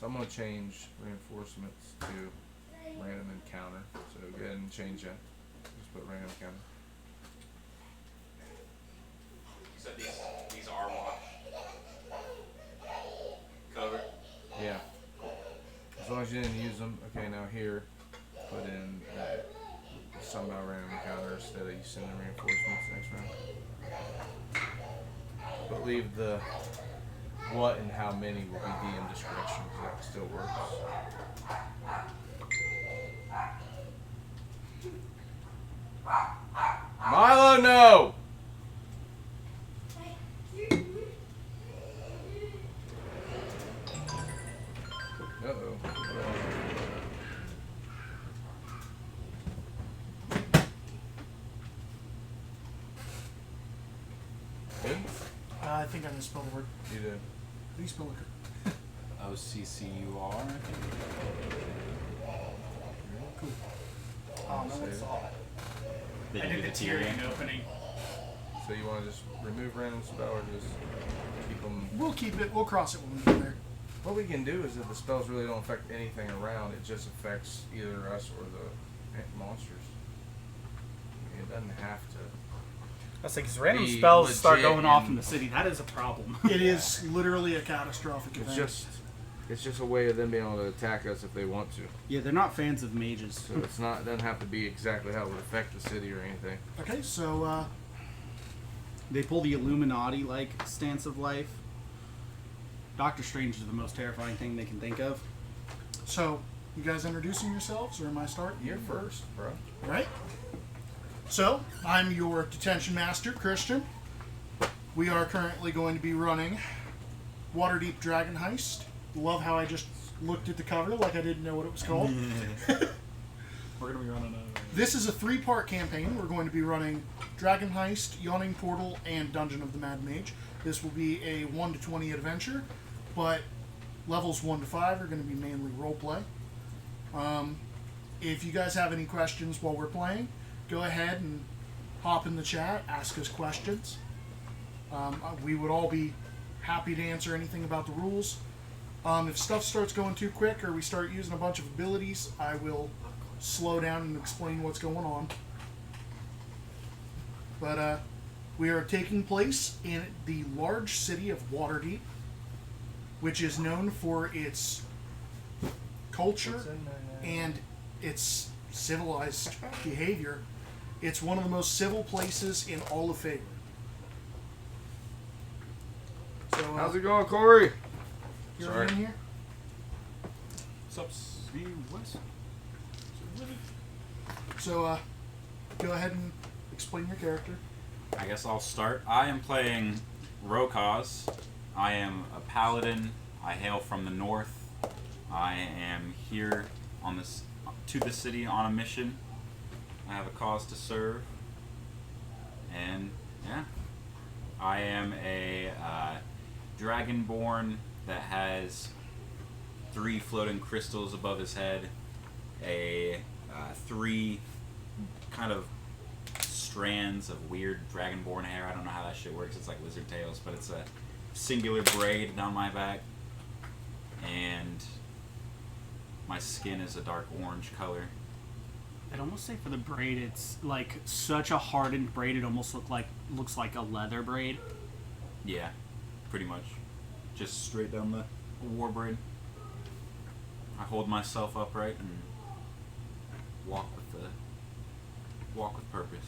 So I'm going to change reinforcements to random encounter. So go ahead and change that. Just put random encounter. So these are watch cover. Yeah. As long as you didn't use them. Okay, now here, put in something about random encounter instead of you send the reinforcements next round. But leave the what and how many will be DM discretion, because that still works. Milo, no! Uh-oh. Good? I think I misspelled the word. You did. How do you spell liquor? OCCUR. Cool. Oh, no one saw it. Then I you did do the the tiering tiering. opening. So you want to just remove random spell or just keep them? We'll keep it. We'll cross it when we get there. What we can do is if the spells really don't affect anything around, it just affects either us or the monsters. I mean, it doesn't have to. I was like, because random Be spells start legit going off in and- the city. That is a problem. It is literally a catastrophic It's event. just a way of them being able to attack us if they want to. Yeah, they're not fans of mages. So it's not, it doesn't have to be exactly how it would affect the city or anything. Okay, so They pull the Illuminati-like stance of life. Doctor Strange is the most terrifying thing they can think of. you guys introducing yourselves, or am I starting? You're first, bro. All right. So I'm your detention master, Christian. We are currently going to be running Waterdeep Dragon Heist. Love how I just looked at the cover like I didn't know what it was called. We're going to be running This is a 3-part campaign. We're going to be running Dragon Heist, Yawning Portal, and Dungeon of the Mad Mage. This will be a 1 to 20 adventure, but levels 1 to 5 are going to be mainly roleplay. If you guys have any questions while we're playing, go ahead and hop in the chat, ask us questions. We would all be happy to answer anything about the rules. If stuff starts going too quick or we start using a bunch of abilities, I will slow down and explain what's going on. But we are taking place in the large city of Waterdeep, which is known for its culture and its civilized behavior. It's one of the most civil places in all of Faerun. So, How's it going, Corey? you're Sorry. in here? So, go ahead and explain your character. I guess I'll start. I am playing Rokaz. I am a paladin. I hail from the north. I am here on this to the city on a mission. I have a cause to serve. And yeah, I am a dragonborn that has 3 floating crystals above his head, 3 kind of strands of weird dragonborn hair. I don't know how that shit works. It's like lizard tails, but it's a singular braid down my back. And my skin is a dark orange color. I'd almost say for the braid, it's like such a hardened braid. It almost looks like a leather braid. Yeah, pretty much. Just straight down the war braid. I hold myself upright and walk with purpose.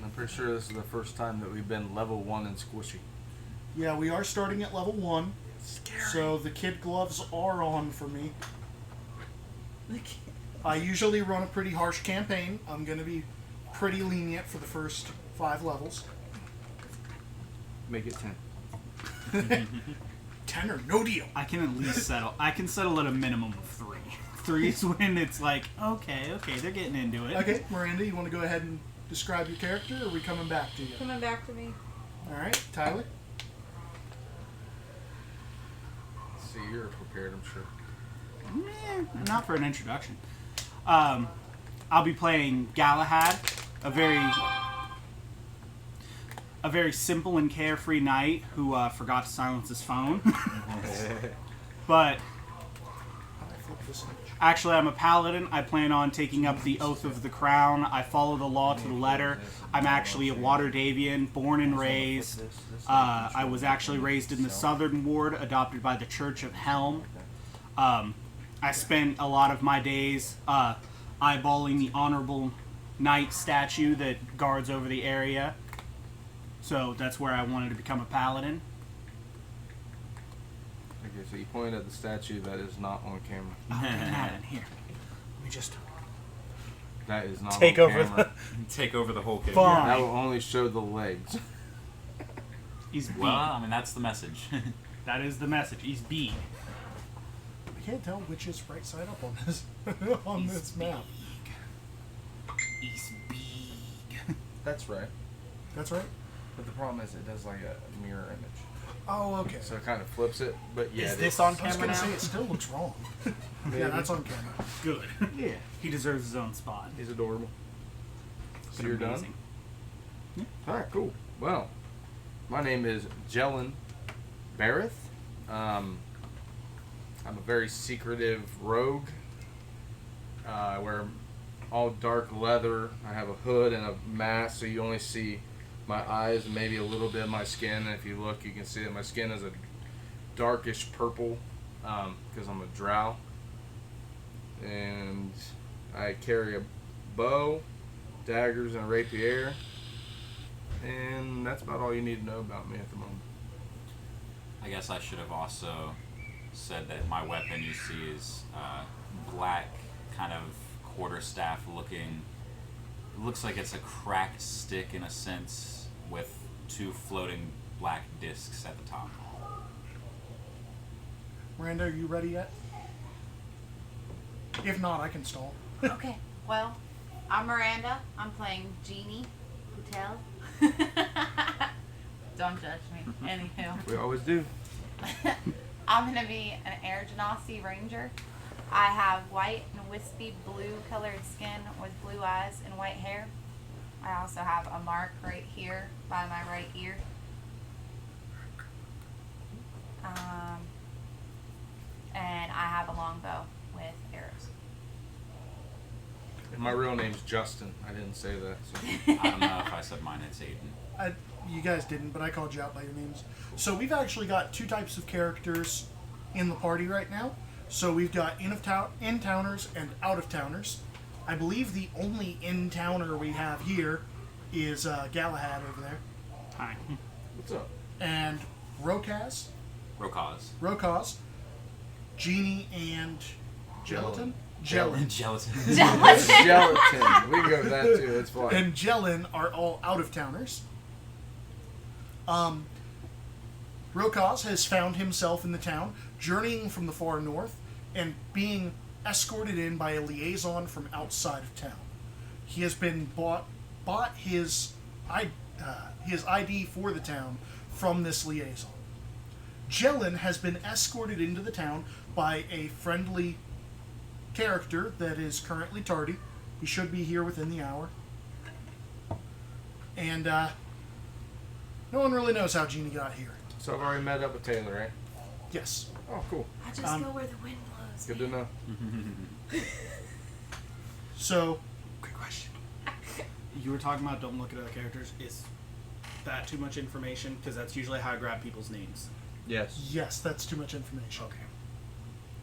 I'm pretty sure this is the first time that we've been level 1 and squishy. Yeah, we are starting at level 1. Scary. So the kid gloves are on for me. I usually run a pretty harsh campaign. I'm going to be pretty lenient for the first 5 levels. Make it 10. 10 or no deal. I can at least settle. I can settle at a minimum of 3. 3 is when it's like, okay, they're getting into it. Okay, Miranda, you want to go ahead and describe your character, or are we coming back to you? Coming back to me. All right, Tyler? See, you're prepared, I'm sure. Not for an introduction. I'll be playing Galahad, a very simple and carefree knight who forgot to silence his phone. But I flip this image. actually, I'm a paladin. I plan on taking up the oath of the crown. I follow the law to the letter. I'm actually a Waterdavian, born and raised. I was actually raised in the Southern Ward, adopted by the Church of Helm. I spent a lot of my days eyeballing the honorable knight statue that guards over the area. So that's where I wanted to become a paladin. Okay, so you pointed at the statue that is not on camera. Paladin, here. Let me just That is not take on over camera. Take over the whole kit. Fine. That will only show the legs. He's B. Well, I mean, that's the message. That is the message. He's B. I can't tell which is right side up on this on this map. He's big. That's right. That's right. But the problem is it does like a mirror image. Oh, okay. So it kind of flips it, but yeah. Is it this on I was camera gonna now? say it still looks wrong. Yeah, that's on camera. Good. Yeah. He deserves his own spot. He's adorable. It's So been you're amazing. done? Alright, cool. Well, my name is Jelen Bareth. I'm a very secretive rogue. I wear all dark leather. I have a hood and a mask, so you only see my eyes and maybe a little bit of my skin. And if you look, you can see that my skin is a darkish purple because I'm a drow. And I carry a bow, daggers, and a rapier. And that's about all you need to know about me at the moment. I guess I should have also said that my weapon you see is black, kind of quarterstaff looking. It looks like it's a cracked stick in a sense, with two floating black discs at the top. Miranda, are you ready yet? If not, I can stall. Okay, well, I'm Miranda. I'm playing Jeannie Patel. Don't judge me. Anywho, We always do. I'm going to be an Air Genasi Ranger. I have white and wispy blue colored skin with blue eyes and white hair. I also have a mark right here by my right ear. And I have a long bow with arrows. And my real name's Justin. I didn't say that. So. I don't know if I said mine, it's Aiden. You guys didn't, but I called you out by your names. So we've actually got two types of characters in the party right now. So we've got in-towners and out-of-towners. I believe the only in-towner we have here is Galahad over there. Hi. What's up? And Rokaz, Rokaz. Genie, and Gelatin? Gelatin. Gelatin. Gelatin. We can go with that too. It's fine. And Jelen are all out-of-towners. Rokaz has found himself in the town, journeying from the far north, and being escorted in by a liaison from outside of town. He has been bought his ID for the town from this liaison. Jelen has been escorted into the town by a friendly character that is currently tardy. He should be here within the hour. And no one really knows how Jeannie got here. So I've already met up with Taylor, right? Yes. Oh, cool. I just go where the wind blows. Good to know. So, Quick question. You were talking about don't look at other characters. Is that too much information? Because that's usually how I grab people's names. Yes. yes, that's too much information. Okay.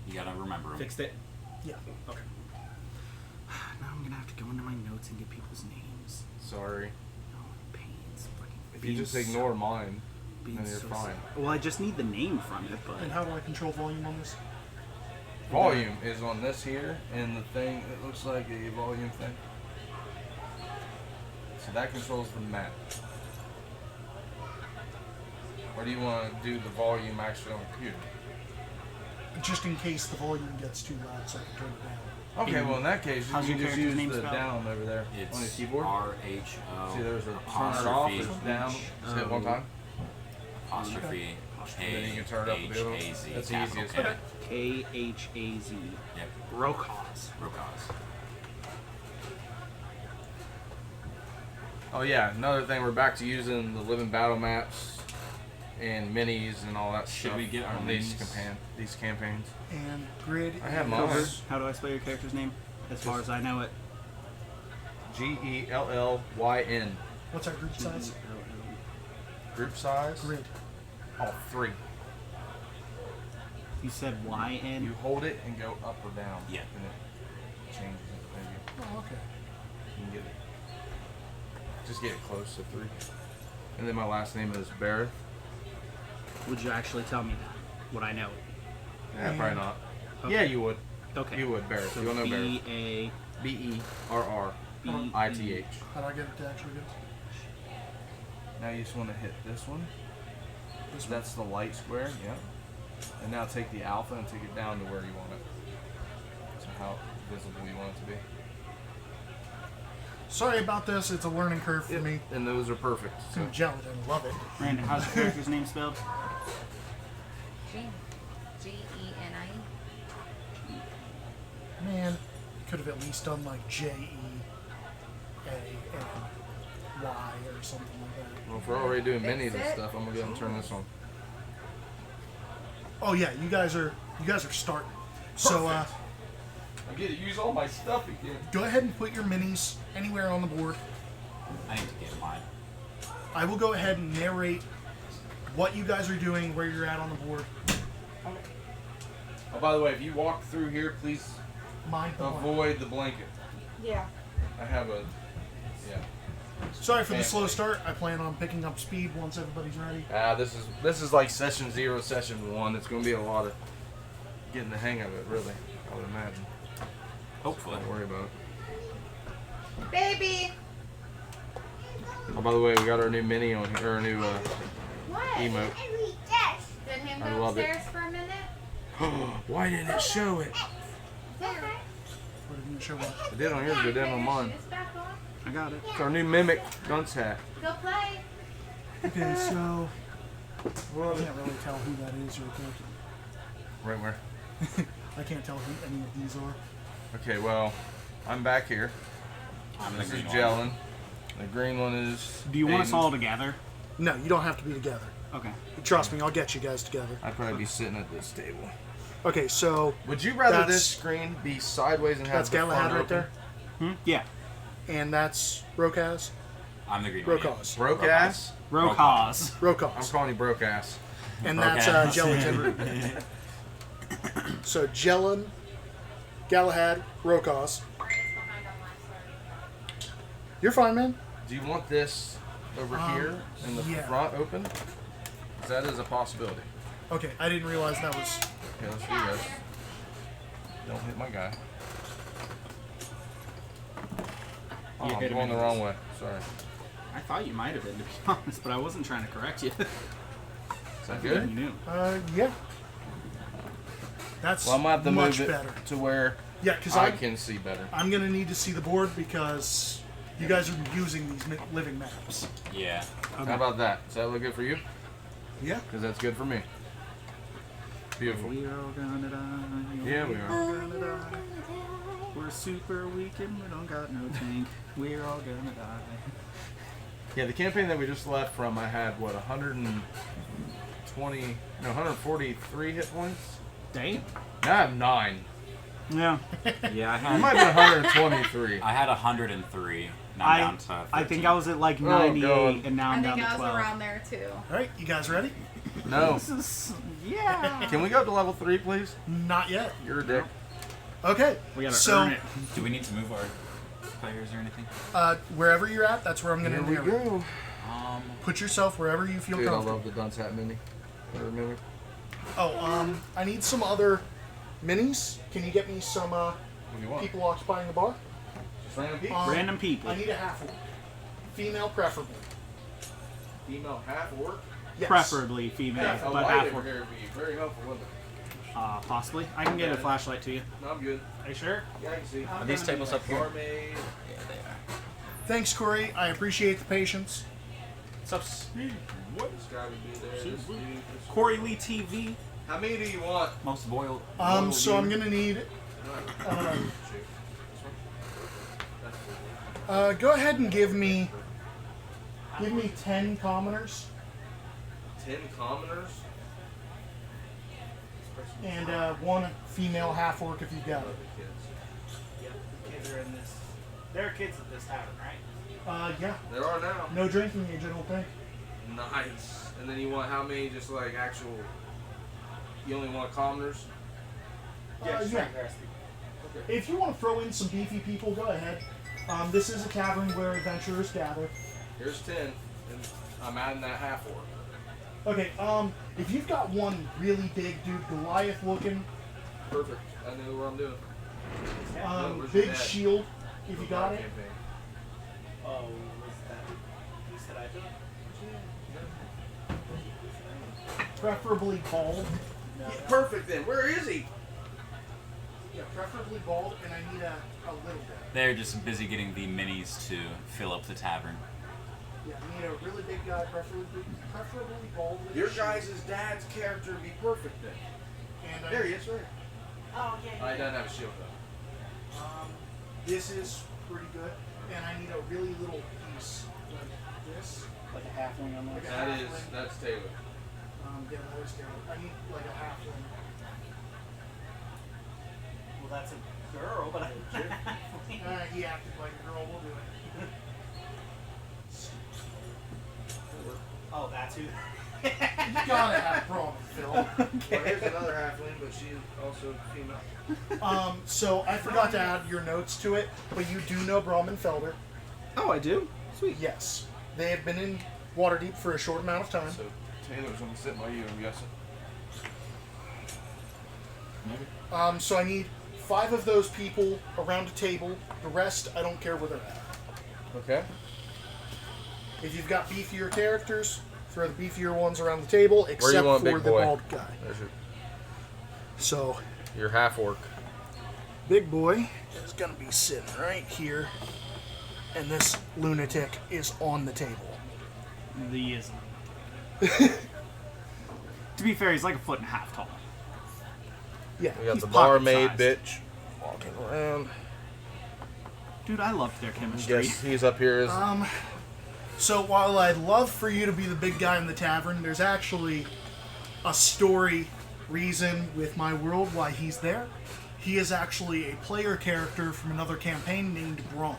You gotta remember 'em. Fixed it? Yeah. Okay. Now I'm going to have to go into my notes and get people's names. Sorry. Oh, pains. If you just ignore mine, being then you're so fine. Well, I just need the name from it, but... And how do I control volume on this? Volume is on this here, and the thing, it looks like a volume thing. So that controls the map. Or do you want to do the volume actually on the computer? Just in case the volume gets too loud so I can turn it down. Okay, well in that case, How's you your just character's use name the spelled? down over there on your It's keyboard. R-H-O. See, there's a turn it off, apostrophe, it's down. Just hit one time. apostrophe, Then you can turn it up with the other one. H-A-Z, That's the capital easiest. K. Okay. K-H-A-Z. Yep, Rokaz. Rokaz. Oh yeah, another thing, we're back to using the living battle maps. and minis and all that Should stuff. we get our on these minis? these campaigns? And grid. I have is- mine. Cover. How do I spell your character's name? As far as I know it. GELLYN. What's our group size? Group size? Grid. Oh, 3. You said You YN. hold it and go up or down. Yeah. And it changes it. There Oh, okay. you can get it. Just get it close to 3. And then my last name is Barrett. Would you actually tell me that? Would I know? Yeah, probably not. Okay. Yeah, you would. Okay. You would, Barrett. So You'll know Barrett. B-A... BERRITH. How do I get it to actually go? Now you just want to hit this one. This one. That's the light square, yeah. And now take the alpha and take it down to where you want it. So how visible you want it to be. Sorry about this. It's a learning curve for me. And those are perfect. So Some gelatin. Love it. Brandon, how's your character's name spelled? Geni. Man, could have at least done like JEANY or something like that. well, if we're already doing Fix minis and it. stuff, I'm gonna go ahead and turn this on. Oh yeah, you guys are starting. So I get to use all my stuff again. go ahead and put your minis anywhere on the board. I need to get mine. I will go ahead and narrate what you guys are doing, where you're at on the board. Oh, by the way, if you walk through here, please Mind the blank. avoid the blanket. Yeah. I have a, yeah. Sorry for the slow start. I plan on picking up speed once everybody's ready. This is like session 0, session 1. It's gonna be a lot of getting the hang of it, really. I would imagine. Hopefully. Don't worry about it. Baby. Oh, by the way, we got our new mini on here, or our new What? emote. Did him I go love it. upstairs for a minute? Why didn't it show it? There. What did you show up? It did on yours, but it didn't on mine. Shoes back on. I got it. It's our new mimic dunce hat. Go play. Okay, so I can't really tell who that is right Right where? there. I can't tell who any of these are. Okay, well, I'm back here. I'm the This is green one. Jellin. The green one is. Do you want us Aiden. all together? No, you don't have to be together. Okay. Trust me, I'll get you guys together. I'd probably be sitting at this table. Okay, so Would you rather That's- this screen be sideways and have that's the Galahad front right open? there, Yeah. and that's Rokaz. I'm the green one. Rokaz. Broke ass? Rokaz. I'm Rokaz. calling you broke ass. And that's Rokaz. Jellican. So Jellin, Galahad, Rokaz. You're fine, man. Do you want this over here in the yeah. front open? 'Cause that is a possibility. Okay, I didn't realize that was. Okay, let's do this. Don't hit my guy. Oh, You I'm hit him going the anyways. wrong way. Sorry. I thought you might have been, to be honest, but I wasn't trying to correct you. Is that You good? knew. Yeah. That's Well, I'm gonna have to much move it better. to where Yeah, because I can see better. I'm gonna need to see the board because you guys are using these living maps. Yeah. Okay. How about that? Does that look good for you? Yeah. Because that's good for me. Beautiful. We're all gonna die. Yeah, we We're are. all gonna die. We're super weak and we don't got no tank. We're all gonna die. Yeah, the campaign that we just left from, I had, what, 143 hit points? Damn. Now I have 9. Yeah. Yeah, I It had might have been 123. I had 103. Now I'm down to 13. I think I was at like Oh, 98 God. and now I I'm think down I to was 12. around there too. All right, you guys ready? No. This is, yeah. Can we go up to level 3, please? Not yet. You're a dick. Okay. We gotta so, earn it. Do we need to move our players or anything? Wherever you're at, that's where I'm gonna Here we narrate. go. Put yourself wherever you feel Dude, I comfortable. love the dunce hat mini. Remember? Oh, I need some other minis. Can you get me some What do you want? people occupying the bar? Just random people? Random people. I need a half orc. Female, preferably. Female half orc? Yes. Preferably female, Yeah, a but light half over orc. here would be very helpful, wouldn't it? Possibly. I can get a flashlight to you. No, I'm good. Are you sure? Yeah, I can see. Are these tables up here? Barmaid. Yeah, they are. Thanks, Corey. I appreciate the patience. What's up, Steve? What? This guy would be there. This dude, this- Corey Lee TV. How many do you want? Most boiled. So I'm gonna need. Go ahead and give me 10 commoners. 10 commoners. And one female half orc if you got Love it. the kids. Yep, the kids are in this. There are kids at this tavern, right? Yeah. There are now. No drinking age, I don't think. Nice. And then you want how many? Just like actual. You only want commoners. Yeah. If you want to throw in some beefy people, go ahead. This is a tavern where adventurers gather. Here's 10, and I'm adding that half orc. Okay, if you've got one really big dude, Goliath looking, Perfect. I know what I'm doing. Where's your big dad? shield, if you got it. Campaign. Oh, was that? You said I took? Preferably bald. Yeah, perfect then. Where is he? Yeah, preferably bald, and I need a little bit. They're just busy getting the minis to fill up the tavern. Yeah, I need a really big guy, preferably bald. With Your a shield. guys' dad's character would be perfect then. And There he is, right? Oh, yeah. I doesn't have a shield though. This is pretty good, and I need a really little piece like this. Like a halfling on Like that. a That is, halfling. that's Taylor. Yeah, that is terrible. I need like a halfling. Well, that's a girl, but He acted like a girl. We'll do it. Oh, that's who. You gotta have a problem, Phil. Well, here's another halfling, but she's also female. So I forgot to add your notes to it, but you do know Brahman Felder. Oh, I do. Sweet. Yes. They have been in Waterdeep for a short amount of time. So Taylor's gonna sit by you, I'm guessing. Maybe. So I need 5 of those people around a table. The rest, I don't care where they're at. Okay. If you've got beefier characters, throw the beefier ones around the table, Where except you want, for big the boy? bald guy. There's So, your half orc. big boy is gonna be sitting right here, and this lunatic is on the table. The is. To be fair, he's like 1.5 feet tall. Yeah, We got he's the pocket barmaid sized. bitch walking around. Dude, I loved their chemistry. Yes, he's up here. As, So while I'd love for you to be the big guy in the tavern, there's actually a story reason with my world why he's there. He is actually a player character from another campaign named Braum.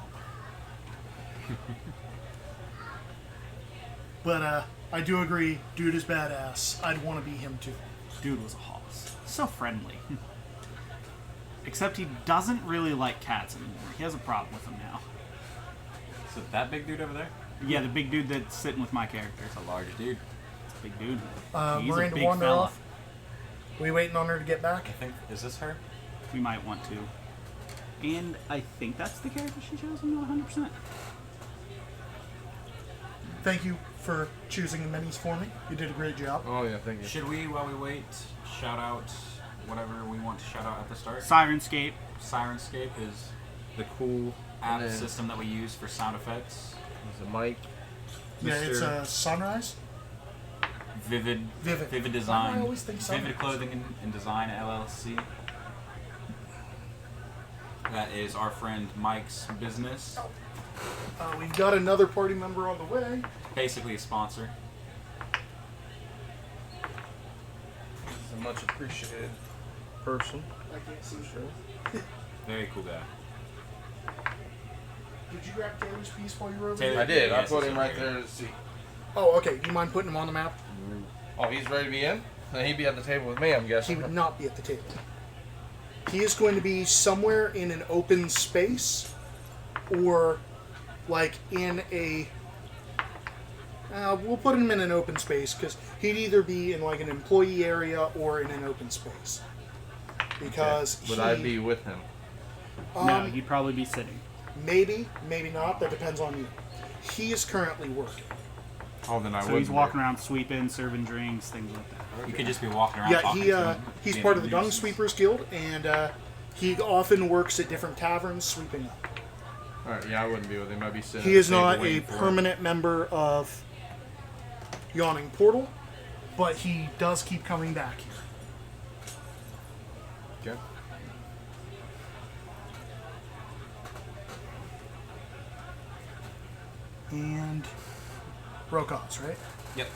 But I do agree, dude is badass. I'd want to be him too. Dude was a hoss. So friendly. Except he doesn't really like cats anymore. He has a problem with them now. So that big dude over there? Yeah, the big dude that's sitting with my character. It's a large dude. It's a big dude. He's Miranda a big wander fella. off. We waiting on her to get back? I think, is this her? We might want to. And I think that's the character she chose. I'm not 100%. Thank you for choosing the minis for me. You did a great job. oh yeah, thank you. Should we, while we wait, shout out whatever we want to shout out at the start? Sirenscape. Sirenscape is the cool app And then- system that we use for sound effects. There's a mic. Yeah, it's Mr. a sunrise. Vivid Vivid. Why do I Design. always think Vivid Sunrise? Clothing and Design LLC. That is our friend Mike's business. We've got another party member on the way. Basically a sponsor. He's a much appreciated person. I can't see. Sure. Very cool guy. Did you grab Taylor's piece while you were over Taylor- there? I did. I Yes, put he's him over right here. there to see. Oh, okay. Do you mind putting him on the map? Oh, he's ready to be in? Then he'd be at the table with me, I'm He guessing. would not be at the table. He is going to be somewhere in an open space, or like in a. We'll put him in an open space because he'd either be in like an employee area or in an open space. Because Would he, I be with him? No, he'd probably be sitting. maybe, maybe not. That depends on you. He is currently working. Oh, then I So he's walking around sweeping, serving drinks, things like that. You could just be walking around Yeah, talking he to him, he's being part a of the Dung nuisance. Sweepers Guild, and he often works at different taverns sweeping up. Alright, yeah, I wouldn't be with him. I'd be sitting He at is the table not a waiting for him. permanent member of Yawning Portal, but he does keep coming back here. Okay. And Rokos, right? Yep.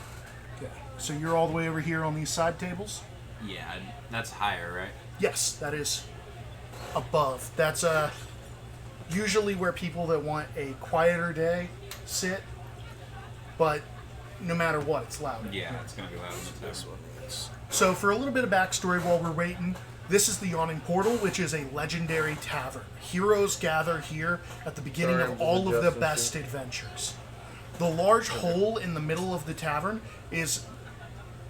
Okay. So you're all the way over here on these side tables? Yeah, that's higher, right? Yes, that is above. That's usually where people that want a quieter day sit, but no matter what, it's loud. Yeah, it's gonna be loud in the This tavern. one is. So for a little bit of backstory while we're waiting, this is the Yawning Portal, which is a legendary tavern. Heroes gather here at the beginning Sorry, of I'm all just of the adjusting best shit. adventures. The large hole in the middle of the tavern is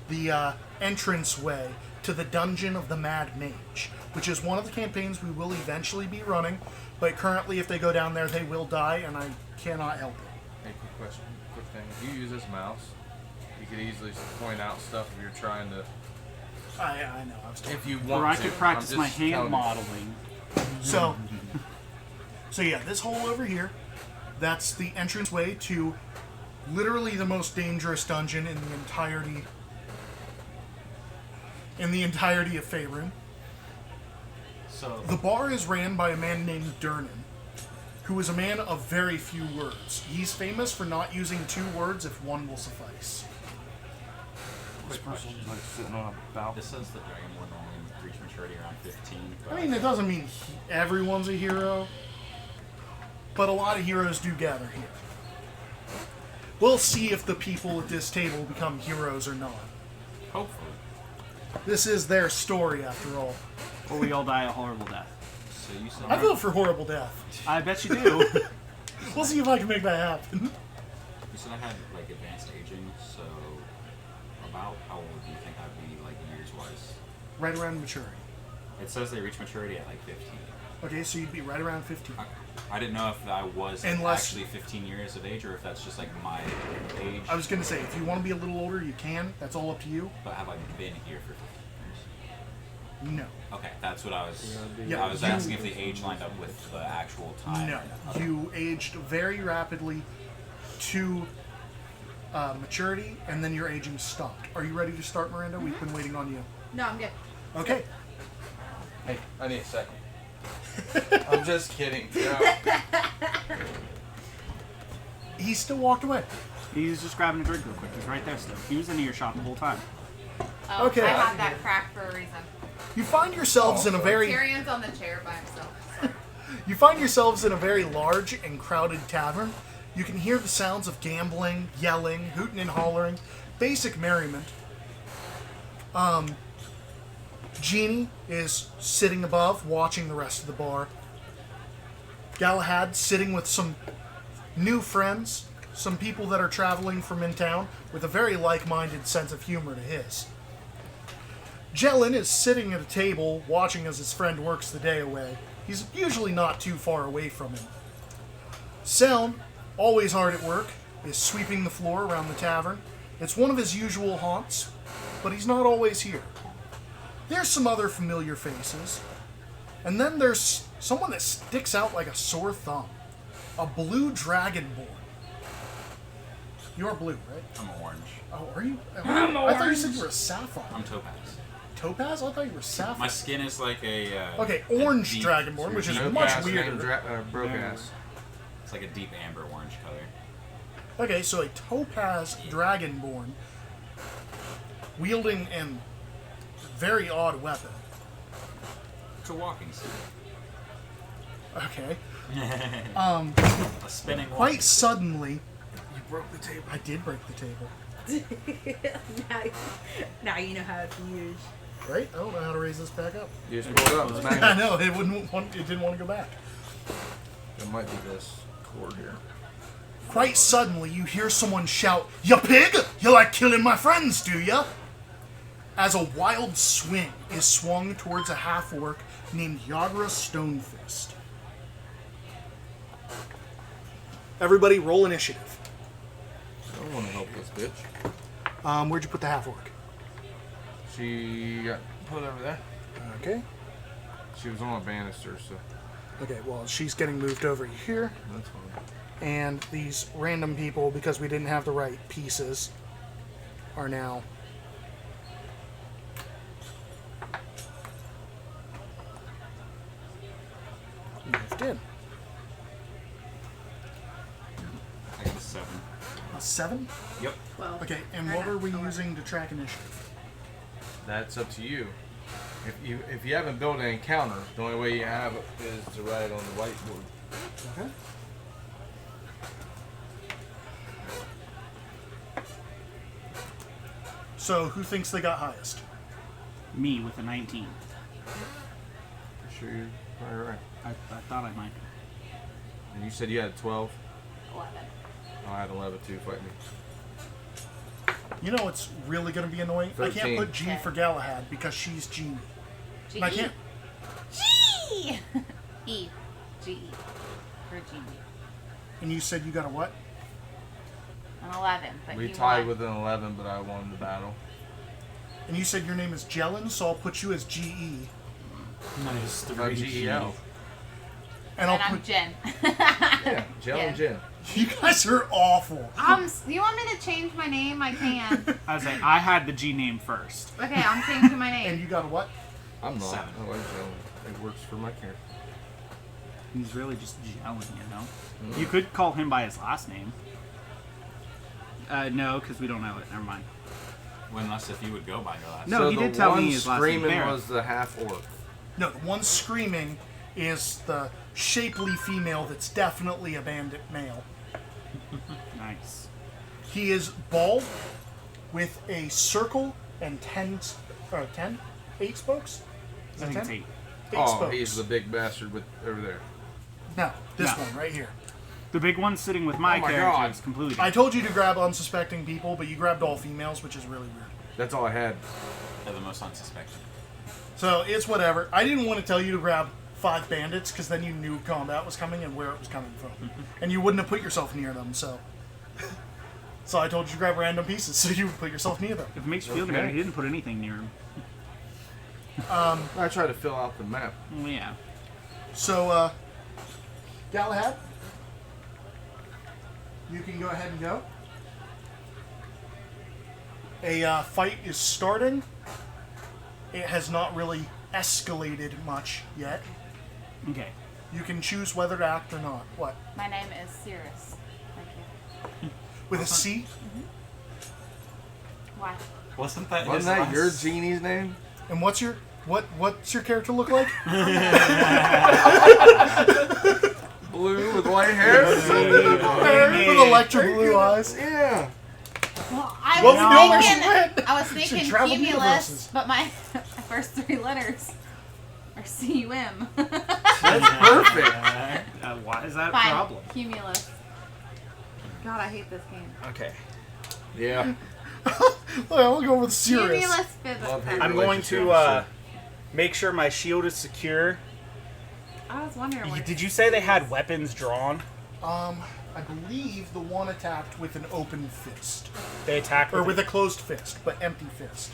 the entranceway to the Dungeon of the Mad Mage, which is one of the campaigns we will eventually be running, but currently if they go down there they will die, and I cannot help it. Hey, quick question. Quick thing. If you use this mouse, you could easily point out stuff if you're trying to. I know, I was If you want Or I to. could practice I'm my just hand telling you. modeling. So yeah, this hole over here, that's the entranceway to literally the most dangerous dungeon in the entirety of Faerun. So The bar is ran by a man named Durnan, who is a man of very few words. He's famous for not using 2 words if one will suffice. quick question. Like sitting on a balcony. This says the Dragonborn only reach maturity around 15. But I mean, it doesn't mean everyone's a hero, but a lot of heroes do gather here. We'll see if the people at this table become heroes or not. hopefully. This is their story, after all. Or we all die a horrible death. So you said I vote for horrible death. I bet you do. We'll see if I can make that happen. you said I had like advanced aging. So about how old do you think I'd be like years wise? Right around maturity. It says they reach maturity at like 15. Okay, so you'd be right around 15. I didn't know if I was Unless- actually 15 years of age or if that's just like my age. I was going to say, if you want to be a little older, you can. That's all up to you. But have I been here for 15 years? No. Okay, that's what I was. Yeah, I was you- asking if the age lined up with the actual time. No. Okay. You aged very rapidly to maturity, and then your aging stopped. Are you ready to start, Miranda? We've been waiting on you. No, I'm good. Okay. Hey, I need a second. I'm just kidding. No. He still walked away. He's just grabbing a drink real quick. He's right there still. He was in earshot the whole time. Oh, Okay. I have that crack for a reason. You find yourselves in a very Tyrion's on the chair by himself. Sorry. You find yourselves in a very large and crowded tavern. You can hear the sounds of gambling, yelling, hooting and hollering, basic merriment. Jeannie is sitting above, watching the rest of the bar. Galahad sitting with some new friends, some people that are traveling from in town with a very like-minded sense of humor to his. Jellin is sitting at a table, watching as his friend works the day away. He's usually not too far away from him. Selm, always hard at work, is sweeping the floor around the tavern. It's one of his usual haunts, but he's not always here. There's some other familiar faces. And then there's someone that sticks out like a sore thumb. A blue dragonborn. You're blue, right? I'm orange. Oh, are you? I thought you said you were a sapphire. I'm topaz. Topaz? I thought you were sapphire. My skin is like a. Okay, a orange deep- dragonborn, which is No much pass, weirder. name broke ass. It's like a deep amber orange color. Okay, so a topaz dragonborn wielding a very odd weapon. It's a walking stick. Okay. A spinning walking Quite stick. suddenly, You broke the table. I did break the table. now you know how it's used. Right? I don't know how to raise this back up. You just pulled it up. It's I magnet. know it didn't want to go back. It might be this cord here. Quite suddenly, you hear someone shout, "You pig! You like killing my friends, do ya?" As a wild swing is swung towards a half-orc named Yagra Stonefist. Everybody roll initiative. I want to help this bitch. Where'd you put the half-orc? She got put over there. Okay. She was on a banister, so Okay, well, she's getting moved over here. that's fine. And these random people, because we didn't have the right pieces, are now... moved in. I got a 7. A 7? Yep. 12. Okay, and Or what not, are we 11. using to track initiative? That's up to you. If you haven't built an encounter, the only way you have is to write it on the whiteboard. Okay. So, who thinks they got highest? Me with a 19. I'm sure you're probably right. I thought I might. And you said you had 12. 11. I had 11 too. Fight me. You know what's really going to be annoying? I can't 13. put G for Galahad because she's G. And I can't. G! E. G. For G. And you said you got a what? An 11, but We he tied won. with an 11, but I won the battle. And you said your name is Jelen, so I'll put you as GE. Nice. How about GEL? And I'll And I'm put Jen. Yeah, Gel and Yeah. Jen. you guys are awful. You want me to change my name? I can. I was like, I had the G name first. Okay, I'm changing my And name. you got a what? I'm not. 7. I like Gel. It works for my character. He's really just gelling, you know? You could call him by his last name. No, because we don't know it. Never mind. Well, unless if you would go by your last. No, so he the did tell one me his last name. screaming Barrett. was the half orc. No, the one screaming is the shapely female that's definitely a bandit male. Nice. He is bald with a circle and 8 spokes? Is I that think 10? it's 8. 8 Oh, spokes. he's the big bastard with over there. No, this No. one right here. The big one sitting with my Oh my character God. is completely I different. told you to grab unsuspecting people, but you grabbed all females, which is really weird. That's all I had. They're the most unsuspecting. So it's whatever. I didn't want to tell you to grab 5 bandits because then you knew combat was coming and where it was coming from, and you wouldn't have put yourself near them. So, so I told you to grab random pieces so you would put yourself near them. If it makes you feel Okay. better, he didn't put anything near him. I tried to fill out the map. Well, yeah. So, Galahad, you can go ahead and go. A fight is starting. It has not really escalated much yet. Okay. You can choose whether to act or not. What? My name is Cirrus. Thank you. With a C? Why? Wasn't that Wasn't his that last- your genie's name? And what's your character look like? Blue with white hair? With electric blue eyes. Yeah. Well, I Well, was we almost thinking, went. I was Should thinking travel cumulus, universes. but my first 3 letters are C-U-M. That's perfect. Why is that a Fine. problem? Cumulus. God, I hate this game. Okay. Yeah. Well, we'll go with serious. Cumulus physics. Love hate I'm going relationship, to make sure my shield is secure. I was wondering where. Did you say they had weapons drawn? I believe the one attacked with an open fist. They attacked Or with a closed fist, but empty fist.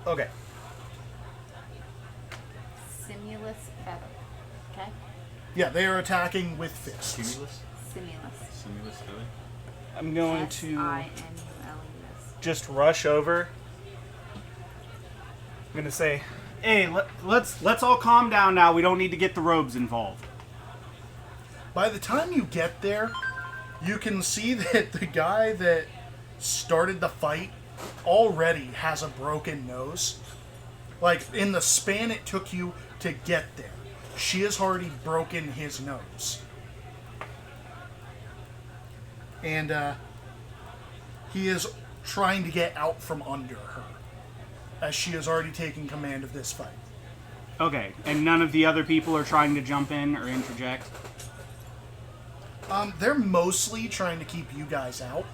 Okay. Simulus feather. Okay? Yeah, they are attacking with fists. Cumulus? Simulus. Simulus Philly? I'm going to S-I-M-U-L-U-S. just rush over. I'm gonna say, "Hey, let's all calm down now. We don't need to get the robes involved." By the time you get there, you can see that the guy that started the fight already has a broken nose. Like, in the span it took you to get there, she has already broken his nose. And, he is trying to get out from under her, as she has already taken command of this fight. Okay, and none of the other people are trying to jump in or interject. They're mostly trying to keep you guys out.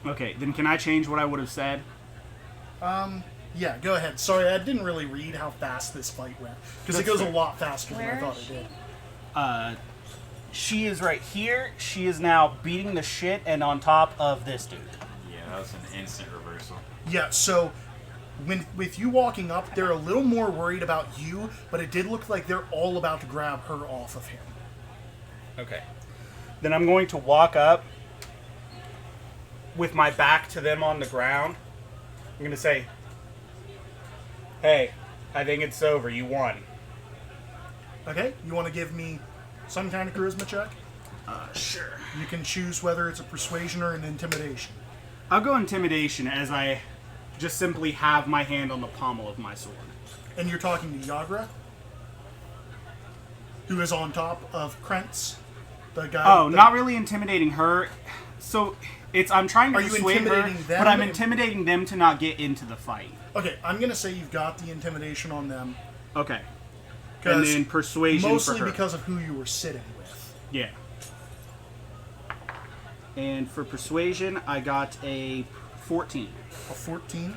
Okay, then can I change what I would have said? Yeah, go ahead. Sorry, I didn't really read how fast this fight went. Because it That's goes a fair. lot faster Where than I thought is it did. She is right here. She is now beating the shit and on top of this dude. Yeah, that was an instant reversal. Yeah, so with you walking up, they're a little more worried about you, but it did look like they're all about to grab her off of him. Okay. Then I'm going to walk up with my back to them on the ground. I'm going to say, "Hey, I think it's over. You won." Okay? You want to give me some kind of charisma check. Sure. You can choose whether it's a persuasion or an intimidation. I'll go intimidation as I just simply have my hand on the pommel of my sword. And you're talking to Yagra, who is on top of Krentz, the guy. Oh, not really intimidating her. So I'm trying to Are you persuade her, intimidating them? but I'm intimidating them to not get into the fight. Okay, I'm gonna say you've got the intimidation on them. Okay. And then persuasion mostly for her. because of who you were sitting with. Yeah. And for persuasion, I got a 14. A 14.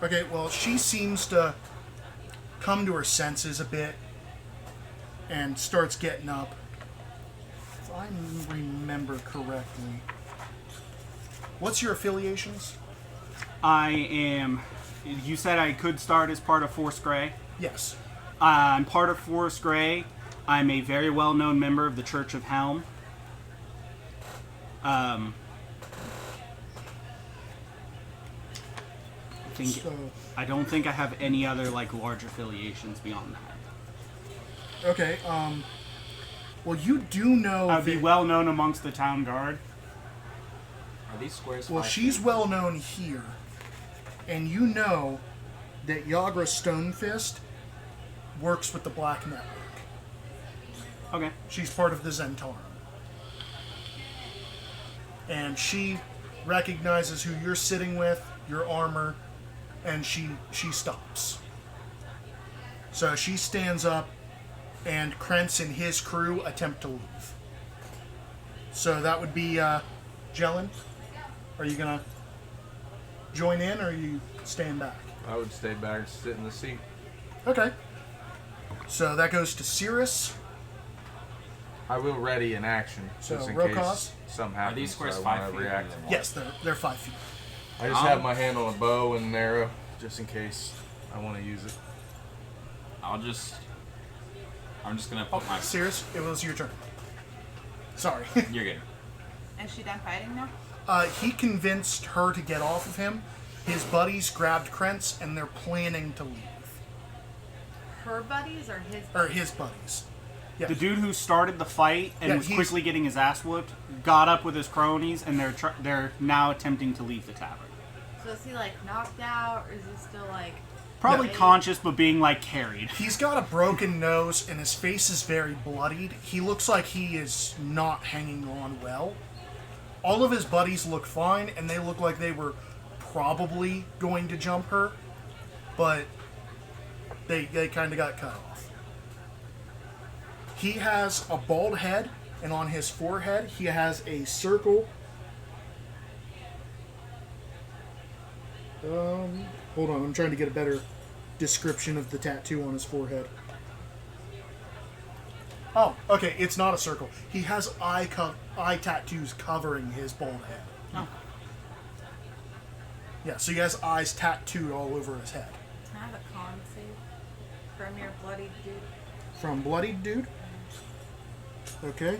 Okay, well, she seems to come to her senses a bit and starts getting up. If I remember correctly. What's your affiliations? I am... You said I could start as part of Force Grey. Yes. I'm part of Force Grey. I'm a very well-known member of the Church of Helm. I don't think I have any other like large affiliations beyond that. Okay, well, you do know I'd be that- well known amongst the town guard. Are these squares? Well, 5 she's feet? well known here, and you know that Yagra Stonefist works with the Black Network. Okay. She's part of the Zentarum. And she recognizes who you're sitting with, your armor, and she stops. So she stands up, and Krentz and his crew attempt to leave. So that would be Jellin. Are you gonna join in, or are you staying back? I would stay back and sit in the seat. Okay. So that goes to Cirrus. I will ready an action So, just in Rokos? case something happens. these squares so I 5 wanna feet? react. Yes, they're 5 feet. I just have my hand on a bow and an arrow just in case I want to use it. I'm just gonna Oh, put my. Cirrus, it was your turn. Sorry. You're good. Is she done fighting now? He convinced her to get off of him. His buddies grabbed Krentz, and they're planning to leave. Her buddies or his? Or his buddies. Yeah. The dude who started the fight and Yeah, was he's- quickly getting his ass whooped got up with his cronies, and they're now attempting to leave the tavern. So is he like knocked out, or is he still like? Probably Yeah. conscious, but being like carried. He's got a broken nose, and his face is very bloodied. He looks like he is not hanging on well. All of his buddies look fine, and they look like they were probably going to jump her, but they kind of got cut off. He has a bald head, and on his forehead, he has a circle. Hold on, I'm trying to get a better description of the tattoo on his forehead. Oh, okay, it's not a circle. He has eye tattoos covering his bald head. Oh. Yeah, so he has eyes tattooed all over his head. Can I have a con save from your bloody dude? From Bloodied Dude? Okay.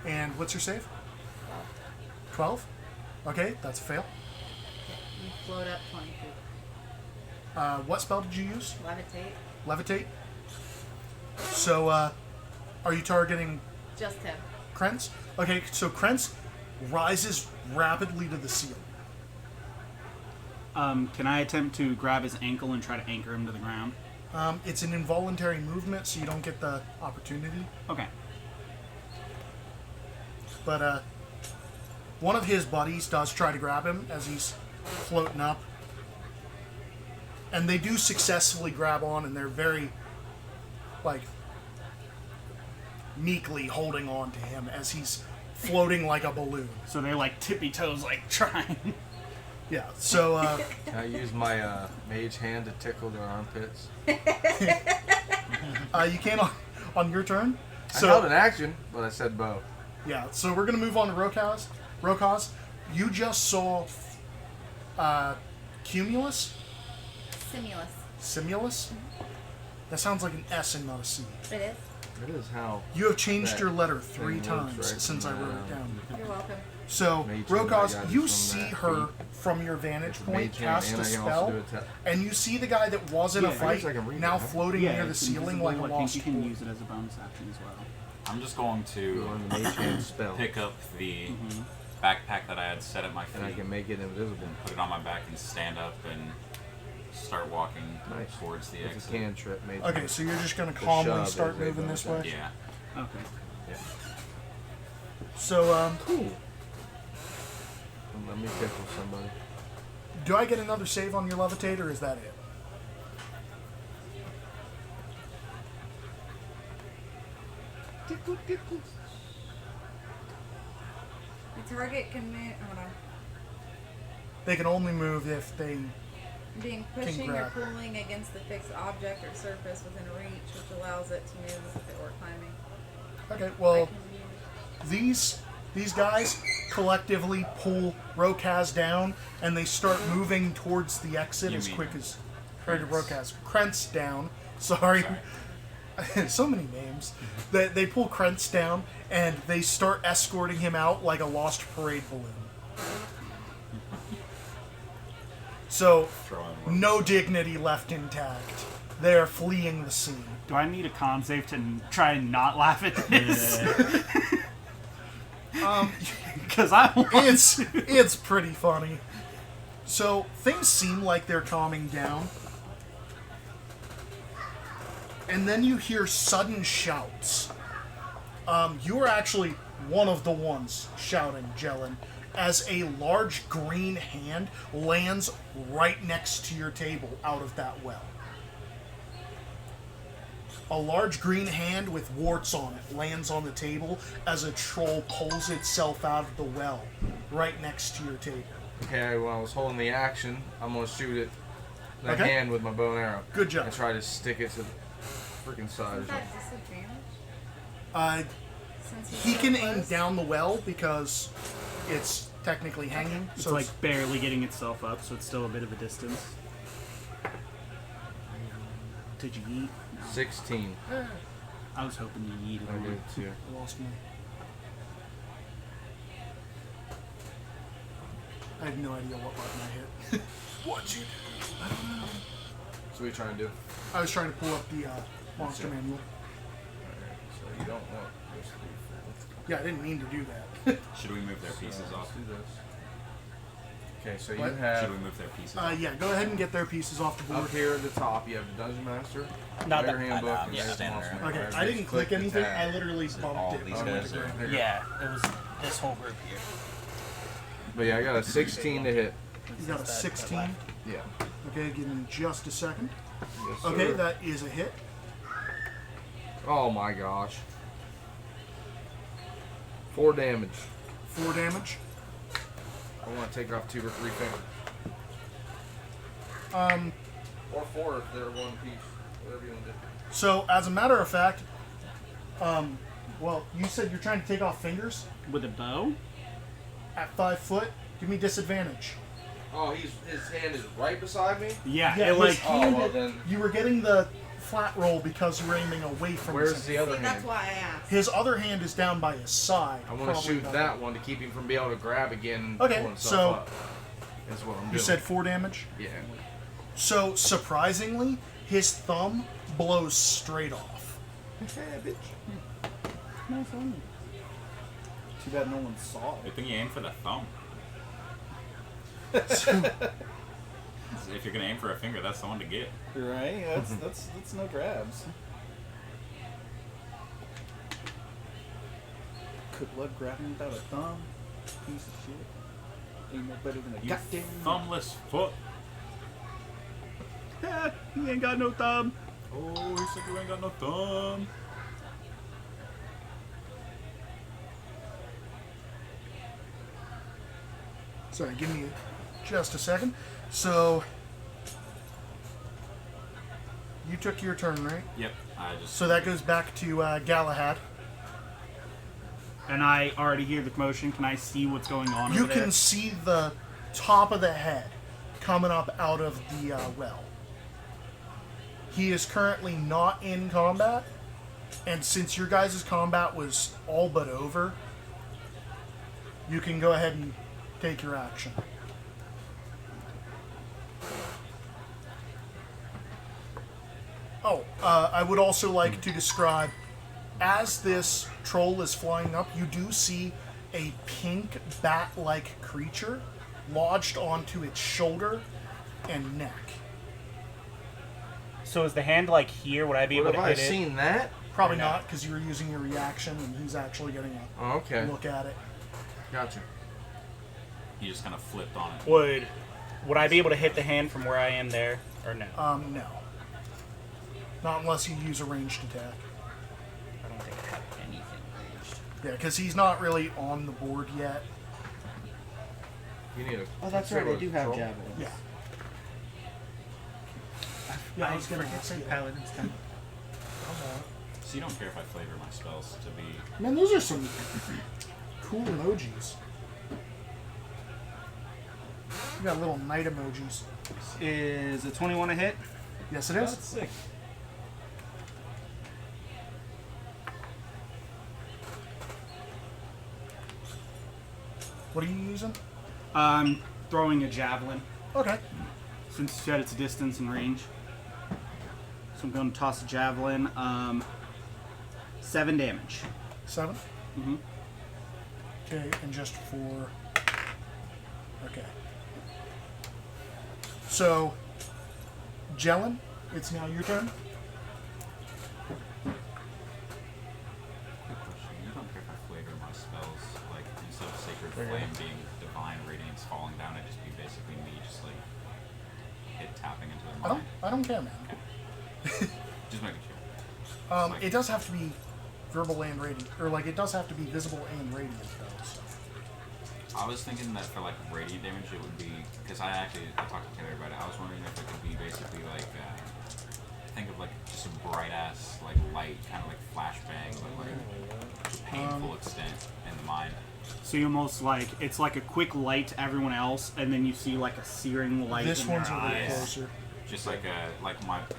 And what's your save? 12? Okay, that's a fail. You float up 20 feet. What spell did you use? Levitate. Levitate? So, are you targeting Just him. Krentz? Okay, so Krentz rises rapidly to the ceiling. Can I attempt to grab his ankle and try to anchor him to the ground? It's an involuntary movement, so you don't get the opportunity. Okay. But one of his buddies does try to grab him as he's floating up. And they do successfully grab on, and they're very, like, meekly holding on to him as he's floating like a balloon. So they're like tippy toes, like trying. Yeah, so, Can I use my mage hand to tickle their armpits? you can on your turn. I held an action, but I said bow. Yeah, so we're going to move on to Rokaz. Rokaz, you just saw Cumulus? Simulus. Simulus? That sounds like an S and not a C. It is. That is how. You have changed that your letter 3 thing works, times right? since I wrote it down. You're welcome. So, Mage hand, I Rokaz, got you it see from that her feat. from your vantage It's a point mage hand, cast and a I can also spell, do a ta- and you see the guy that was in Yeah, a I fight guess I can read now it, huh? floating Yeah, near the it's ceiling invisible. like a I think lost you can boy. use it as a bonus action as well. I'm just going You to want the mage hand spell, pick up the Mm-hmm. backpack that I had set at my and I feet, can make it invisible. put it on my back, and stand up and start walking Nice. towards the It's a exit. Okay, cantrip, mage. so you're just gonna The calmly shove start is a moving this way. bonus Yeah. Okay. Yeah. So, Cool. Let me tickle somebody. do I get another save on your levitate, or is that it? The target can move. Hold on. They can only move if they. Being pushing or grab. pulling against the fixed object or surface within reach, which allows it to move as if it were climbing. Okay, I well, can these guys collectively pull Rokaz down, and they start moving towards the exit You as mean quick as. Or Krentz. Rokaz. Krentz down. Sorry. So many names. They pull Krentz down, and they start escorting him out like a lost parade balloon. So, Throw in no dignity left intact. They are fleeing the scene. Do I need a con save to try and not laugh at this? Because I want It's pretty funny. So things seem like they're calming down, and then you hear sudden shouts. You are actually one of the ones shouting, Jellin, as a large green hand lands right next to your table out of that well. A large green hand with warts on it lands on the table as a troll pulls itself out of the well right next to your table. Okay, when I was holding the action, I'm gonna shoot it. That Okay. hand with my bow and arrow. Good job. And try to stick it to the freaking side or Is something. that disadvantage? Since He so can aim close? down the well because it's technically hanging. It's So like barely getting itself up, so it's still a bit of a distance. Did you eat? No. 16. I was hoping you yeeted I one. did too. I lost me. I have no idea what button I hit. What'd you do? I don't know. So what are you trying to do? I was trying to pull up the monster it. manual. Alright, so you don't want this to be full. Yeah, I didn't mean to do that. Should we move their pieces So off? let's do this. Okay, so What? you Should have we move their pieces off? Yeah, go ahead and get their pieces off the board. up here at the top. You have the Dungeon Master, Not Player that- Handbook, I know, and yeah, there's the standing Monster there. Manual. Okay, Alright, I just didn't click click the anything. tab. I literally bumped all it. these Oh, guys right are- there. Yeah, it was this whole group here. But yeah, I got a 16 to hit. You got a 16. Yeah. Okay, give me just a second. Yes, Okay, sir. that is a hit. Oh my gosh. 4 damage. 4 damage. I want to take off 2 or 3 fingers. Or 4 if they're one piece. Whatever you want to do. So, as a matter of fact, well, you said you're trying to take off fingers With a bow? at 5 foot. Give me disadvantage. Oh, his hand is right beside me? Yeah, Yeah, it like his hand, well then- you were getting the flat roll because you were aiming away from Where's his the hand. other See, that's hand? why I asked. His other hand is down by his side. I want to probably shoot about- that one to keep him from being able to grab again and Okay, pull himself so- up. That's what I'm doing. You said 4 damage? Yeah. So, surprisingly, his thumb blows straight off. Nice on you. Too bad no one saw it. Good thing you aim for the thumb. If you're gonna aim for a finger, that's the one to get. Right? That's no grabs. Could love grabbing without a thumb. Piece of shit. Ain't no better than a You goddamn thumbless foot. He ain't got no thumb. Oh, he said you ain't got no thumb. Sorry, give me just a second. So, you took your turn, right? Yep, I just. So that goes back to Galahad. And I already hear the commotion. Can I see what's going on You over there? can see the top of the head coming up out of the well. He is currently not in combat, And since your guys' combat was all but over, you can go ahead and take your action. Oh, I would also like to describe, as this troll is flying up, you do see a pink bat-like creature lodged onto its shoulder and neck. So is the hand like here? Would I be able Would to have I hit it? seen that? Probably Or no? not, because you were using your reaction, and he's actually getting a Oh, okay. look at it. Gotcha. He just kind of flipped on it. Would I be able to hit the hand from where I am there, or no? No. Not unless you use a ranged attack. I don't think I have anything ranged. Yeah, because he's not really on the board yet. You need a. Oh, that's right. I do have control. javelins. Yeah. Yeah, I was gonna forget ask you that that. paladins come. So you don't care if I flavor my spells to be... Man, those are some cool emojis. You got little knight emojis. Is a 21 a hit? Yes, it is. That's sick. What are you using? I'm throwing a javelin, Okay. since you said it's distance and range. So I'm going to toss a javelin. 7 damage. 7? Mm-hmm. Okay, and just for... Okay. So, Jelen, it's now your turn. Good question. You don't care if I flavor my spells, like, instead of Sacred Flame being Divine Radiance falling down, it just be basically me just, like, hit tapping into their mind. I don't care, man. Just making sure. It does have to be verbal and radiant, or like it does have to be visible and radiant though. So. I was thinking that for like radiant damage, it would be because I talked to Taylor about it. I was wondering if it could be basically like think of like just a bright ass like light, kind of like flashbang, but like to painful extent in the mind. So you almost like, it's like a quick light to everyone else, and then you see like a searing light This in one's a their little eyes. closer. Just like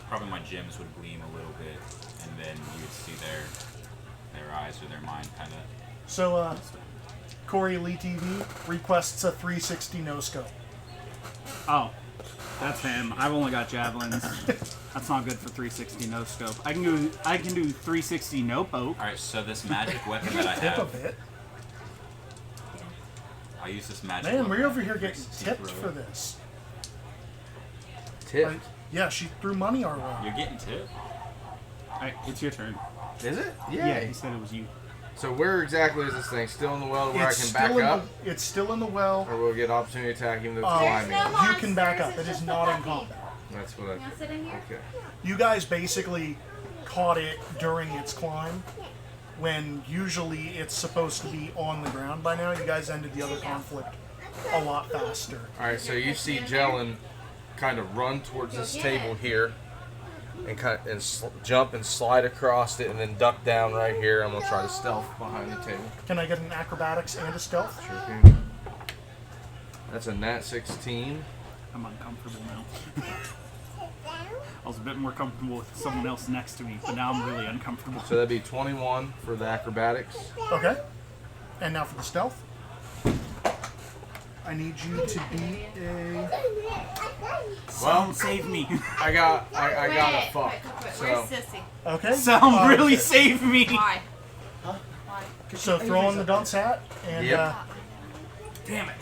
probably my gems would gleam a little bit, and then you would see their eyes or their mind kind of. So, Corey Lee TV requests a 360 no scope. Oh, that's him. I've only got javelins. That's not good for 360 no scope. I can do 360 no poke. All right, so this magic weapon that I Tip a have, bit. I use this magic. Man, weapon we're over here that getting makes tipped secret- for this. Tip. Like, yeah, she threw money our way. You're getting tipped. Alright, it's your turn. Is it? Yeah, he said it was you. So where exactly is this thing? Still in the well where It's I can back still in up? it's still in the well. Or we'll get opportunity attack even though it's There's climbing? You can back up. It is not in combat. That's what I... You want to sit in here? Okay. You guys basically caught it during its climb, when usually it's supposed to be on the ground by now. You guys ended the other conflict a lot faster. Alright, so you see Jelen kind of run towards this table here and jump and slide across it and then duck down right here. I'm going to try to stealth behind the table. Can I get an acrobatics and a stealth? Sure can. That's a nat 16. I'm uncomfortable now. I was a bit more comfortable with someone else next to me, but now I'm really uncomfortable. So that'd be 21 for the acrobatics. Okay. And now for the stealth. I need you to be a... Someone save me. I got a fuck. Where's So Sissy? Okay. Someone really save me. Why? So throw on the dunce hat and Yep. Damn it.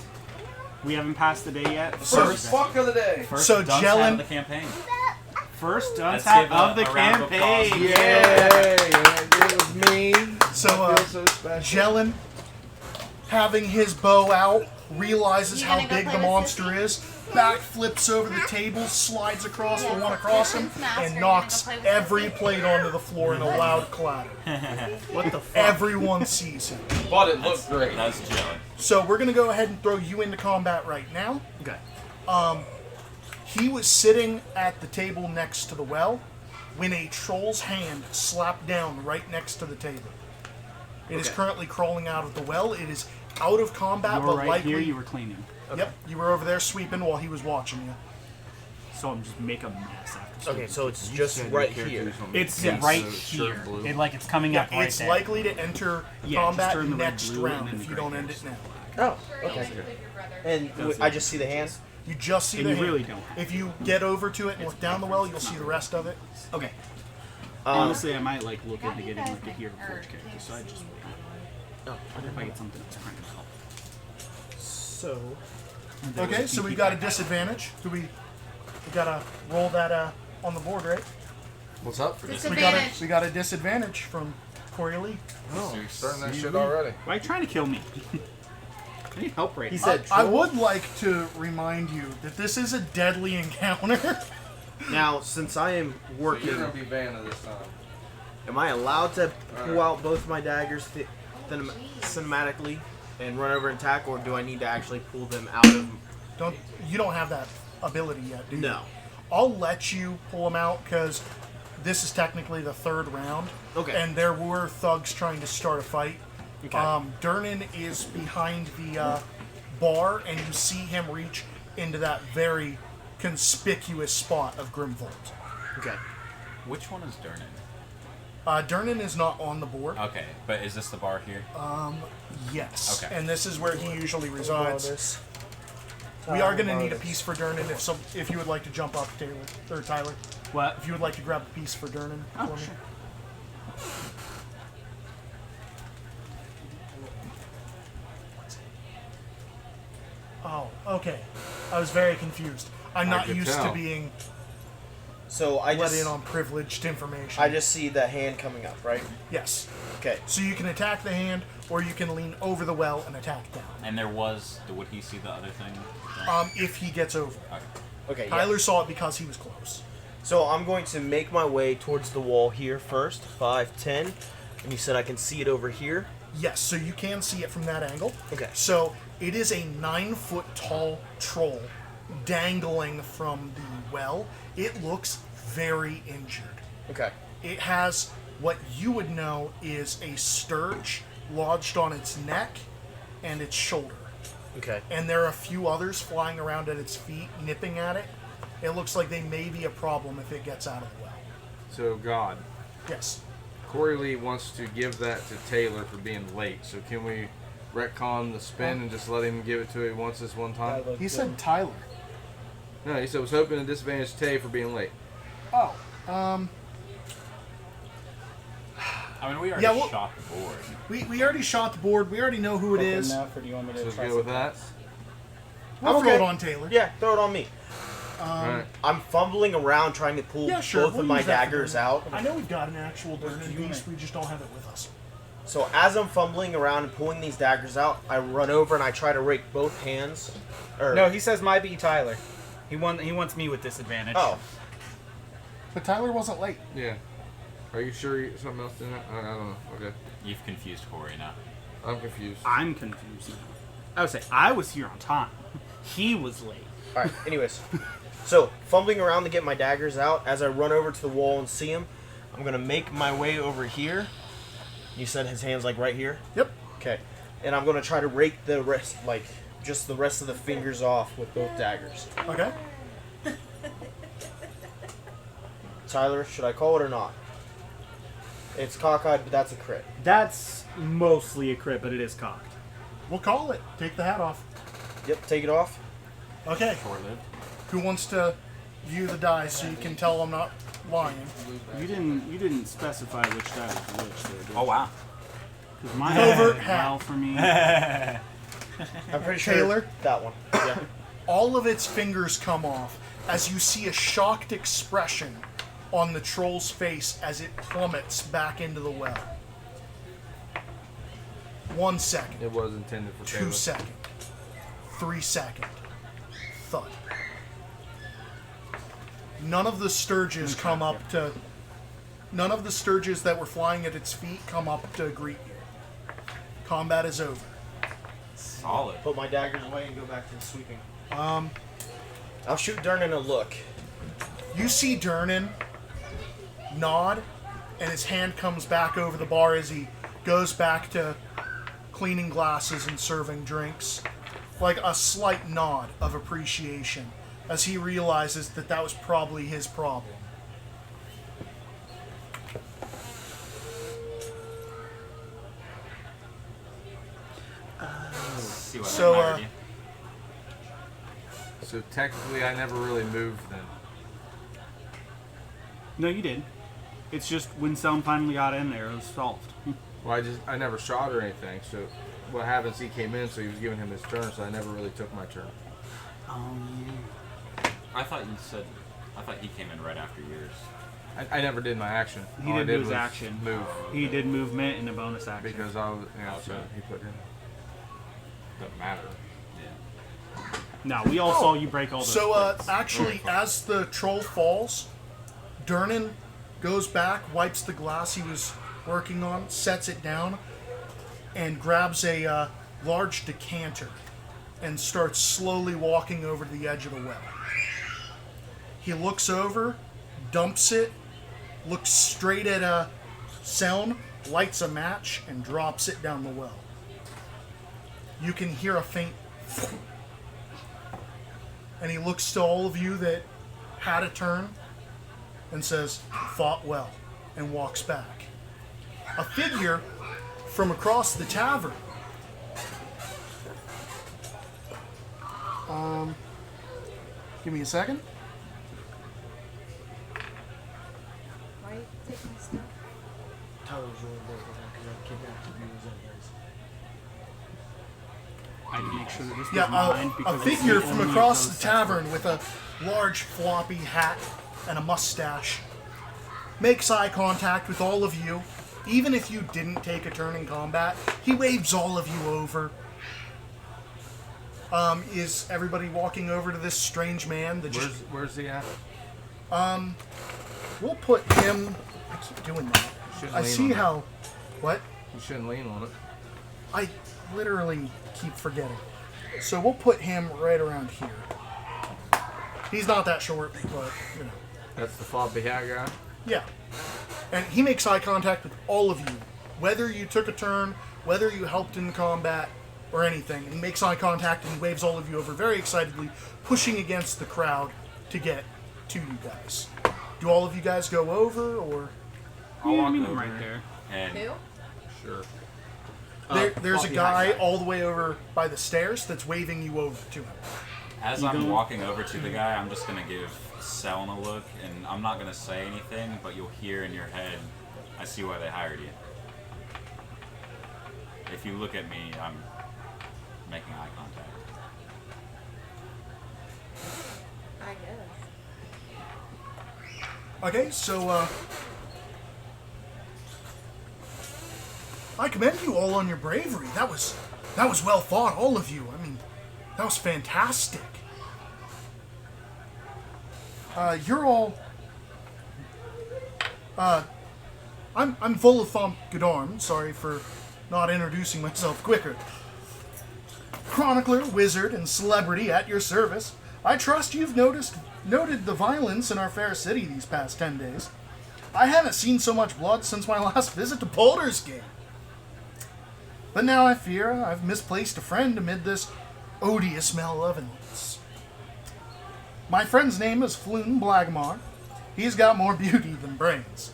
We haven't passed the day yet. first fuck of the day. First So dunce Jelen- hat of the campaign. First dunce Let's hat give of the a round of campaign. applause. Yay! It was me. So, I feel so special. Jelen, having his bow out, realizes You how gonna go big play the with monster Sissy? is, backflips over the table, slides across the one across him, Master, and you knocks gonna go play with every Sissy? plate onto the floor in a loud clatter. What the fuck? Everyone sees him. But it looked great. That's Jelen. So we're going to go ahead and throw you into combat right now. Okay. He was sitting at the table next to the well when a troll's hand slapped down right next to the table. It is Okay. currently crawling out of the well. It is out of combat, You were but right likely... here, you were cleaning. Yep, you were over there sweeping while he was watching you. So I'm just make a mess after Okay, so it's You just said right your here. character's on It's the right shirt here. blue. It's coming Yeah, up right it's there. likely to enter Yeah, just combat turn the red, next blue, and round then if the you gray don't end hairs. it now. Oh, okay. Leave your brother. And I just see the hand. You just see And the you hand. really don't have If you get over to it and look down the well, you'll see the rest of it. Okay. Honestly, I might like look into getting like a hero forge character, so I just wait. Oh, If I get something that's trying to help. so Okay, so we've got a disadvantage. We got to roll that on the board, right? What's up for this? Disadvantage. We got a disadvantage from Corey Lee. Oh, you're starting that shit already. Why are you trying to kill me? I need help right he now. said. I troll? would like to remind you that this is a deadly encounter. Now, since I am So working, you're gonna be Vanna this time. am I allowed to pull out both my daggers cinematically and run over and attack, or do I need to actually pull them out of? You don't have that ability yet, do you? No. I'll let you pull them out because this is technically the third round. Okay. And there were thugs trying to start a fight. Okay. Durnan is behind the bar, and you see him reach into that very conspicuous spot of Grimvolt. Okay. Which one is Durnan? Durnan is not on the board. Okay, but is this the bar here? Yes. Okay. And this is where he usually All resides. this. We are going to need a piece for Durnan if you would like to jump up, Taylor or Tyler. What? If you would like to grab a piece for Durnan for me. Oh, okay. I was very confused. I'm not could used tell. to being So I let just in on privileged information. I just see the hand coming up, right? Yes. Okay. So you can attack the hand, or you can lean over the well and attack down. And there was. Would he see the other thing? If he gets over. Okay. Okay. Yeah. Tyler saw it because he was close. So I'm going to make my way towards the wall here first. 5, 10. And you said I can see it over here. Yes, so you can see it from that angle. Okay. So it is a 9-foot tall troll dangling from the well. It looks very injured. Okay. It has what you would know is a scourge lodged on its neck and its shoulder. Okay. And there are a few others flying around at its feet, nipping at it. It looks like they may be a problem if it gets out of the well. So God, Yes. Corey Lee wants to give that to Taylor for being late. So can we retcon the spin and just let him give it to him once this one time? He said Tyler. No, he said was hoping to disadvantage Tay for being late. Oh. I mean, we already Yeah, well- shot the board. We already shot the board. We already know who it is. Enough, or do you want me to So try good with something that. else? We'll I'm throw it okay. on Taylor. Yeah, throw it on me. Alright. I'm fumbling around trying to pull Yeah, sure. both we'll of my use that for daggers Durnan. out. I know we've got an actual Durnan beast. We just don't have it with us. So as I'm fumbling around and pulling these daggers out, I run over and I try to rake both hands. No, he says my be Tyler. He wants me with disadvantage. Oh, But Tyler wasn't late. Yeah. Are you sure something else did that? I don't know. Okay. You've confused Corey now. I'm confused. I'm confused now. I would say I was here on time. He was late. all right. Anyways, so fumbling around to get my daggers out. As I run over to the wall and see him, I'm gonna make my way over here. You said his hand's like right here. Yep. Okay, and I'm gonna try to rake the rest, like just the rest of the fingers off with both daggers. Okay. Tyler, should I call it or not? It's cockeyed, but that's a crit. That's mostly a crit, but it is cocked. We'll call it. Take the hat off. Yep, take it off. Okay. Short-lived. Who wants to view the dice so you can tell I'm not lying? You didn't specify which die was which. There, did you? Oh wow. 'Cause my Covert went hat. well for me. I'm pretty sure Taylor? that one. Yeah. All of its fingers come off as you see a shocked expression on the troll's face as it plummets back into the well. 1 second. It was intended for 2 Taylor. second. 3 second. Thud. None of the sturges come up to. None of the sturges that were flying at its feet come up to greet you. Combat is over. Solid. Put my daggers away and go back to the sweeping. I'll shoot Durnan a look. You see Durnan nod, and his hand comes back over the bar as he goes back to cleaning glasses and serving drinks. Like a slight nod of appreciation as he realizes that that was probably his problem. see what So, I hired you. So technically, I never really moved then. No, you did. It's just when Selm finally got in there, it was solved. Well, I never shot or anything. So what happens? He came in, so he was giving him his turn. So I never really took my turn. Oh, I thought he came in right after yours. I never did my action. He All I did did his was action. Move He did movement and a bonus action. because I was. Yeah, so Okay. he put in. Doesn't matter. Yeah. No, we all saw you break all those So, splits. actually, as the troll falls, Durnan goes back, wipes the glass he was working on, sets it down, and grabs a large decanter and starts slowly walking over to the edge of the well. He looks over, dumps it, looks straight at Selm, lights a match, and drops it down the well. You can hear a faint and he looks to all of you that had a turn and says, "Fought well," and walks back. A figure from across the tavern give me a second. Why are you taking stuff? Tyler's really big because I kidnapped you anyways. I had to make sure that this was Yeah, mine a because figure it's the from only across of those the tavern with a large floppy hat and a mustache makes eye contact with all of you. Even if you didn't take a turn in combat, he waves all of you over. Is everybody walking over to this strange man that just... Where's he at? We'll put him... I keep doing that. Shouldn't I lean see on it. how... What? You shouldn't lean on it. I literally keep forgetting. So we'll put him right around here. He's not that short, but, you know. That's the floppy hat guy. Yeah. And he makes eye contact with all of you. Whether you took a turn, whether you helped in combat, or anything. And he makes eye contact and he waves all of you over very excitedly, pushing against the crowd to get to you guys. Do all of you guys go over, or... I'll Yeah, I walk mean, over right there. And Who? Sure. There's a floppy guy hat guy. all the way over by the stairs that's waving you over to him. as You I'm go- walking over to the guy, I'm just gonna give Selm a look, and I'm not gonna say anything, but you'll hear in your head, "I see why they hired you." If you look at me, I'm making eye contact. I guess. Okay, so, I commend you all on your bravery. That was well fought, all of you. I mean, that was fantastic. You're all... I'm Volithomp Godorm. Sorry for not introducing myself quicker. Chronicler, wizard, and celebrity at your service. I trust you've noted the violence in our fair city these past 10 days. I haven't seen so much blood since my last visit to Baldur's Gate. But now I fear I've misplaced a friend amid this odious malevolence. My friend's name is Floon Blagmar. He's got more beauty than brains.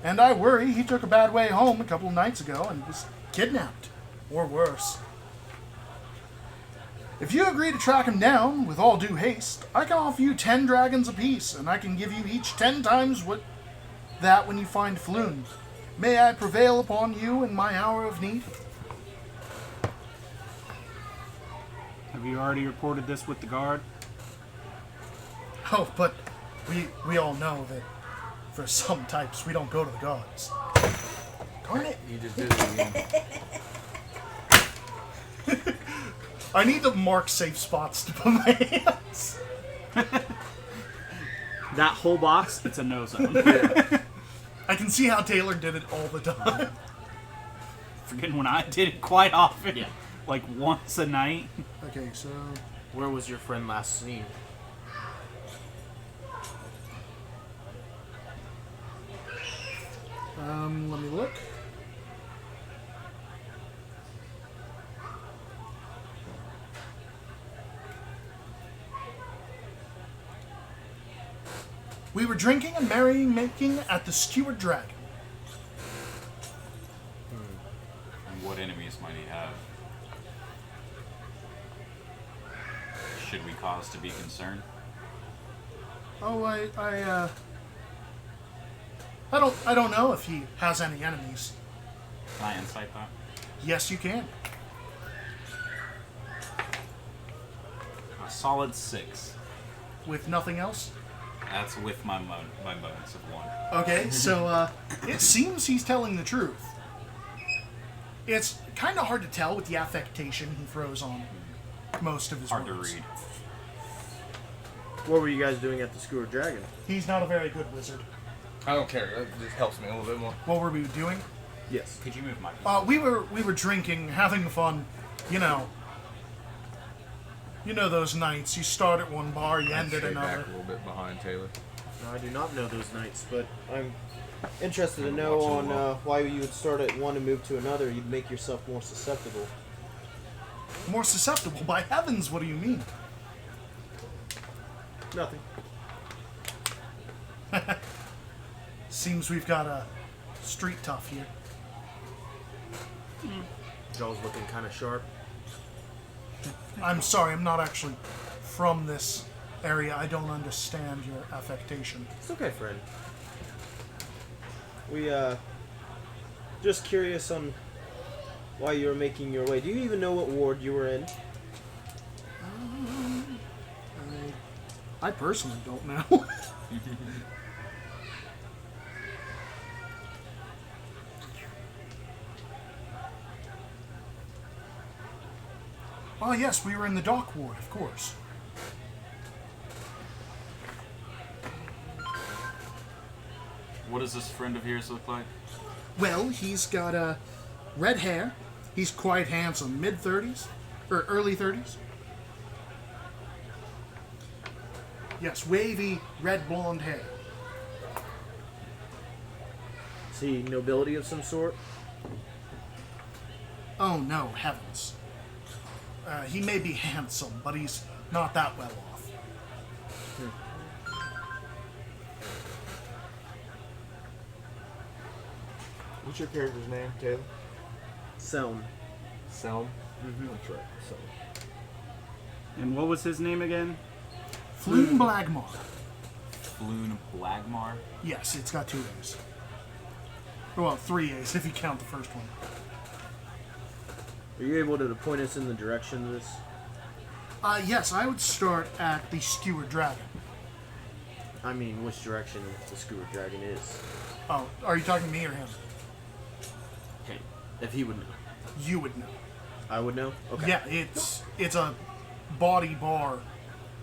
And I worry he took a bad way home a couple of nights ago and was kidnapped. Or worse. If you agree to track him down, with all due haste, I can offer you 10 dragons apiece, and I can give you each 10 times that when you find Floon. May I prevail upon you in my hour of need? Have you already reported this with the guard? Oh, but we all know that for some types we don't go to the gods. Darn it. You just did it again. I need to mark safe spots to put my hands. That whole box, it's a no zone. I can see how Taylor did it all the time. Forgetting when I did it quite often. Yeah. Like once a night. Okay, so... Where was your friend last seen? let me look. We were drinking and merry-making at the Skewered Dragon. And what enemies might he have? should we cause to be concerned? Oh, I don't know if he has any enemies. Can I insight that? Yes, you can. A solid 6. With nothing else? That's with my bonus of 1. Okay, so it seems he's telling the truth. It's kind of hard to tell with the affectation he throws on most of his Hard to words. read. What were you guys doing at the Skewered Dragon? He's not a very good wizard. I don't care. That just helps me a little bit more. What were we doing? Yes. Could you move my... We were drinking, having fun. You know those nights. You start at one bar, you end at Stay another. back a little bit behind Taylor. No, I do not know those nights, but I'm interested to I'm know watching on them why you would start at one and move to another. You'd make yourself more susceptible. More susceptible? By heavens, what do you mean? Nothing. Seems we've got a street tough here. Jaw's looking kind of sharp. I'm sorry, I'm not actually from this area. I don't understand your affectation. It's okay, friend. We, just curious on why you were making your way. Do you even know what ward you were in? I personally don't know. Oh yes, we were in the dock ward, of course. What does this friend of yours look like? Well, he's got red hair. He's quite handsome, mid-30s or early 30s. Yes, wavy red blonde hair. Is he nobility of some sort? Oh no, heavens. He may be handsome, but he's not that well off. What's your character's name, Taylor? Selm. Selm? Mm-hmm. That's right. Selm. And what was his name again? Floon Blagmar. Floon Blagmar? Yes, it's got 2 A's. Well, 3 A's if you count the first one. Are you able to point us in the direction of this? Yes, I would start at the Skewered Dragon. I mean, which direction the Skewered Dragon is? Oh, are you talking to me or him? Okay. If he would know. You would know. I would know? Okay. Yeah, it's a body bar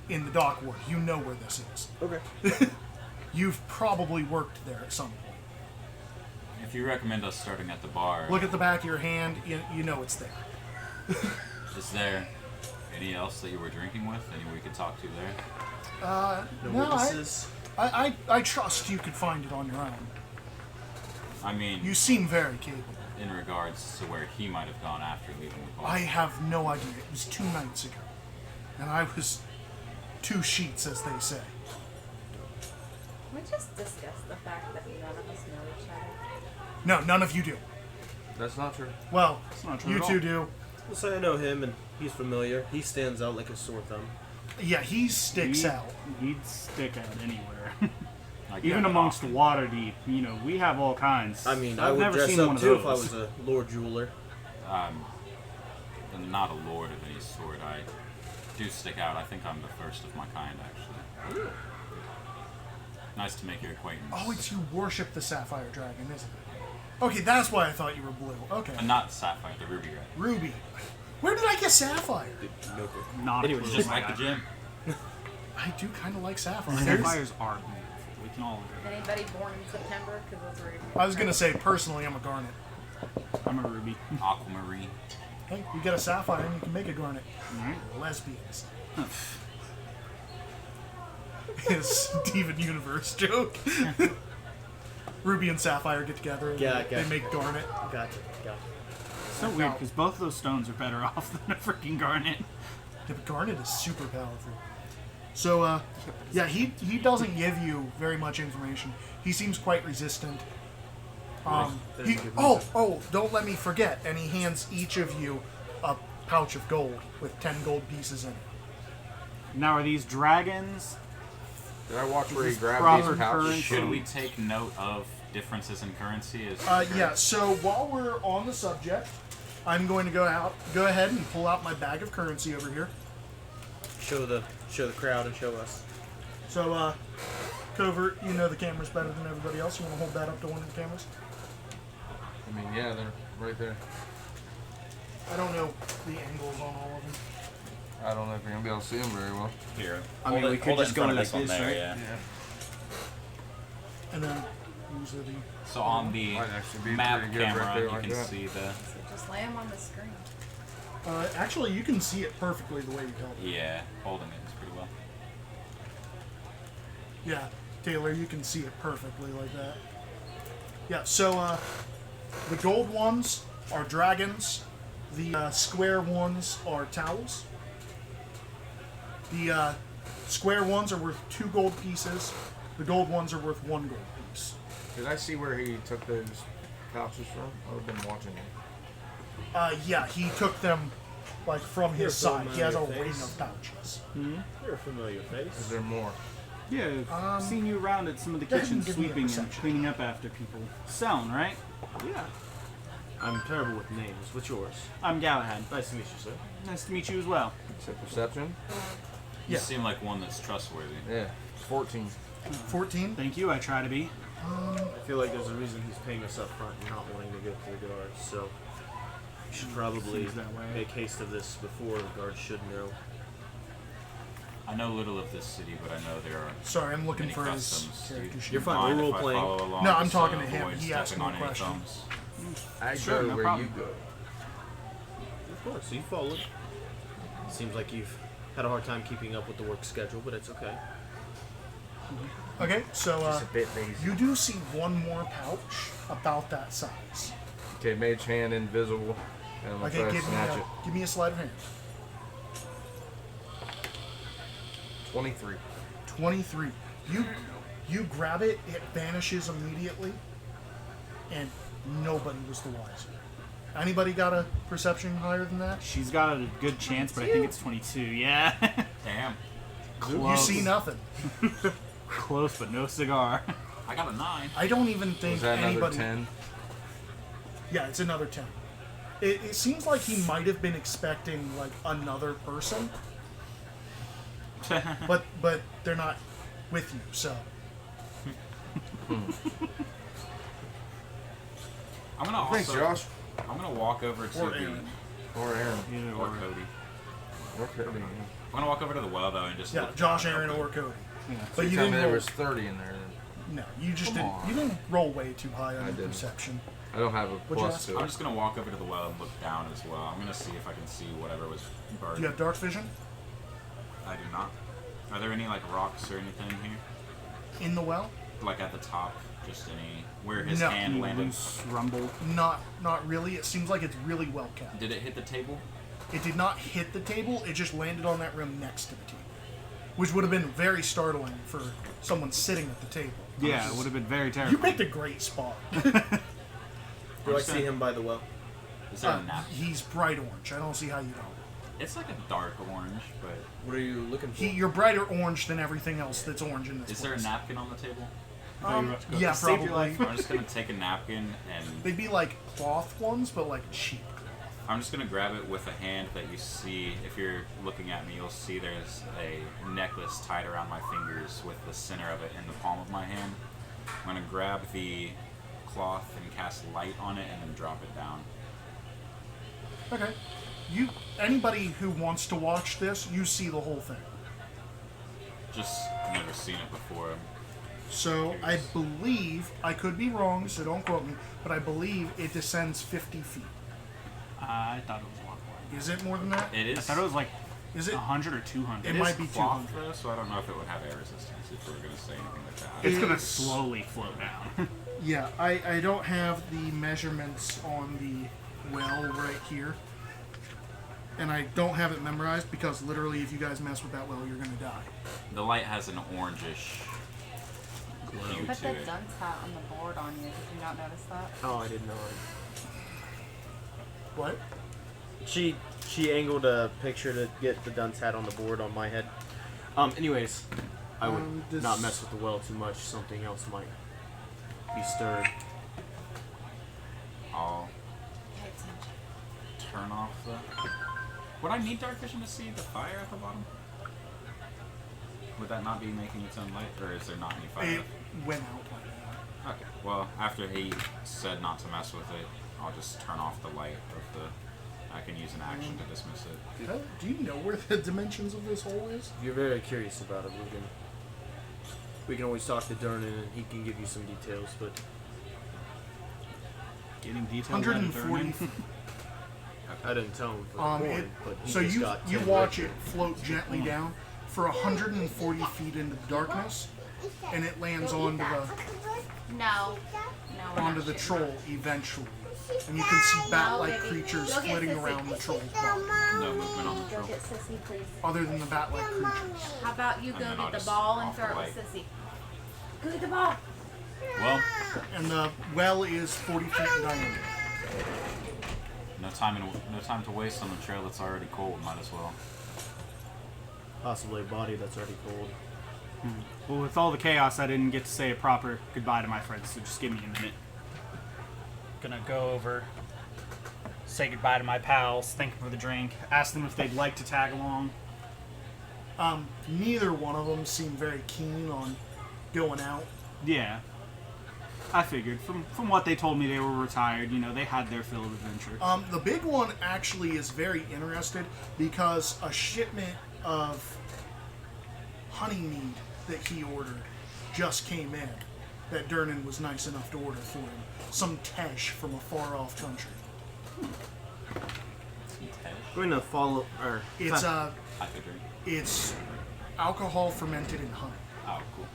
in the dock ward. You know where this is. Okay. You've probably worked there at some point. If you recommend us starting at the bar, Look at the back of your hand. You know it's there. is there any else that you were drinking with? Anyone we could talk to there? No No, witnesses? I trust you could find it on your own. I mean, You seem very capable. in regards to where he might have gone after leaving the bar. I have no idea. It was 2 nights ago. And I was 2 sheets, as they say. Can we just discuss the fact that none of us know each other? No, none of you do. That's not true. Well, not true you at two all. do. We'll say I know him and he's familiar. He stands out like a sore thumb. Yeah, he sticks He'd- out. He'd stick out anywhere. Like, Even yeah, amongst often. Waterdeep, we have all kinds. I mean, I've I would never dress seen one up of too if I those. was a Lord Jeweler. I'm not a lord of any sort. I do stick out. I think I'm the first of my kind, actually. Nice to make your acquaintance. Oh, it's you worship the Sapphire Dragon, isn't it? Okay, that's why I thought you were blue. Okay. Not Sapphire, the Ruby Red. Ruby. Where did I get Sapphire? No clue. Not Anyways, a clue, Just my like the guy. gym. I do kind of like Sapphire. Sapphires are beautiful. We can all agree. Anybody born in September? Because those are. I was going to say, personally, I'm a Garnet. I'm a ruby. Aquamarine. Hey, you get a Sapphire and you can make a Garnet. Alright. Lesbians. Steven Universe joke. Ruby and Sapphire get together and Yeah, they gotcha. make Garnet. Gotcha. So weird because both those stones are better off than a freaking garnet. Yeah, but Garnet is super powerful. So, yeah, he doesn't give you very much information. He seems quite resistant. Doesn't give me Don't let me forget. And he hands each of you a pouch of gold with 10 gold pieces in it. Now, are these dragons? Did I watch where he This grabbed proper these pouches? currency. Should we take note of differences in currency? Yeah. So while we're on the subject, I'm going to go ahead and pull out my bag of currency over here. Show the crowd and show us. So, Covert, you know the cameras better than everybody else. You want to hold that up to one of the cameras? I mean, yeah, they're right there. I don't know the angles on all of them. I don't know if you're gonna be able to see them very well. Here. I mean, we could just go like this, right? Yeah. And then these are the. So on the Might actually be map pretty good camera, right there you like can that. see the. So just lay them on the screen. Actually, you can see it perfectly the way you held it. Yeah, holding it is pretty well. Yeah, Taylor, you can see it perfectly like that. Yeah, so the gold ones are dragons. The square ones are towels. The square ones are worth 2 gold pieces. The gold ones are worth 1 gold piece. Did I see where he took those pouches from? I've been watching him. Yeah, he took them like from his side. He has a familiar ring face. of pouches. You're a familiar Is face. there more? Yeah, I've seen you around at some of the go ahead and kitchens give me a sweeping and perception. cleaning up after people. Selling, right? Yeah. I'm terrible with names. What's yours? I'm Galahad. Nice to meet you, sir. Nice to meet you as well. Is it perception? You Yeah. seem like one that's trustworthy. Yeah, 14. 14. Thank you, I try to be. I feel like there's a reason he's paying us up front and not wanting to go to the guards, so we should probably Seems that way. make haste of this before the guards should know. I know little of this city, but I know there are Sorry, I'm looking many for his customs. Do you character sheet. You're fine, mind we're if I role-playing. follow along No, I'm just talking to to him. avoid He asked stepping me a on any question. thumbs? I Sure, go no where problem. you go. Of course, so you followed. Seems like you've had a hard time keeping up with the work schedule, but it's okay. Okay, so Just a bit lazy. you do see one more pouch about that size. Okay, mage hand invisible. And I'm gonna Okay, try to give snatch it. me a sleight of hand. 23. 23. You grab it, it vanishes immediately, and nobody was the wiser. Anybody got a perception higher than that? She's got a good chance, but I think it's 22. Yeah. Damn. You Close. see nothing. Close, but no cigar. I got a 9. I don't even think Was that another anybody. 10? Yeah, it's another 10. It seems like he might have been expecting like another person, but they're not with you. So I'm gonna Thanks, also. Josh. I'm gonna walk over to Or the Aaron. Or Aaron. Either or or. Cody. Or Cody. I'm gonna walk over to the well though and just yeah, look Josh, down Aaron, real or quick. Cody. Yeah. But you tell me didn't there roll. was 30 in there. Then. No, you just Come didn't. on. You didn't roll way too high on I your didn't. perception. I don't have a What'd you plus ask? to I'm it. just gonna walk over to the well and look down as well. I'm gonna see if I can see whatever was burned. Do you have dark vision I do not. Are there any like rocks or anything here? in the well? Like at the top, just any where his No. hand Any landed. loose rumble. Not really. It seems like it's really well kept. Did it hit the table? It did not hit the table. It just landed on that rim next to the table, which would have been very startling for someone sitting at the table. Yeah, it would have been very You terrible. picked a great spot. Do I just see gonna- him by the well? Is there a nap? He's bright orange. I don't see how you don't. It's like a dark orange, but What are you looking for? You're brighter orange than everything else that's orange in this is there a place. napkin on the table? Yeah, Save your probably. life. I'm just gonna take a napkin and They'd be like cloth ones, but like cheap cloth. I'm just gonna grab it with a hand that you see. If you're looking at me, you'll see there's a necklace tied around my fingers with the center of it in the palm of my hand. I'm gonna grab the cloth and cast light on it and then drop it down. Okay. Anybody who wants to watch this, you see the whole thing. Just never seen it before. So I believe, I could be wrong, so don't quote me, but I believe it descends 50 feet. I thought it was a lot more. Is it more than that? It I is. thought it was like Is it? 100 or 200. It It might is be cloth 200. though, so I don't know if it would have air resistance if we were gonna say anything like that. It's gonna It's- slowly flow down. Yeah, I don't have the measurements on the well right here. And I don't have it memorized because literally if you guys mess with that well, you're going to die. The light has an orangish hue Put to the it. dunce hat on the board on you. Did you not notice that? Oh, I didn't know. What? She angled a picture to get the dunce hat on the board on my head. Anyways, I would this- not mess with the well too much. Something else might be stirred. I'll turn off the... Would I need dark vision to see the fire at the bottom? Would that not be making its own light, or is there not any fire? It went out by now. Okay, well, after he said not to mess with it, I'll just turn off the light of the... I can use an action to dismiss it. Do you know where the dimensions of this hole is? If you're very curious about it, we can always talk to Durnan and he can give you some details. But Getting details. 140. I didn't tell him for the coin. It, But he so just you got you 10 watch right it float gently down for 140 feet into the darkness, and it lands onto the No. we're onto not the shooting. troll eventually, and you can see bat-like No, baby. creatures Go get flitting Sissy. around the troll's body. No movement on the Go troll. get Sissy, please. Other than the bat-like creatures. How about you And go then I'll get the just ball and off throw the it with light. Sissy? Go get the ball. Well, And the well is 40 feet in diameter. no time to waste on the trail that's already cold. Might as well. Possibly a body that's already cold. Well, with all the chaos, I didn't get to say a proper goodbye to my friends, so just give me a minute. Gonna go over, say goodbye to my pals, thank them for the drink, ask them if they'd like to tag along. Neither one of them seem very keen on going out. Yeah. I figured. From what they told me, they were retired. You know, they had their fill of adventure. The big one actually is very interested because a shipment of honeymead that he ordered just came in that Durnan was nice enough to order for him. Some tesh from a far-off country. I'm going to follow. Or It's I figured. it's alcohol fermented in honey. Oh, cool.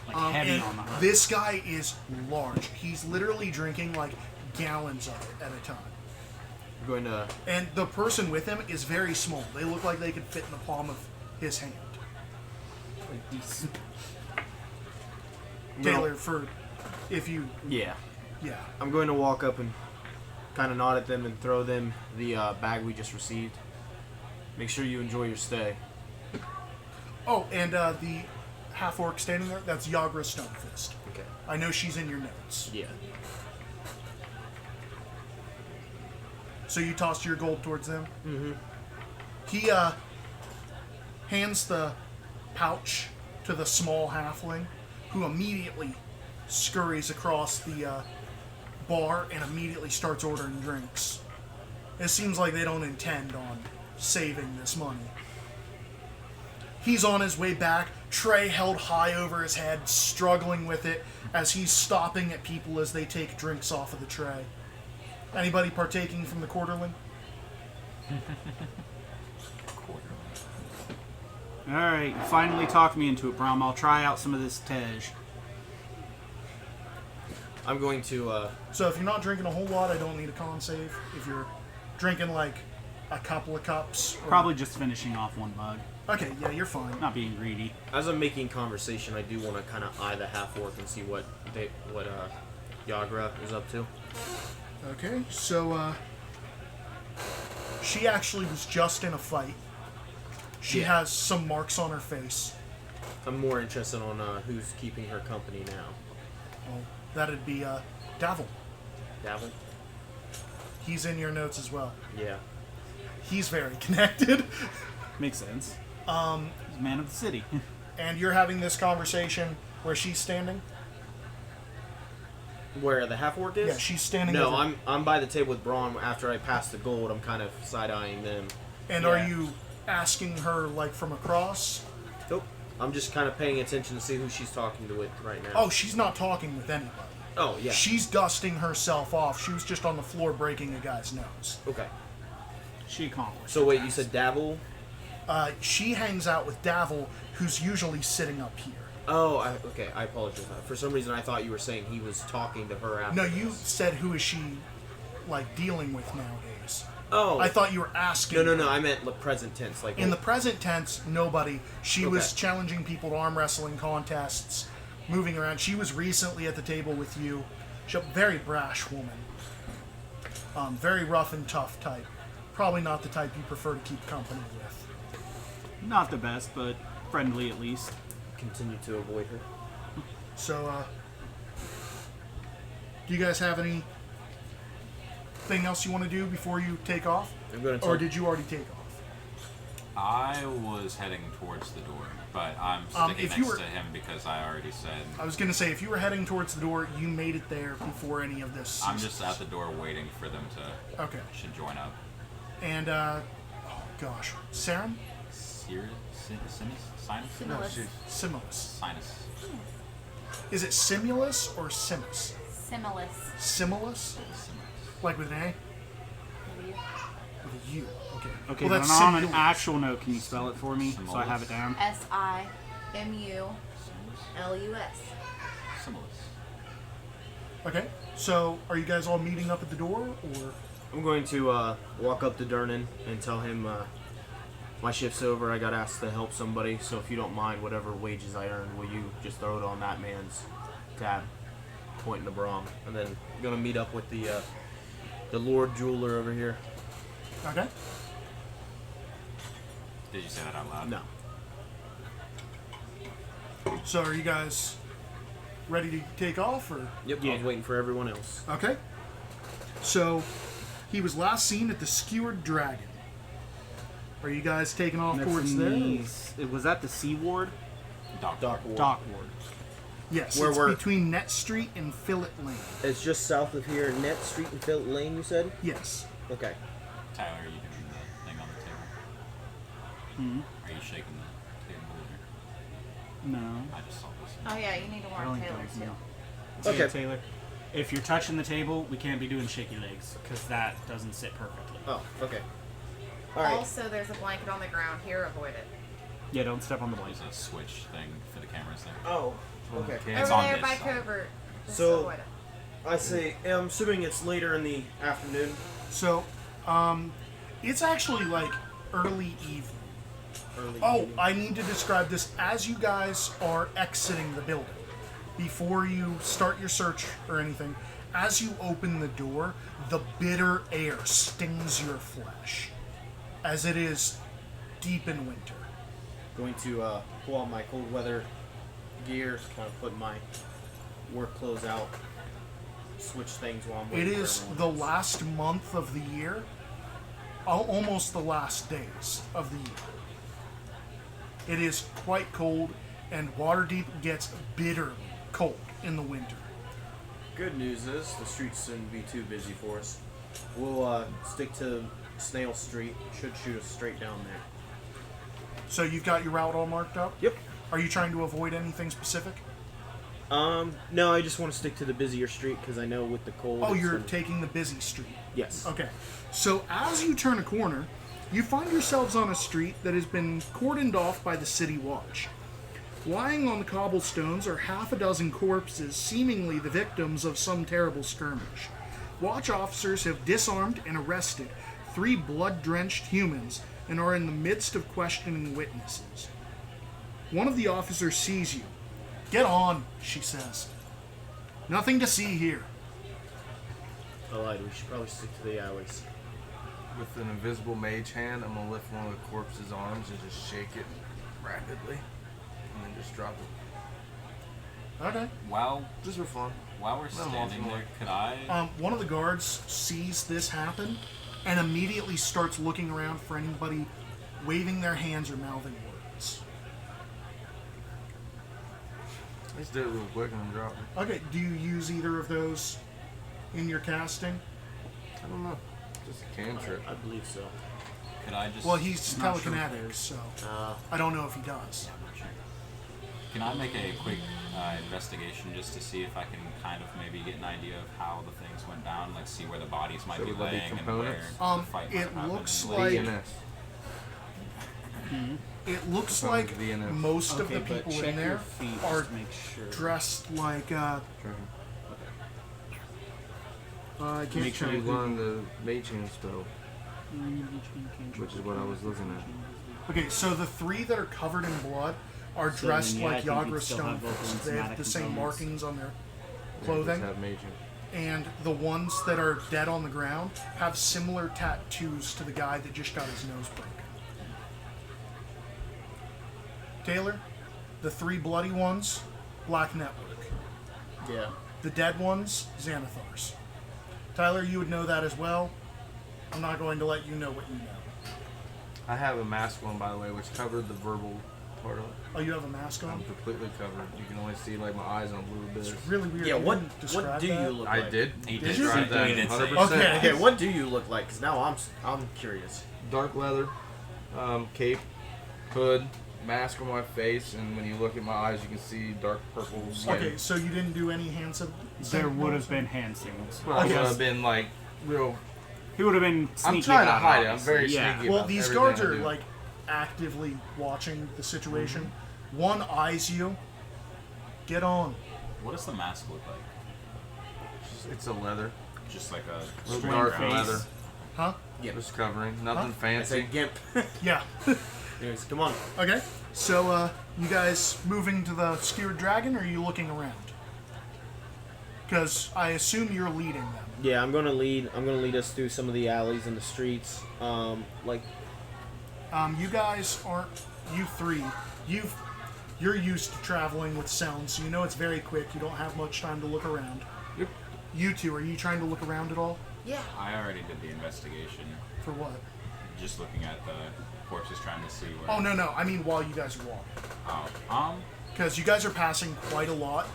Like heavy And on the hunt. this guy is large. He's literally drinking like gallons of it at a time. I'm going to. And the person with him is very small. They look like they could fit in the palm of his hand. Taylor, for if you, Yeah. yeah. I'm going to walk up and kind of nod at them and throw them the bag we just received. Make sure you enjoy your stay. Oh, and the half-orc standing there, that's Yagra Stonefist. Okay. I know she's in your notes. Yeah. So you tossed your gold towards them? Mm-hmm. He hands the pouch to the small halfling, who immediately scurries across the bar and immediately starts ordering drinks. It seems like they don't intend on saving this money. He's on his way back, tray held high over his head, struggling with it as he's stopping at people as they take drinks off of the tray. Anybody partaking from the quarterling? Alright, you finally talked me into it, Brom. I'll try out some of this Tej. I'm going to. So if you're not drinking a whole lot, I don't need a con save. If you're drinking like a couple of cups, or... Probably just finishing off one mug. Okay, yeah, you're fine. Not being greedy. As I'm making conversation, I do want to kind of eye the half-orc and see what Yagra is up to. Okay, so she actually was just in a fight. She Yeah. has some marks on her face. I'm more interested on who's keeping her company now. Well, that'd be Davil. Davil? He's in your notes as well. Yeah. He's very connected. Makes sense. He's a man of the city. And you're having this conversation where she's standing? Where the half-orc is? Yeah, she's standing No, over. I'm by the table with Braun. After I pass the gold, I'm kind of side-eyeing them. And Yeah. are you asking her, like, from across? Nope. I'm just kind of paying attention to see who she's talking to with right now. Oh, she's not talking with anybody. Oh, yeah. She's dusting herself off. She was just on the floor breaking a guy's nose. Okay. She accomplished. So wait, you said Davil? She hangs out with Davil, who's usually sitting up here. Oh, okay. I apologize. For some reason, I thought you were saying he was talking to her after. No, you said who is she, like, dealing with nowadays? Oh. I thought you were asking. No. I meant the present tense. Like In the present tense, nobody. She was Okay. challenging people to arm wrestling contests, moving around. She was recently at the table with you. She's a very brash woman. Very rough and tough type. Probably not the type you prefer to keep company with. Not the best, but friendly at least. Continue to avoid her. So, do you guys have anything else you want to do before you take off? I'm going to Or did you already take off? I was heading towards the door, but I'm sticking if you next were- to him because I already said I was going to say, if you were heading towards the door, you made it there before any of this. I'm just at the door waiting for them to Okay. should join up. And, oh gosh. Saren? Sinus? Simulus. Simulus. Sinus. Is it Simulus or Simus? Simulus. Simulus? Sinus. Like with an A? Maybe. With a U. Okay. Okay, well, but that's on an Simulus. actual note, can you spell it for me so I have it down? SIMULUS. Simulus. Okay. So, are you guys all meeting up at the door, or? I'm going to walk up to Dernan and tell him my shift's over. I got asked to help somebody, so if you don't mind, whatever wages I earn, will you just throw it on that man's tab, pointing to Brahm, and then I'm gonna meet up with the Lord Jeweler over here. Okay. Did you say that out loud? No. So, are you guys ready to take off, or? Yep. Yeah. I was waiting for everyone else. Okay. So, he was last seen at the Skewered Dragon. Are you guys taking off That's towards in there? was that the C ward? Doc. Dock Ward. Dock ward. Yes, Where it's we're- between Net Street and Fillet Lane. It's just south of here, Net Street and Philip Lane. You said? Yes. Okay. Tyler, are you doing the thing on the table? Hmm? Are you shaking the table? No. I just saw this. Oh yeah, you need to I warn don't think Taylor that was too. no. Okay. Okay, Taylor. If you're touching the table, we can't be doing shaky legs because that doesn't sit perfectly. Oh. Okay. All right. Also, there's a blanket on the ground here. Avoid it. Yeah, don't step on the blade. There's a switch thing for the cameras there. Oh. Okay. It's Over on there this by side. covert. Just So- avoid it. I say, I'm assuming it's later in the afternoon. So, it's actually like early evening. Early Oh, evening. I need to describe this as you guys are exiting the building. Before you start your search or anything, as you open the door, the bitter air stings your flesh, as it is deep in winter. Going to pull out my cold weather gear, kind of put my work clothes out, switch things while I'm It waiting. is for the everyone else. last month of the year, almost the last days of the year. It is quite cold, and Waterdeep gets bitterly cold in the winter. Good news is the streets shouldn't be too busy for us. We'll stick to Snail Street. Should shoot us straight down there. So you've got your route all marked up? Yep. Are you trying to avoid anything specific? No, I just want to stick to the busier street because I know with the cold. Oh, it's you're gonna- taking the busy street. Yes. Okay. So as you turn a corner, you find yourselves on a street that has been cordoned off by the city watch. Lying on the cobblestones are half a dozen corpses, seemingly the victims of some terrible skirmish. Watch officers have disarmed and arrested 3 blood-drenched humans and are in the midst of questioning witnesses. One of the officers sees you. "Get on," she says. "Nothing to see here." I lied. We should probably stick to the alleys. With an invisible mage hand, I'm gonna lift one of the corpse's arms and just shake it rapidly, and then just drop it, Okay. While just for fun. we're I'm standing walking there, away. could I? One of the guards sees this happen and immediately starts looking around for anybody waving their hands or mouthing words. Let's do it real quick and then drop it. Okay, do you use either of those in your casting? I don't know. Just a cantrip. I believe so. Could I just? Well, he's Not sure if telekinetic, so Uh, I don't know if he does. I'm not sure. Can I make a quick investigation just to see if I can kind of maybe get an idea of how the things went down, like see where the bodies might So be would that be laying and where components? the fight might It have happened? looks and like- DNS. It looks Sounds like DNF. most of Okay, the but people check in your there feet are just to make sure. dressed like Treasure. I can't Make sure tell you you. learn the mage hand spell, which is what I was looking at. Okay, so the 3 that are covered in blood are So dressed then, yeah, I like think Yagra you'd still have both Stoneforce. of They them have the same somatic markings on their Yeah, clothing. just have mage hand. And the ones that are dead on the ground have similar tattoos to the guy that just got his nose broken. Taylor, the 3 bloody ones, Black Network. Yeah. The dead ones, Xanathars. Tyler, you would know that as well. I'm not going to let you know what you know. I have a mask on, by the way, which covered the verbal part of it. Oh, you have a mask on? I'm completely covered. You can only see like my eyes on blue bits. It's really weird. Yeah, You what didn't describe what do that? you look I like? did. He Did did you? say Describe that he did say 100%. Okay. Okay, what do you look like? Because now I'm curious. Dark leather, cape, hood, mask on my face, and when you look at my eyes, you can see dark purple skin. Okay, so you didn't do any hands of... There would have been hand signals. Well, I Okay. would have been like real. He would have been sneaky. I'm trying to about hide it. I'm obviously. very Yeah. sneaky. Well, about these everything guards I are, do. like, actively watching the situation. One eyes you. Get on. What does the mask look like? It's a leather. Just like a Real straight dark round- leather. Huh? Just covering. Nothing Huh? I fancy. said gimp. Yeah. Anyways, come on. Okay. So, you guys moving to the skewered dragon, or are you looking around? Because I assume you're leading them. Yeah, I'm gonna lead us through some of the alleys and the streets. You guys aren't... You three. You're used to traveling with sound, so you know it's very quick. You don't have much time to look around. Yep. You two, are you trying to look around at all? Yeah. I already did the investigation. For what? Just looking at the corpses, trying to see where. Oh, no. I mean while you guys are walking. Oh, Because you guys are passing quite a lot.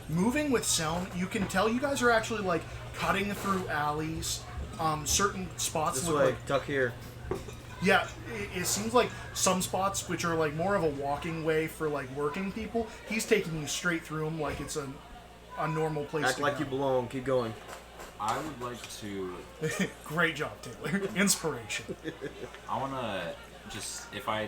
Moving with sound, you can tell you guys are actually, like, cutting through alleys. Certain spots this look way, like... tuck here. Yeah, it seems like some spots, which are, like, more of a walking way for, like, working people, he's taking you straight through them like it's a normal place Act to like go. you belong. Keep going. I would like to. Great job, Taylor. Inspiration. I want to just if I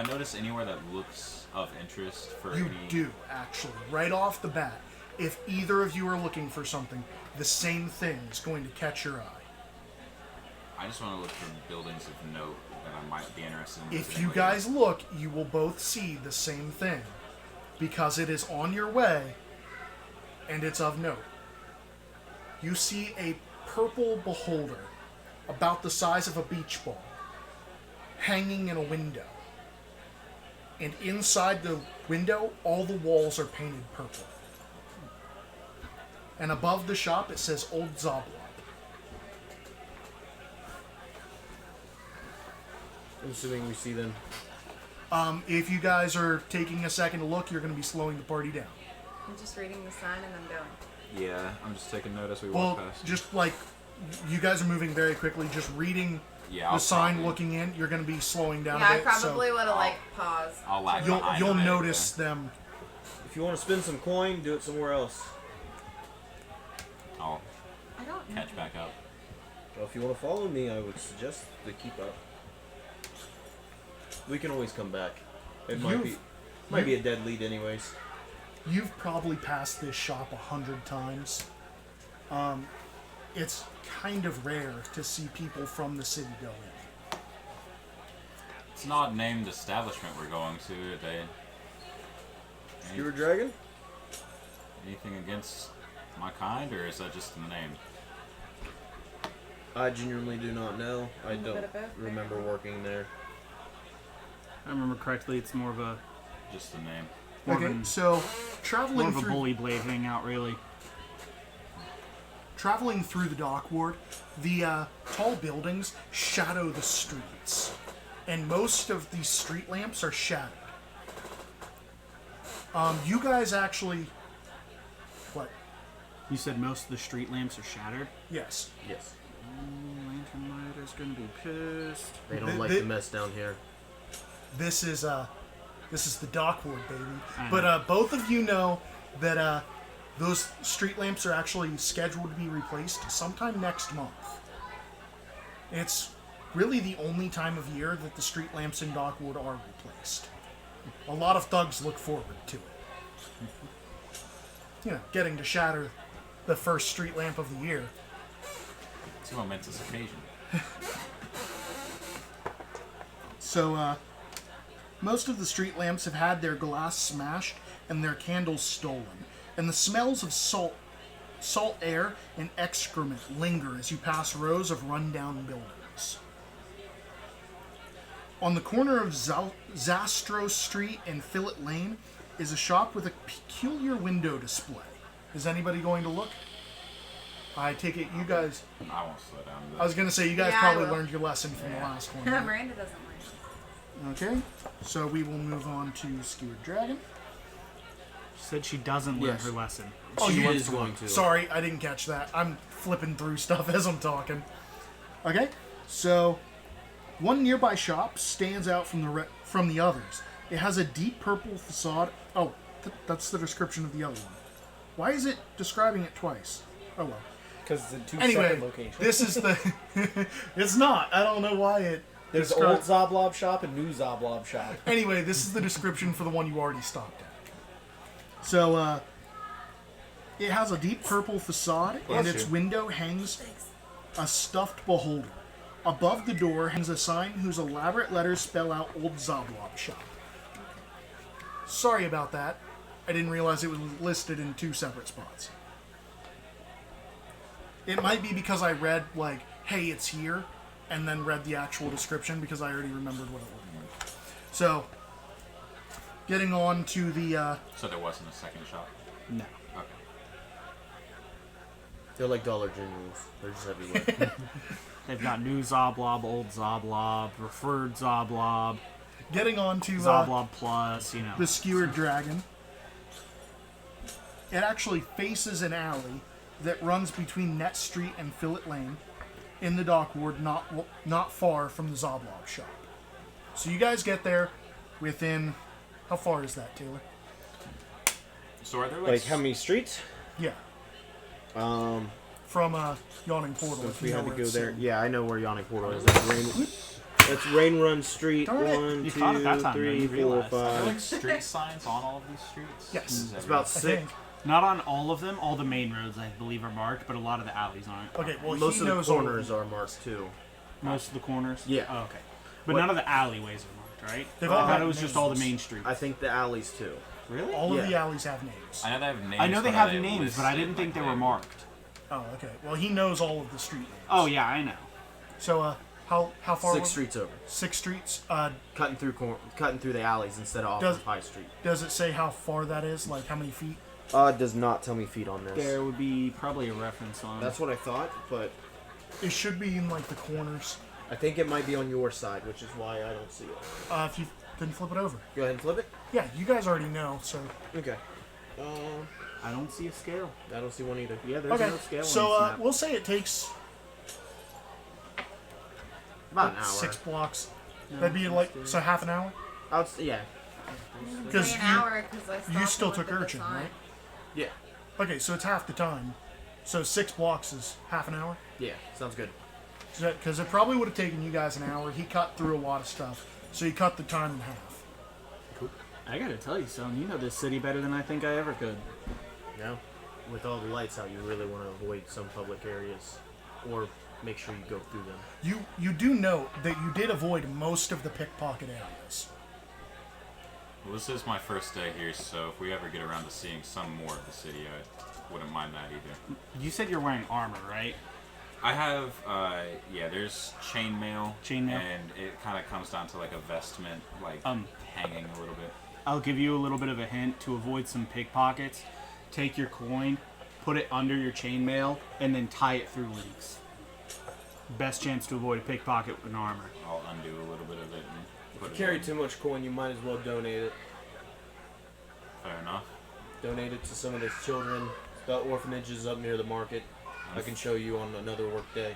notice anywhere that looks of interest for You any. do, actually. Right off the bat, if either of you are looking for something, the same thing's going to catch your eye. I just want to look for buildings of note that I might be interested in. If visiting you later. guys look, you will both see the same thing. Because it is on your way, and it's of note. You see a purple beholder, about the size of a beach ball, hanging in a window. And inside the window, all the walls are painted purple. And above the shop, it says Old Zoblop. I'm assuming we see them. If you guys are taking a second to look, you're going to be slowing the party down. I'm just reading the sign and then going. Yeah, I'm just taking note as we Well, walk past. just like you guys are moving very quickly, just reading Yeah, the I'll sign, probably- looking in, you're going to be slowing down Yeah, a I bit. probably would have like paused. I'll lag So behind you'll them notice them. If you want to spend some coin, do it somewhere else. I'll I don't know. catch back up. Well, if you want to follow me, I would suggest to keep up. We can always come back. It might be a dead lead anyways. You've probably passed this shop 100 times. It's kind of rare to see people from the city go in. It's an odd named establishment we're going to. Are they Skewer Dragon? anything against my kind, or is that just in the name? I genuinely do not know. I little don't bit of both, remember working there. I remember correctly, it's more of a Just the name. Okay, so more traveling of a through bully blade hangout, really. traveling through the dock ward, the tall buildings shadow the streets, and most of these street lamps are shattered. You guys actually, what? You said most of the street lamps are shattered. Yes. Yes. Lantern Rider's gonna be pissed. They don't The- like the- the mess down here. This is the dock ward, baby. I But both of you know that those street lamps are actually scheduled to be replaced sometime next month. It's really the only time of year that the street lamps in dock ward are replaced. A lot of thugs look forward to it. You know, getting to shatter the first street lamp of the year. It's a momentous occasion. So, most of the street lamps have had their glass smashed and their candles stolen. And the smells of salt air and excrement linger as you pass rows of rundown buildings. On the corner of Zastro Street and Fillet Lane is a shop with a peculiar window display. Is anybody going to look? I take it you guys... I won't slow down. I was going to say, you guys Yeah, I probably will. learned your lesson from the last one. right? Miranda doesn't like it. Okay, so we will move on to Skewered Dragon. She said she doesn't learn Yes. her lesson. Oh, She you is going to. Sorry, I didn't catch that. I'm flipping through stuff as I'm talking. Okay, so one nearby shop stands out from the others. It has a deep purple facade. Oh, that's the description of the other one. Why is it describing it twice? Oh well. Because it's in two Anyway, separate locations. this is the. It's not. I don't know why it. There's descri- old Zoblob shop and new Zoblob shop. Anyway, this is the description for the one you already stopped at. So, it has a deep purple facade, and its window hangs a stuffed beholder. Above the door hangs a sign whose elaborate letters spell out Old Zoblob Shop. Sorry about that. I didn't realize it was listed in two separate spots. It might be because I read, like, hey, it's here, and then read the actual description because I already remembered what it looked like. So, getting on to the, So there wasn't a second shop? No. Okay. They're like Dollar Generals. They're just everywhere. They've got new Zoblob, old Zoblob, referred Zoblob, getting on to, Zoblob Plus, you know. the Skewered Dragon. It actually faces an alley that runs between Net Street and Fillet Lane in the dock ward, not far from the Zoblob shop. So you guys get there within... How far is that, Taylor? So are there Like how many streets? Yeah, Um, from Yawning Portal. so if if we you know had to where go it's there, at. yeah, I know where Yawning Portal is. That's Rain Run Street. Darn it. 1, You thought at that 2, time, 3, you 4, realized. Are there 5. like street signs on all of these streets? Yes. It's about I 6. think. Not on all of them. All the main roads, I believe, are marked, but a lot of the alleys aren't. Okay, well, Most he of the knows all corners are marked too. Most of the corners? Yeah. Oh, okay. But What- none of the alleyways are marked, right? They've I all thought got it was just all the names. main streets. I think the alleys too. Really? All of Yeah. the alleys have names. I know they have names. I know they but have are names, but I listed didn't think like they were names? marked. Oh, okay. Well, he knows all of the street names. Oh, yeah, I know. So, how far? 6 was- streets over. 6 streets. Cutting through the alleys instead of off Does- of High Street. Does it say how far that is? Like how many feet? It does not tell me feet on this. There would be probably a reference on. That's what I thought, but It should be in like the corners. I think it might be on your side, which is why I don't see it. If you then flip it over. Go ahead and flip it. Yeah, you guys already know. So Okay. I don't see a scale. I don't see one either. Yeah, there's okay. no scale So on this map. we'll say it takes About an hour. 6 blocks. That'd be like so half an hour. Yeah. Because Say an hour because I stopped still and took looked at the urchin, sign. right? Yeah. Okay, so it's half the time. So 6 blocks is half an hour. Yeah. Sounds good. Because it probably would have taken you guys an hour. He cut through a lot of stuff, so he cut the time in half. I gotta tell you, son, you know this city better than I think I ever could. No. With all the lights out, you really want to avoid some public areas, or make sure you go through them. You do note that you did avoid most of the pickpocket areas. Well, this is my first day here, so if we ever get around to seeing some more of the city, I wouldn't mind that either. You said you're wearing armor, right? I have, there's chainmail. Chainmail. And it kind of comes down to like a vestment, like hanging a little bit. I'll give you a little bit of a hint to avoid some pickpockets. Take your coin, put it under your chainmail, and then tie it through links. Best chance to avoid a pickpocket with armor. I'll undo a little bit of it and put it Carry in. too much coin, you might as well donate it. Fair enough. Donate it to some of those children, the orphanages up near the market. I can show you on another work day.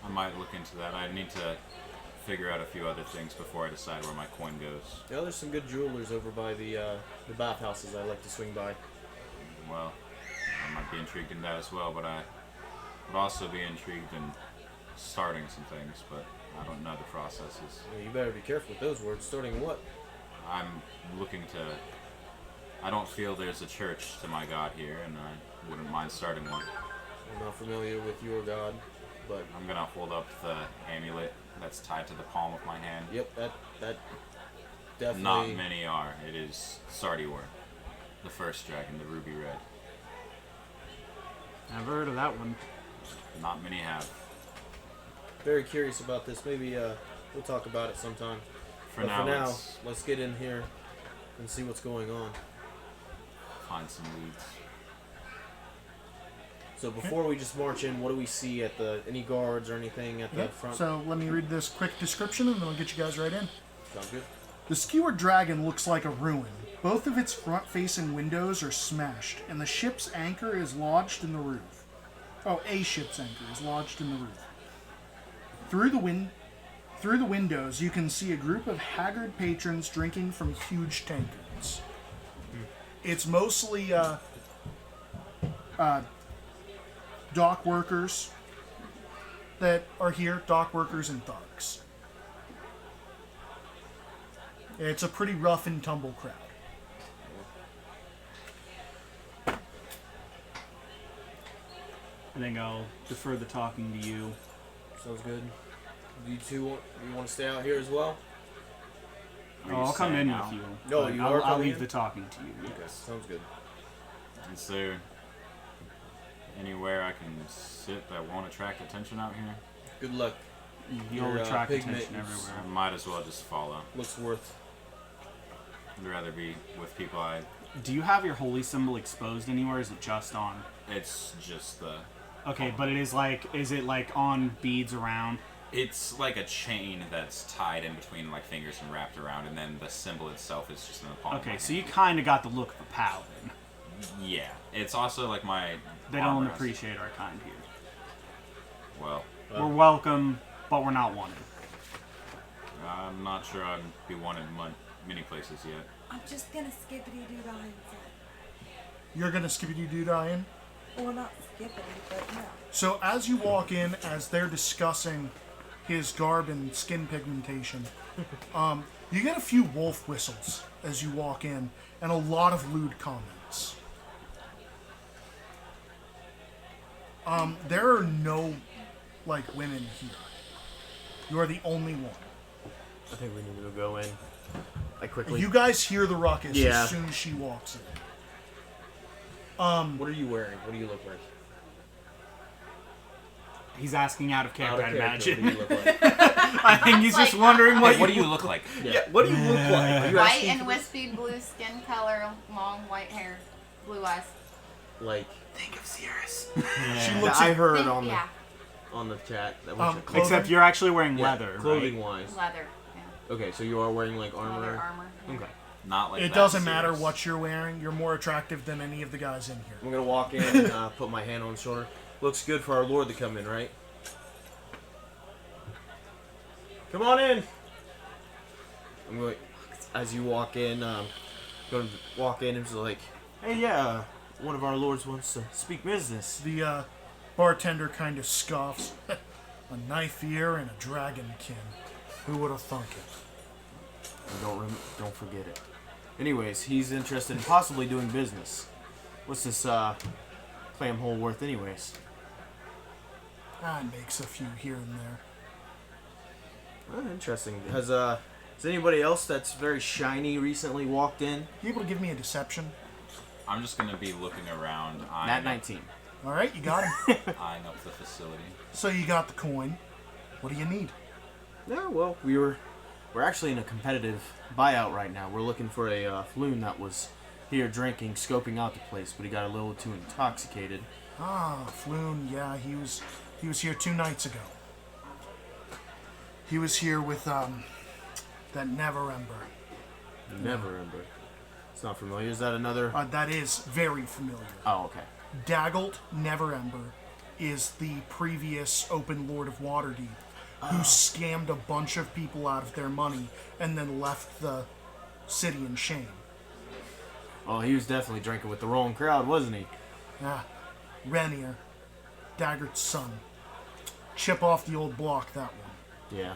I might look into that. I need to figure out a few other things before I decide where my coin goes. Yeah, there's some good jewelers over by the bathhouses I like to swing by. Well, I might be intrigued in that as well, but I would also be intrigued in starting some things, but I don't know the processes. Yeah, you better be careful with those words. Starting what? I'm looking to... I don't feel there's a church to my god here, and I wouldn't mind starting one. I'm not familiar with your god, but I'm gonna hold up the amulet that's tied to the palm of my hand. yep, that definitely. Not many are. It is Sardior, the first dragon, the ruby red. Never heard of that one. Not many have. Very curious about this. Maybe We'll talk about it sometime. For But now, for now, let's let's get in here and see what's going on. find some leads. So before we just march in, what do we see at any guards or anything at the front? So let me read this quick description and then I'll get you guys right in. Sounds good. The skewered dragon looks like a ruin. Both of its front-facing windows are smashed, and the ship's anchor is lodged in the roof. Oh, a ship's anchor is lodged in the roof. Through the windows, you can see a group of haggard patrons drinking from huge tankards. It's mostly dock workers that are here, dock workers and thugs. It's a pretty rough and tumble crowd. I think I'll defer the talking to you. Sounds good. Do you want to stay out here as well? Are Oh, you I'll come saying in now? with you. No, but you I'll, are I'll coming leave in? the talking to you. Okay, Yes. sounds good. Is there anywhere I can sit that won't attract attention out here? Good luck. You'll Your, attract pigment attention is- everywhere. I might as well just follow. Looks worth. I'd rather be with people I. Do you have your holy symbol exposed anywhere? Or is it just on? It's just the. Okay, but is it like on beads around? It's like a chain that's tied in between my fingers and wrapped around, and then the symbol itself is just in the palm. of my Okay, so you hand. kind of got the look of a paladin. Yeah, it's also like my. They armor don't has- appreciate our kind here. Well, We're welcome, but we're not wanted. I'm not sure I'd be wanted many places yet. I'm just gonna skippity-doo-dah inside. You're gonna skippity-doo-dah in? Well, not skippity, but no. So as you walk in, as they're discussing his garb and skin pigmentation, you get a few wolf whistles as you walk in, and a lot of lewd comments. There are no, women here. You are the only one. I think we need to go in. Quickly. You guys hear the ruckus Yeah. as soon as she walks in. What are you wearing? What do you look like? He's asking out of character, I'd imagine. What do you look like? I think he's just wondering what What do you look like? Yeah. What do you look like? Are you White asking and for wispy blue skin color, long white hair, blue eyes. like? Think of Cirrus. She looks I at heard Think- on the yeah, chat. That clothing? Except you're actually wearing yeah, leather, clothing right? wise. leather. Yeah, Okay, so you are wearing like leather armor. armor. Yeah. Okay. Not like it that, doesn't matter Cirrus. what you're wearing. You're more attractive than any of the guys in here. I'm gonna walk in and put my hand on his shoulder. Looks good for our Lord to come in, right? Come on in. I'm going. As you walk in, going to walk in and just like, hey, yeah, one of our lords wants to speak business. The bartender kind of scoffs. A knife ear and a dragonkin. Who would have thunk it? And don't forget it. Anyways, he's interested in possibly doing business. What's this clam hole worth, anyways? It makes a few here and there. Oh, interesting. Has anybody else that's very shiny recently walked in? You able to give me a deception? I'm just gonna be looking around, Nat eyeing up, 19. All right, you got him. eyeing up the facility. So you got the coin. What do you need? Yeah, well, we're actually in a competitive buyout right now. We're looking for a floon that was here drinking, scoping out the place, but he got a little too intoxicated. Floon. Yeah, he was here 2 nights ago. He was here with that Never Ember. Never remember. It's not familiar. Is that another? That is very familiar. Oh, okay. Daggelt Never Ember is the previous Open Lord of Waterdeep, who scammed a bunch of people out of their money and then left the city in shame. Oh, he was definitely drinking with the wrong crowd, wasn't he? Renier, Daggert's son. Chip off the old block, that one. Yeah.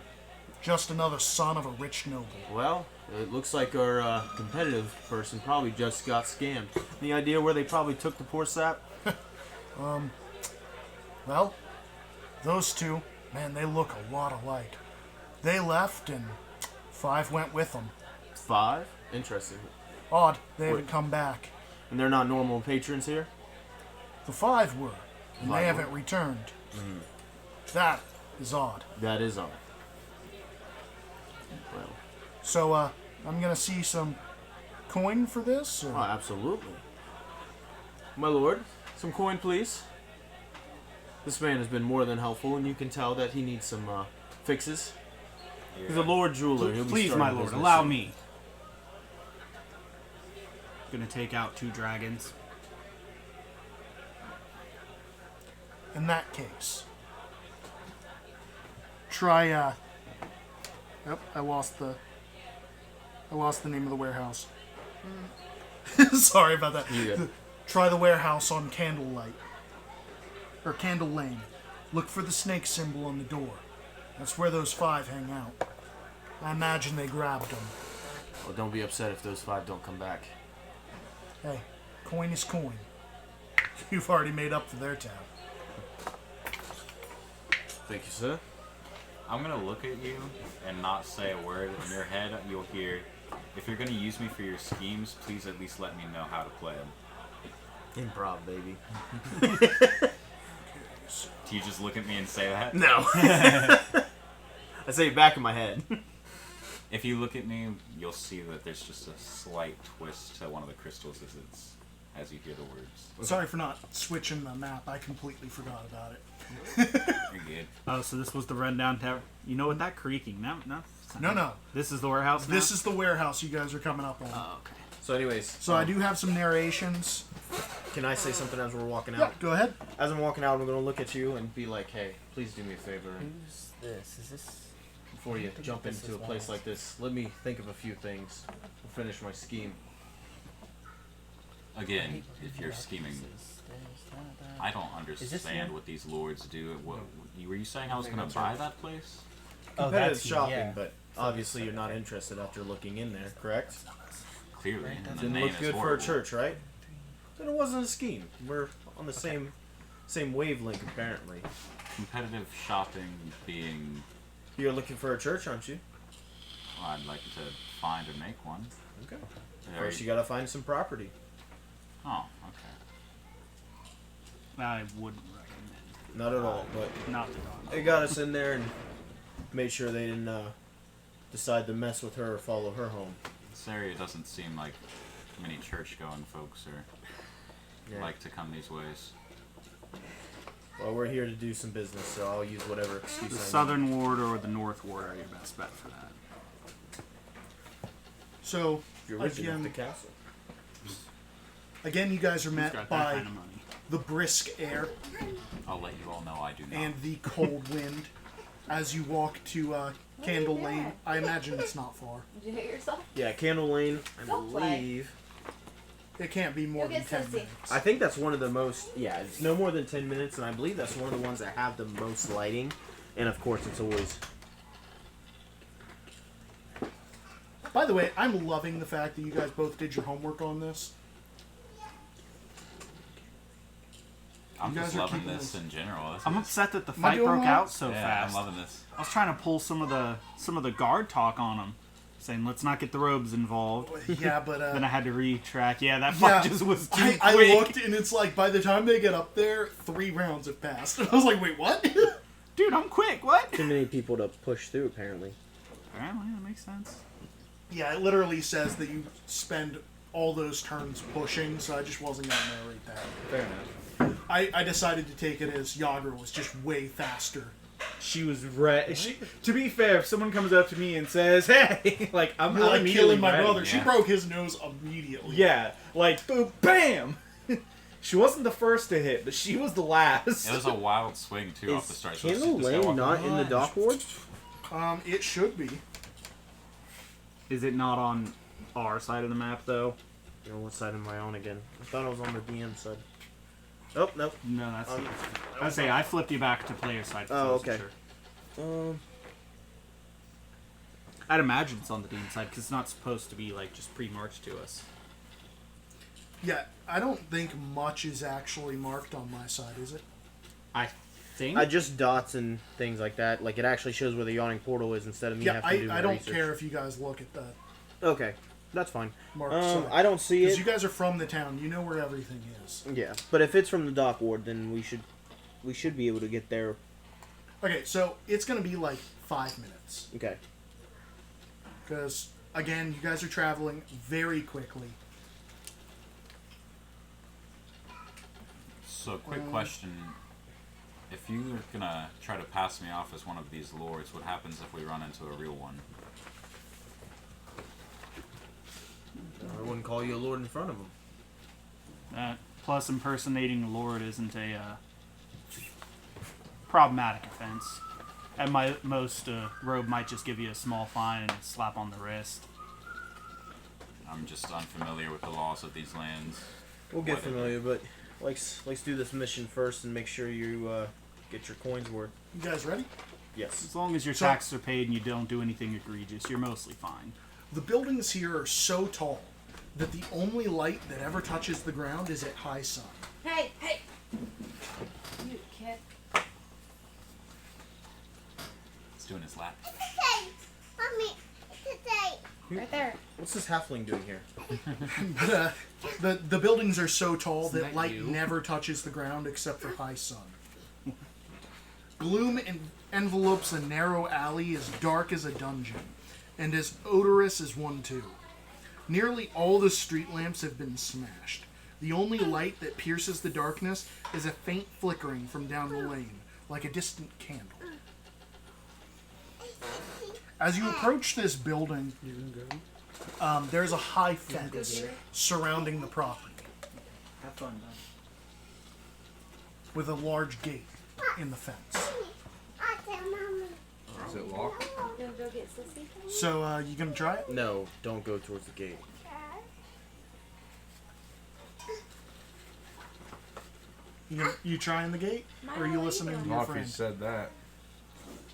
Just another son of a rich noble. Well, it looks like our competitive person probably just got scammed. Any idea where they probably took the poor sap? Well, those two, man, they look a lot alike. They left and 5 went with them. 5? Interesting. Odd, they haven't Wait. come back. And they're not normal patrons here? The 5 were, and 5 they were? haven't returned. That is odd. That is odd. Well, So, I'm gonna see some coin for this. Or? oh, absolutely. My lord, some coin, please. This man has been more than helpful, and you can tell that he needs some fixes. He's a lord jeweler. He'll be Please, starting my a lord, business allow soon. me. Gonna take out 2 dragons. In that case, try. Yep, I lost the name of the warehouse. Sorry about that. You good. Try the warehouse on Candlelight or Candle Lane. Look for the snake symbol on the door. That's where those 5 hang out. I imagine they grabbed them. Well, don't be upset if those 5 don't come back. Hey, coin is coin. You've already made up for their tab. Thank you, sir. I'm gonna look at you and not say a word. In your head, you'll hear, if you're gonna use me for your schemes, please at least let me know how to play them. Improv, baby. Do you just look at me and say that? No. I say it back in my head. If you look at me, you'll see that there's just a slight twist to one of the crystals as you hear the words. Sorry for not switching the map. I completely forgot about it. You're good. Oh, so this was the rundown tower. You know what? That creaking. No. No. This is the warehouse now? This is the warehouse you guys are coming up on. Oh, okay. So anyways, So I do have some narrations. can I say something as we're walking Yeah, out? go ahead. As I'm walking out, I'm going to look at you and be like, hey, please do me a favor. Who's this? Is this? Before you I think jump this into a is place last. like this, let me think of a few things. We'll finish my scheme. Again, if you're scheming, I don't this understand him? what these lords do. Were you saying I was gonna buy that place? Oh, Competitive that's shopping, yeah. but obviously you're not interested after looking in there, correct? Clearly, and the Didn't name look is good for a horrible. church, right? Then it wasn't a scheme. We're on the same wavelength, apparently. Competitive shopping being, You're looking for a church, aren't you? well, I'd like to find and make one. Okay. Are First, you- you gotta find some property. Oh, okay. I wouldn't recommend. Not at all, but Not the dog. they got us in there and made sure they didn't decide to mess with her or follow her home. This area doesn't seem like many church-going folks like to come these ways. Well, we're here to do some business, so I'll use whatever excuse The I need. southern ward or the north ward are your best bet for that. So, You're original again, the castle. you guys are Who's met got that by kind of money? the brisk air I'll let you all know I do not. and the cold wind as you walk to Candle Lane. I imagine it's not far. Did you hit yourself? Yeah, Candle Lane, I Don't play. believe. It can't be more You'll than get 10 sissy. minutes. I think that's one of the most. Yeah, it's no more than 10 minutes, and I believe that's one of the ones that have the most lighting. And of course, it's always. By the way, I'm loving the fact that you guys both did your homework on this. I'm you guys just are loving keeping this this- in general. This I'm is- upset that the Am I fight doing broke well? out so yeah, fast. I'm loving this. I was trying to pull some of the guard talk on them, saying let's not get the robes involved. Yeah, but Then I had to retrack. Yeah, that yeah, fight just was too I quick. looked and it's like by the time they get up there, 3 rounds have passed. And I was like, wait, what? Dude, I'm quick. What? Too many people to push through, apparently. Apparently, that makes sense. Yeah, it literally says that you spend all those turns pushing, so I just wasn't going to narrate that. Fair enough. I decided to take it as Yager was just way faster. She was ready. To be fair, if someone comes up to me and says, "Hey," like I'm You're like immediately killing my ready. brother. She yeah. broke his nose immediately. Yeah, like boom, bam. She wasn't the first to hit, but she was the last. It was a wild swing too off the Is start. So Candle this guy Lane walked not on- in the dock ward? It should be. Is it not on our side of the map though? You know, what side am I on again? I thought I was on the DM side. Oh, no. No, that's. Um, I say I flipped you back to player side. 'cause I Oh, wasn't okay. Sure. I'd imagine it's on the DM side because it's not supposed to be like just pre-marched to us. Yeah, I don't think much is actually marked on my side, is it? I think. just dots and things like that. Like, it actually shows where the yawning portal is instead of me Yeah, having to do my I don't research. care if you guys look at the Okay, that's fine. marked side. I don't see Because it. you guys are from the town. You know where everything is. Yeah, but if it's from the dock ward, then we should be able to get there. Okay, so it's going to be like 5 minutes. Okay. Because, again, you guys are traveling very quickly. So, quick question. If you're gonna try to pass me off as one of these lords, what happens if we run into a real one? I wouldn't call you a lord in front of him. Plus, impersonating a lord isn't a problematic offense. At most, robe might just give you a small fine and a slap on the wrist. I'm just unfamiliar with the laws of these lands. We'll get Whether- familiar, but let's do this mission first and make sure you get your coins worth. You guys ready? Yes. As long as your So- taxes are paid and you don't do anything egregious, you're mostly fine. The buildings here are so tall that the only light that ever touches the ground is at high sun. Hey, hey! You kid. He's doing his lap. Right there. What's this halfling doing here? The buildings are so tall that that light you? never touches the ground except for high sun. Gloom envelopes a narrow alley as dark as a dungeon, and as odorous as one too. Nearly all the street lamps have been smashed. The only light that pierces the darkness is a faint flickering from down the lane, like a distant candle. As you approach this building, there's a high fence surrounding the property, Have fun, man. with a large gate in the fence. Is it locked? Gonna go get Sissy? So, you gonna try it? No, don't go towards the gate. You trying the gate? Or are you listening to your Not if you friend? said that.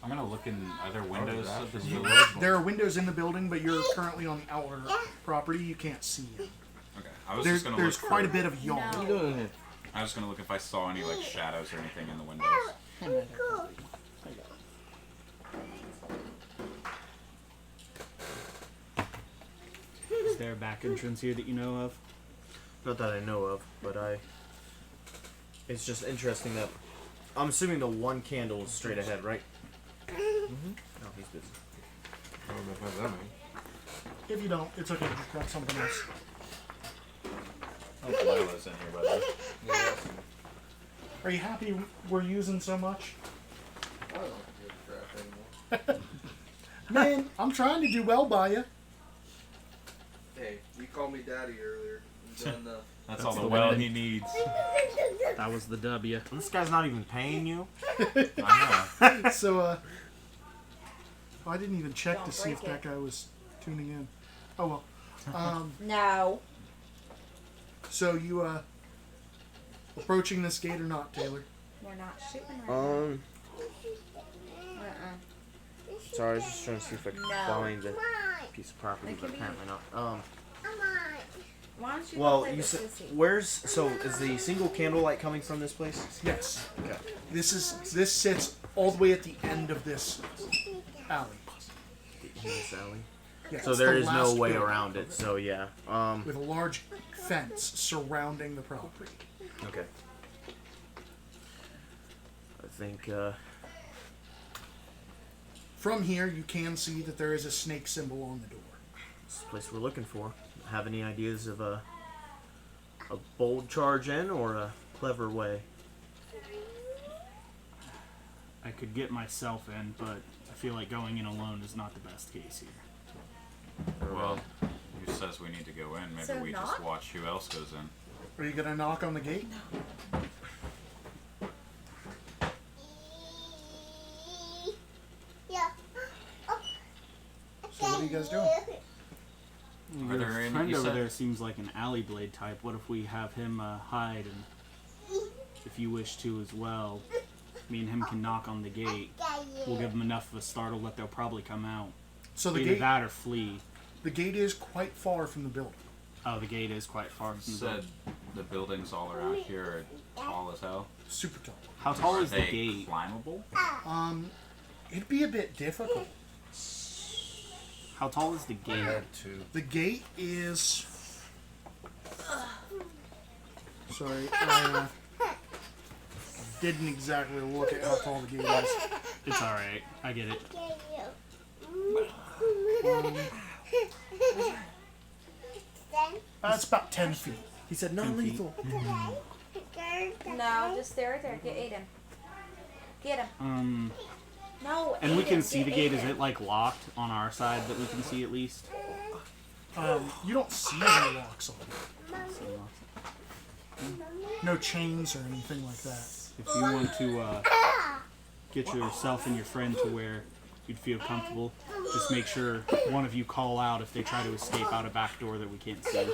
I'm gonna look in other windows of this You- village. There are windows in the building, but you're currently on the outer property. You can't see it. Okay, I was There's, just gonna there's look quite for, a bit of yard. No. doing here? I was gonna look if I saw any like shadows or anything in the windows. Is there a back entrance here that you know of? Not that I know of, but it's just interesting that I'm assuming the one candle is straight ahead, right? Mm-hmm. Oh, he's busy. I don't know if that means. If you don't, it's okay. Just grab something else. Oh, Lila's in here, by the way. Yeah. Are you happy we're using so much? I don't give a crap anymore. Man, I'm trying to do well by you. Hey, you called me daddy earlier. You've done enough. That's all That's the the well win. he needs. That was the W. This guy's not even paying you. I know. So, I didn't even check Don't to see if break that guy was tuning in. Oh well. No. So you, approaching this gate or not, Taylor? We're not shooting right now. Sorry, I was just trying to see if I could No. find the piece of property, It but could be- apparently not. Why don't you go Well, play you with said Sissy? so is the single candlelight coming from this place? Yes. Okay. This sits all the way at the end of this alley. In this alley. Yeah, So it's there the is no last way building around it. So yeah. with a large fence surrounding the property. Okay. I think From here, you can see that there is a snake symbol on the door. it's the place we're looking for. Have any ideas of a bold charge in or a clever way? I could get myself in, but I feel like going in alone is not the best case here. Well, who says we need to go in? Maybe So we just knock? watch who else goes in. Are you gonna knock on the gate? So what are you guys doing? Are Your there any- friend you over said- there seems like an alley blade type. What if we have him hide, and if you wish to as well, me and him can knock on the gate. We'll give them enough of a startle that they'll probably come out. So the Either gate, that or flee. the gate is quite far from the building. Oh, the gate is quite far from the Said building. the buildings all around here are tall as hell. Super tall. How tall Are is the they gate? climbable? It'd be a bit difficult. How tall is the gate? Had to. The gate is. Sorry, I didn't exactly look at how tall the gate is. It's alright. I get it. It's about 10 feet. He said non-lethal. No, just stay right there. Get Aiden. Get him. No. And we Aiden, can see the get gate. Is Aiden. it like locked on our side that we can see at least? You don't see any locks on it. No chains or anything like that. If you want to get yourself and your friend to where you'd feel comfortable, just make sure one of you call out if they try to escape out a back door that we can't see.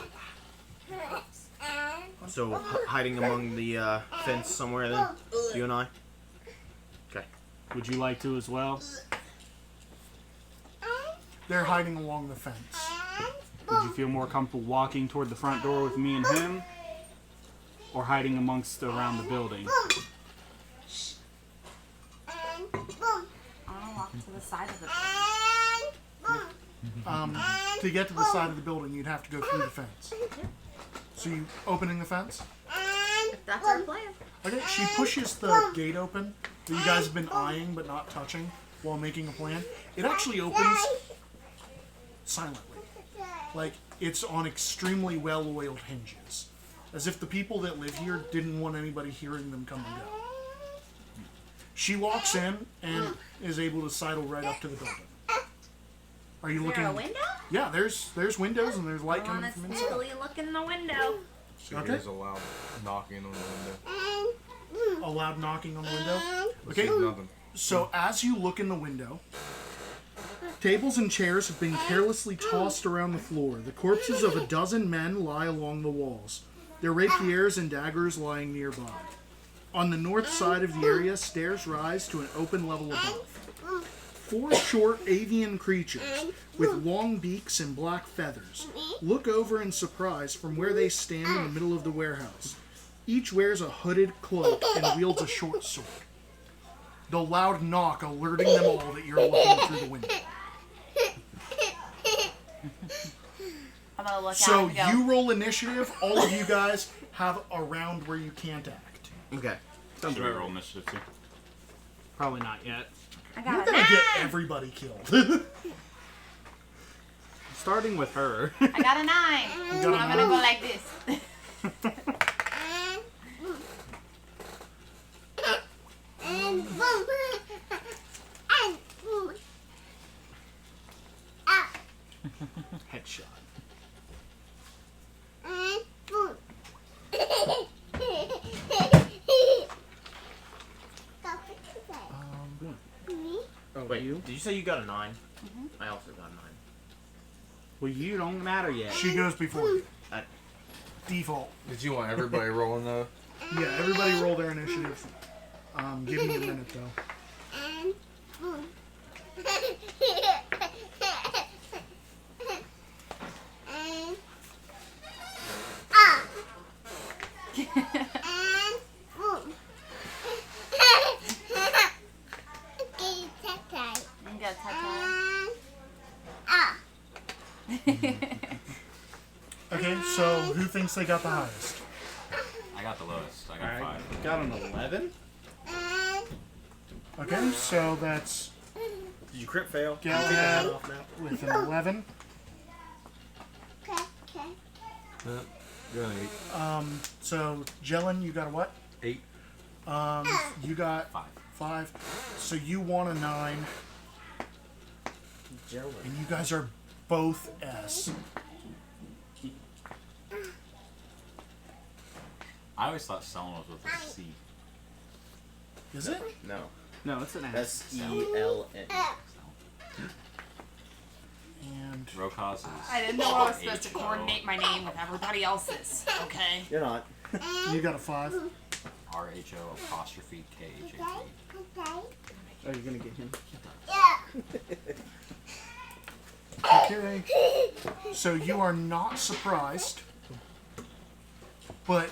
So hiding among the fence somewhere then, you and I. Okay. Would you like to as well? They're hiding along the fence. Would you feel more comfortable walking toward the front door with me and him? Or hiding amongst around the building? I want to walk to the side of the To get to the side of the building, you'd have to go through the fence. So you opening the fence? If that's our plan. Okay, she pushes the gate open that you guys have been eyeing but not touching while making a plan. It actually opens silently. Like, it's on extremely well-oiled hinges. As if the people that live here didn't want anybody hearing them come and go. She walks in and is able to sidle right up to the building. Are you Is looking? there a window? Yeah, there's windows and there's light I coming want to from inside. sneakily look in the window. She Okay. hears a loud knocking on the window. A loud knocking on the window. But Okay. sees nothing. So as you look in the window, tables and chairs have been carelessly tossed around the floor. The corpses of a dozen men lie along the walls, their rapiers and daggers lying nearby. On the north side of the area, stairs rise to an open level above. 4 short avian creatures with long beaks and black feathers look over in surprise from where they stand in the middle of the warehouse. Each wears a hooded cloak and wields a short sword. The loud knock alerting them all that you're looking through the window. I'm gonna look So out and go. you roll initiative. All of you guys have a round where you can't act. Okay. Should we roll initiative too? Probably not yet. I You're got a gonna get 9. everybody killed. Starting with her. I got a 9. got And a I'm gonna 9? go like this. Headshot. Oh, wait, did you say you got a 9? I also got a 9. Well, you don't matter yet. She goes before you. At Default. Did you want everybody rolling though? Yeah, everybody roll their initiative. Give me a minute though. I'm gonna touch Okay, so who thinks they got the highest? I got the lowest. I got I 5. got an 11. Okay, so that's Did you crit fail? Galahad Take that off now. with an 11. You're an 8. So Jelen, you got a what? 8. You got 5. 5. So you want a 9, Jelly. and you guys are both S. I always thought Selma was with a C. Is it? No. No, it's an S. S-E-L-N. And Rokaz is. I didn't know I was supposed to coordinate my name with everybody else's. Okay. You're not. you got a 5. R-H-O apostrophe K-H-A-T. Oh, you're gonna get him. Okay. So you are not surprised, but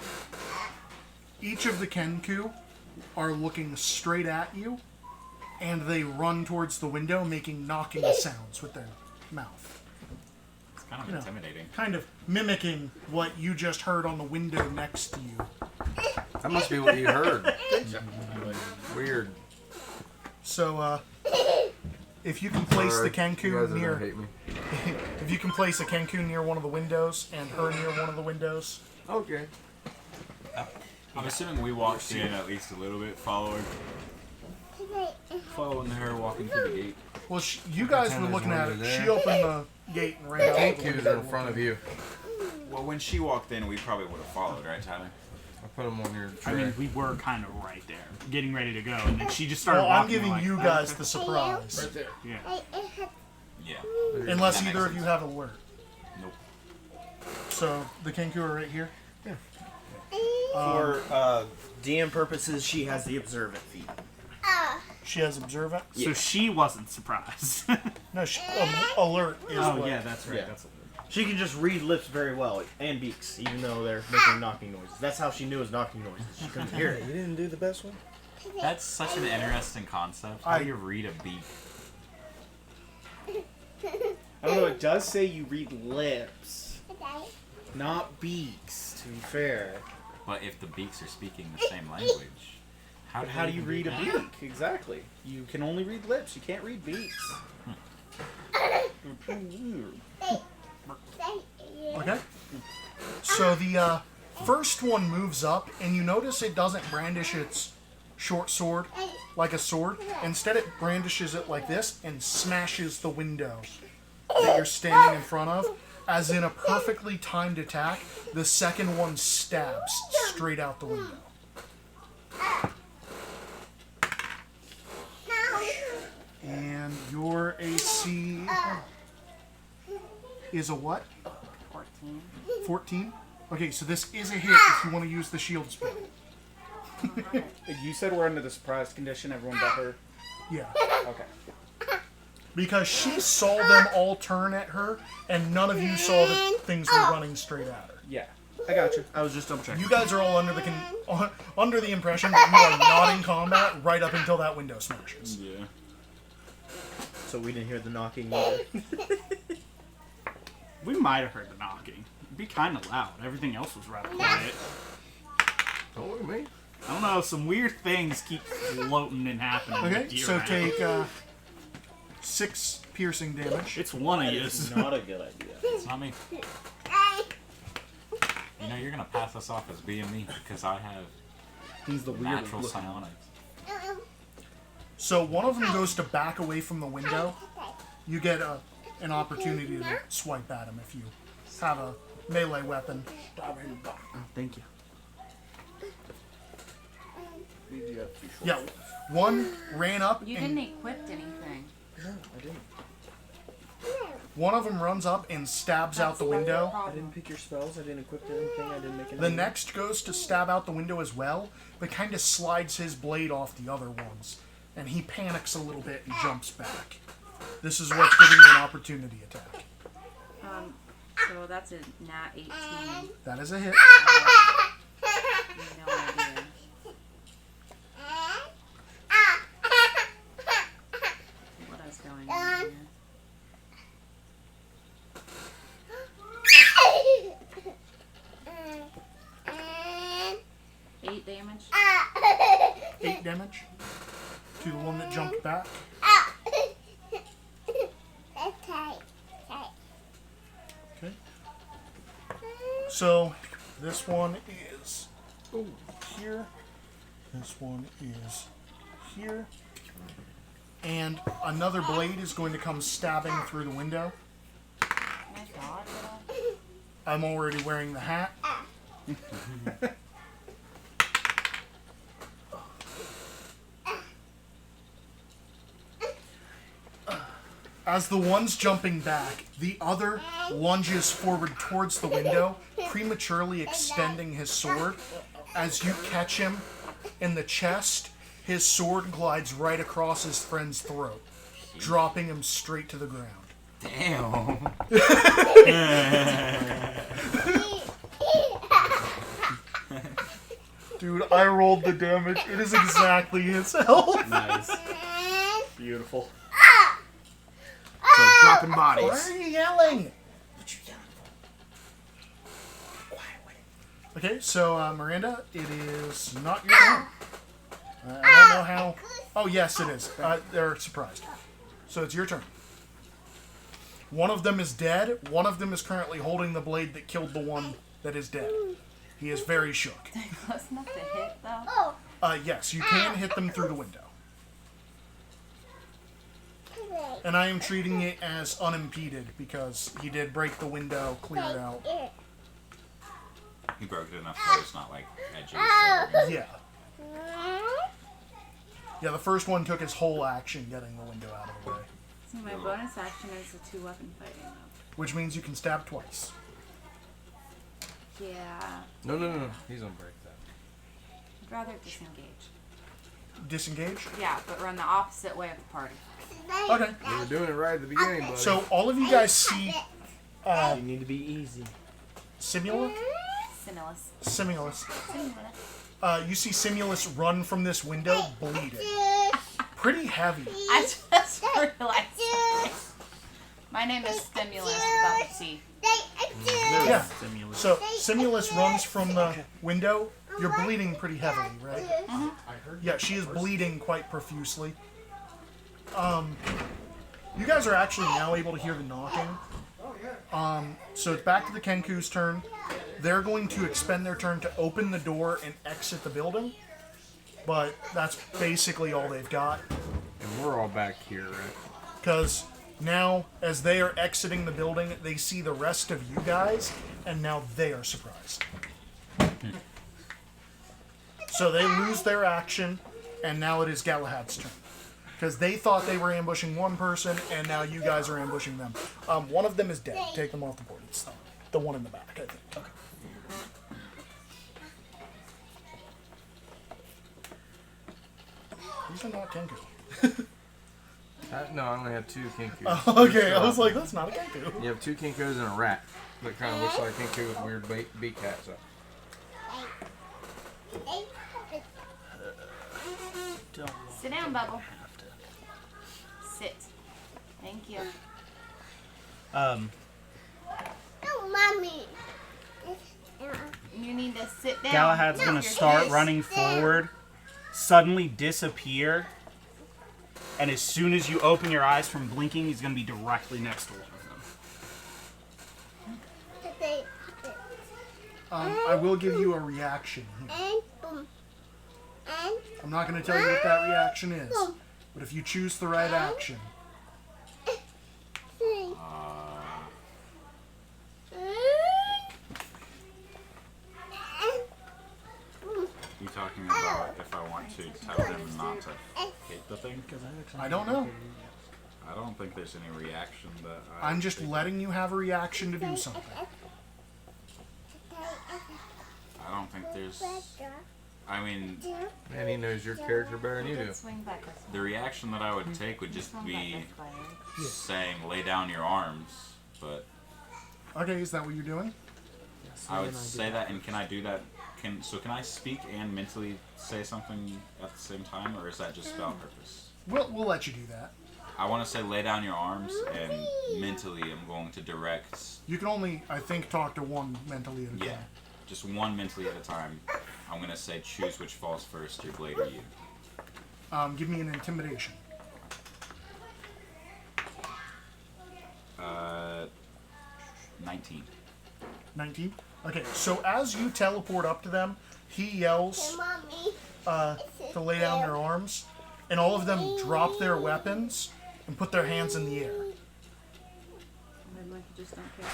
each of the Kenku are looking straight at you, and they run towards the window, making knocking sounds with their mouth. It's kind of You know. intimidating. Kind of mimicking what you just heard on the window next to you. That must be what you heard. Weird. So, if you can place Sorry, the you guys Kenku are gonna near, hate me. if you can place a Kenku near one of the windows and her near one of the windows. Okay. I'm assuming we walked in at least a little bit, following her walking through the gate. Well, you guys were Pretend looking there's at one it. over She there. opened the gate and ran out. Thank the yous window. are in front of you. Well, when she walked in, we probably would have followed, right, Tyler? I put them on your tray. I mean, we were kind of right there, getting ready to go, and then she just started Well, I'm walking. giving like, you guys the surprise. right there. Yeah. Yeah. Unless That either makes of you sense. have alert. Nope. So the Kenku are right here. For DM purposes, she has the observant feat. She has observant. So she wasn't surprised. No, alert is Oh what. yeah, that's right. Yeah. That's She can just read lips very well, and beaks, even though they're making knocking noises. That's how she knew it was knocking noises. She couldn't hear it. You didn't do the best one? That's such an interesting concept. How I- do you read a beak? I don't know. It does say you read lips, not beaks. To be fair, But if the beaks are speaking the same language, but how do you read a beak? Exactly. You can only read lips. You can't read beaks. Okay. So the first one moves up, and you notice it doesn't brandish its short sword like a sword. Instead, it brandishes it like this and smashes the window that you're standing in front of. As in a perfectly timed attack, the second one stabs straight out the window. And your AC is a what? 14. 14? Okay, so this is a hit if you want to use the shield spell. You said we're under the surprise condition. Everyone but her. Yeah. Okay. Because she saw them all turn at her, and none of you saw that things were running straight at her. Yeah. I got you. I was just double checking. You guys are all under the impression that you are not in combat right up until that window smashes. Yeah. So we didn't hear the knocking either. We might have heard the knocking. It'd be kind of loud. Everything else was rather quiet. Don't look at me. I don't know. Some weird things keep floating and happening. Okay, with you so around. take 6 piercing damage. It's one of That you. is not a good idea. It's not me. You know, you're gonna pass us off as being me because I have He's the weirdest natural looking. psionics. So one of them goes to back away from the window. You get an opportunity to swipe at him if you have a melee weapon. Oh, thank you. Yeah, one ran up You and didn't equip anything. No, I didn't. one of them runs up and stabs out the window. I didn't pick your spells. I didn't equip anything. I didn't make anything. The next goes to stab out the window as well, but kind of slides his blade off the other ones. And he panics a little bit and jumps back. This is what's giving you an opportunity attack. So that's a nat 18. That is a hit. No idea. What is going on here? Eight damage. 8 damage to the one that jumped back. Okay. So this one is here. This one is here. And another blade is going to come stabbing through the window. Can I dodge at all? I'm already wearing the hat. As the one's jumping back, the other lunges forward towards the window, prematurely extending his sword. As you catch him in the chest, his sword glides right across his friend's throat, dropping him straight to the ground. Damn. Dude, I rolled the damage. It is exactly his health. Nice. Beautiful. So dropping Why bodies. are you yelling? What you yelling for? Quiet. Okay, so Miranda, it is not your turn. I don't know how. Oh yes, it is. They're surprised. So it's your turn. One of them is dead. One of them is currently holding the blade that killed the one that is dead. He is very shook. Close enough to hit, though. Yes, you can hit them through the window. And I am treating it as unimpeded because he did break the window, clear it out. He broke it enough so it's not like edgy. So Yeah. Yeah, the first one took his whole action getting the window out of the way. See, my bonus action is a 2-weapon fighting. Though. Which means you can stab twice. Yeah. No. He's gonna break that. I'd rather disengage. Disengage? Yeah, but run the opposite way of the party. Okay. You were doing it right at the beginning, buddy. So all of you guys see You need to be easy. Simulus? Simulus. Simulus. Simulus. You see Simulus run from this window bleeding. Pretty heavy. I just realized something. My name is Stimulus without the T. Yeah. Stimulus. So Simulus runs from the window. You're bleeding pretty heavily, right? Yeah, she is bleeding quite profusely. You guys are actually now able to hear the knocking. So it's back to the Kenku's turn. They're going to expend their turn to open the door and exit the building. But that's basically all they've got. And we're all back here, right? Because now, as they are exiting the building, they see the rest of you guys, and now they are surprised. So they lose their action, and now it is Galahad's turn. Because they thought they were ambushing one person, and now you guys are ambushing them. One of them is dead. Take them off the board. It's the one in the back, I think. Okay. These are not Kenku. No, I only have 2 Kinkus. Oh, okay, I was like, that's not a Kenku. You have 2 Kinkus and a rat. That kind of looks like a Kinku with weird beak hats up. Sit down, Bubble. Sit. Thank you. Mommy. You need to sit down. Galahad's with gonna your start kiss. running forward, suddenly disappear, and as soon as you open your eyes from blinking, he's gonna be directly next to one of them. I will give you a reaction here. And I'm not going to tell you what that reaction is, but if you choose the right action, You talking about if I want to tell him not to hit the thing? I don't know. I don't think there's any reaction that I'm just letting you have a reaction to do something. I don't think there's. I mean, Man, he knows your character better than you do. Swing back this way. the reaction that I would take would just Swing be back this way. saying, lay down your arms. But Okay, is that what you're doing? I would say that, and can I do that? Can I speak and mentally say something at the same time, or is that just spell purpose? We'll let you do that. I want to say lay down your arms, and mentally I'm going to direct. You can only, I think, talk to one mentally at a Yeah, time. just one mentally at a time. I'm going to say choose which falls first, your blade or you. Give me an intimidation. 19. 19? Okay, so as you teleport up to them, he yells to lay down their arms, and all of them drop their weapons and put their hands in the air. I'd like to just don't care.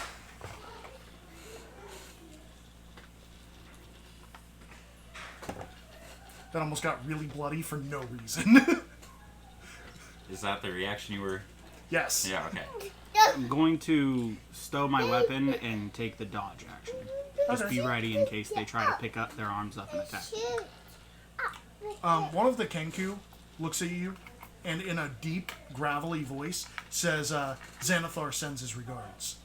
That almost got really bloody for no reason. Is that the reaction you were? Yes. Yeah, okay. I'm going to stow my weapon and take the dodge action. Just be ready in case they try to pick up their arms up and attack. One of the Kenku looks at you and in a deep, gravelly voice says, Xanathar sends his regards.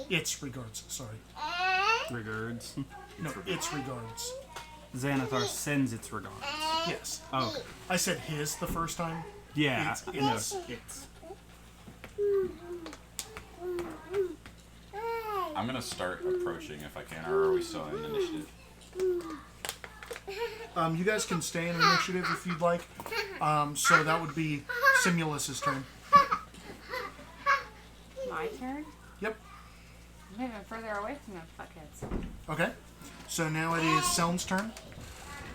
It's regards, sorry. Regards. No, it's regards. Xanathar sends its regards. Yes. Oh, okay. I said his the first time. Yeah, It's, no, it's. it's. I'm going to start approaching if I can, or are we still in initiative? You guys can stay in initiative if you'd like. So that would be Simulus's turn. My turn? Yep. I'm moving further away from the fuckheads. Okay. So now it is Selm's turn.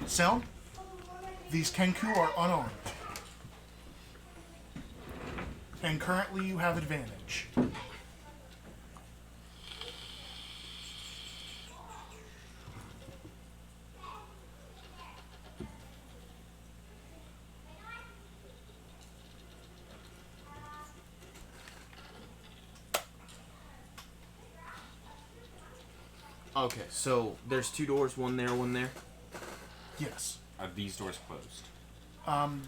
Selm, these Kenku are unarmed. And currently you have advantage. Okay, so there's 2 doors, one there, one there. Yes. Are these doors closed?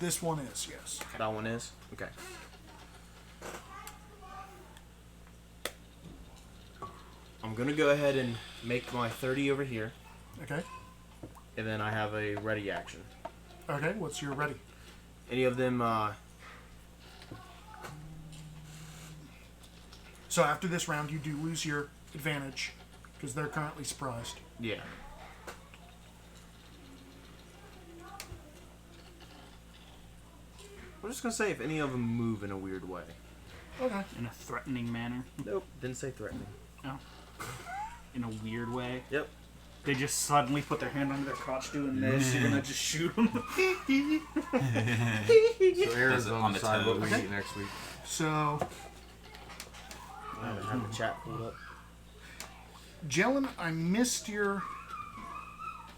This one is, yes. That one is? Okay. I'm gonna go ahead and make my 30 over here, Okay. and then I have a ready action. Okay, what's your ready? Any of them, So after this round, you do lose your advantage because they're currently surprised. yeah. I'm just gonna say if any of them move in a weird way. Okay. In a threatening manner. Nope, didn't say threatening. Oh. In a weird way. Yep. They just suddenly put their hand under their crotch doing this. You're gonna just shoot them. So Aaron's Does it on on the the decide what we toes? eat next week. So, I haven't had the chat pulled up. Jalen, I missed your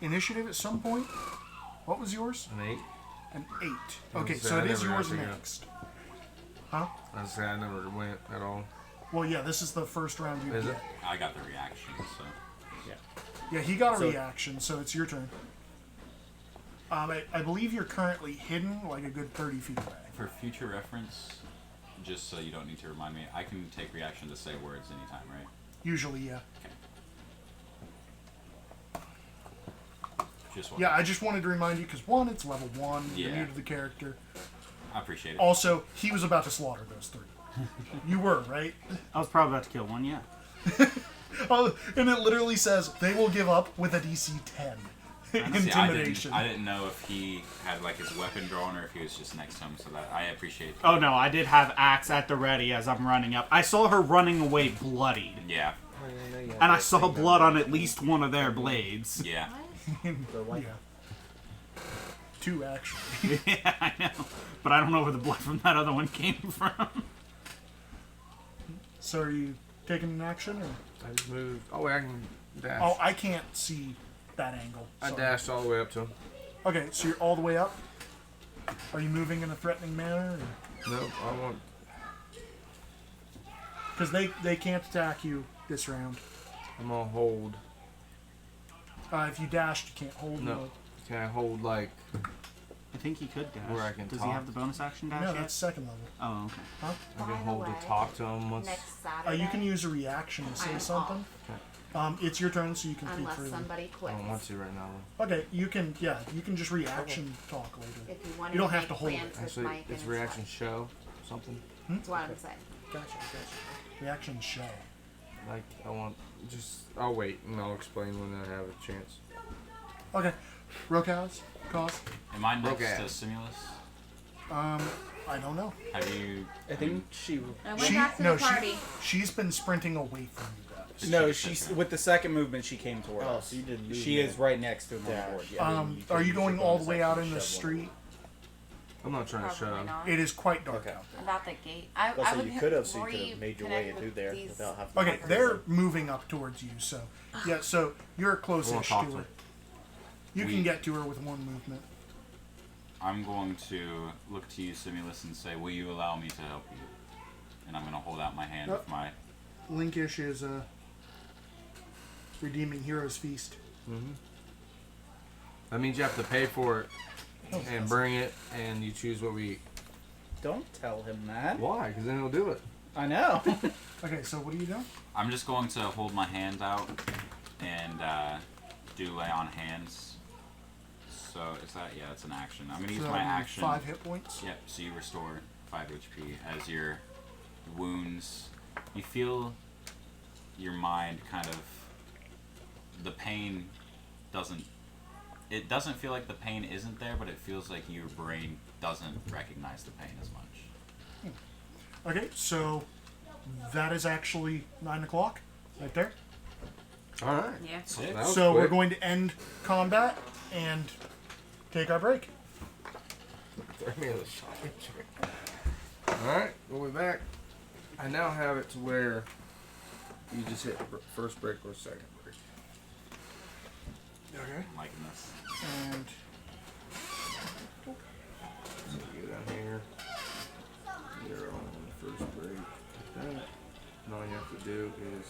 initiative at some point. What was yours? An 8. An 8. Okay, So so I it is never yours got to go. next. Huh? I say I never went at all. Well, yeah, this is the first round you Is get. it? I got the reaction, so. Yeah, he got a So- reaction, so it's your turn. I believe you're currently hidden like a good 30 feet away. For future reference, just so you don't need to remind me, I can take reaction to say words anytime, right? Usually, yeah. Just one. Yeah, I just wanted to remind you because one, it's level 1. You're Yeah. new to the character. I appreciate it. Also, he was about to slaughter those 3. You were, right? I was probably about to kill one, yeah. Oh, and it literally says they will give up with a DC 10. See, Intimidation. I didn't know if he had like his weapon drawn or if he was just next to him, so that I appreciate. Oh no, I did have axe at the ready as I'm running up. I saw her running away bloodied. Yeah, And I saw blood on at least one of their blades. yeah. Yeah. 2, actually. Yeah, I know. But I don't know where the blood from that other one came from. So are you taking an action? Or? I just moved. Oh, wait, I can dash. Oh, I can't see that angle. I Sorry. dashed all the way up to him. Okay, so you're all the way up? Are you moving in a threatening manner? Nope, I want. Because they can't attack you this round. I'm gonna hold. If you dashed, you can't hold. No. Can I hold like? I think he could dash. Where I can Does talk. he have the bonus action dash No, yet? that's second level. Oh, okay. Huh? I can By the hold to way, talk to him once. Next Saturday. You can use a reaction to say I'm something. It's your turn, so you can speak unless freely. somebody I quits. don't want to right now. Okay, you can. Yeah, you can just reaction talk later. If you want You don't to have make to hold it. plans with Actually, Mike it's and reaction his show something. wife. That's what I'm saying. Gotcha. Reaction show. Like I want just. I'll wait and I'll explain when I have a chance. Okay, Rokaz, cause. Am I next Okay. to Simulus? I don't know. Have you? I think she. I went back to the party. She's been sprinting away from you guys. No, She- she's with the second movement. She came toward Oh, us. so you didn't move She yet. is right next to him on Dash. the board. Yeah, I mean, Are you use your going all the bonus way action out to in the shove one. street? I'm not trying to Probably shove. not. It is quite dark Okay. out there. About the gate. I Also, would you could have, so you before could have made your way connect through with there these without having to. Okay, they're moving up towards you, so yeah, so you're I wanna close-ish talk to to her. her. You We- can get to her with one movement. I'm going to look to you, Simulus, and say, "Will you allow me to help you?" And I'm going to hold out my hand with my. Linkish is redeeming Heroes Feast. That means you have to pay for it Oh, and bring it, and you choose what we eat. Don't tell him that. Why? Because then he'll do it. I know. Okay, so what are you doing? I'm just going to hold my hand out and do lay on hands. So is that? Yeah, it's an action. I'm going to So use that'll my be action. 5 hit points. Yep. So you restore 5 HP as your wounds. You feel your mind kind of. The pain doesn't it doesn't feel like the pain isn't there, but it feels like your brain doesn't recognize the pain as much. Okay, so that is actually 9 o'clock right there. All right. Yeah. Sick. That was So we're quick. going to end combat and take our break. Throw me in the shopping trip. Alright, we'll be back. I now have it to where you just hit first break or second break. Okay. I'm liking this. And So you go down here. You're on the first break. Like that. And all you have to do is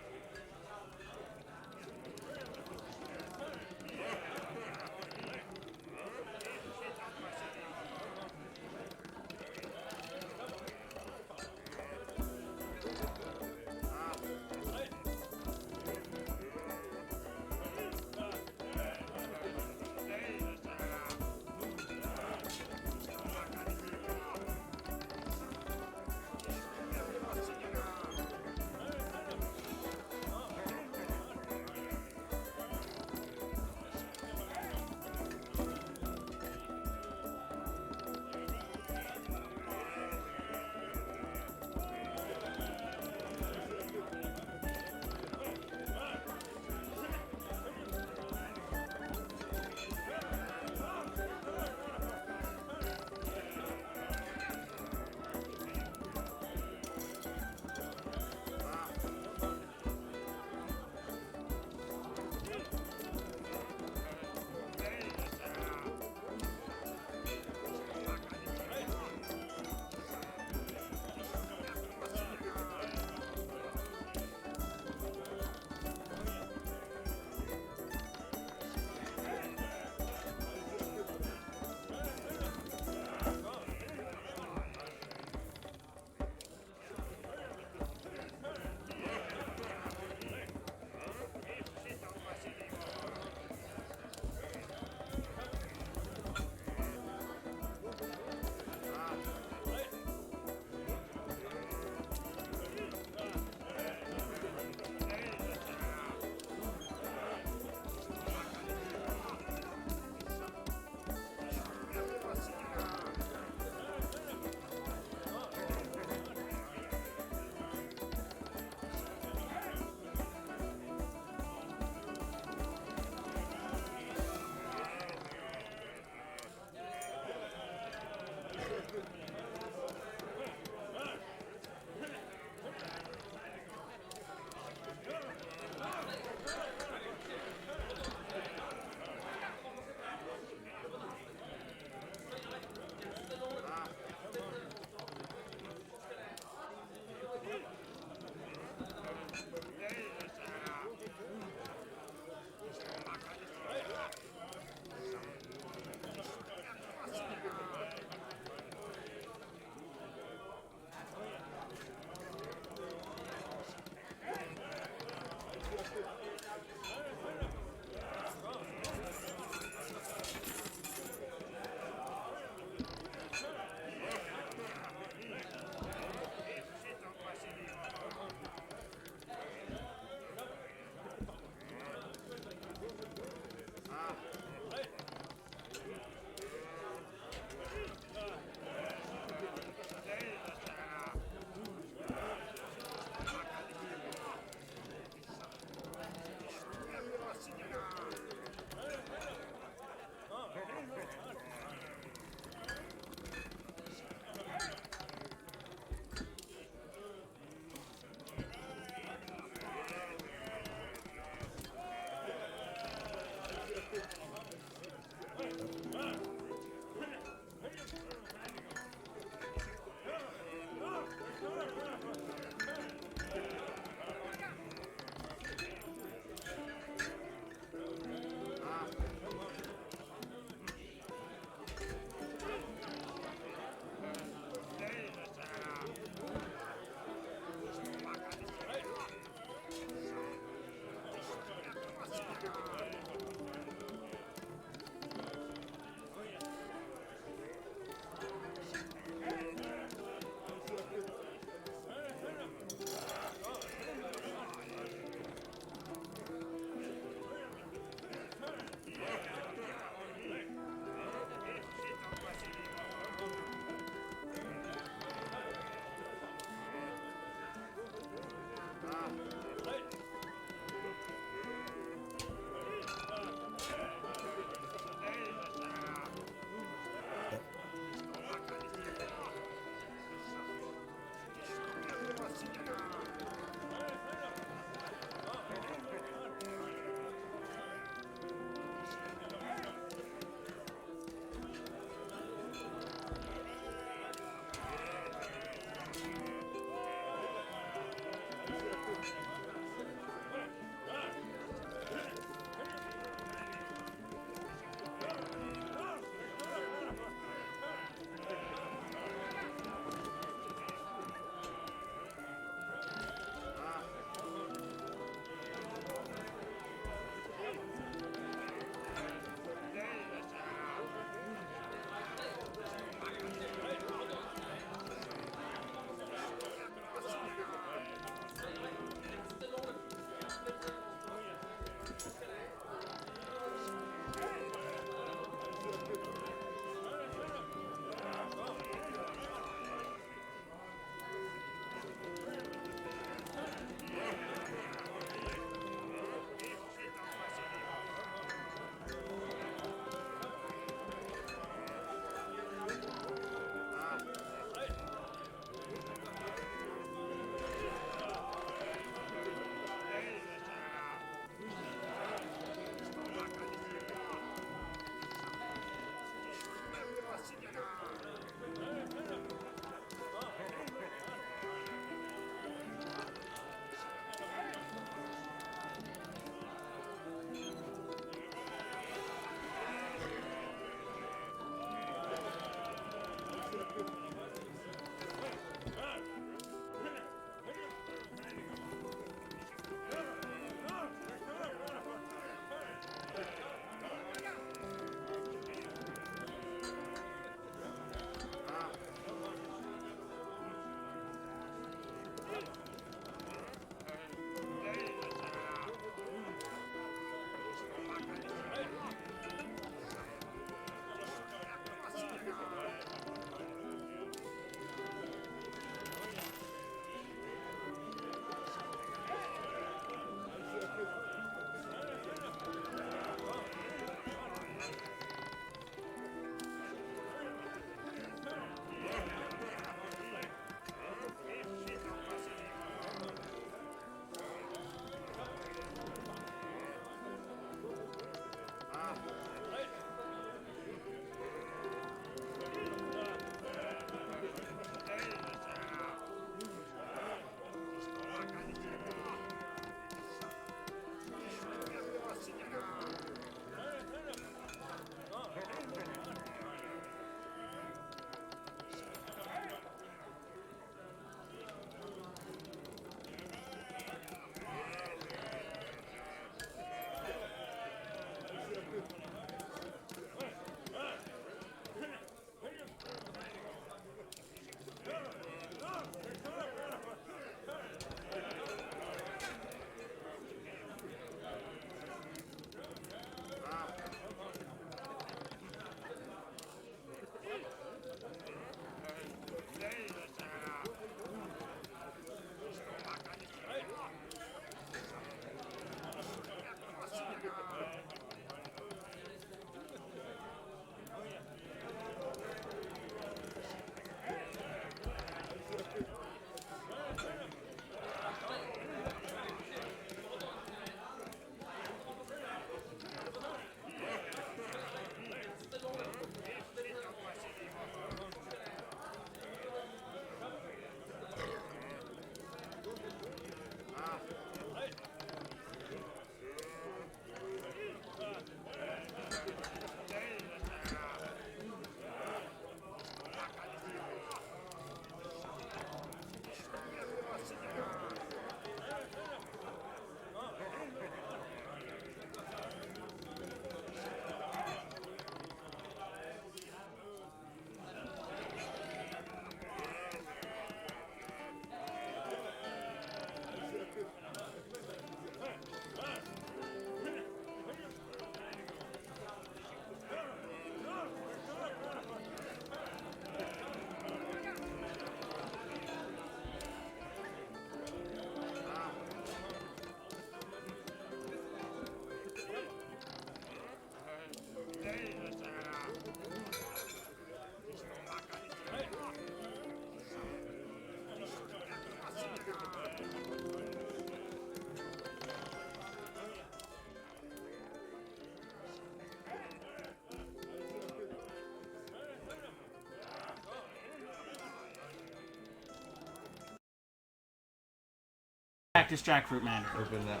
Cactus Jackfruit Mandarin. Open that.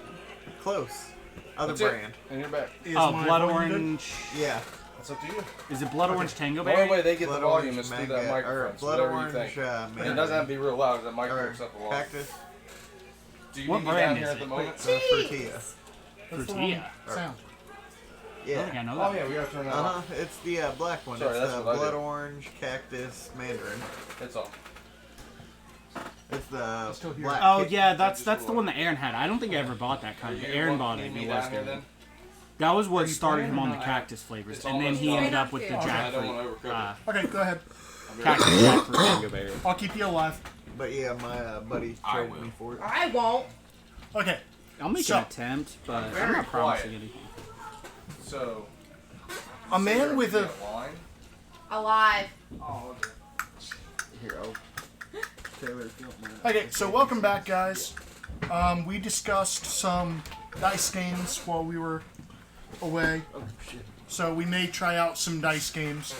Close. Other That's it. brand. And you're back. Is Oh, my Blood volume good? Orange. Yeah. That's up to you. Is it Blood Orange Tango The only Berry? way they get Blood the volume Orange is through that Manga- microphone. or So Blood whatever Orange you think. And it Mandarin. doesn't have to be real loud. 'Cause that microphone Or picks up a lot. cactus. Do you What need me brand down here is at the it? moment? Tortilla. That's the Tortilla. wrong sound. I don't think I Yeah. know Oh that. yeah, we gotta turn that Uh huh. off. It's the black one. Sorry, it's that's the what I blood did. orange cactus mandarin. It's off. It's the Still here. black. Oh ca- yeah, that's the one that Aaron had. I don't think I ever bought that kind. Are you Aaron gonna bought need it. me It was down here good. then? That was what Are you started playing him or on the not? cactus flavors, It's and then almost he done. ended up with the Okay. I don't jackfruit. want to overcook it. Okay, go ahead. Cactus Jackfruit Tango Berry. I'll keep you alive. But yeah, my buddy I traded will. me for it. I won't. Okay, I'll make So- an attempt, but I'm Very not promising quiet. anything. So. a man with a line. Alive. Oh, okay. Here, I'll. Taylor, if you don't mind. Okay, so welcome back, guys. We discussed some dice games while we were away. Oh shit. So we may try out some dice games.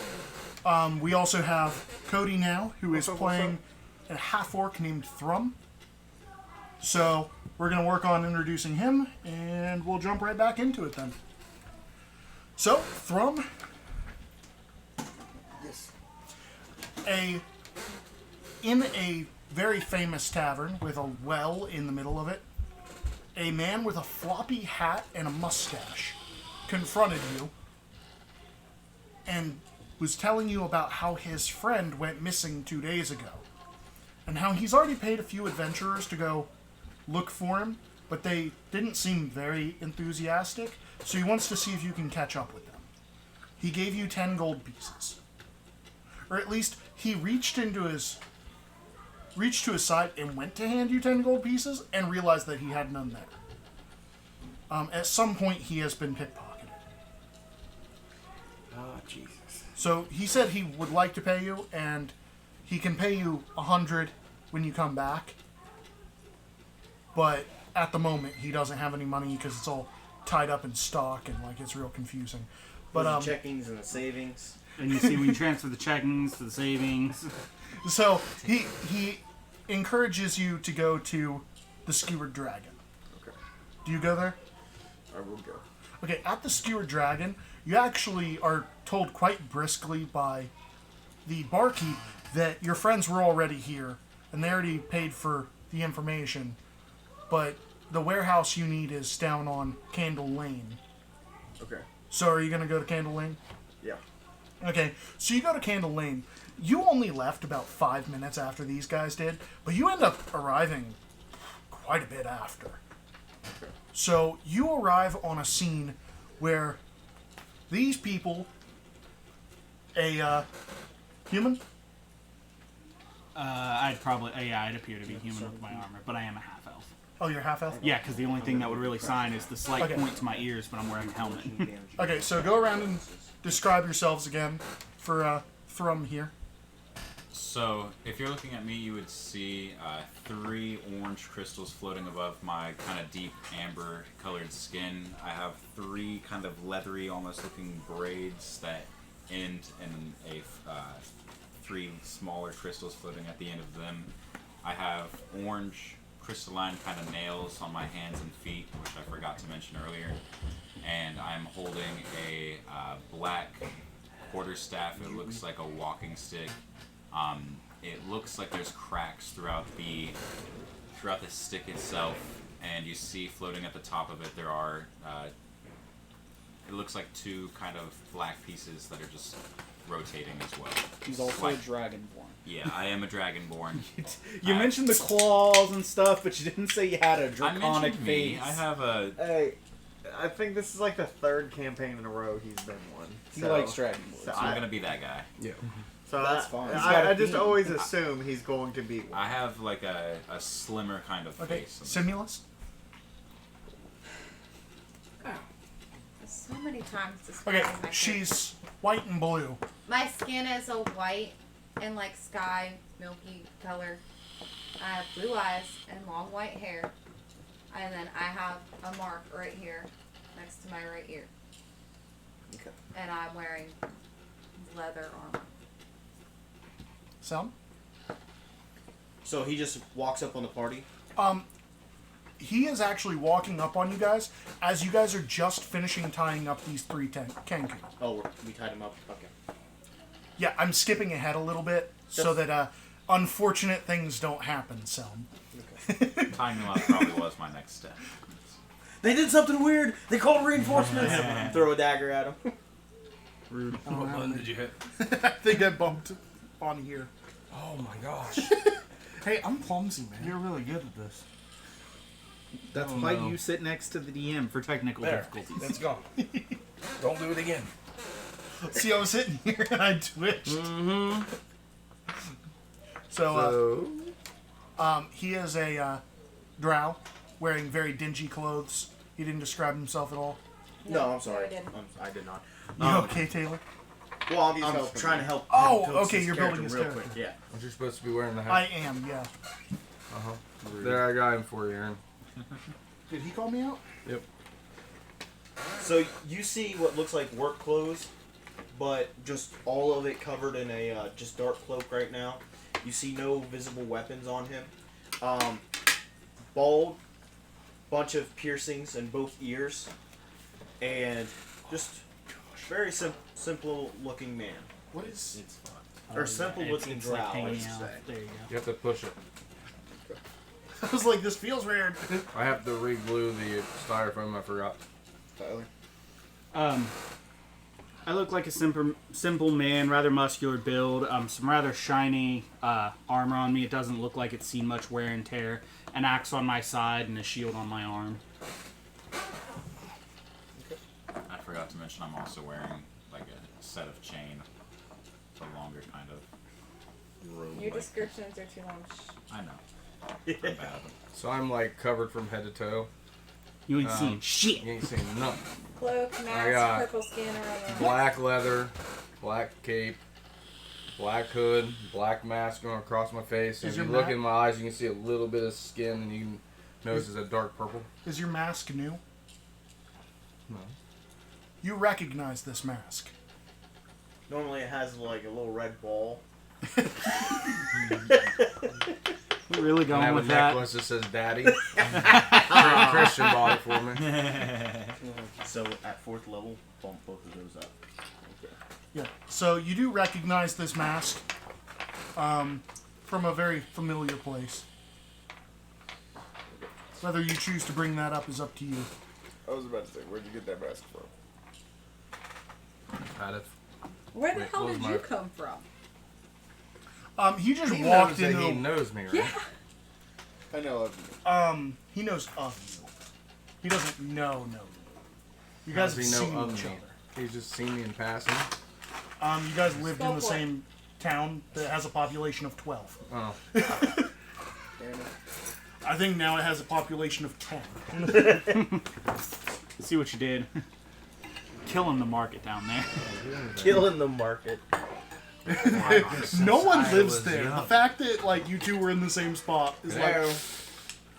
We also have Cody now, who is What's up, playing a half-orc named Thrum. So we're going to work on introducing him, and we'll jump right back into it then. So, Thrum, Yes. in a very famous tavern with a well in the middle of it, a man with a floppy hat and a mustache confronted you and was telling you about how his friend went missing 2 days ago and how he's already paid a few adventurers to go look for him, but they didn't seem very enthusiastic, so he wants to see if you can catch up with them. He gave you 10 gold pieces. Or at least he reached to his side and went to hand you 10 gold pieces and realized that he had none there. At some point, he has been pickpocketed. Oh Jesus. So he said he would like to pay you, and he can pay you 100 when you come back. But at the moment, he doesn't have any money because it's all tied up in stock and like it's real confusing. But the checkings and the savings. And you see when you transfer the checkings to the savings. so he encourages you to go to the Skewered Dragon. Okay. Do you go there? I will go. Okay, at the Skewered Dragon, you actually are told quite briskly by the barkeep that your friends were already here, and they already paid for the information, but the warehouse you need is down on Candle Lane. Okay. So are you going to go to Candle Lane? Yeah. Okay, so you go to Candle Lane. You only left about 5 minutes after these guys did, but you end up arriving quite a bit after. Okay. So you arrive on a scene where these people, a human, I'd appear to be human with my armor, but I am a half elf. oh, you're half elf? Yeah, because the only thing that would really sign is the slight Okay. point to my ears, but I'm wearing a helmet. Okay, so go around and describe yourselves again for Thrum here. So, if you're looking at me, you would see 3 orange crystals floating above my kind of deep amber-colored skin. I have 3 kind of leathery, almost looking braids that end in a 3 smaller crystals floating at the end of them. I have orange crystalline kind of nails on my hands and feet, which I forgot to mention earlier. And I'm holding a black quarterstaff. It looks like a walking stick. It looks like there's cracks throughout the stick itself, and you see floating at the top of it there are it looks like 2 kind of black pieces that are just rotating as well. He's also a dragonborn. Yeah, I am a dragonborn. You I- mentioned the claws and stuff, but you didn't say you had a I draconic mentioned me. face. I have a Hey, I think this is like the 3rd campaign in a row he's been one. He So- likes Dragonborns. So so I'm gonna be that guy. So That's fine. He's I, got a I just theme. always assume he's going to be one. I have like a slimmer kind of Okay, face. Simulus. So many times to Okay, describe my she's white and blue. My skin is a white and like sky milky color. I have blue eyes and long white hair. And then I have a mark right here next to my right ear. Okay. And I'm wearing leather armor. Sound? So he just walks up on the party. he is actually walking up on you guys as you guys are just finishing tying up these 3 Kenku. Oh, we tied him up. Okay. Yeah, I'm skipping ahead a little bit so that unfortunate things don't happen, Selm. Tying them up probably was my next step. They did something weird. They called reinforcements. Throw a dagger at him. Rude. What button did you hit? I think I bumped on here. Oh my gosh. Hey, I'm clumsy, man. You're really good at this. That's why you sit next to the DM for technical difficulties. Let's go. Don't do it again. See, I was sitting here and I twitched. Mm-hmm. So, he is a drow wearing very dingy clothes. He didn't describe himself at all. No, I'm sorry. I didn't. I did not. You okay, Taylor? Well, I'm trying to help. Oh, build okay, his you're building his real character. quick. Yeah. Aren't you supposed to be wearing the hat? I am, yeah. There, I got him for you, Aaron. Did he call me out? Yep. So you see what looks like work clothes, but just all of it covered in a just dark cloak right now. You see no visible weapons on him. Bald, bunch of piercings in both ears, and just very simple looking man. What is... It's fun. Or simple looking drow, I hanging should out. say. There you You have to push it. I was like, this feels weird. I have to re-glue the styrofoam. I forgot. Tyler. go. I look like a simple man, rather muscular build, some rather shiny armor on me. It doesn't look like it's seen much wear and tear. An axe on my side and a shield on my arm. I forgot to mention I'm also wearing like a set of chain. It's a longer kind of robe. Your descriptions are too long. I know. I'm bad at them. So I'm like covered from head to toe. You ain't seeing shit. You ain't seen nothing. Cloak, I mask, got purple skin, or Black leather, black cape, black hood, black mask going across my face. Is If you your look ma- in my eyes, you can see a little bit of skin, and you can notice it's a dark purple. Is your mask new? No. You recognize this mask. Normally it has like a little red ball. We're really And I going have a with that. necklace that says "Daddy." Christian bought it for me. So at 4th level, bump both of those up. Okay. Yeah. So you do recognize this mask from a very familiar place. Whether you choose to bring that up is up to you. I was about to say, where'd you get that mask from? Had it. where the Wait, hell what was did my- you come from? He just He walked knows that into. he knows me, right? Yeah. I know of you. He knows of you. He doesn't know you. You guys How have does he seen know of each me? other. He's just seen me in passing. You guys lived in the Spell same town that has a population of 12. Oh. Damn it. I think now it has a population of 10. See what you did. Killing the market down there. Killing the market. No one I lives was there. young. The fact that like you two were in the same spot is like Hello.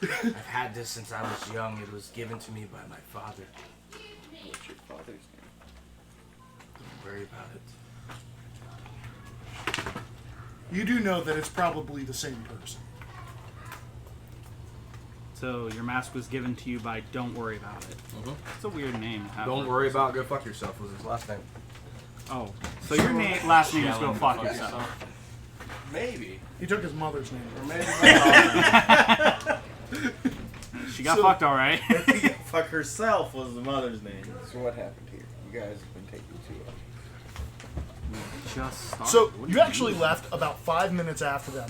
I've had this since I was young. It was given to me by my father. What's your father's name? Don't worry about it. you do know that it's probably the same person. So your mask was given to you by Don't Worry About It. It's a weird name. to have. Don't worry about Go Fuck Yourself was his last name. Oh, so your last name is Go Yelling, Fuck fuck Yourself. Maybe. He took his mother's name. Or maybe She got So- fucked all right. Fuck herself was the mother's name. So what happened here? You guys have been taking too long. Just started. So What do you actually left about 5 minutes after them.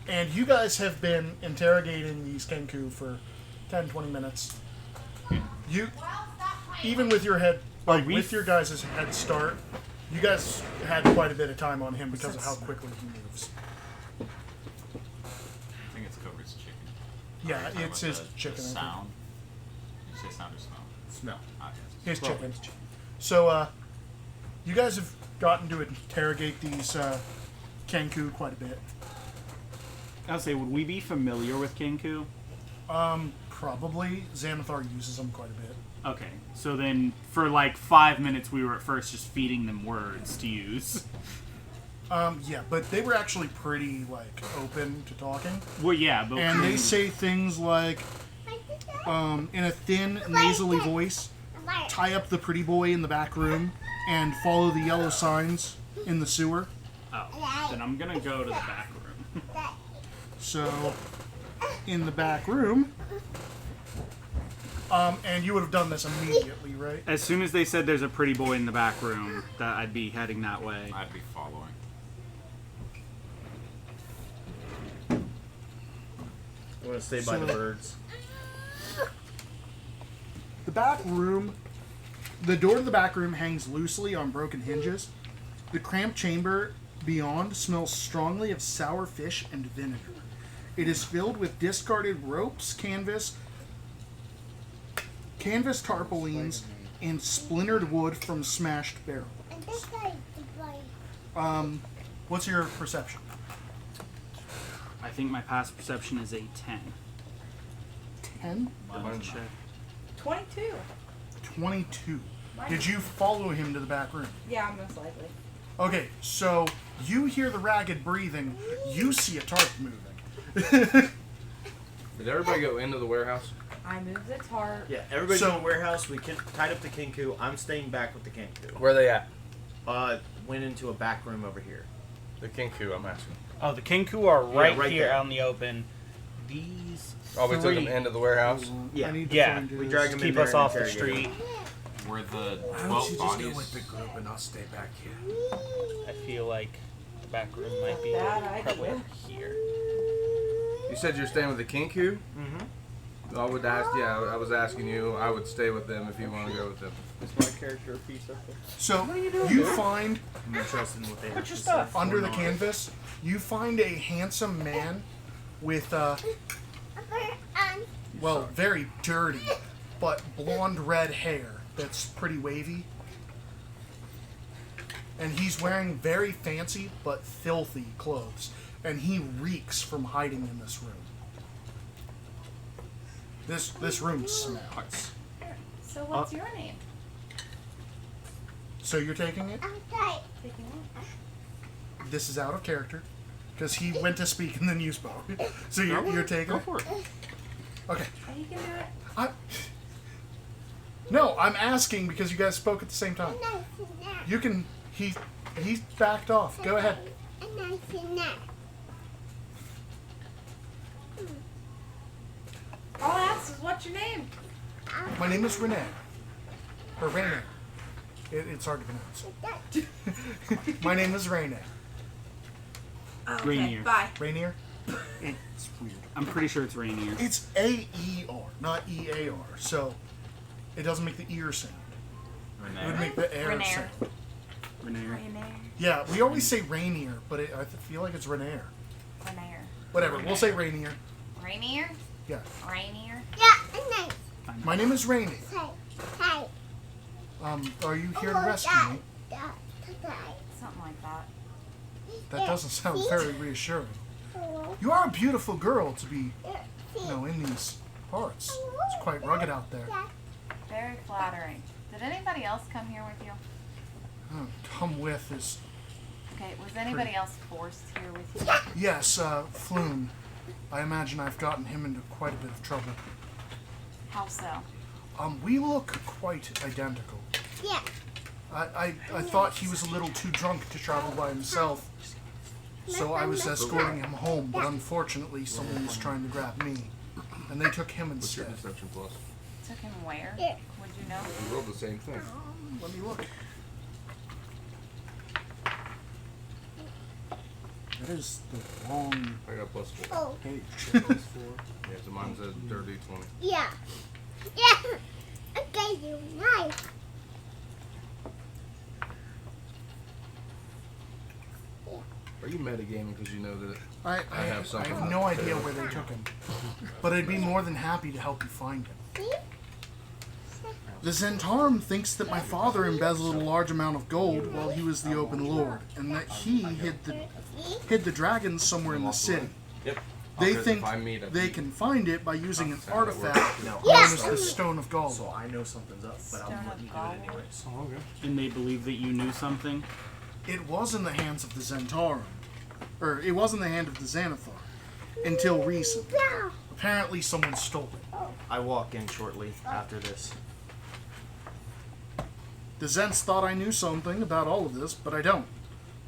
And you guys have been interrogating these Kenku for 10, 20 minutes. You, even with your head, like we- with your guys' head start, you guys had quite a bit of time on him because of how quickly he moves. I think it's Cobra's chicken. Yeah, Talking it's about his the chicken. I think. sound. Did you say sound or smell? Smell. Ah, yes. His chicken. So, you guys have gotten to interrogate these Kenku quite a bit. I'll say, would we be familiar with Kenku? Probably. Xanathar uses them quite a bit. Okay, so then for like 5 minutes we were at first just feeding them words to use. Yeah, but they were actually pretty, like, open to talking. Well, yeah, but And they say things like, in a thin, nasally voice, tie up the pretty boy in the back room and follow the yellow signs in the sewer. Oh, then I'm gonna go to the back room. So, in the back room, and you would have done this immediately, right? As soon as they said there's a pretty boy in the back room, that I'd be heading that way. I'd be following. I want to stay by the birds. The back room, the door to the back room hangs loosely on broken hinges. The cramped chamber beyond smells strongly of sour fish and vinegar. It is filled with discarded ropes, canvas tarpaulins, and splintered wood from smashed barrels. What's your perception? I think my past perception is a 10. 10? I'll check. 22. 22. Did you follow him to the back room? Yeah, most likely. Okay, so you hear the ragged breathing. You see a tarp moving. Did everybody go into the warehouse? I moved the tarp. Yeah, everybody's So- in the warehouse. We tied up the Kinku. I'm staying back with the Kinku. Where are they at? Went into a back room over here. The Kinku, I'm asking. Oh, the Kinku are right, right here there. out in the open. These Oh, we took them three into the warehouse? Yeah. I need to Yeah, find we his- drag him in keep there us and off the interrogate street. him. Were the Why don't 12 you just bodies? go with the group and I'll stay back here? I feel like the back room might be Bad idea. probably over here. You said you're staying with the Kinku? Mm-hmm. I would ask, yeah, I was asking you, I would stay with them if you want to go with them. Is my character a piece of it? So you find I'm interested in what they Put have your to stuff say. under the canvas, you find a handsome man with well, very dirty, but blonde red hair that's pretty wavy. And he's wearing very fancy but filthy clothes. And he reeks from hiding in this room. This room smells. So what's your name? So you're taking it? Taking what? This is out of character. Because he went to speak and then you spoke. So you're taking it? for it. Okay. Oh, you can do it. No, I'm asking because you guys spoke at the same time. You can. He backed off. Go ahead. All I asked is what's your name? My name is Renee. Or Renee. It's hard to pronounce. My name is Renee. Oh, okay, Rainier. bye. Rainier? It's weird. I'm pretty sure it's Rainier. It's A-E-R, not E-A-R. So it doesn't make the ear sound. It would make the air Renair. sound. Rainier. Yeah, we always say Rainier, but I feel like it's Renair. Renair. Whatever, we'll say Rainier. Rainier? Yeah. Rainier? My name is Rainier. Are you here to rescue me? Something like that. That doesn't sound very reassuring. You are a beautiful girl to be, in these parts. It's quite rugged out there. Very flattering. Did anybody else come here with you? Come with is, Okay, was anybody else forced here with you? yes, Floon. I imagine I've gotten him into quite a bit of trouble. How so? We look quite identical. Yeah. I thought he was a little too drunk to travel by himself, so I was escorting him home, but unfortunately someone was trying to grab me, and they took him What's your instead. perception plus? Took him where? Yeah. Would you know? We rolled the same thing. Let me look. That is the wrong I got plus 4. Oh. page. Yeah, so mine's a dirty 20. Yeah. Yeah. Okay, you nice. Are you metagaming because you know that I I have something. have no idea where they took him, but I'd be more than happy to help you find him. See? The Zentarum thinks that my father embezzled a large amount of gold while he was the open lord, and that he hid the dragons somewhere in the city. Yep. They Because think if I meet a they beat- can find it by using an artifact known Yes. as the Stone of Gaul. So I know something's up, but Stone I'm of letting you do Gaul. it anyways. Oh, okay. And they believe that you knew something. It was in the hands of the Zentarum, or it was in the hand of the Xanathar, until recently. Apparently someone stole it. I walk in shortly after this. The Zents thought I knew something about all of this, but I don't.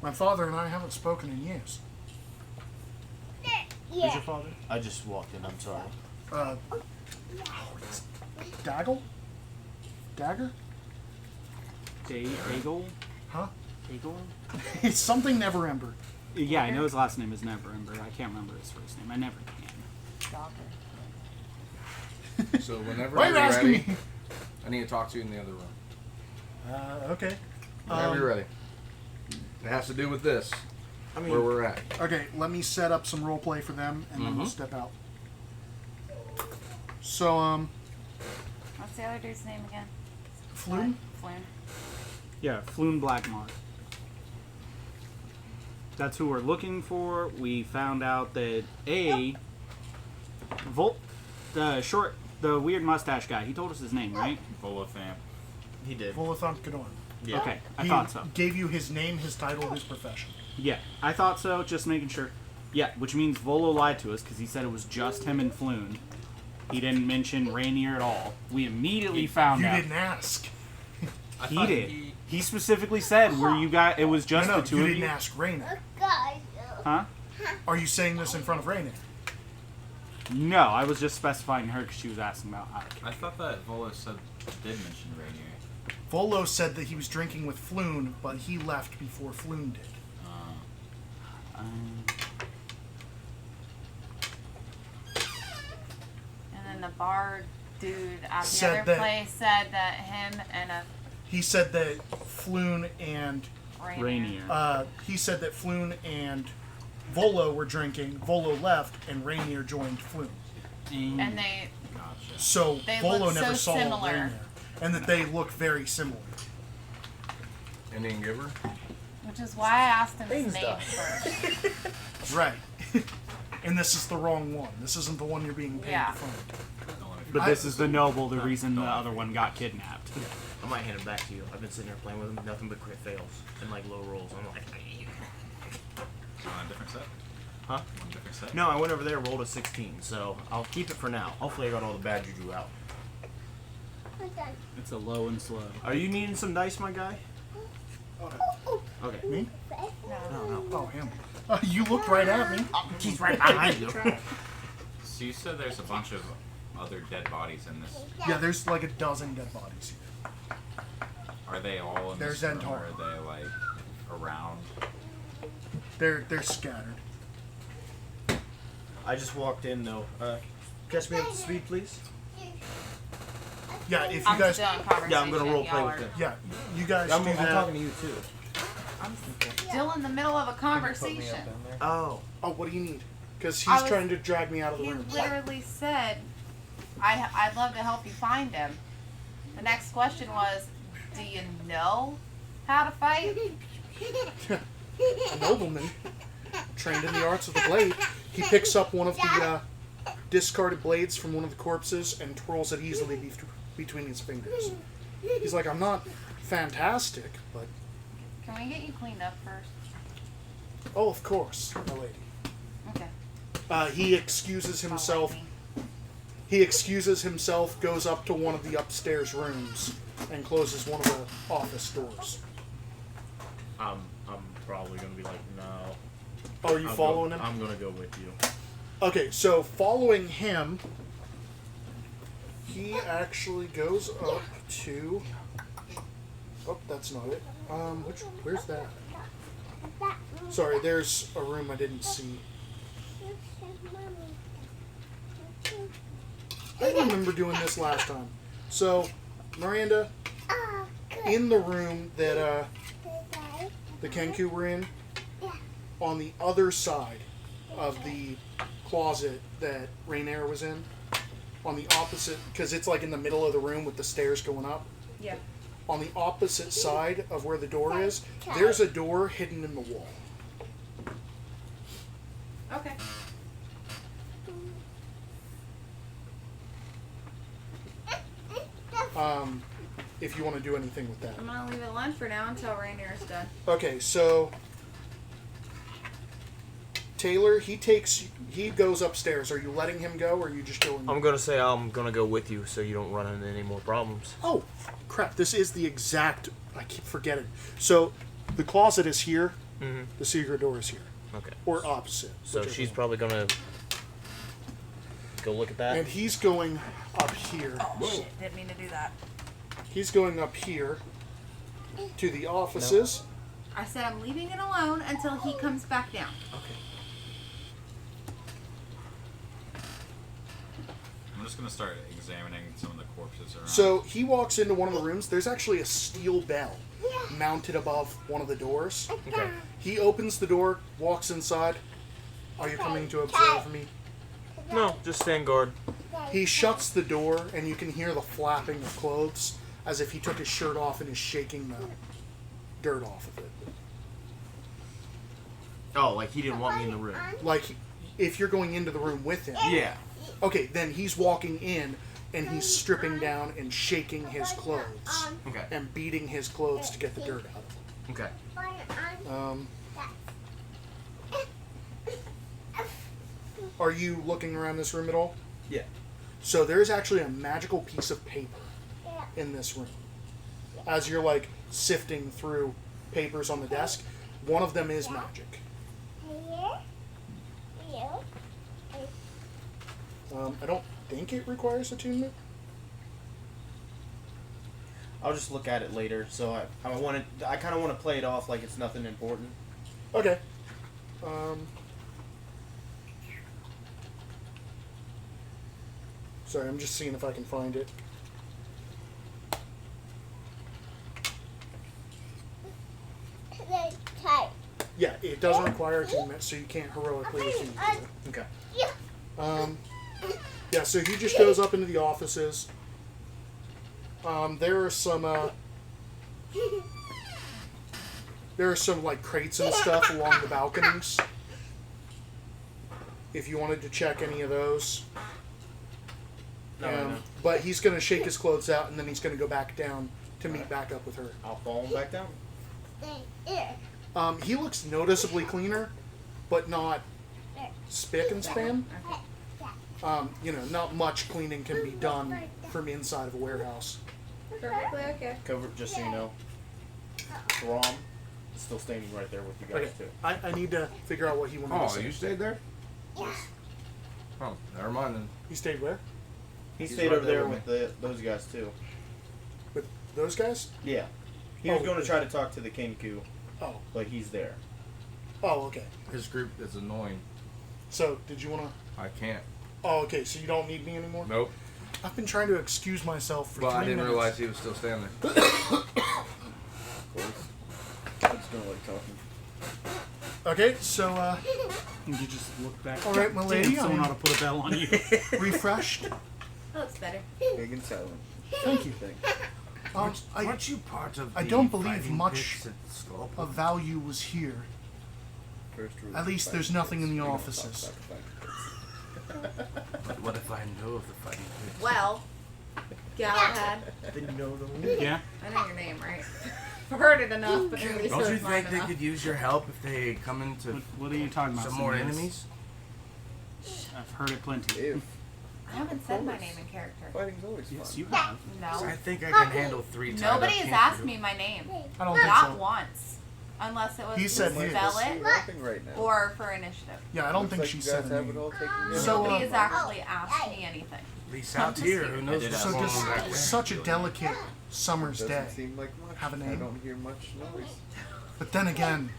My father and I haven't spoken in years. Who's your father? I just walked in, I'm sorry. It's Daggle? Dagger? Daigle? Huh? Daigle? It's something Neverember. Yeah, I know his last name is Neverember. I can't remember his first name. I never can. So whenever Why are you're you asking ready, me? I need to talk to you in the other room. Okay. Whenever you're ready. It has to do with this. I mean, Where we're at. Okay, let me set up some role play for them, and then we'll step out. So, What's the other dude's name again? Floon? Floon. Yeah, Floon Blackmark. That's who we're looking for. We found out that the weird mustache guy, he told us his name, right? Volothamp. he did. Volathant Gadorn. Yeah. Okay, I He thought so. gave you his name, his title, his profession. Yeah, I thought so, just making sure. Yeah, which means Volo lied to us because he said it was just him and Floon. He didn't mention Rainier at all. We immediately found You out. didn't ask. He did. He specifically said where you got it was just no, the two you of didn't you. ask Raina. Huh? Are you saying this in front of Raina? No, I was just specifying her because she was asking about how. I thought that Volo did mention Rainier. Volo said that he was drinking with Floon, but he left before Floon did. And then the bar dude at the Said other that- place said that him and a He said that Floon and Rainier. he said that Floon and Volo were drinking. Volo left, and Rainier joined Floon. and they Gotcha. So They Volo look never so saw similar. Rainier, and that they look very similar. Indian giver? which is why I asked him his Things name die. first. Right. And this is the wrong one. This isn't the one you're being paid Yeah. to find. But this is the noble, the reason the other one got kidnapped. I might hand it back to you. I've been sitting there playing with him, nothing but crit fails and like low rolls. I'm like, On a different set? huh? On a different set? No, I went over there, rolled a 16, so I'll keep it for now. Hopefully, I got all the bad juju out. It's a low and slow. Are you needing some dice, my guy? Okay. Me? No. Oh, him. You looked right at me. He's right behind you. So you said there's a bunch of other dead bodies in this. Yeah, there's like a dozen dead bodies here. Are they all in There's this room, Zentar. or are they like around? They're scattered. I just walked in though. Catch me up to speed, please. Yeah, if you I'm guys, still in conversation. Yeah, I'm gonna role play Y'all with are them. yeah, you guys I'm do that. talking to you too. I'm still in the middle of a conversation. Oh. Oh, what do you need? Because I he's was- trying to drag me out of the He room. literally said, I'd love to help you find him. The next question was, do you know how to fight? A nobleman trained in the arts of the blade. He picks up one of the discarded blades from one of the corpses and twirls it easily between his fingers. He's like, I'm not fantastic, but Can we get you cleaned up first? oh, of course, my lady. Okay. He excuses himself. Follow me. He excuses himself, goes up to one of the upstairs rooms, and closes one of the office doors. I'm probably gonna be like, no. Oh, are you following him? I'm gonna go with you. Okay, so following him, he actually goes up to. Oh, that's not it. Where's that? Sorry, there's a room I didn't see. I remember doing this last time. So, Miranda, in the room that the Kenku were in, on the other side of the closet that Rainier was in, on the opposite, because it's like in the middle of the room with the stairs going up. Yeah. On the opposite side of where the door is, there's a door hidden in the wall. Okay. If you want to do anything with that. I'm gonna leave it alone for now until Rainier's done. Okay, so Taylor, he goes upstairs. Are you letting him go, or are you just going? I'm gonna say I'm gonna go with you so you don't run into any more problems. Oh, crap! This is the exact. I keep forgetting. So, the closet is here. Mm-hmm. The secret door is here. Okay. Or opposite. So whichever she's one. probably gonna go look at that. And he's going up here. Oh shit! Didn't mean to do that. He's going up here to the offices. I said I'm leaving it alone until he comes back down. Okay. I'm just gonna start examining some of the corpses around. So he walks into one of the rooms. There's actually a steel bell mounted above one of the doors. Okay. He opens the door, walks inside. Are you coming to observe me? No, just stand guard. He shuts the door, and you can hear the flapping of clothes as if he took his shirt off and is shaking the dirt off of it. Oh, like he didn't want me in the room. Like, if you're going into the room with him. Yeah. Okay, then he's walking in, and he's stripping down and shaking his clothes. Okay. And beating his clothes to get the dirt out of them. Okay. Are you looking around this room at all? Yeah. So there's actually a magical piece of paper in this room. As you're like sifting through papers on the desk, one of them is magic. I don't think it requires attunement. I'll just look at it later. So I kind of want to play it off like it's nothing important. Okay. Sorry, I'm just seeing if I can find it. Yeah, it doesn't require attunement, so you can't heroically attune to it. Okay. Yeah, so he just goes up into the offices. There are some like crates and stuff along the balconies. If you wanted to check any of those. No. But he's going to shake his clothes out, and then he's going to go back down to meet back up with her. I'll follow him back down. He looks noticeably cleaner, but not spick and span. Not much cleaning can be done from inside of a warehouse. Perfectly okay. Cover, just so you know. Rom is still standing right there with you guys Okay, too. I need to figure out what he wanted to Oh, say. you stayed there? Oh, never mind then. He stayed where? He He's stayed right over there there with with those guys too. With those guys? Yeah. He was going to try to talk to the Kenku, Oh. but he's there. Oh, okay. His group is annoying. So, did you want to... I can't. Oh, okay, so you don't need me anymore? Nope. I've been trying to excuse myself for But 3 I didn't minutes. realize he was still standing there. Of course. I just don't like talking. Okay, so, You just look back. all right, my lady, Damn, someone I'm ought to put a bell on you. refreshed. That looks better. Big and silent. Thank you. Thanks. Aren't you part of I the don't believe fighting much pits at Skull? of value was here. First rule At of least fighting there's nothing pits. in the We don't offices. talk about But what if I know of the fighting pits? Well, Galahad, Then you know the Yeah. I know your name, right? I've heard it enough, but nobody's Don't you heard mine think they enough. could use your help if they come into What are you talking about? some more Simeon? enemies? I've heard it plenty. If I haven't said my name in character. fighting's always fun. Yes, you have. No. I think I can handle 3 times. Nobody has asked me my name. I don't think Not so. once. Unless it was He to said his. spell You're it rapping right now. or for initiative. Yeah, I don't Looks think like she you said guys a have it name. all taken care of. So, Nobody has actually asked me anything. At least out here, who knows did what's ask So going just on back there. such a delicate summer's Doesn't day. seem like much. Have a I name? don't hear much noise. But then again,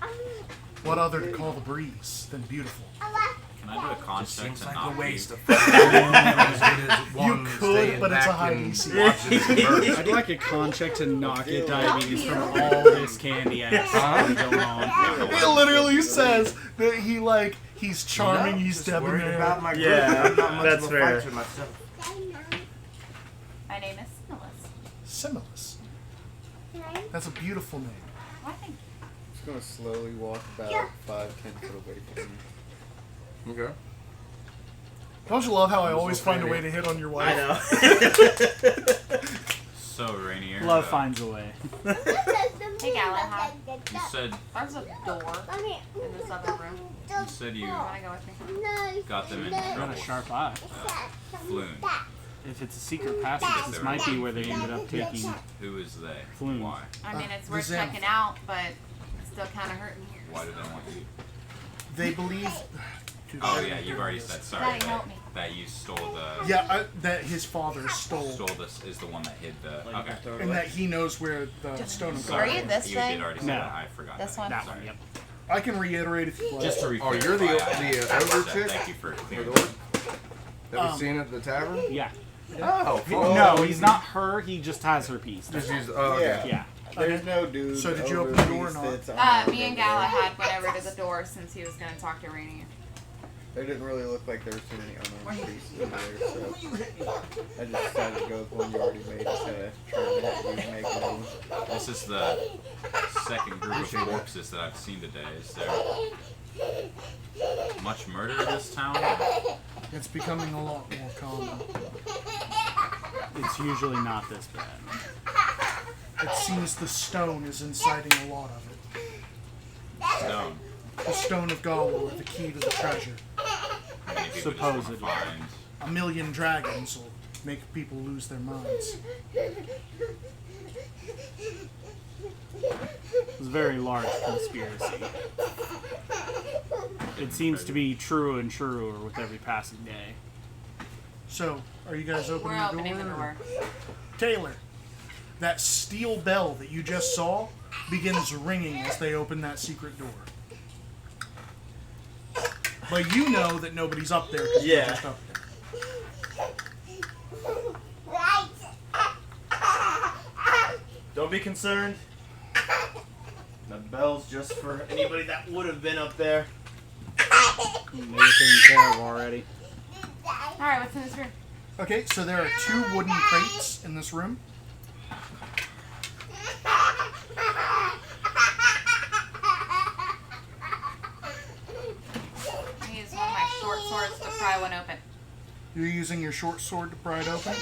what other to call the breeze than beautiful? Can I do a con check Seems to like not a waste leave? of as good as You one could, staying but it's a back high and DC. watching it convert. I'd like a con check to not get diabetes from all this candy ass going on. He literally says that he's charming, he's Just worried debonair. about my group. Yeah, I'm not much that's of a fair. fighter myself. My name is Similis. Similis. That's a beautiful name. Why thank Just gonna slowly walk about 5-10 foot away from you. Okay. Don't you love how I always okay, find a way man. to hit on your wife? I know. So, Rainier. Love finds a way. Hey, Galahad. You said There's a door in this other room. you said you You wanna go with me? got them in Got trouble. a sharp eye. Floon. If it's a secret passage, this might be where they ended up taking. Who is they? Floon. Why? I mean, it's the worth Zen. checking out, but it's still kind of hurting. Why do they want you? They believe. Oh yeah, you've already said sorry. Daddy, help me. That you stole the. Yeah, that his father stole, This is the one that hid the. Like, Okay. throw it and away. that he knows where the stone of Sorry. God Are you this You way? did already say No. that. I forgot. This that. one? That Sorry. one, yep. I can reiterate if you like. Just to repeat. Oh, you're the ogre chick? Thank you for Or clearing the that. orc that we seen at the tavern? Yeah. Oh, No, he's not her. He just has her piece. Just use. Oh, okay. Yeah. Yeah. There's no dude. So did you over open the door or beast not? that's on Me and Galahad went over to the door since he was going to talk to Rainier. There didn't really look like there was too many unarmed beasts in there, so I just decided to go with one you already made instead of trying to have you make one. This is the second group of corpses that I've seen today. Is there much murder in this town? It's becoming a lot more common. It's usually not this bad. It seems the stone is inciting a lot of it. Stone. The stone of Galwar, the key to the treasure. Many people just wanna Supposedly. find. A million dragons will make people lose their minds. It's a very large conspiracy. It seems to be truer and truer with every passing day. So, are you guys opening We're the door? opening the door. Taylor, that steel bell that you just saw begins ringing as they open that secret door. But you know that nobody's up there because you're Yeah. just up there. Don't be concerned. The bell's just for anybody that would have been up there. Maybe taken care of already. Alright, what's in this room? Okay, so there are 2 wooden crates in this room. I use one of my short swords to pry one open. You're using your short sword to pry it open.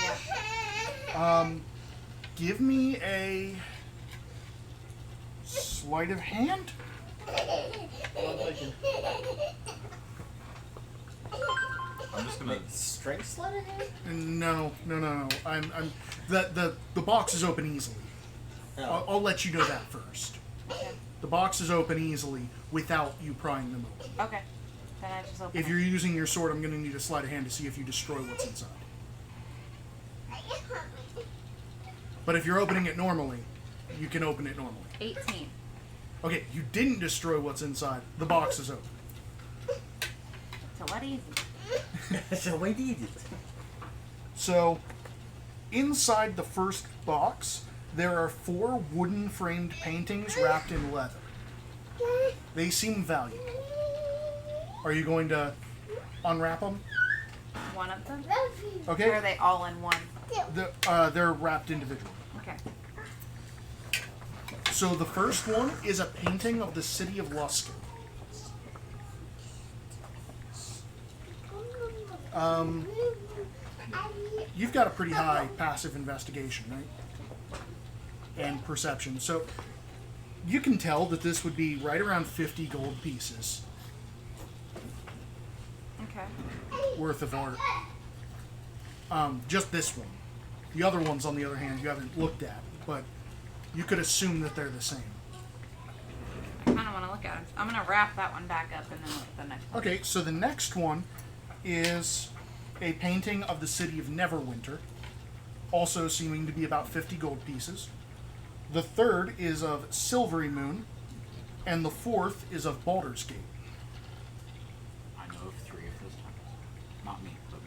Yeah. Give me a sleight of hand. I'm just gonna. Strength sleight of hand? No. I'm the box is open easily. I'll let you know that first. Okay. The box is open easily without you prying them open. Okay. Then I just open If it. you're using your sword, I'm going to need a sleight of hand to see if you destroy what's inside. But if you're opening it normally, you can open it normally. 18. Okay, you didn't destroy what's inside. The box is open. So what easy? So we did it. So, inside the first box, there are 4 wooden framed paintings wrapped in leather. They seem valuable. Are you going to unwrap them? One of them? Okay. Or are they all in one? They're wrapped individually. Okay. So the first one is a painting of the city of Luskin. You've got a pretty high passive investigation, right? And perception. So you can tell that this would be right around 50 gold pieces Okay. worth of art. Just this one. The other ones, on the other hand, you haven't looked at, but you could assume that they're the same. I kind of want to look at it. I'm going to wrap that one back up and then look at the next one. Okay, so the next one is a painting of the city of Neverwinter, also seeming to be about 50 gold pieces. The third is of Silvery Moon, and the fourth is of Baldur's Gate. I know of 3 of those temples. Not me, but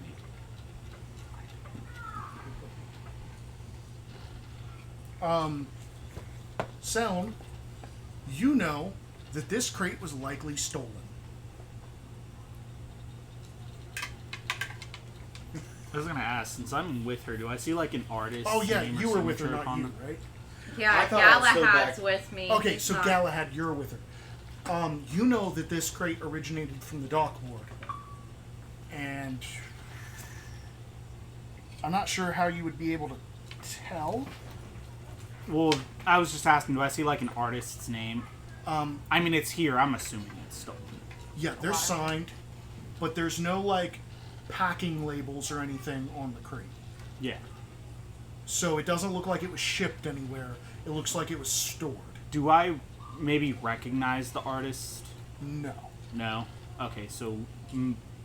me. Selm, you know that this crate was likely stolen. I was gonna ask, since I'm with her, do I see like an artist? Oh yeah, name or you were with her, signature not upon you, them? right? Yeah, I thought I was still Galahad's back. with me. Okay, He's so not. Galahad, you're with her. You know that this crate originated from the dock ward. And I'm not sure how you would be able to tell Well, I was just asking, do I see like an artist's name? I mean, it's here. I'm assuming it's stolen. Yeah, they're signed, but there's no like packing labels or anything on the crate. Yeah. So it doesn't look like it was shipped anywhere. It looks like it was stored. Do I maybe recognize the artist? No. No? Okay, so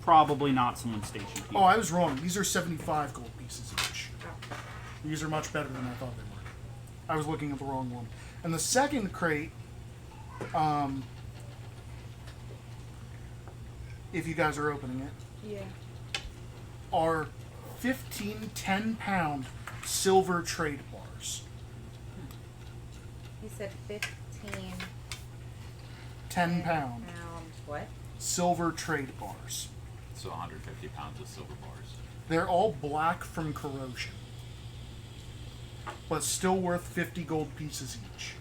probably not someone stationed here. Oh, I was wrong. These are 75 gold pieces each. These are much better than I thought they were. I was looking at the wrong one. And the second crate, if you guys are opening it, Yeah. are 15 10-pound silver trade bars. You said 15 10 pound pound. What? silver trade bars. So 150 pounds of silver bars. They're all black from corrosion, but still worth 50 gold pieces each.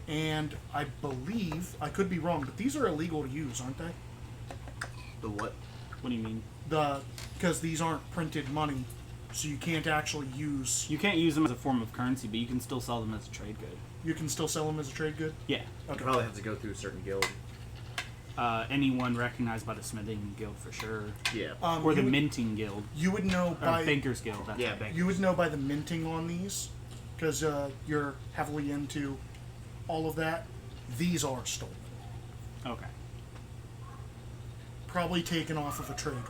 And I believe, I could be wrong, but these are illegal to use, aren't they? The what? What do you mean? Because these aren't printed money, so you can't actually use. You can't use them as a form of currency, but you can still sell them as a trade good. You can still sell them as a trade good? Yeah. You Okay. probably have to go through a certain guild. Anyone recognized by the smithing guild for sure. Yeah. Or the you would, minting guild. you would know Or by bankers guild. That's Yeah, right. bankers. you would know by the minting on these, because you're heavily into all of that. These are stolen, Okay. probably taken off of a trade road.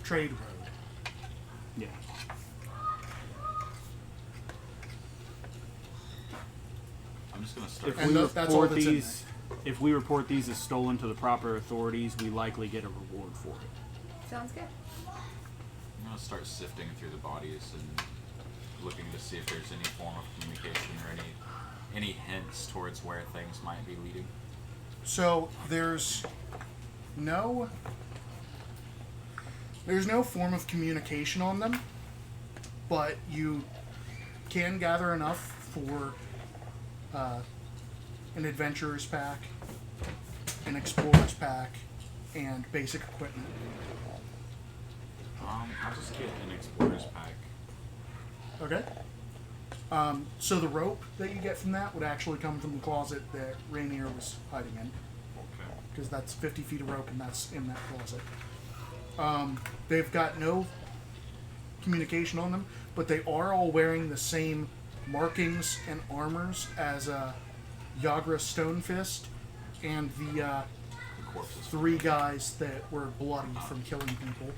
Trade road. Yeah. I'm just gonna start. If And we that's all report that's in these, if we report these as stolen to the proper authorities, we likely get a reward for it. Sounds good. I'm gonna start sifting through the bodies and looking to see if there's any form of communication or any hints towards where things might be leading. So there's no form of communication on them, but you can gather enough for an adventurer's pack, an explorer's pack, and basic equipment. I'll just get an explorer's pack. Okay. So the rope that you get from that would actually come from the closet that Rainier was hiding in, Okay. because that's 50 feet of rope and that's in that closet. They've got no communication on them, but they are all wearing the same markings and armors as Yagra Stonefist and the The corpses. 3 guys that were bloody from killing people.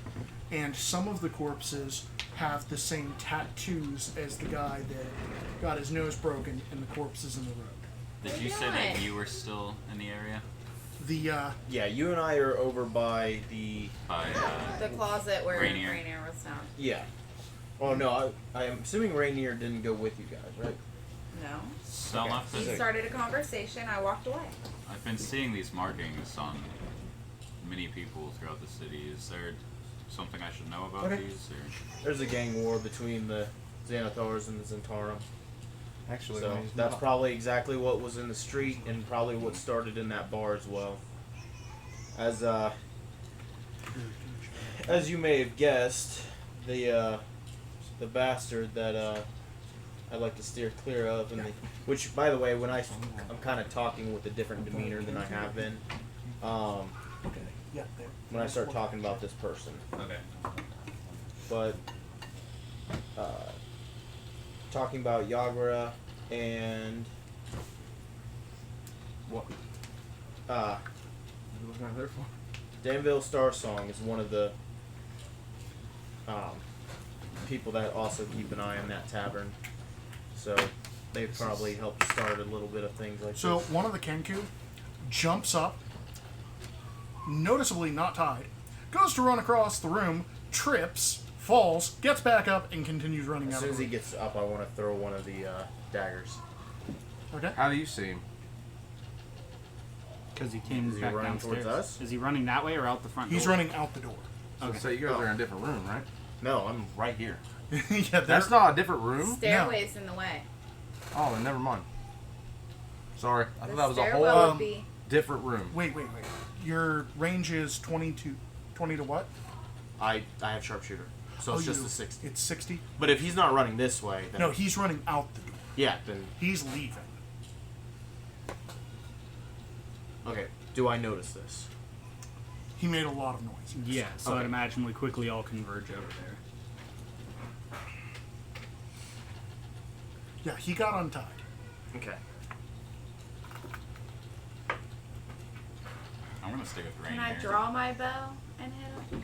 And some of the corpses have the same tattoos as the guy that got his nose broken and the corpses in the road. Did you say that you were still in the area? The Yeah, you and I are over by the. By The closet where Rainier. Rainier was found. Yeah. Oh no, I am assuming Rainier didn't go with you guys, right? No. so Okay. enough He to- started a conversation. I walked away. I've been seeing these markings on many people throughout the city. Is there something I should know about Okay. these? Or? There's a gang war between the Xanathars and the Zentarum. Actually, So he's that's not. probably exactly what was in the street and probably what started in that bar as well. As you may have guessed, the bastard that I'd like to steer clear of, and which, by the way, when I'm kind of talking with a different demeanor than I have been, okay, yeah. when I start talking about this person. Okay. But talking about Yagra and What? uh, What are you looking out there for? Danville Star Song is one of the people that also keep an eye on that tavern. So they probably helped start a little bit of things like So this. one of the Kenku jumps up, noticeably not tied, goes to run across the room, trips, falls, gets back up, and continues running As out soon of as the he room. gets up, I want to throw one of the daggers. Okay. How do you see him? Because he came Is he back running downstairs. towards us? Is he running that way or out the front He's door? running out the door. Okay. So you guys are in a different room, right? No, I'm right here. Yeah, That's not a different room. Stairway's in the way. Oh, then never mind. Sorry, I The thought that was a stairwell whole would be. different room. Wait. Your range is 20 to what? I have sharpshooter. So it's just the 60. It's 60. But if he's not running this way, then No, he's running out the door. yeah, then He's leaving. okay. Do I notice this? He made a lot of noise. Yeah, so Okay. I'd imagine we quickly all converge over there. Yeah, he got untied. Okay. I'm gonna stick with Rain Can I here. draw my bow and hit him?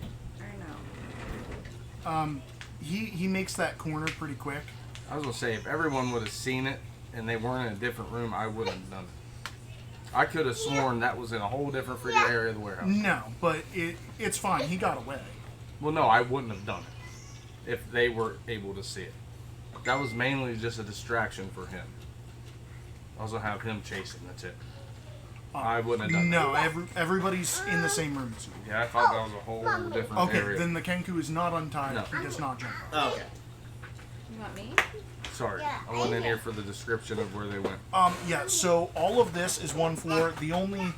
Or no? He makes that corner pretty quick. I was gonna say, if everyone would have seen it and they weren't in a different room, I wouldn't have done it. I could have sworn that was in a whole different freaking area of the warehouse. No, but it's fine. He got away. Well, no, I wouldn't have done it if they were able to see it. That was mainly just a distraction for him. Also have him chasing, that's it. I wouldn't have done No, that. everybody's in the same room as you. Yeah, I thought that was a whole different Okay, area. then the Kenku is not untied. No. He does not jump out. Oh, okay. You want me? Sorry, I wasn't in here for the description of where they went. Yeah, so all of this is one floor. The only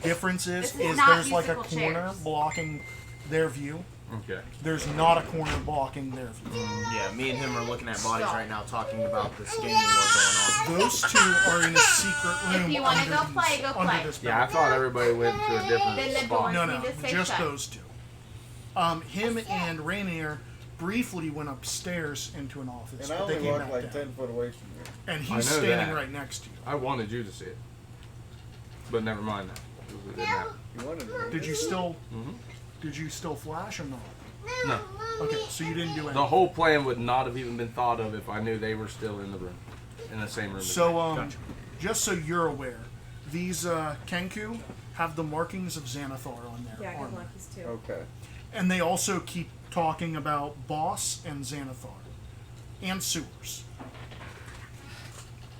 difference This is is not there's like a musical corner chairs. blocking their view. Okay. There's not a corner blocking their view. Yeah, me and him are looking at bodies right now, talking about this gaming war going on. Those two are in a secret room. If you want to under go these- play, go under play. this Yeah, I building. thought everybody went to a different Then the spot. doors No, need to stay just shut. those two. Him and Rainier briefly went upstairs into an office, And I but they only came walk back like down. 10 foot away from you. And I he's know standing that. right next to you. I wanted you to see it. But never mind that. It didn't happen. You wanted me. Did you still? Mhm. Did you still flash or not? No. Okay, so you didn't do anything. The whole plan would not have even been thought of if I knew they were still in the room. In the same room. as So, me. Gotcha. Just so you're aware, these Kenku have the markings of Xanathar on their Yeah, good armor. luck, he's too. Okay. And they also keep talking about Boss and Xanathar. And sewers.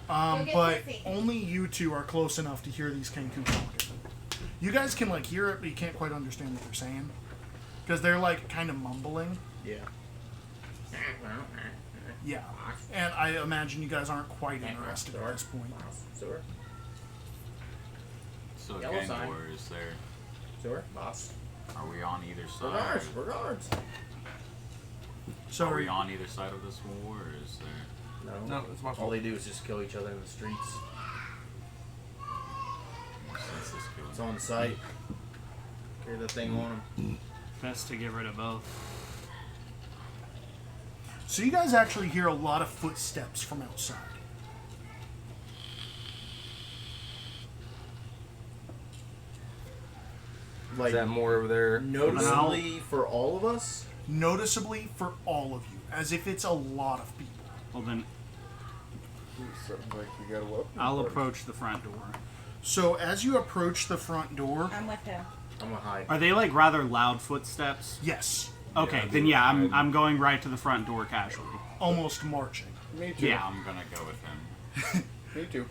Go get But Sissy. only you two are close enough to hear these Kenku talking. You guys can like hear it, but you can't quite understand what they're saying. Because they're like kind of mumbling. Yeah. Yeah. And I imagine you guys aren't quite interested at this point. Sewer. So Yellow gang sign. war is there? Sewer. Boss. Are we on either We're side? guards. We're guards. So Are we on either side of this war, or is there? No, it's my All fault. they do is just kill each other in the streets. More sense this killing? It's on site. Carry the thing on them. Best to get rid of both. So you guys actually hear a lot of footsteps from outside. Like Is that more over there? noticeably for all of us. Noticeably for all of you, as if it's a lot of people. Well then, Something like you got a weapon. I'll party. approach the front door. So as you approach the front door, I'm with him. I'm gonna hide. Are they like rather loud footsteps? yes, Okay, I then do. yeah, I- I'm going right to the front door casually. almost marching. Me too. Yeah. I'm gonna go with him. Me too.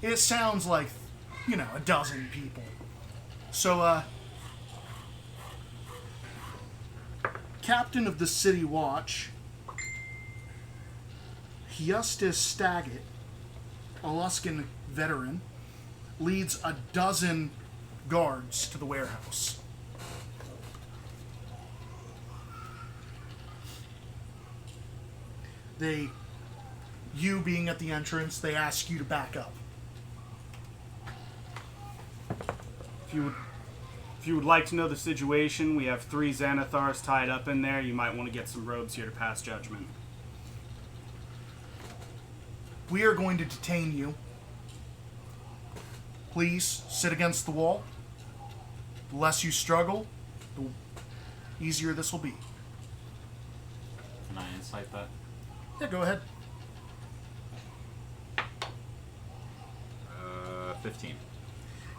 It sounds like, you know, a dozen people. So, Captain of the City Watch, Hyustis Staggett, a Luskan veteran, leads a dozen guards to the warehouse. You being at the entrance, they ask you to back up. If you would like to know the situation, we have 3 Xanathars tied up in there. You might want to get some robes here to pass judgment. We are going to detain you. Please sit against the wall. The less you struggle, the easier this will be. Can I insight that? Yeah, go ahead. 15.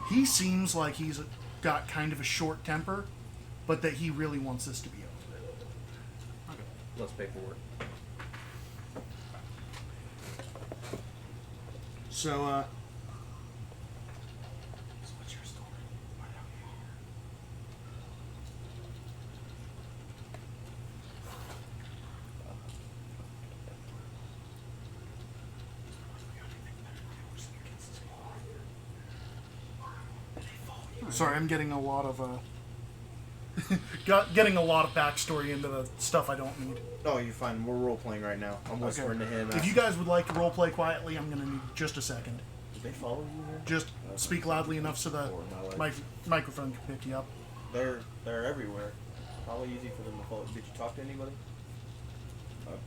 He seems like he's got kind of a short temper, but that he really wants this to be over. Let's pay for it. So, what's your story? Sorry, I'm getting a lot of getting a lot of backstory into the stuff I don't need. Oh, you're fine. We're role playing right now. I'm whispering to him. If you guys would like to roleplay quietly, I'm going to need just a second. Did they follow you here? Just speak loudly enough so the microphone can pick you up. They're everywhere. Probably easy for them to follow. Did you talk to anybody?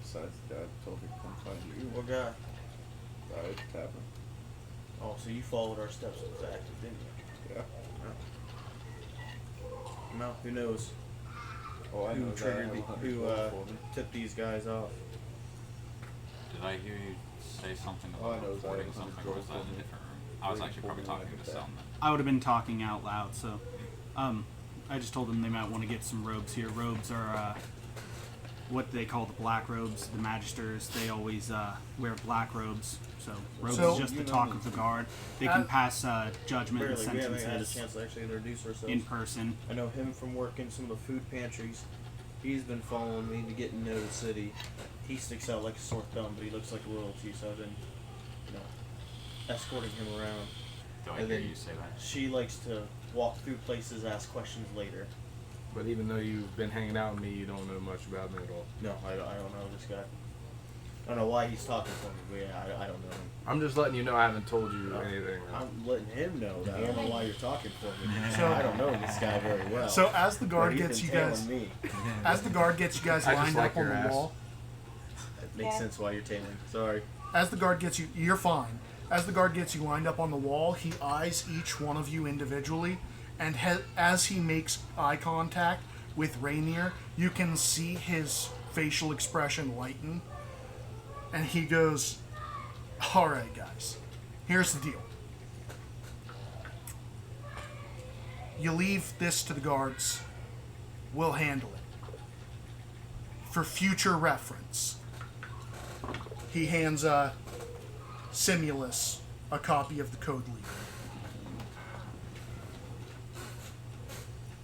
Besides Dad told me to come find you. What guy? Guy at the tavern. Oh, so you followed our steps exactly, didn't you? Yeah. Well, who knows? Oh, I know Who that. triggered? I will Who hunt for me. tipped these guys off? Did I hear you say something Oh, I about know that. reporting 100 something, or was that in a for me. different room? I was actually probably Waiting for me talking to to get Selma. I would have been talking out loud, so I just told them they might want to get some robes here. Robes are what they call the black robes. The magisters, they always wear black robes. So robes So- is just You the know talk me. of the guard. They can pass judgment and Barely. We haven't had a sentences chance to actually introduce ourselves. in person. I know him from working some of the food pantries. He's been following me to get to know the city. He sticks out like a sore thumb, but he looks like royalty, so I've been, escorting him around. Do I And hear then- you say that? She likes to walk through places, ask questions later. But even though you've been hanging out with me, you don't know much about me at all. No, I don't know this guy. I don't know why he's talking to me, but yeah, I don't know him. I'm just letting you know I haven't told you anything. I'm letting him know that. I don't know why you're talking for me. So- I don't know this guy very well. So as the guard But he's gets been you guys, tailing me. as the guard gets you guys I just lined like up on your the ass. wall, It makes sense why you're tailing. Sorry. as the guard gets you, you're fine. As the guard gets you lined up on the wall, he eyes each one of you individually, and as he makes eye contact with Rainier, you can see his facial expression lighten, and he goes, "All right, guys, here's the deal. You leave this to the guards. We'll handle it. For future reference." He hands Simulus a copy of the code leader.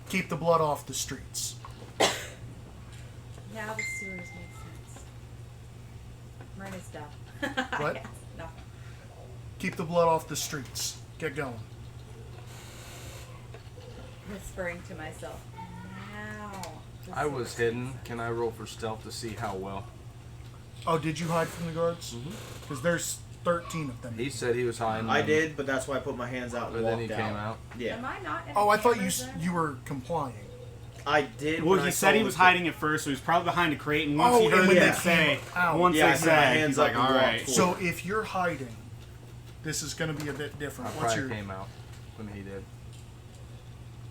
Keep the blood off the streets. Now the sewers make sense. Myrna's dumb. What? Yes, nothing. Keep the blood off the streets. Get going. Whispering to myself. Now. the I was sewers hidden. make sense. Can I roll for stealth to see how well? Oh, did you hide from the guards? Mm-hmm. Because there's 13 of them. He said he was hiding. I did, but that's why I put my hands out But and then walked he came out. Yeah. Am I not in Oh, the I thought cameras then? you were complying. I did. Well, when he I said he saw was the- hiding at first, so he was probably behind a crate. And once Oh, he and heard when them they say, came out. once Yeah, I they put my said, hands he's up like, and all walked right. forward. So if you're hiding, this is going to be a bit I different. What's probably your... came out when he did.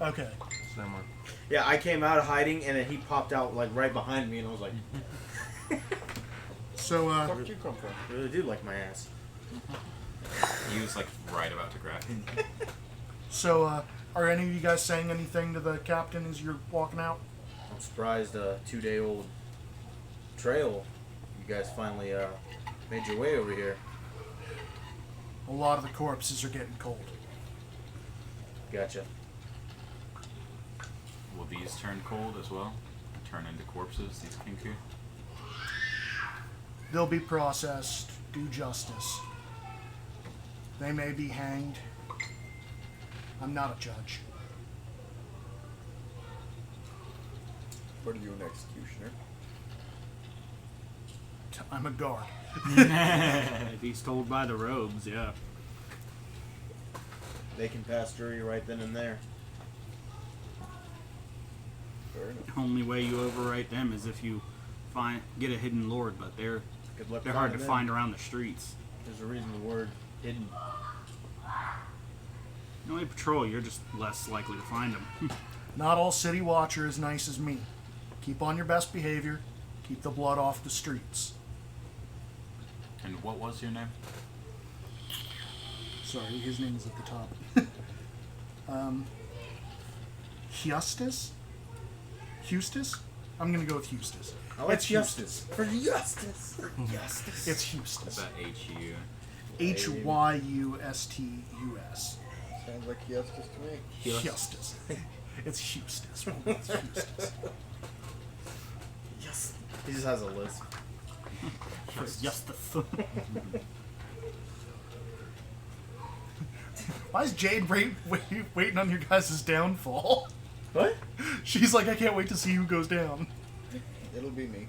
Okay. So never mind. Yeah, I came out hiding, and then he popped out like right behind me, and I was like, So, Where did you come from? I really do like my ass. He was like right about to grab him. Are any of you guys saying anything to the captain as you're walking out? I'm surprised a 2-day-old trail. You guys finally made your way over here. A lot of the corpses are getting cold. Gotcha. Will these turn cold as well? Turn into corpses, these kinku? They'll be processed, do justice. They may be hanged. I'm not a judge. What are you, an executioner? I'm a guard. If he's told by the robes, yeah. They can pass jury right then and there. Fair enough. Only way you overwrite them is if you get a hidden lord, but they're Good luck hard to finding them. find around the streets. There's a reason the word hidden. You only patrol, you're just less likely to find them. Not all city watcher is nice as me. Keep on your best behavior. Keep the blood off the streets. And what was your name? Sorry, his name is at the top. Hustis? Hustis? I'm gonna go with Hustis. I like It's justice. For justice. It's Is Hustis. that H-U? Hyustus. Sounds like justice to me. Hustis. It's Hustis. It's Hustis. Yes. He just has a list. Justice. Why is Jade waiting on your guys' downfall? What? She's like, I can't wait to see who goes down. It'll be me.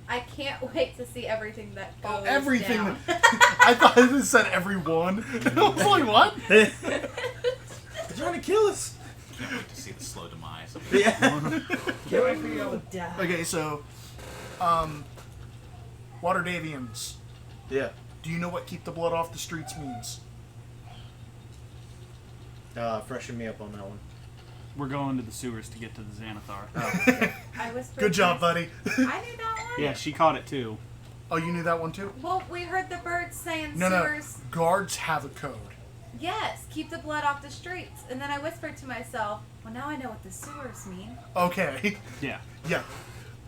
I can't wait to see everything that goes Everything. down. I thought it said everyone. I was like, what? They're trying to kill us. Can't wait to see the slow demise of Yeah. Can't wait for you to die. Okay, so, Water Davians, Yeah. do you know what keep the blood off the streets means? Freshen me up on that one. We're going to the sewers to get to the Xanathar. Oh, okay. I whispered Good job, to buddy. I knew that one. Yeah, she caught it too. Oh, you knew that one too? Well, we heard the birds saying No, sewers. no. Guards have a code. Yes, keep the blood off the streets. And then I whispered to myself, well, now I know what the sewers mean. Okay. Yeah. Yeah.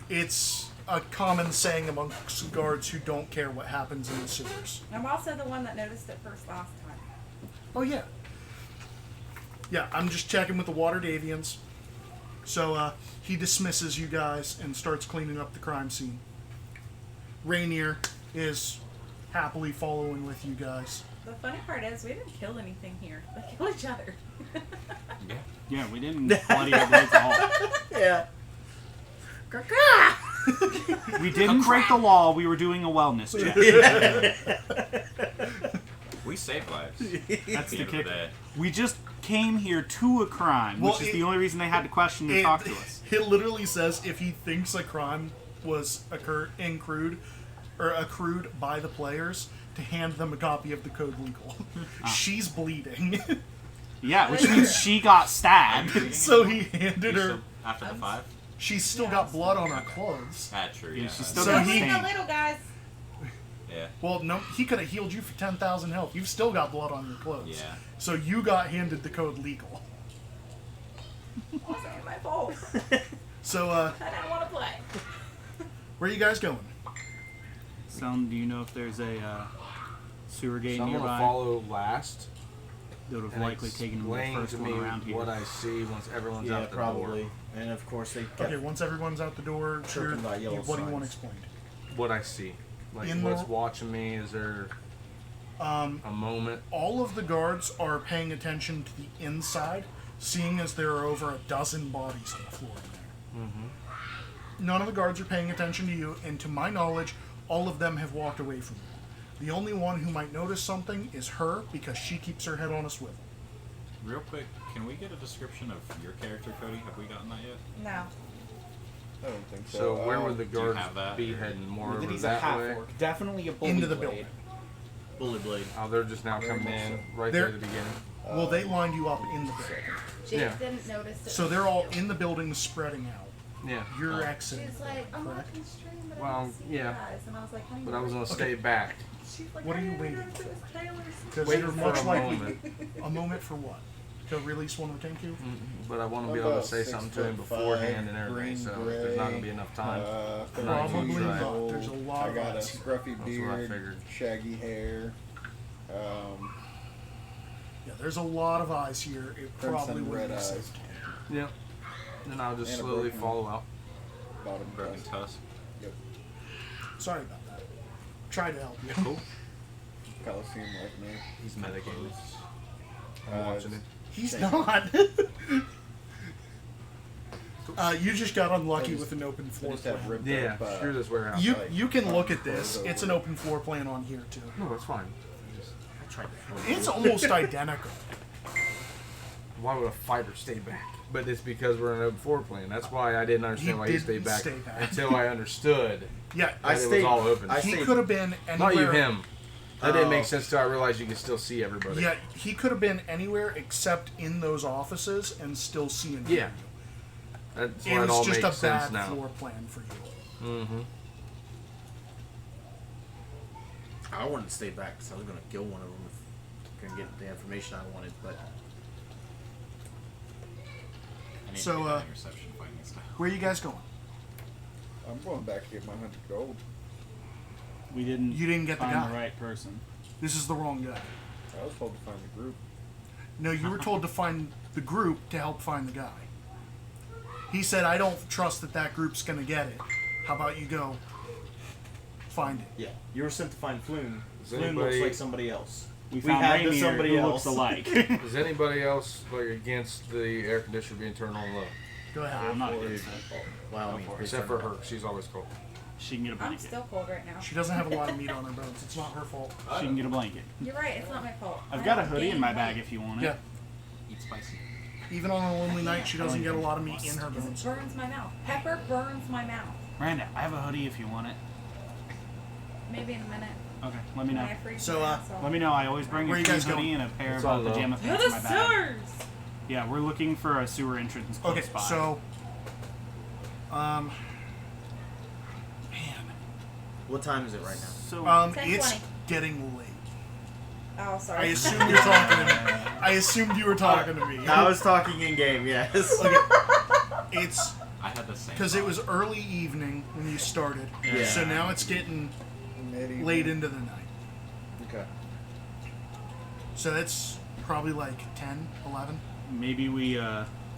It's a common saying amongst guards who don't care what happens in the sewers. I'm also the one that noticed it first last time. Oh, yeah. Yeah, I'm just checking with the Water Davians. So, he dismisses you guys and starts cleaning up the crime scene. Rainier is happily following with you guys. The funny part is, we didn't kill anything here. We killed each other. Yeah. Yeah, we didn't bloody our blades at all. Yeah. We didn't break the law. We were doing a wellness check. We save lives. That's the End of kicker. day. We just came here to a crime, Well, which is it- the only reason they had to question and talk to us. It literally says if he thinks a crime was accrued by the players, to hand them a copy of the code legal. She's bleeding. Yeah, which means she got stabbed. So he handed You her. still- after the 5? She's still got blood on her clothes. Ah, true. Yeah, Yeah, she's that's- still So got he- Only the stained. little guys. Yeah. Well, no, he could have healed you for 10,000 health. You've still got blood on your clothes. Yeah. So you got handed the code legal. It wasn't my fault. So, I didn't want to play. where are you guys going? Sound, do you know if there's a sewer gate So I'm gonna nearby follow last. that would have And likely taken the explain first to one me around here? what I see once everyone's Yeah, out the probably. door. And of course they kept Okay, once everyone's out the door, Chirping by yellow what do you want signs. explained? What I see. Like In what's the- watching me. Is there a moment? All of the guards are paying attention to the inside, seeing as there are over a dozen bodies on the floor in there. Mm-hmm. None of the guards are paying attention to you, and to my knowledge, all of them have walked away from you. The only one who might notice something is her, because she keeps her head on a swivel. Real quick, can we get a description of your character, Cody? Have we gotten that yet? No. I don't think so. So where would the do you guards have that, be or- heading? More that over he's a that half way? orc. Definitely a bully Into the blade. building. Bully blade. Oh, they're just now Very coming much in so. right They're- there at the beginning. Well, they lined you up in the building. Jake Yeah. didn't notice it. So they're all in the building spreading out. Yeah. You're exiting. She's like, I'm correct? watching stream, but I Well, don't see yeah. you guys. And I was like, honey, But I was gonna Okay. stay back. She's like, What are I you didn't waiting notice it was Taylor's. Because Waiting you're for much a likely moment. a moment for what? To release one of the Tenku? But I want to I'm be able to about say something to him 6'5", beforehand and everything. green, So gray, there's not gonna be enough time. 32 Probably years not. old. There's a lot I of got a us here. scruffy That's what I beard, figured. shaggy hair, Yeah, there's a lot of eyes here. It probably crimson would red be eyes, safe. Yeah. Then I'll just And a slowly broken- follow out. bottom Broken crust. tusk. Yep. Sorry about that. Try to help you. Cool. Coliseum like me. He's medicated. I'm Uh, watching him. He's Thank not. You just got unlucky I just- with an open I floor just have plan. ripped Yeah. up. Screw this warehouse. You like, you can look front at this. doors It's an over. open floor plan on here too. No, that's fine. It's almost identical. Why would a fighter stay back? But it's because we're in an open floor plan. That's why I didn't understand why he didn't stayed back, stay back. until I understood Yeah, that it was all open. I he stayed- could have been anywhere. Not you, him. That didn't Oh. make sense till I realized you could still see everybody. Yeah, he could have been anywhere except in those offices and still seeing you. Yeah. That's why It it was all just makes a sense bad now. floor plan for you. Mm-hmm. I wanted to stay back because I was going to kill one of them if I couldn't get the information I wanted, but I need So, to do uh, that interception fighting style. Where are you guys going? I'm going back to get my 100 gold. We didn't. You didn't get the find guy. the right person. This is the wrong guy. I was told to find the group. No, you were told to find the group to help find the guy. He said, I don't trust that group's going to get it. How about you go find it? yeah. You were sent to find Floon. Does Floon looks anybody- like somebody else. We found had to Rainier somebody who else. looks alike. Is anybody else like against the air conditioner being turned on low? Go ahead. I'm not against it. Well, I mean, Except for her, she's always cold. She can get a I'm blanket. still cold right now. She doesn't have a lot of meat on her bones. It's not her fault. She can get a blanket. You're right. It's not my fault. I've I got a have hoodie in gained my bag weight. if you want it. Yeah. Eat spicy. Even on a lonely night, she doesn't get a lot of meat in her Because bones. it burns my mouth. Pepper burns my mouth. Miranda, I have a hoodie if you want it. Maybe in a minute. Okay, let me When know. I freeze So, my ass off. Let me know. I always bring Where a you clean guys hoodie going? and a pair It's of all low. pajama To pants in the my bag. sewers! Yeah, we're looking for a sewer entrance close Okay, by. so, man, what time is it right now? So, it's 10:20. getting late. Oh, I sorry. assumed you're talking to me. I assumed you were talking to me. I was talking in game, yes. Okay, it's I had the same. because it thought. was early evening when you started, Yeah. so now it's getting Mid-evening. late into the night. Okay. So it's probably like 10, 11. maybe we,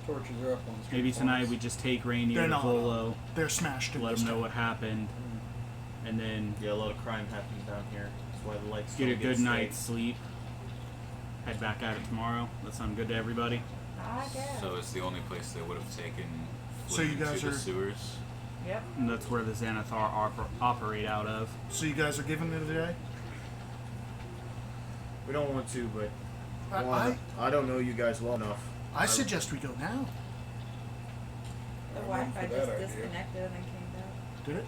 Torches are up on the street maybe tonight corners. we just take Rainier They're to not. Volo, They're smashed in let this him know town. what happened, and then Yeah, a lot of crime happens down here. That's why the lights get a don't good stayed. night's sleep. Head back at it tomorrow. That sound good to everybody? I guess. So it's the only place they would have taken. So you guys to the are- sewers. Yep. And that's where the Xanathar operate out of. So you guys are giving it a day? We don't want to, but I, one, I don't know you guys well enough. I suggest we go now. The I'm Wi-Fi in for just that idea. disconnected and then came back. Did it?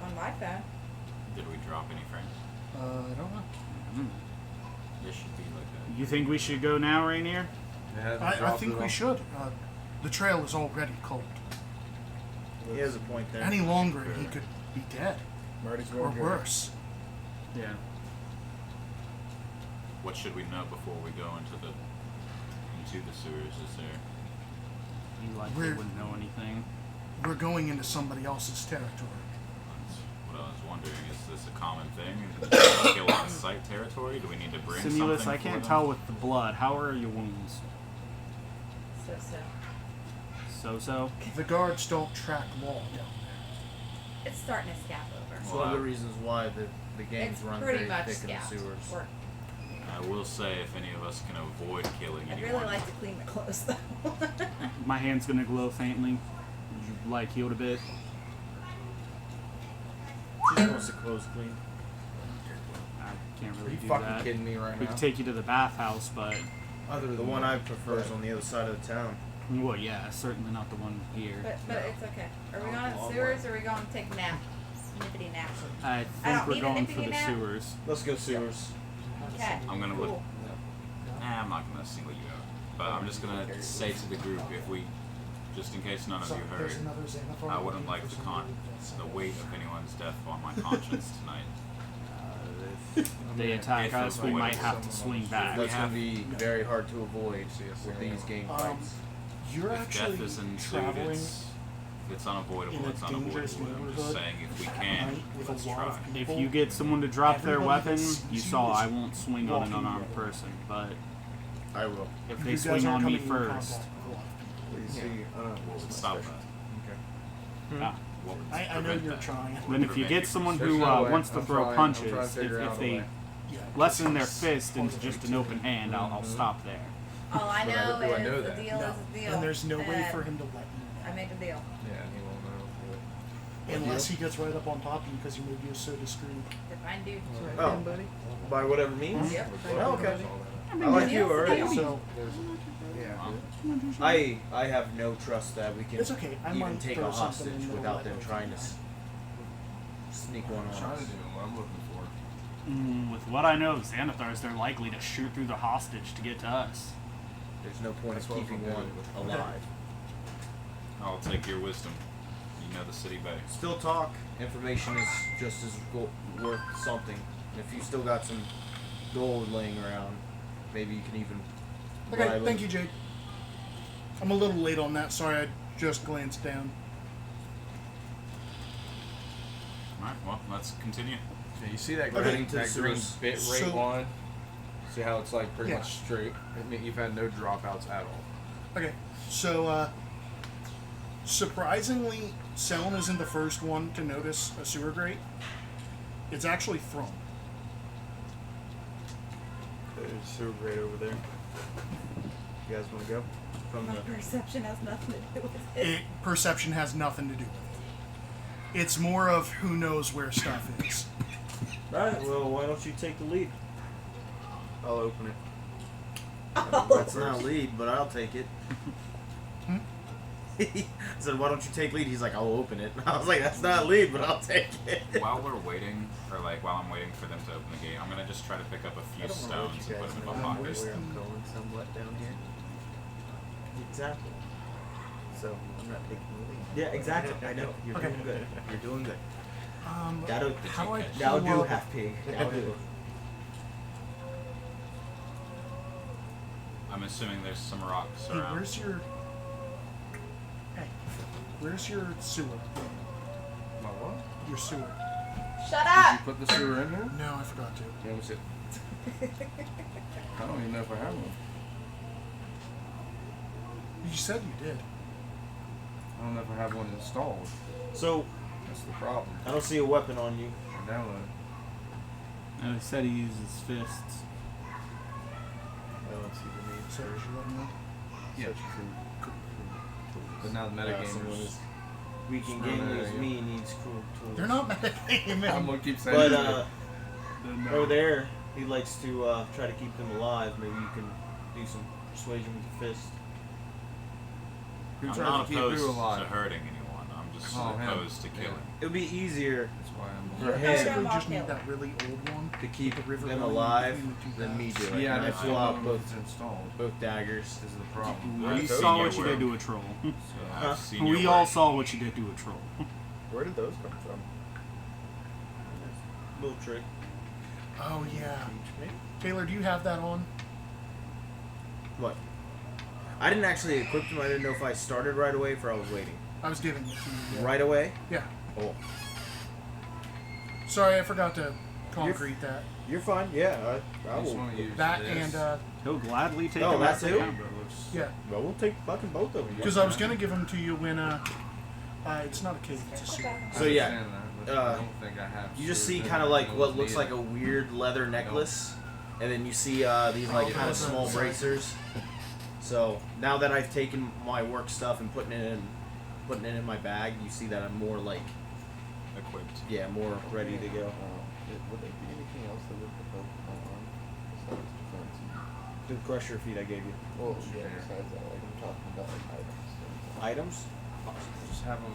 On my phone. Did we drop any frames? I don't know. There should be like You think we should go now, Rainier? I think we should. The trail is already cold. He has a point there. Any longer, he could be dead. Might as well Or go. worse. Yeah. What should we know before we go into the sewers? Is there? You likely We're- wouldn't know anything. We're going into somebody else's territory. That's what I was wondering. Is this a common thing? Is this kill on site territory? Do we need to bring Simulus, something I can't for tell them? with the blood. How are your wounds? So. So-so? The guards don't track law down It's starting to scab over. It's one of the reasons why the gangs It's run pretty very much thick in the scabbed. sewers. Work. I will say, if any of us can avoid killing I'd anyone, really like to clean the clothes though. My hand's gonna glow faintly. Would you like healed a bit? She just wants the clothes clean. I can't Are really you do fucking that. kidding me right We now? could take you to the bathhouse, but Other The than one that. I prefer is on the other side of the town. well, yeah, certainly not the one here. but it's okay. Are we going to the sewers or are we going to take naps? Nippity naps. I I think don't we're need a going for nippity the nap. sewers. Let's go sewers. Okay. I'm gonna look. Cool. I'm not gonna single you out, but I'm just gonna say to the group, if we, just in case none of you heard, I wouldn't like the weight of anyone's death on my conscience tonight. If they attack If us, we avoid might it. have to swing back. That's going to be very hard to avoid with these gang fights. You're If actually death is ensued, traveling it's unavoidable. in a It's unavoidable. dangerous I'm just neighborhood saying, if we at can, night with let's a lot try. of If people. you get someone to drop their Everybody that weapon, sees you you saw is I won't swing on an walking unarmed away. person, but I will. if You they guys swing aren't on me coming in first, contact with a lot of Please see. We'll stop that. What would I know prevent you're that? trying. What then would if you prevent get from someone There's who no way. wants to I'm throw trying to punches, figure out if a they way. Yeah. lessen their fist into just an open hand, I'll stop there. All I But know do I is know the that? deal No. is the deal. And there's no way and for him to let you I made the deal. Yeah, he won't know. know. Unless he gets right up on top of you because you maybe are so discreet. If I do. Oh, by whatever means? Yep. Oh, okay. I like you already. So, Yeah. I have no trust that we can it's okay. I even might take throw a something hostage in the without middle them of trying to it. sneak one I'm on trying to us. do what I'm looking for. With what I know of Xanathars, they're likely to shoot through the hostage to get to us. There's no point That's of what keeping we'll one do. alive. I'll take your wisdom. You know the city better. Still talk. Information is just as worth something. And if you still got some gold laying around, maybe you can even Okay, bribe thank them. you, Jade. I'm a little late on that. Sorry, I just glanced down. Alright, well, let's continue. Yeah, you see that Okay. green, that green sewers. bit rate So- line? See how it's like pretty Yeah. much straight? I mean, you've had no dropouts at all. Okay, so surprisingly, Seln isn't the first one to notice a sewer grate. It's actually Thrum. There's sewer grate over there. You guys want to go? From My the perception has nothing to do with it. Perception has nothing to do with it. It's more of who knows where stuff is. Alright, well, why don't you take the lead? I'll open it. That's not a lead, but I'll take it. I said, why don't you take lead? He's like, I'll open it. I was like, that's not a lead, but I'll take it. While we're waiting, or like while I'm waiting for them to open the gate, I'm gonna just try to pick up a I few don't know what stones you and put guys them in know. my I'm pocket. where I'm going somewhat down here. Exactly. So I'm not taking the lead. Yeah, exactly. I know. You're Okay. doing good. You're doing good. How do I That'll pull do, up- half pig. That'll do. I'm assuming there's some rocks Hey, around. where's your sewer? My what? Your sewer. Shut Did up! you put the sewer in here? No, I forgot to. Yeah, let me see. I don't even know if I have one. You said you did. I don't know if I have one installed. So, That's the problem. I don't see a weapon on you. I downloaded. He said he uses fists. I don't see the need So for did you let me know? Yeah. such crude tools. But now the Someone metagamers. as weak and Screw gaming that, as yeah. me needs cruel tools. They're not metagaming. I'm gonna keep saying But, it. over there, he likes to try to keep them alive. Maybe you can do some persuasion with your fist. Who I'm tries not to keep opposed who to alive? hurting anyone. I'm just Oh, him. opposed to Yeah. killing. It would be easier That's why I'm. for Yeah. him Basically, Yeah. just need that really old one to keep the river them running alive between the two than me paths. do it. Yeah, And I that's pull out both both installed. both daggers. This is the problem. Right. We Those saw in what you your did to work. a troll. So Huh? I've seen your We all work. saw what you did to a troll. Where did those come from? Little trick. Oh yeah. Teach me. Taylor, do you have that on? What? I didn't actually equip them. I didn't know if I started right away or I was waiting. I was giving it to you. Yeah. Right away? Yeah. Oh. Sorry, I forgot to concrete that. You're fine. Yeah, I I just will. want to use That this. and He'll gladly take Oh, them that's as it? they come. yeah, Well, we'll take fucking both of them. because I was gonna give them to you when it's not a cave, it's a sewer. I So, yeah, understand that, but I don't think I have You just sewer see vision. kind of like I what don't looks need like it. a weird leather necklace, and then you see these like Oh, kind of those are small the- bracers. So now that I've taken my work stuff and putting it in my bag, you see that I'm more like Equipped. more ready to go. Would there be anything else that would help my arm besides defense? The crusher feet I gave you. Well, Sure. yeah, besides that, like I'm talking about like items. Items? Just have them.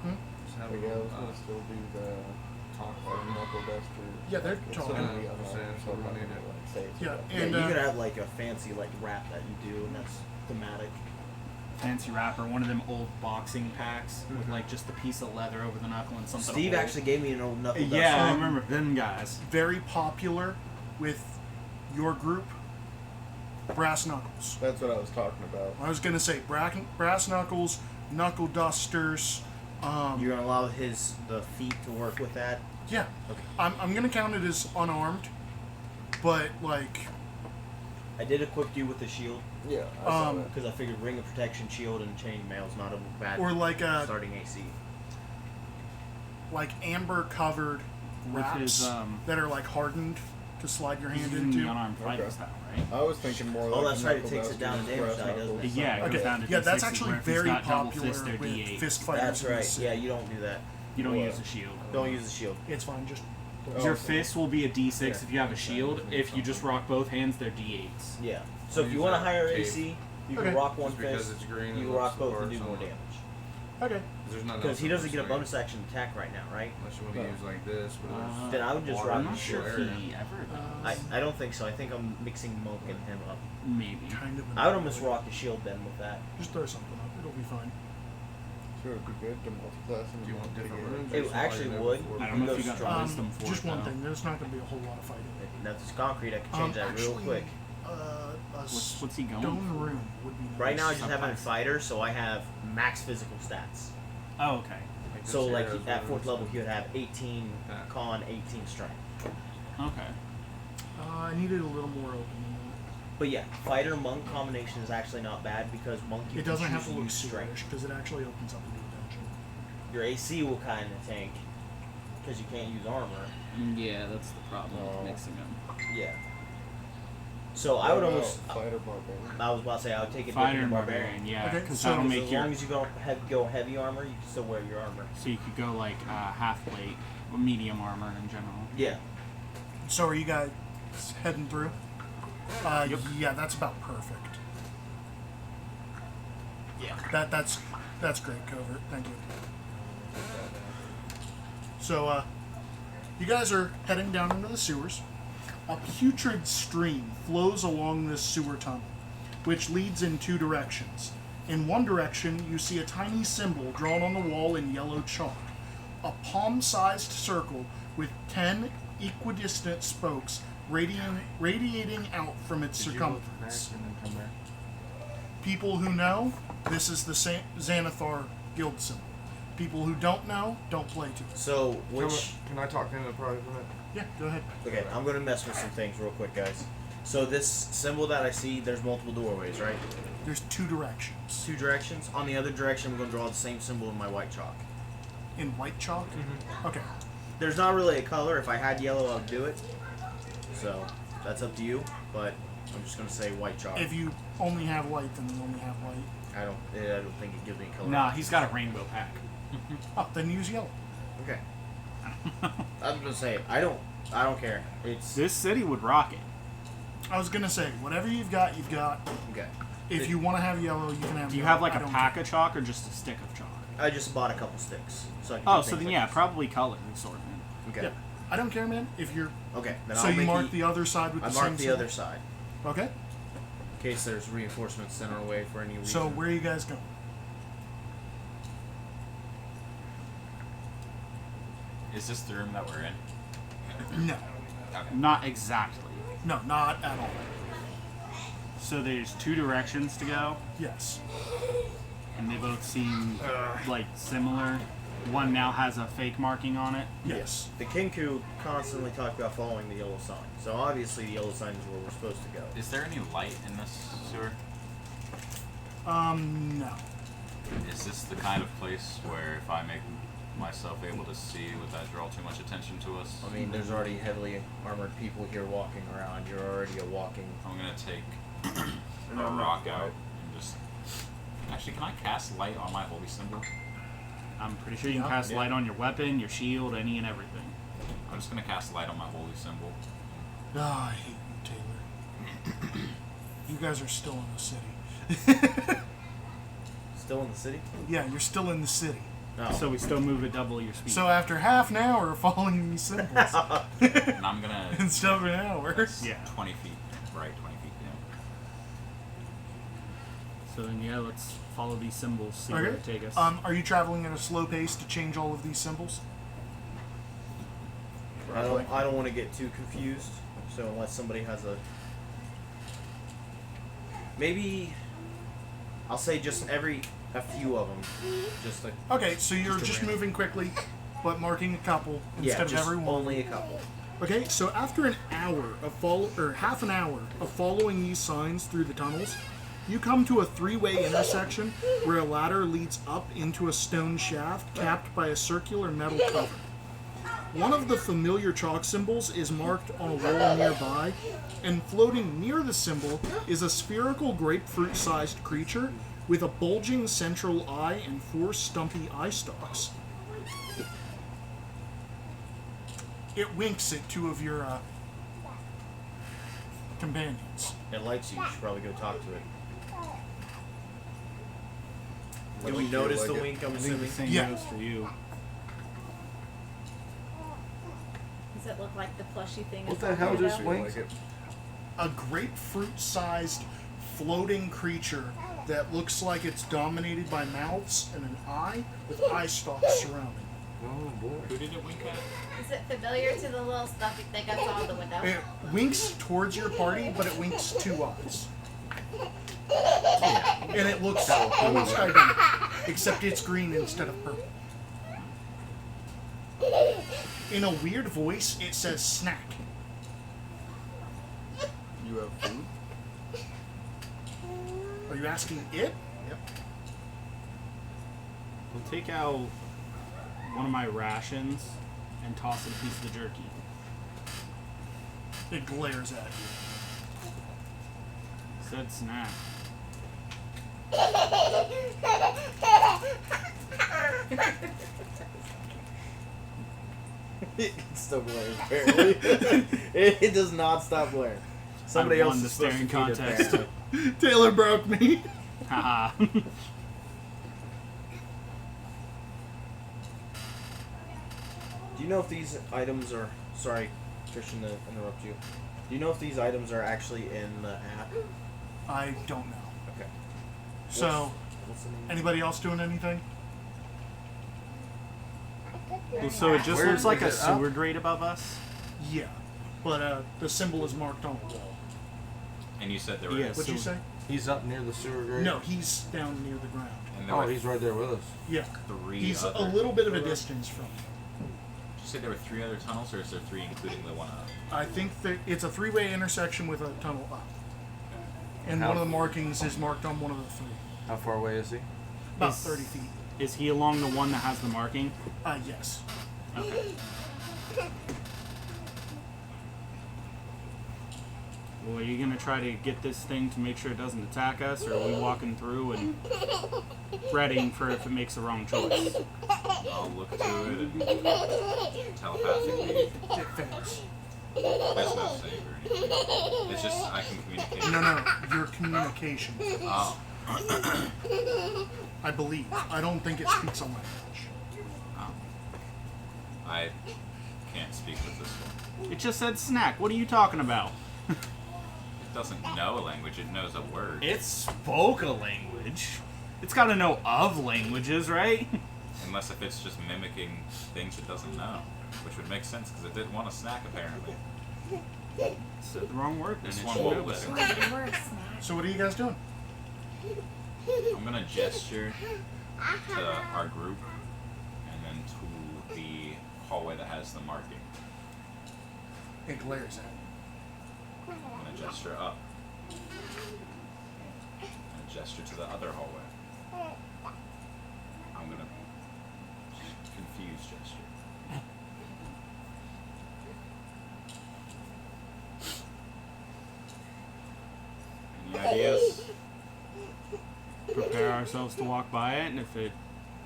Hmm? Just have Like, them. yeah, I was gonna still do the knuckle duster. Yeah, they're It's talking. gonna be I'm unarmed, saying, so I'm not we need gonna, it. like, say it's Yeah, about- Yeah, and you could have like a fancy like wrap that you do, and that's thematic. Fancy wrapper, one of them old boxing packs with like just a piece of leather over the knuckle and something. Steve old. actually gave me an old knuckle duster. Yeah, I remember them guys. Very popular with your group. Brass knuckles. That's what I was talking about. I was gonna say brass knuckles, knuckle dusters. You're gonna allow the feet to work with that. Yeah, Okay. I'm gonna count it as unarmed, but like I did equip you with the shield Yeah, I saw that. because I figured ring of protection, shield, and chainmail's not a bad or like starting AC. amber covered With wraps his, that are like hardened to slide your He's hand using the into. unarmed fighting Okay. style, right? I was thinking more like Oh, that's right, it knuckle takes it down to dusters, damage brass die, doesn't knuckles. it? Yeah, it goes Okay, down to yeah, that's D6s, actually where if he's very got double popular fist, they're with D8s. fist fighters. That's in the right. city. Yeah, you don't do that. You don't What? use the shield. Don't use the shield. It's fine. Just Oh, Your so- fist will be a D6 Yeah. if you have a shield. If you just rock both hands, they're D8s. Yeah. So I'll if you use want a that higher cape. AC, you Okay. can rock one Just because fist. it's green. You and can rock looks both and worse do more on it. damage. okay. There's nothing Because else he in doesn't this get a thing. bonus action attack right now, right? Unless you want to use like this. But there's Then I would just water rock I'm in not the sure if area. he ever does. I don't think so. I think I'm mixing Monk and him up. Maybe. Kind of. I would almost rock the shield then with that. Just throw something up. It'll be fine. Sure, it'd be good to multi-class and Do you want different rooms? It or something actually like that would. before I we don't know go if you got strong? wisdom for Just it, one though. thing. There's not going to be a whole lot of fighting. And that's just concrete. I can change that real Actually, quick. A What's he going stone for? room would be nice. Right now I just have him Okay. fighter, so I have max physical stats. Oh, okay. Like So this like area is at where fourth it's- level he would have 18 Yeah. con, 18 strength. Okay. I needed a little more open than But yeah, fighter monk combination is actually not bad because monk that. you It can doesn't have choose to look use strength. serious because it actually opens up a new dungeon. Your AC will kind of tank because you can't use armor. Yeah, that's the problem with Oh. mixing them. Yeah. So I would almost. fighter barbarian. I was about to say I would take it Fighter different and than barbarian. barbarian, yeah, Okay, because so that'll So make as your. long as you don't go heavy armor, you can still wear your armor. So you could go like half plate or medium armor in general. Yeah. So are you guys heading through? Yeah, that's about perfect. Yeah. That's great, Covert. Thank you. So you guys are heading down into the sewers. A putrid stream flows along this sewer tunnel, which leads in two directions. In one direction, you see a tiny symbol drawn on the wall in yellow chalk. A palm-sized circle with 10 equidistant spokes radiating out from its circumference. People who know, this is the Xanathar guild symbol. People who don't know, don't play to it. So which? Can I talk to him in a private minute? Yeah, go ahead. Okay, I'm gonna mess with some things real quick, guys. So this symbol that I see, there's multiple doorways, right? There's two directions. Two directions. On the other direction, I'm gonna draw the same symbol in my white chalk. In white chalk? Mm-hmm. Okay. There's not really a color. If I had yellow, I would do it. So that's up to you. But I'm just gonna say white chalk. If you only have white, then you only have white. I don't think it gives me color. Nah, he's got a rainbow pack. Oh, then use yellow. Okay. I was gonna say I don't care. It's This city would rock it. I was gonna say, whatever you've got, you've got. okay. If you want to have yellow, you can have Do you yellow. have like I a don't pack care. of chalk or just a stick of chalk? I just bought a couple sticks, so I can. Oh, do so things then like yeah, this. probably color assortment. Okay. Yeah. I don't care, man. If you're. Okay. Then So I'll you make mark the other side with I the mark same the symbol? other side Okay. in case there's reinforcements sent our way for any reason. So where are you guys going? Is this the room that we're in? No. Okay. Not exactly. No, not at all. So there's two directions to go, Yes. and they both seem like similar. One now has a fake marking on it. Yes. The Kinku constantly talk about following the yellow sign. So obviously the yellow sign is where we're supposed to go. Is there any light in this sewer? No. Is this the kind of place where if I make myself able to see, would that draw too much attention to us? I mean, there's already heavily armored people here walking around. You're already a walking. I'm gonna take a rock out and just. Actually, can I cast light on my holy symbol? I'm pretty sure you can Yeah. cast light on your weapon, your shield, any and everything. I'm just gonna cast light on my holy symbol. Ah, I hate you, Taylor. You guys are still in the city. Still in the city? Yeah, you're still in the city. No. So we still move at double your speed. So after half an hour of following these symbols, And I'm gonna. instead of an hour. That's Yeah. 20 feet. Right, 20 feet down. So then yeah, let's follow these symbols, see where Okay. they take us. Are you traveling at a slow pace to change all of these symbols? I don't want to get too confused. So unless somebody has a. Maybe. I'll say just a few of them. Just like. Okay, so you're Just a just random. moving quickly, but marking a couple Yeah, instead of just every one. only a couple. Okay, so after an hour of half an hour of following these signs through the tunnels, you come to a three-way intersection where a ladder leads up into a stone shaft capped by a circular metal cover. One of the familiar chalk symbols is marked on a wall nearby, and floating near the symbol is a spherical grapefruit-sized creature with a bulging central eye and 4 stumpy eye stalks. It winks at 2 of your companions. It likes you. You should probably go talk to it. What Do do we you feel notice like the it? wink? I'm I think the assuming. same Yeah. goes for you. Does it look like the plushy thing? What is the on hell the just window? wink? A grapefruit-sized floating creature that looks like it's dominated by mouths and an eye with eye stalks surrounding. Oh boy. Who did it wink at? Is it familiar to the little stuffy thing I saw in the window? It winks towards your party, but it winks 2 eyes. And it looks almost identical, except it's green instead of purple. In a weird voice, it says snack. You have food? Are you asking it? We'll take out one of my rations and toss it a piece of the jerky. It glares at you. said snack. It's still blaring, apparently. it does not stop blaring. Somebody I won else the is supposed to staring feed it, contest. apparently. Taylor broke me. Haha. Do you know if these items are... Sorry, Christian, to interrupt you. Do you know if these items are actually in the app? I don't know. Okay. So, What's the name? anybody else doing anything? Well, so it just Where looks like a is it up? sewer grate above us? Yeah. But the symbol is marked on the wall. And you said there were. Yes. What'd you So- say? He's up near the sewer grate. No, he's down near the ground. And there Oh, were he's right there with us. Yeah. three. He's other, a little bit of a distance from you. Did you say there were 3 other tunnels, or is there 3 including the one up? I think that it's a three-way intersection with a tunnel up. And How- one of the markings is marked on one of the 3. How far away is he? About Is- 30 feet. Is he along the one that has the marking? Yes. Okay. Well, are you gonna try to get this thing to make sure it doesn't attack us, or are we walking through and readying for if it makes the wrong choice? I'll look to it and telepathically. It fails. There's no save or anything. It's just I can communicate. No, your communication. Oh. I believe. I don't think it speaks a language. Oh. I can't speak with this one. It just said snack. What are you talking about? It doesn't know a language, it knows a word. It spoke a language. It's got to know of languages, right? Unless if it's just mimicking things it doesn't know. Which would make sense because it didn't want a snack apparently. Said the wrong word. This Then it one should won't know listen. better. The word snack. So what are you guys doing? I'm gonna gesture to our group and then to the hallway that has the marking. It glares at I'm gonna gesture up. And gesture to the other hallway. I'm gonna confuse gesture. Any ideas? Prepare ourselves to walk by it, and if it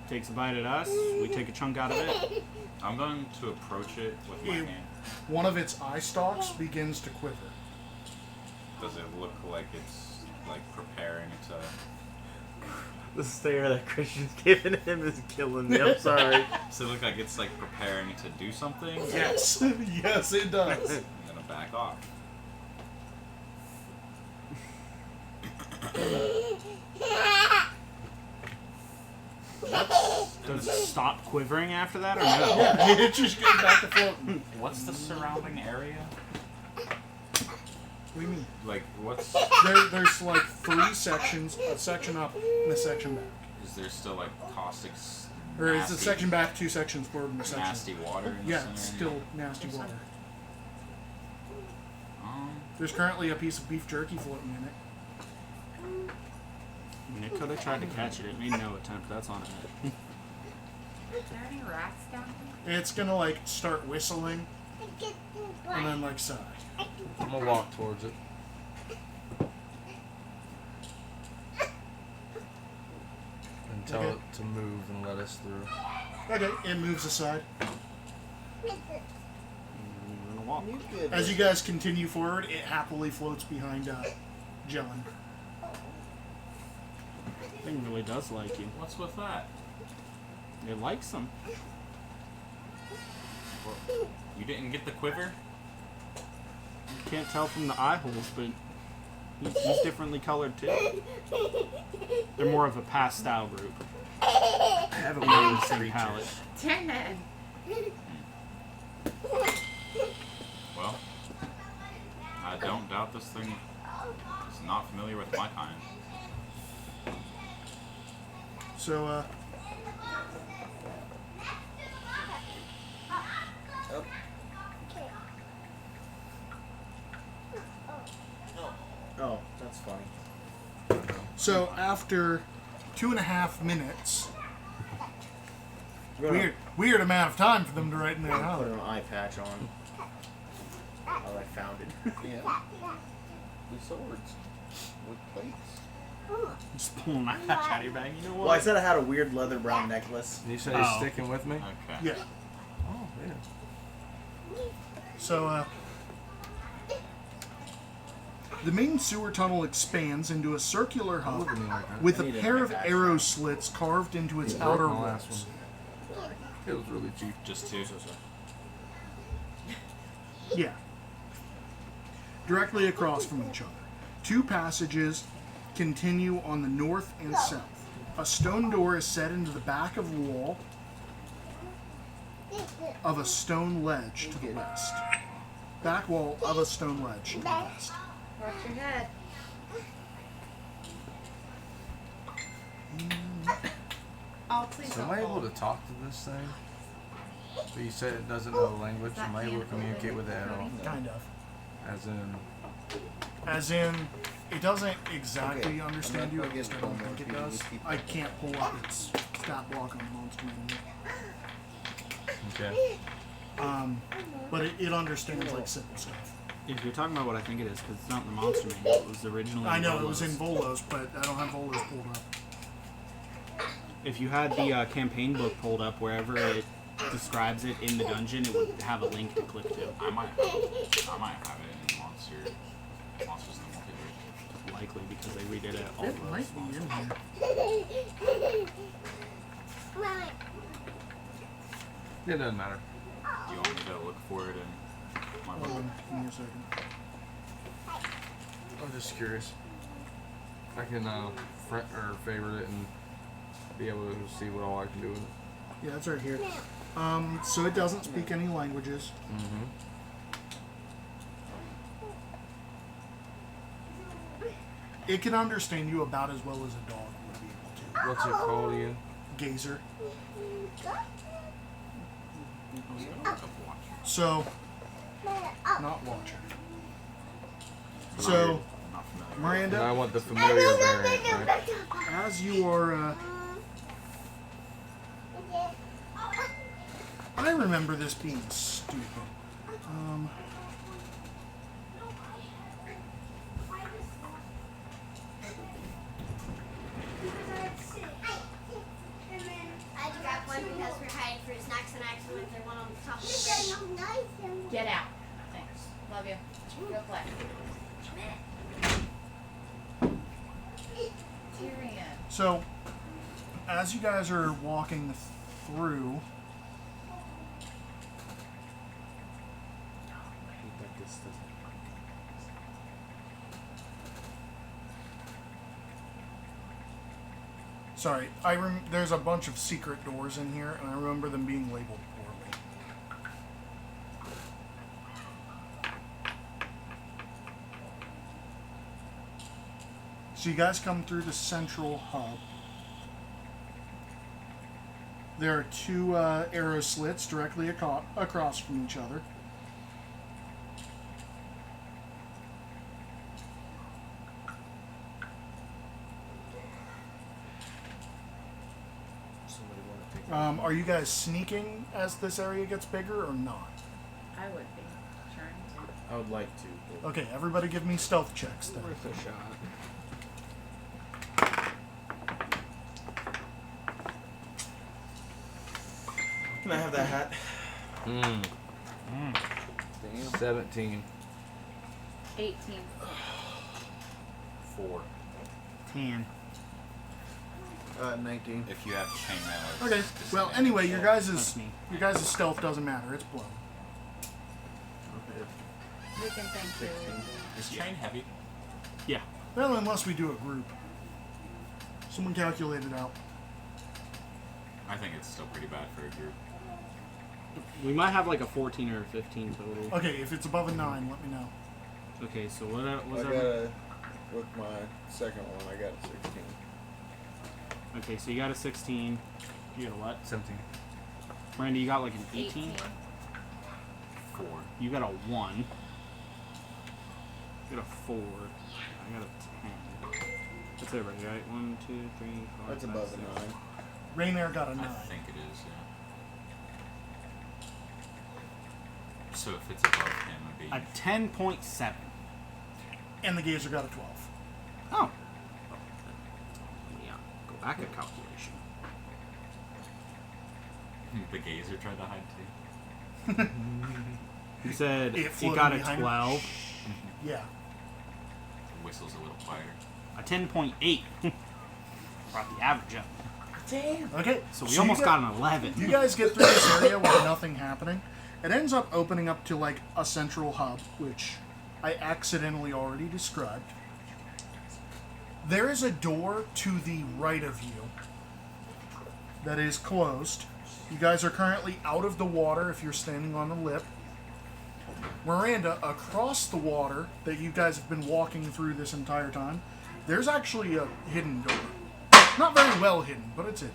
takes a bite at us, we take a chunk out of it. I'm going to approach it with my Ew. hand. One of its eye stalks begins to quiver. Does it look like it's like preparing to? The stare that Christian's giving him is killing me. I'm sorry. Does it look like it's like preparing to do something? Yes. Yes, it does. I'm gonna back off. Does it stop quivering after that, or no? Yeah, it just goes back to floating. What's the surrounding area? What do you mean? Like, what's? There's like 3 sections, a section up and a section back. Is there still like caustic? Or is the nasty- section back 2 sections forward and a section? Nasty water. In the Yeah, center? it's still nasty water. Um, There's currently a piece of beef jerky floating in it. I mean, it could have tried to catch it. It made no attempt. That's on it. Are there any rats down here? It's gonna like start whistling and then like sigh. I'm gonna walk towards it. And tell Okay. it to move and let us through. Okay, it moves aside. We're gonna walk. As you guys continue forward, it happily floats behind John. Thing really does like you. what's with that? It likes them. You didn't get the quiver? You can't tell from the eye holes, but he's differently colored too. They're more of a pastel group. I have a They weird use the same creature. palette. Turn it. Well, I don't doubt this thing is not familiar with my kind. So, Oh, that's funny. so after 2.5 minutes, weird amount of time for them to write in there, huh? Put an eye patch on. Oh, I found it. Yeah. The swords. with plates. Just pulling my hatch out of your bag. You know what? Well, I said I had a weird leather brown necklace. You say you're Oh. sticking with me? Okay. Yeah. Oh, yeah. So, the main sewer tunnel expands into a circular hub Look at me like that. with I a need to pair make of that arrow shot. slits carved into its Yeah, outer my last walls. one. It was really cheap. Just two. Yeah. Directly across from each other. Two passages continue on the north and south. A stone door is set into the back of the wall of a stone ledge to the west. Back wall of a stone ledge to the west. Watch your head. Oh, please So don't am I able fall. to talk to this thing? But you said it doesn't know the language. Am I able to communicate with it at all? Kind of. As in, It doesn't exactly Okay, understand I'm you, not at least I gonna don't get think it one more does. if you just keep I can't pull up its stat block on the monster menu. okay. But it understands like simple stuff. If you're talking about what I think it is, because it's not in the monster manual, it was originally. I know in it was in Volos. Volos, but I don't have Volos pulled up. If you had the campaign book pulled up, wherever it describes it in the dungeon, it would have a link to click to. I might have it in Monsters in the Multiverse. Likely because they redid it all. It those might be in monsters. here. It doesn't matter. Do you want me to look for it in my Hold book? on, give me a second. I'm just curious. I can favorite it and be able to see what all I can do with it. Yeah, it's right here. So it doesn't speak any languages. Mm-hmm. It can understand you about as well as a dog would be able to. What's it called again? Gazer. Watch. So, not watcher. So, Not familiar. And I Miranda, want the familiar variant, right? as you are, I remember this being stupid. I just got one because we're hiding for snacks and I accidentally threw one on the top of the bed. Get out. Thanks. Love you. Go play. Tyrion. So, as you guys are walking through, sorry, there's a bunch of secret doors in here, and I remember them being labeled poorly. So you guys come through the central hub. There are two arrow slits directly across from each other. Are you guys sneaking as this area gets bigger or not? I would be trying to. I would like to. but- Okay, everybody give me stealth checks then. Worth a shot. Can I have that hat? Mm. 17. 18. 4. 10. 19. If you have chainmail. Okay, well anyway, your guys' That's me. stealth doesn't matter, it's blown. We can thank you. Is chain heavy? Yeah. Well, unless we do a group. Someone calculate it out. I think it's still pretty bad for a group. We might have like a 14 or a 15 total. Okay, if it's above a 9, let me know. Okay, so what I was got that? with my second one, I got a 16. Okay, so you got a 16. You got a what? 17. Miranda, you got like an 18? 4. You got a 1. You got a 4. I got a 10. That's everybody, right? 1, 2, 3, 4. That's 5, above a 6. 9. Rainier got a 9. I think it is, yeah. So if it's above him, it'd be. A 10.7. And the Gazer got a 12. Oh. Let me go back a calculation. The gazer tried to hide too. You said It you floated got a behind it. 12. Yeah. The whistle's a little quieter. A 10.8. Brought the average up. Damn. Okay. So we you almost got- got an 11. You guys get through this area with nothing happening. It ends up opening up to like a central hub, which I accidentally already described. There is a door to the right of you that is closed. You guys are currently out of the water if you're standing on the lip. Miranda, across the water that you guys have been walking through this entire time, there's actually a hidden door. Not very well hidden, but it's hidden.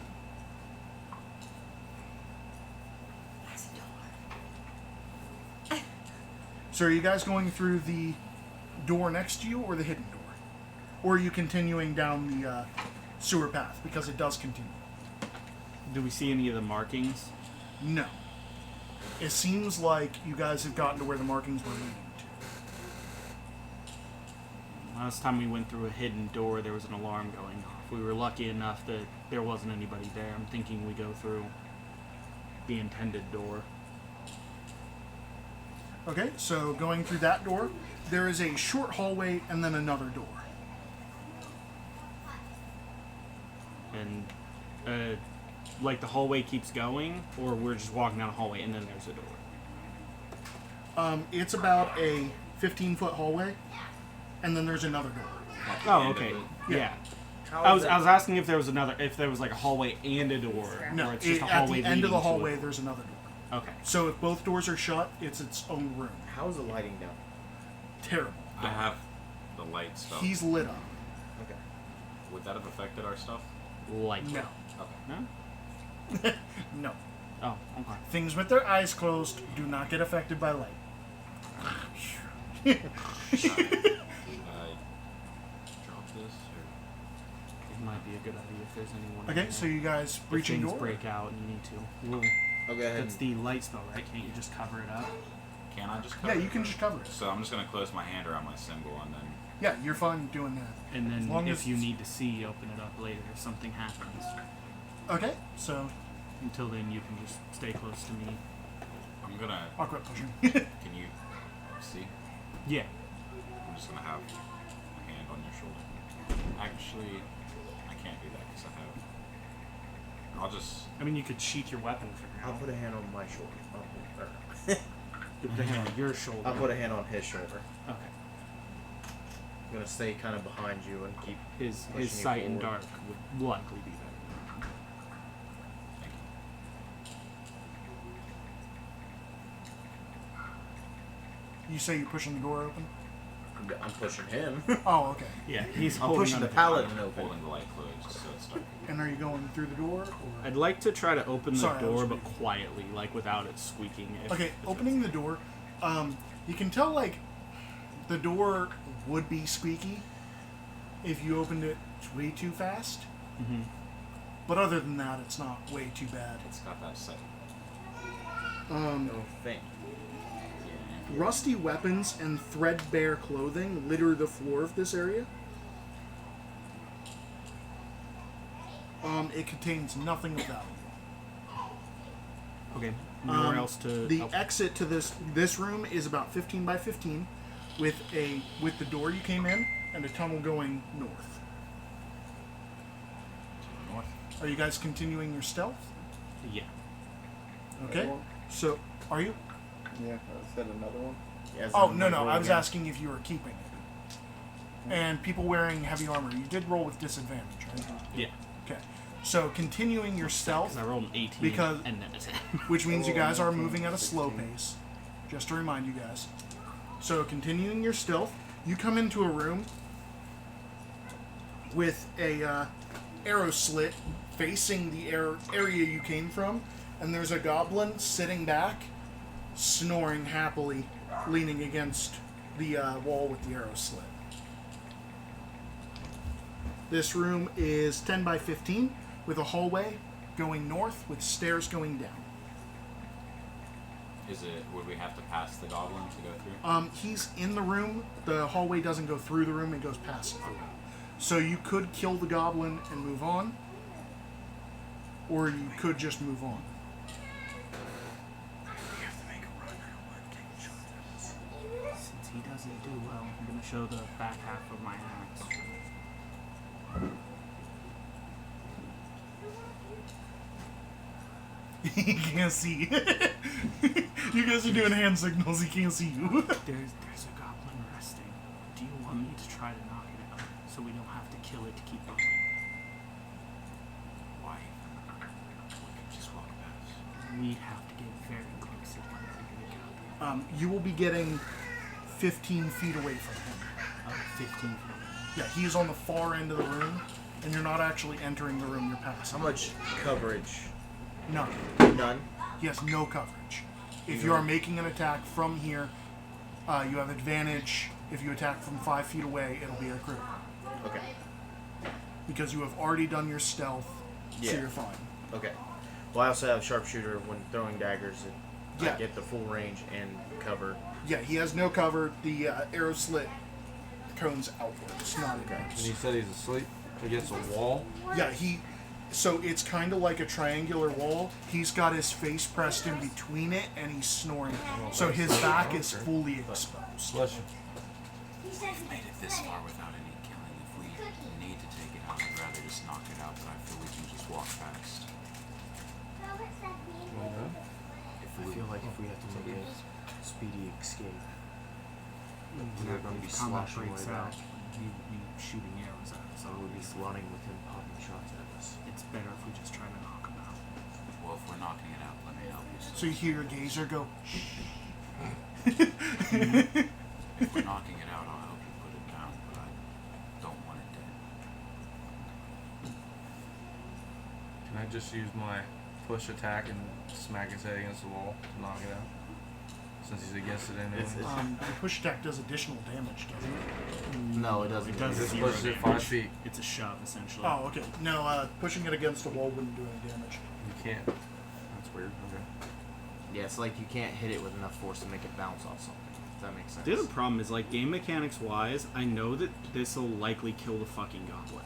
So are you guys going through the door next to you or the hidden door? Or are you continuing down the sewer path? Because it does continue. Do we see any of the markings? No. It seems like you guys have gotten to where the markings were leading to. Last time we went through a hidden door, there was an alarm going off. We were lucky enough that there wasn't anybody there. I'm thinking we go through the intended door. Okay, so going through that door, there is a short hallway and then another door. And, like the hallway keeps going, or we're just walking down a hallway and then there's a door? It's about a 15-foot hallway, and then there's another door. Oh, okay. Yeah. I was asking if there was like a hallway and a door, No, or it's just a at hallway the end of the leading to hallway, it. there's another door. Okay. So if both doors are shut, it's its own room. How's the lighting down? Terrible. I have the light stuff. He's lit up. Okay. Would that have affected our stuff? Likely. No. Okay. No? No. Oh, okay. Things with their eyes closed do not get affected by light. Should I drop this or? It might be a good idea if there's anyone. in Okay, there. so you guys If breaching things door? break out and you need to. Well, I'll go ahead. that's the light spell, right? Can't you just cover it up? Can I just Yeah, cover you it? can just cover it. So I'm just gonna close my hand around my symbol and then. Yeah, you're fine doing that. And As then long if as- you need to see, open it up later if something happens. Okay, so Until then, you can just stay close to me. I'm gonna. I'll quit pushing. Can you see? Yeah. I'm just gonna have my hand on your shoulder. Actually, I can't do that because I have. I'll just. I mean, you could sheath your weapon for I'll now. put a hand on my shoulder. You put a hand on your shoulder. I'll put a hand on his shoulder. Okay. I'm gonna stay kind of behind you and keep. His pushing you sight in forward. dark would likely be better. Thank you. You say you're pushing the door open? I'm pushing him. Oh, okay. Yeah, he's I'm holding pushing on the to- pallet I'm open. holding the light closed so it's dark. And are you going through the door? Or? I'd like to try to open the Sorry, I was door, but reading. quietly, like without it squeaking. Okay, opening the door, you can tell like the door would be squeaky if you opened it way too fast. Mm-hmm. But other than that, it's not way too bad. It's got that set. No thing. Rusty weapons and threadbare clothing litter the floor of this area. It contains nothing of value. Okay. Nowhere else to. The oh, exit to this room is about 15 by 15, with the door you came in and a tunnel going north. North. Are you guys continuing your stealth? yeah. Okay. Another one? So are you? Yeah, I said another one. Yeah, Oh no, I was asking if you were keeping it. And people wearing heavy armor, you did roll with disadvantage, right? Yeah. Okay. So continuing your stealth, Because I rolled an 18 Because- and then a 10. which means you guys are 19, moving at a slow 16. pace. Just to remind you guys. So continuing your stealth, you come into a room with a arrow slit facing the area you came from, and there's a goblin sitting back, snoring happily, leaning against the wall with the arrow slit. This room is 10 by 15 with a hallway going north with stairs going down. Would we have to pass the goblin to go through? He's in the room. The hallway doesn't go through the room; it goes past the room. So you could kill the goblin and move on, or you could just move on. Since he doesn't do well, I'm going to show the back half of my axe. He can't see. You guys are doing hand signals. He can't see you. There's a goblin resting. Do you want me to try to knock it out so we don't have to kill it to keep going? Why? We can just walk past. We'd have to get very close if we're going to get out there. You will be getting 15 feet away from him. 15 feet. Yeah, he is on the far end of the room, and you're not actually entering the room. You're passing. How much coverage? None. None. He has no coverage. If you are making an attack from here, you have advantage. If you attack from 5 feet away, it'll be a critical. Okay. Because you have already done your stealth, so Yeah. you're fine. Okay. Well, I also have sharpshooter when throwing daggers. I Yeah. get the full range and cover. Yeah, he has no cover. The arrow slit cones outwards, not And inwards. he said he's asleep against a wall. Yeah, so it's kind of like a triangular wall. He's got his face pressed in between it, and he's snoring. So his back is fully exposed. Bless you. He said We've made it this far without any killing. If we need to take it out, I'd rather just knock it out, but I feel we can just walk past. I feel like if we have to make a speedy escape, we're going to be Combat sloshing breaks way out. back. You shooting arrows at us. So we'll be swatting with him popping shots at us. It's better if we just try to knock him out. Well, if we're knocking it out, let me help you. So you hear your gazer go. If we're knocking it out, I'll help you put it down, but I don't want it dead. Can I just use my push attack and smack his head against the wall to knock it out? Since he's against it anyway. The push attack does additional damage, doesn't it? No, it doesn't. It does This zero pushes it damage. 5 feet. It's a shove, essentially. Oh, okay. No, pushing it against a wall wouldn't do any damage. You can't. That's weird. Okay. Yeah, it's like you can't hit it with enough force to make it bounce off something. If that makes sense. The other problem is, like, game mechanics wise, I know that this will likely kill the fucking goblin.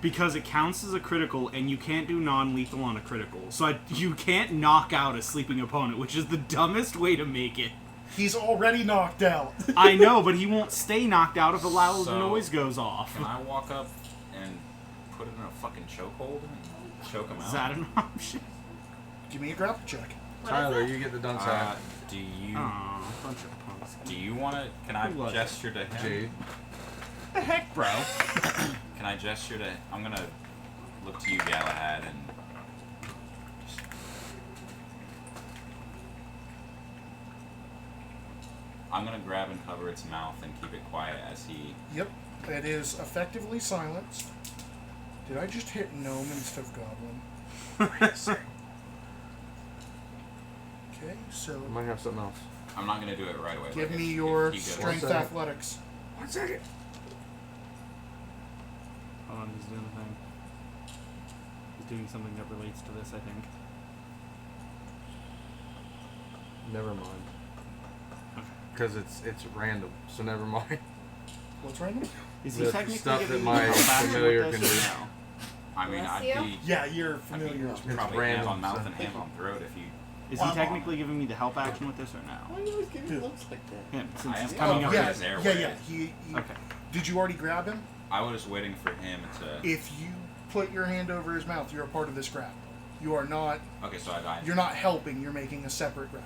Because it counts as a critical, and you can't do non-lethal on a critical. So you can't knock out a sleeping opponent, which is the dumbest way to make it. He's already knocked out. I know, but he won't stay knocked out if a loud So, noise goes off. Can I walk up and put it in a fucking chokehold and choke him out? Is that an option? Give me a grapple check. Tyler, you get the done side. Do you Aw, bunch of punks. do you want to? Can I Who was it? gesture to him? Jade. The heck, bro? Can I gesture to? I'm gonna look to you, Galahad, and I'm gonna grab and cover its mouth and keep it quiet as he. Yep, it is effectively silenced. Did I just hit gnome instead of goblin? Okay, so I might have something else. I'm not gonna do it right away. give but me if your he goes- strength One second. athletics. 1 second. Hold on, he's doing a thing. He's doing something that relates to this, I think. Never mind. Because it's random, so never mind. What's random? Is he The technically stuff giving that me my help action familiar with can this, do. or no? I mean, Bless I'd you. be. Yeah, you're I'd familiar. be with probably random, hand on mouth so- and hand on throat if you. Is he technically giving me the help action with this, or no? Why do you always give me looks like that? Him, since I am he's coming Oh, up. yeah. Yeah, his airway. yeah. He, Okay. Did you already grab him? I was waiting for him to. If you put your hand over his mouth, you're a part of this grab. You are not. Okay, so I died. You're not helping. You're making a separate grab.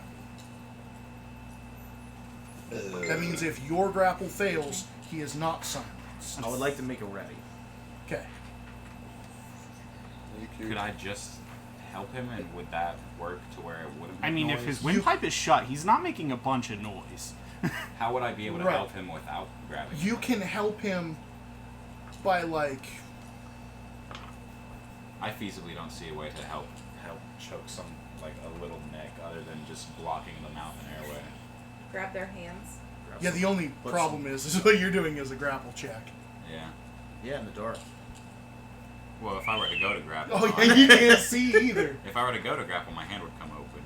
That means if your grapple fails, he is not silenced. I would like to make a ready. Okay. Could I just help him, and would that work to where it wouldn't? I make mean, noise? if his windpipe is shut, he's not making a bunch of noise. How would I be able to Right. help him without grabbing? You him? can help him by like. I feasibly don't see a way to help choke some like a little neck other than just blocking the mouth and airway. Grab their hands. Yeah, the only What's- problem is what you're doing is a grapple check. Yeah. Yeah, in the dark. Well, if I were to go to grapple, Oh yeah, you can't see either. if I were to go to grapple, my hand would come open.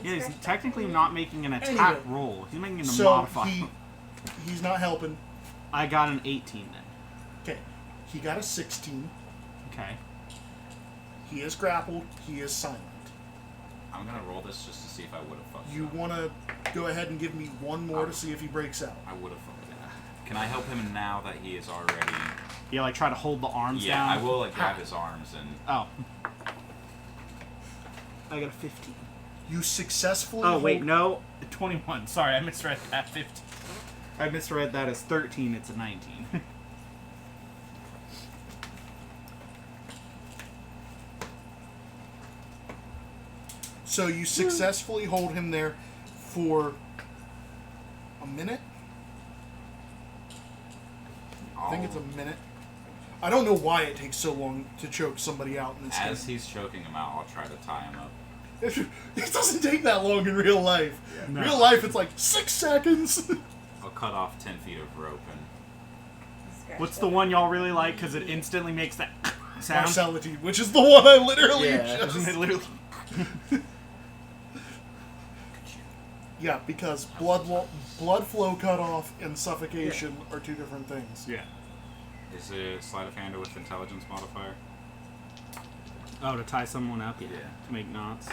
Yeah, he's technically not making an attack Anyway. roll. He's making a So modifier. he's not helping. I got an 18 then. He got a 16. Okay. He is grappled. He is silent. I'm gonna roll this just to see if I would have fucked You up. want to go ahead and give me one more to see if he breaks out. I would have fucked it. Can I help him now that he is already... You like try to hold the arms Yeah, down? I will like grab his arms and... Oh. I got a 15. You successfully. Oh, wait, hold- no. 21. Sorry, I misread that. 15. I misread that as 13. It's a 19. So you successfully hold him there for a minute. I think it's a minute. I don't know why it takes so long to choke somebody out in this As game. he's choking him out, I'll try to tie him up. It doesn't take that long in real life. No. Real life, it's like 6 seconds. I'll cut off 10 feet of rope and... Scratch What's that. the one y'all really like? Because it instantly makes that sound. Marcellity, which is the one I literally Yeah. just... Isn't it literally? Yeah, because blood flow cutoff and suffocation are two different things. Yeah. Is it sleight of hand with intelligence modifier? Oh, to tie someone up? Yeah. To make knots.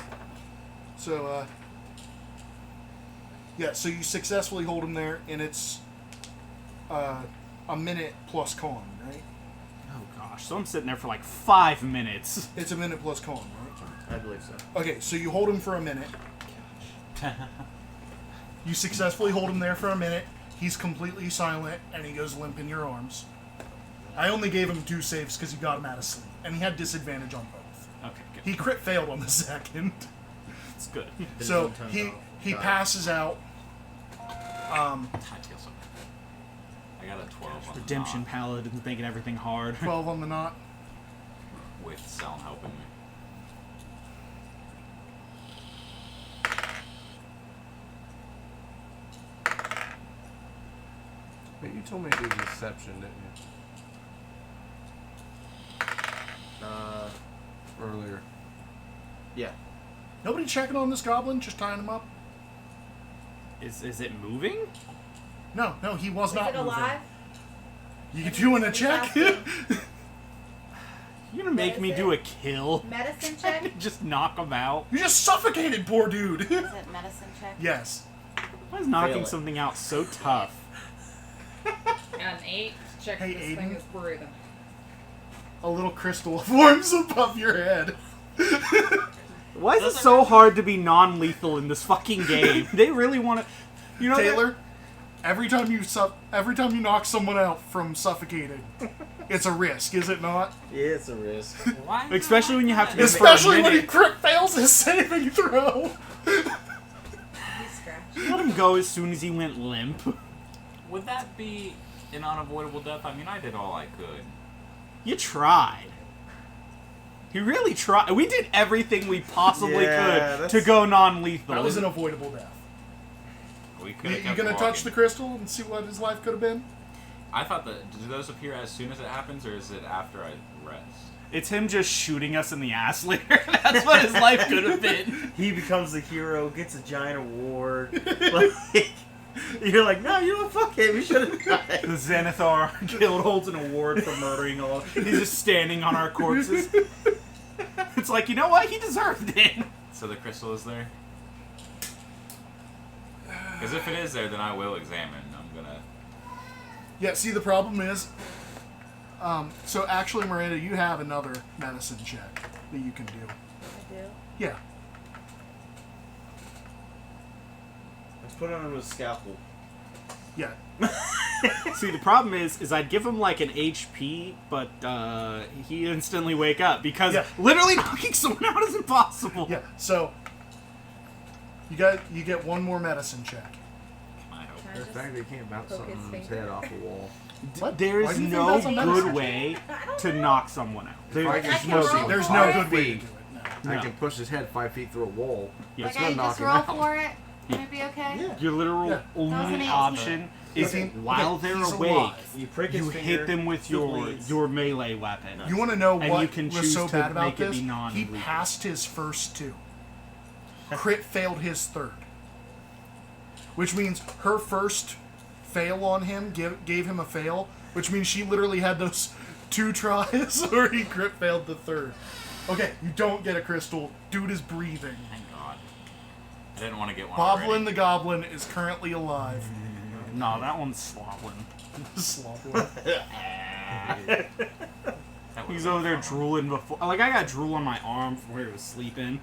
So, yeah, so you successfully hold him there, and it's a minute plus con, right? Oh, gosh. So I'm sitting there for like 5 minutes. It's a minute plus con, right? I believe so. Okay, so you hold him for a minute. You successfully hold him there for a minute. He's completely silent, and he goes limp in your arms. I only gave him 2 saves because you got him out of sleep, and he had disadvantage on both. Okay, good. He crit failed on the second. It's good. So he passes out. I feel so bad. I got a 12 on Redemption the Paladin's making everything hard. 12 on the knot. knot with Selm helping me. But you told me to do deception, didn't you? Earlier. Yeah. Nobody checking on this goblin, just tying him up? Is it moving? No, he was Is not it moving. alive? You doing a check? You're gonna make What me is do it? a kill? Medicine check? Just knock him out? You just suffocated, poor dude. Is it medicine check? Yes. Why is knocking Fail it. something out so tough? An 8. Check Hey, if this thing Aiden. is breathing. A little crystal forms above your head. Why is it so hard to be non-lethal in this fucking game? They really want to, you know, Taylor, every time you knock someone out from suffocating, it's a risk, is it not? Yeah, it's a risk. Why? especially when you have to do it for a Especially when he minute. crit fails his saving throw. He's scratched. Let him go as soon as he went limp. Would that be an unavoidable death? I mean, I did all I could. You tried. You really tried. We did everything we possibly Yeah, could to that's- go non-lethal. That was an avoidable death. We could. You gonna touch the crystal and see what his life could have been? I thought that. Do those appear as soon as it happens, or is it after I rest? It's him just shooting us in the ass later. That's what his life could have been. He becomes the hero, gets a giant award. Like, you're like, no, you know what? Fuck it. We should have died. The Xanathar Guild holds an award for murdering all. He's just standing on our corpses. It's like, you know what? He deserved it. So the crystal is there. Because if it is there, then I will examine. I'm gonna. Yeah, see, the problem is... so actually, Miranda, you have another medicine check that you can do. I do. Yeah. Let's put on him a scalpel. Yeah. See, the problem is I'd give him like an HP, but he instantly wake up because Yeah. literally knocking someone out is impossible. Yeah, so... You get one more medicine check. Can I help? Can I The just fact that you can't bounce poke his something's finger? head off the wall. What? There Why is do you think no that's a medicine good check? way I don't to know. knock someone out. If I can I can push roll it There's for no it. good way to do it. No. I No. can push his head 5 feet through a wall. Yeah. Like It's gonna I knock just him roll out. for it, and it'd be okay. Yeah. Your literal Yeah. only Doesn't it? option is Okay, while okay, they're he's awake, alive. You prick his you finger, hit them with still your bleeds. your melee weapon. You want to know And what you can was choose so to bad about make it this? be He non-lethal. passed his first 2. Crit failed his 3rd. Which means her first fail on him gave him a fail, which means she literally had those 2 tries, or he crit failed the 3rd. Okay, you don't get a crystal. Dude is breathing. Thank God. I didn't want to get one. Boblin already. the Goblin is currently alive. No, that one's slobbering. Slobbering. He's over there drooling before. Like, I got drool on my arm from where he was sleeping.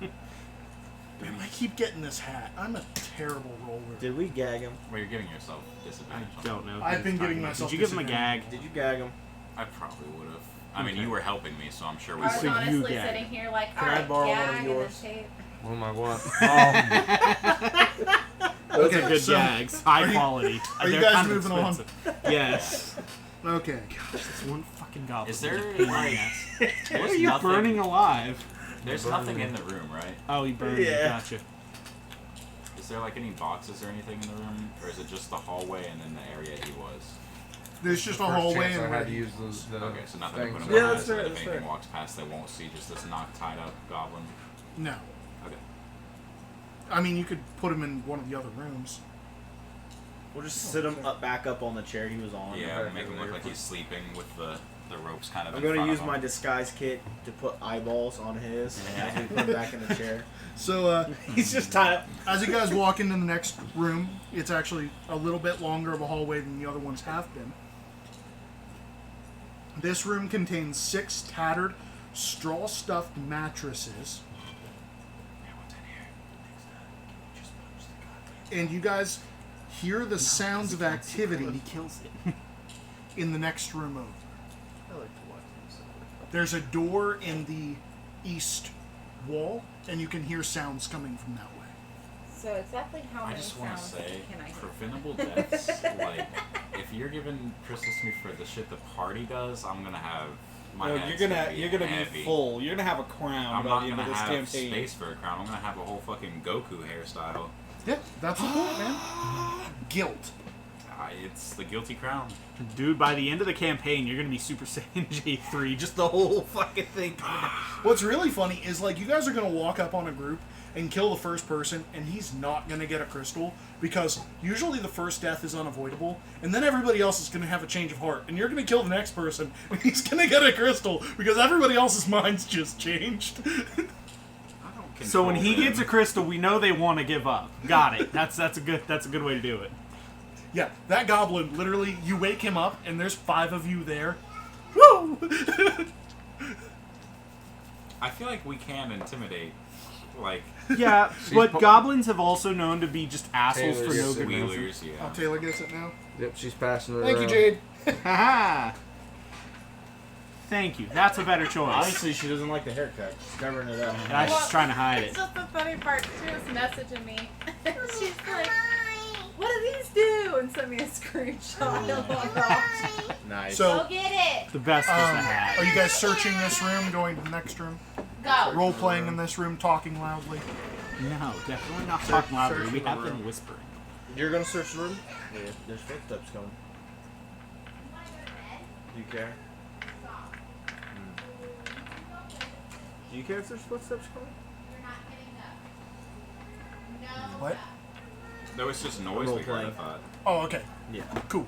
Damn, I keep getting this hat. I'm a terrible roller. Did we gag him? Well, you're giving yourself I disadvantage. don't know. I've been giving myself Did you give him a disadvantage. gag? Did you gag him? I probably would have. I mean, you were helping me, so I'm sure we I was So would. you honestly gag. sitting here like, Can I alright, borrow one of gag and then yours? tape. What am I want? Those are good so gags. High are you- quality. are you They're guys kind of moving on? expensive. Yes. Okay. Gosh, this one fucking goblin. Is there, a pain in the like- ass. There's What are you nothing- burning alive? There's nothing in the room, right? Oh, he burned Yeah. it. Gotcha. Is there like any boxes or anything in the room, or is it just the hallway and then the area he was? There's just a First hallway chance and I had to ready. use the Okay, so nothing to things. put in Yeah, their that's eyes, so fair, that that's if anything fair. walks past, they won't see just this knocked, tied up goblin. No. Okay. I mean, you could put him in one of the other rooms. We'll just sit him back up on the chair he was on. Yeah, make him look like he's sleeping with the ropes kind of. I'm in gonna front use of my him. disguise kit to put eyeballs on his as we put him back in the chair. So, He's just tied up. as you guys walk into the next room, it's actually a little bit longer of a hallway than the other ones have been. This room contains 6 tattered, straw-stuffed mattresses. And you guys hear the sounds of activity He kills it. in the next room over. I like to watch him suffer. There's a door in the east wall, and you can hear sounds coming from that way. So exactly how I many just want to sounds say, can I hear? preventable deaths. Like, if you're giving crystals to me for the shit the party does, I'm gonna have my No, head's you're gonna gonna heavy. be full. You're gonna have a crown I'm by not the end gonna of this have campaign. space for a crown. I'm gonna have a whole fucking Goku hairstyle. Yeah, that's the point, man. Guilt. It's the guilty crown. Dude, by the end of the campaign, you're gonna be Super Saiyan J3. Just the whole fucking thing. What's really funny is, like, you guys are going to walk up on a group and kill the first person, and he's not going to get a crystal, because usually the first death is unavoidable, and then everybody else is going to have a change of heart, and you're going to kill the next person, and he's going to get a crystal, because everybody else's mind's just changed. So when he Control gets a them. crystal, we know they want to give up. Got it. That's a good way to do it. Yeah, that goblin, literally, you wake him up, and there's 5 of you there. Woo! I feel like we can intimidate, like Yeah, She's but po- goblins have also known to be just assholes Taylor's for no just good reason. wheelers. Yeah. Oh, Taylor gets it now. Yep, she's passing it Thank you, around. Jade. Haha. Thank you. That's a better choice. Honestly, she doesn't like the haircut. She's covering it up. And I was just trying to hide it. It's just the funny part. She was messaging me. She's like, "What do these do?" And sent me a screenshot. Nice. So, Go get it. The best is the are hat. you guys searching this room, going to the next room? Go. Role playing in this room, talking loudly. No, definitely not talking loudly. search We the have room. been whispering. You're gonna search the room? Yeah, there's footsteps coming. Do you care? Do you care if there's footsteps coming? What? There was just noise we heard. I Role-playing. thought. Oh, okay. Yeah. Cool.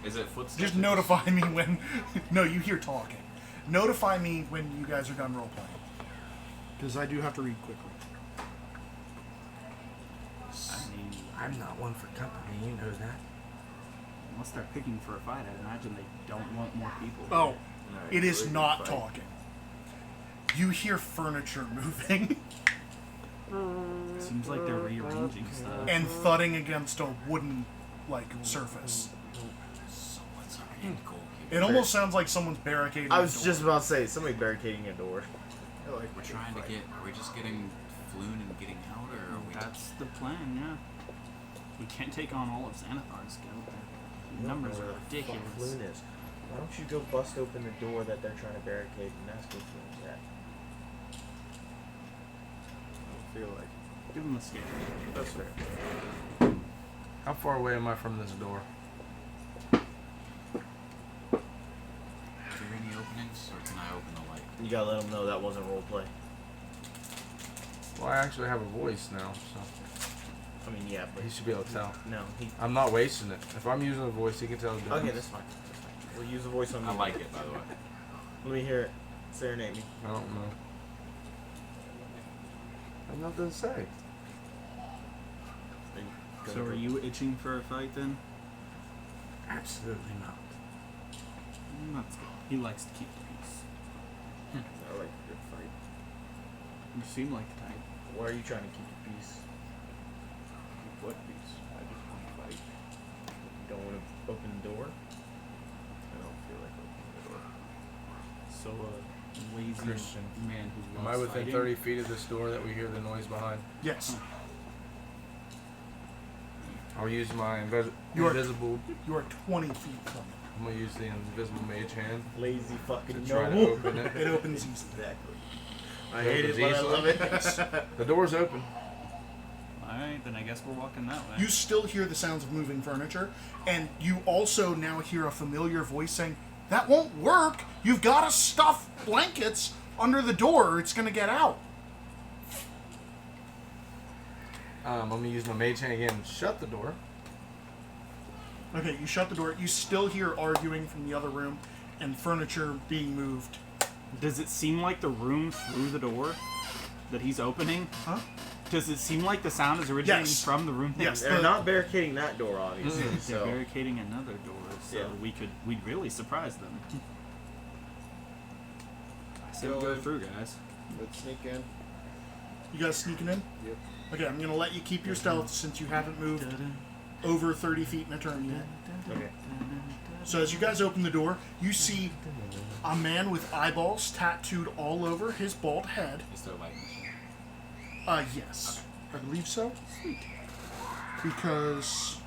Is it footsteps? Just or notify me when... No, you hear talking. Notify me when you guys are done role-playing. Because I do have to read quickly. I mean, I'm not one for company, you know that. unless they're picking for a fight, I imagine they don't want more people. Oh, Alright, it is we can not fight. talking. You hear furniture moving Seems like they're rearranging stuff. and thudding against a wooden, like, surface. So what's our end goal here? It almost sounds like someone's barricading I the was door. just about to say, somebody barricading a door. We're trying to get. Are we just getting floon and getting out, or are we? That's the plan, yeah. We can't take on all of Xanathar's guild. The numbers are ridiculous. Floon is. Why don't you go bust open the door that they're trying to barricade and ask where Floon's at? I feel like Give them a scare. that's fair. How far away am I from this door? Are there any openings, or can I open the light? You gotta let them know that wasn't roleplay. Well, I actually have a voice now, so I mean, yeah, but he should be able to tell. no, he. I'm not wasting it. If I'm using a voice, he can tell. the Okay, difference. that's fine. That's fine. We'll use a voice on me. I like it, by the way. Let me hear it. Serenade me. I don't know. I have nothing to say. So are you itching for a fight then? Absolutely not. That's good. He likes to keep the peace. I like a good fight. You seem like the type. Why are you trying to keep the peace? What piece? I just want to fight. You don't want to open the door? I don't feel like opening the door. So a lazy Christian. man who Am loves I within fighting? 30 feet of this door that we hear the noise behind? Yes. I'll use my You are- invisible. You are 20 feet from it. I'm gonna use the invisible mage hand Lazy to fucking try to noble. open it. It opens easily. Exactly. I It hate it, opens but I easily. love it. The door's open. Alright, then I guess we're walking that way. You still hear the sounds of moving furniture, and you also now hear a familiar voice saying, "That won't work! You've got to stuff blankets under the door, or it's going to get out." I'm gonna use my mage hand again and shut the door. Okay, you shut the door. You still hear arguing from the other room and furniture being moved. Does it seem like the room through the door that he's opening? Huh? Does it seem like the sound is originating Yes. from the room? that Yes. They're not barricading that door, obviously. They're So barricading another door, so Yeah. we'd really surprise them. I said go through, guys. Let's sneak in. You guys sneaking in? Yep. Okay, I'm going to let you keep your stealth since you haven't moved over 30 feet in a turn yet. okay. So as you guys open the door, you see a man with eyeballs tattooed all over his bald head. Is there light machine? Yes. I believe so. Because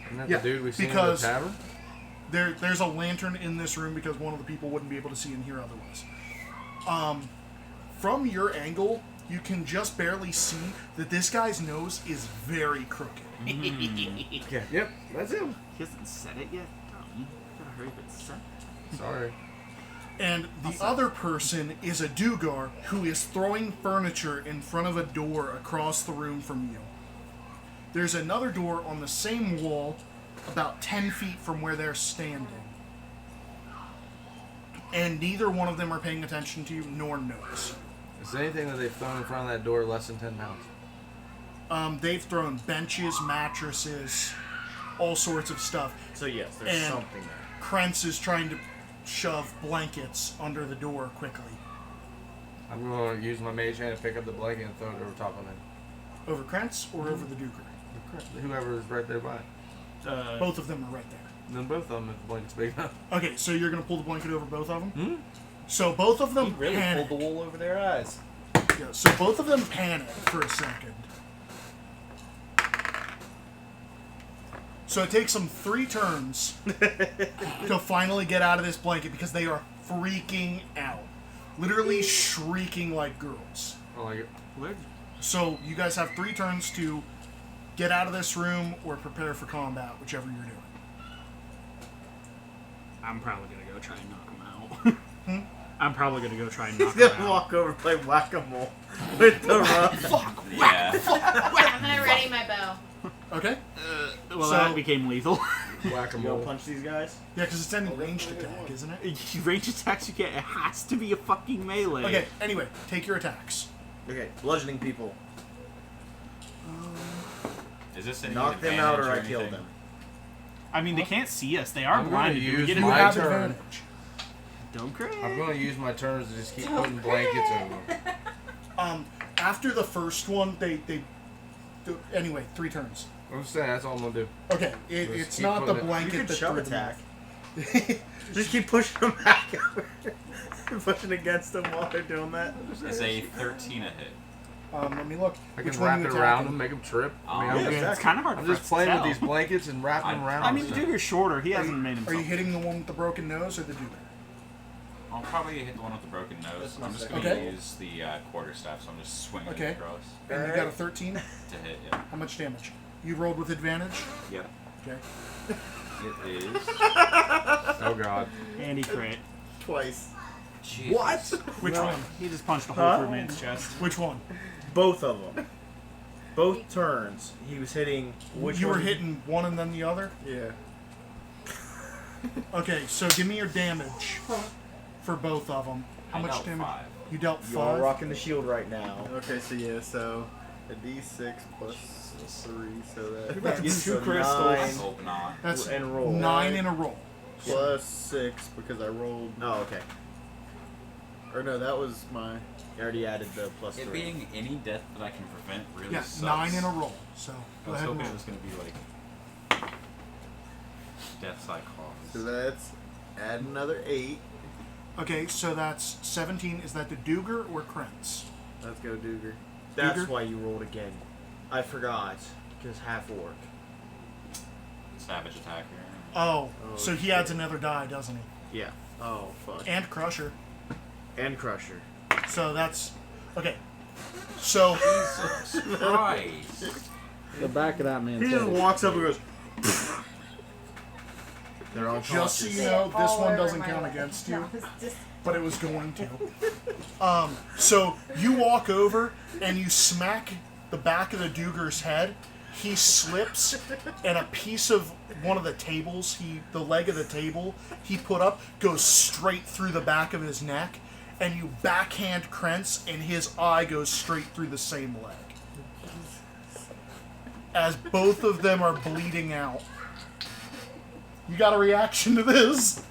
Isn't that Yeah, the dude we seen in the because- tavern? there's a lantern in this room because one of the people wouldn't be able to see in here otherwise. From your angle, you can just barely see that this guy's nose is very crooked. Yeah. Yep, that's him. He hasn't said it yet. Dumb. Gotta hurry up and say it. Sorry. And the other person is a Dugar who is throwing furniture in front of a door across the room from you. There's another door on the same wall about 10 feet from where they're standing. And neither one of them are paying attention to you nor notice. Is there anything that they've thrown in front of that door less than 10 pounds? They've thrown benches, mattresses, all sorts of stuff. So yes, there's And- something there. Krentz is trying to shove blankets under the door quickly. I'm gonna use my mage hand to pick up the blanket and throw it over top of him. Over Krentz or over the Dugar? Whoever is right there by. Both of them are right there. Then both of them if the blanket's big enough. Okay, so you're going to pull the blanket over both of them? Hmm? So both of them He really panic. pulled the wool over their eyes. Yeah, so both of them panic for a second. So it takes them 3 turns to finally get out of this blanket because they are freaking out. Literally shrieking like girls. I like it. So you guys have 3 turns to get out of this room or prepare for combat, whichever you're doing. I'm probably gonna go try and knock him out. I'm probably gonna go try and knock He's him gonna out. walk over and play whack-a-mole with the rock. Yeah. I'm gonna ready my bow. Okay? Well, So- that became lethal. You gonna Whack-a-mole. punch these guys? Yeah, because it's any ranged attack, isn't it? Range attacks you get, it has to be a fucking melee. Okay, anyway, take your attacks. Okay, bludgeoning people. Is this any Knock them out or I advantage kill anything? them. I mean, they can't see us. They are I'm gonna blinded. Do we use get You my have turn. advantage. Don't crit. I'm gonna use my turns to just keep putting blankets over them. After the first one, they anyway, 3 turns. I'm just saying, that's all I'm gonna do. Okay, Just it's keep not the putting it- blanket You could that shove threw them attack. off. Just keep pushing them back over. Pushing against them while they're doing that. Is a 13 a hit? Let me look. I Which can one wrap you it attacking? around them, make them trip. I mean, Oh, I'm, yeah, just, exactly. It's kind of hard I'm for just us playing to with tell. these blankets and wrapping them around. I mean, the stuff. Duger's shorter. He hasn't made Are himself. you hitting the one with the broken nose or the Dugar? I'll probably hit the one with the broken nose. That's my I'm just second. gonna Okay. use the quarterstaff, so I'm just swinging Okay. it across And you got a 13? to hit. Yeah. How much damage? You rolled with advantage? Yep. Okay. It is. Oh god. Andy crit. Twice. Jesus. Which one? He just punched a hole Huh? through man's chest. Which one? Both of them. Both turns. He was hitting. Which you one? were hitting one and then the other? Yeah. Okay, so give me your damage for both of them. How I much dealt damage? 5. You dealt You are 5. rocking the shield right now. Okay, so yeah, so a D6 plus 3, so You're about that to get That's 2 I crystals. hope not. That's and roll. 9 in a roll. plus 6 because I rolled. Oh, okay. Or no, that was my. You already added the plus It 3. being any death that I can prevent really Yeah, sucks. 9 in a roll. So I go was ahead and hoping roll. it was going to be like death So psychology. that's add another 8. Okay, so that's 17. Is that the Duger or Krentz? Let's go, Duger. That's Duger? why you rolled again. I forgot. Because half orc. Savage attacker. Oh, Oh, so he shit. adds another die, doesn't he? Yeah. Oh, fuck. And Crusher. And Crusher. So that's okay. So Jesus Christ. The back of that man's He head just is- walks up and goes. They're all just so you conscious. know, this All one over doesn't my count leg. against No, you, it's just but it was going to. So you walk over and you smack the back of the Duger's head. He slips, and a piece of one of the tables, the leg of the table he put up, goes straight through the back of his neck, and you backhand Krentz, and his eye goes straight through the same leg. As both of them are bleeding out. You got a reaction to this?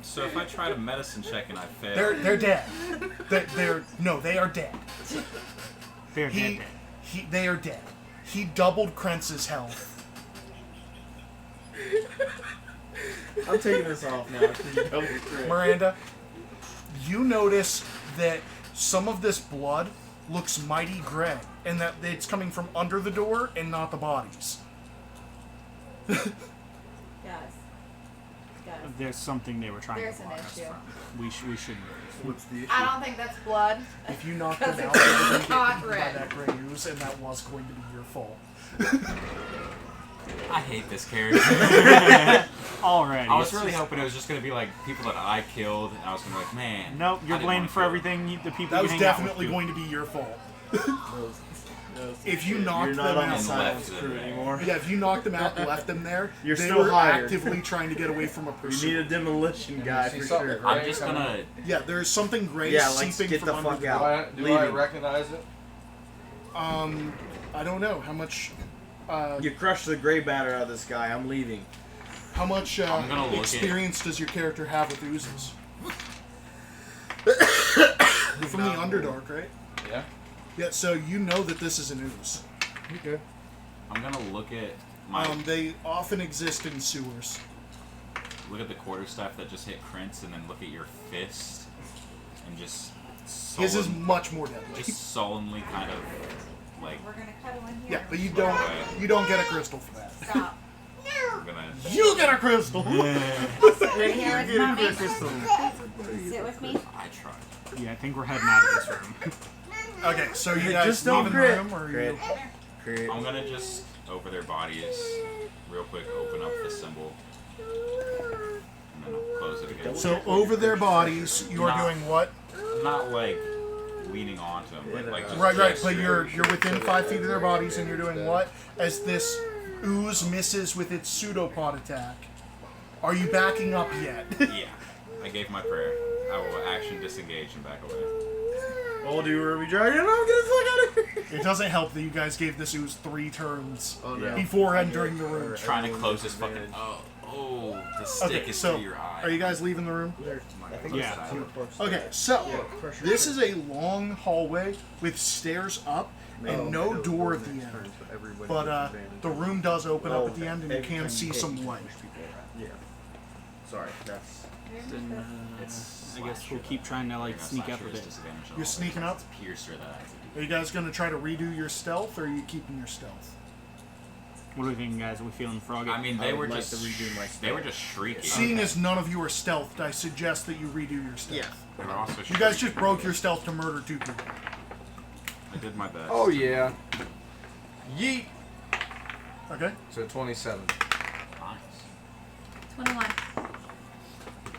So if I try to medicine check and I fail, They're dead. They are dead. They're He, dead. they are dead. He doubled Krentz's health. I'm taking this off now. 'cause you double crit. Miranda, you notice that some of this blood looks mighty gray, and that it's coming from under the door and not the bodies. guys. There's something they were trying There's to an block us issue. from. We should. What's the issue? I don't think that's blood. If you knock them out, Because they're it's going to get not eaten by red. that gray ooze, and that was going to be your fault. I hate this character. Alrighty. I was it's really just- hoping it was just going to be like people that I killed, and I was going to be like, man. Nope, you're I didn't blamed wanna for kill everything. The people That you was hang out with definitely do. going to be your fault. No, If you knocked You're them not on the out, silence left crew them. anymore. yeah, if you knocked them out and left them there, You're they still were hired. actively trying to get away from a You pursuit. need a demolition guy see for something sure. right? I'm just going to. Yeah, there's something gray Yeah, like, seeping get from the under fuck the out. Do I Leaving. recognize it? I don't know how much. You crushed the gray batter out of this guy. I'm leaving. How much I'm gonna look experience does your character have with oozes? You're from the Underdark, right? Yeah. Yeah, so you know that this is an ooze. Okay. I'm going to look at my. They often exist in sewers. Look at the quarterstaff that just hit Krentz, and then look at your fist, and just. His is sullen- much more deadly. Just sullenly kind of like. We're gonna cuddle in here. Yeah, but you don't get a crystal for that. Stop. I'm gonna. You get a crystal. Right here with mommy. Sit with me. I tried. Yeah, I think we're heading out of this room. Okay, so you guys Just don't leaving the crit. room, or Crit. you? Crit. I'm gonna just over their bodies, real quick, open up the symbol, and then I'll close it again. So over their bodies, you are Nah. doing what? Not like leaning onto them, but like just Right, but gesturing. you're within 5 feet of their bodies, and you're doing what? As this ooze misses with its pseudopod attack. Are you backing up yet? Yeah, I gave my prayer. I will action disengage and back away. Old dude, Ruby Dragon, I'm gonna fuck out of here. It doesn't help that you guys gave this ooze 3 turns Oh, no. before entering the room. Trying to close his fucking. Oh, the stick Okay, is so through your eye. are you guys leaving the room? Yeah. Okay, so this is a long hallway with stairs up and no door at the end. But the room does open up at the end, and you can see some light. Yeah. Sorry, that's. It's I guess we'll keep trying to like sneak up a bit. You're sneaking up? Piercer that I have to do. Are you guys going to try to redo your stealth, or are you keeping your stealth? What are we thinking, guys? Are we feeling froggy? I mean, I they would were like just to redo my they were just shrieking. Seeing as none of you are stealthed, I suggest that you redo your stealth. Yeah. They were also You guys shrieking. just broke your stealth to murder 2 people. I did my best. Oh yeah. Yeet. Okay? So 27. Nice. 21.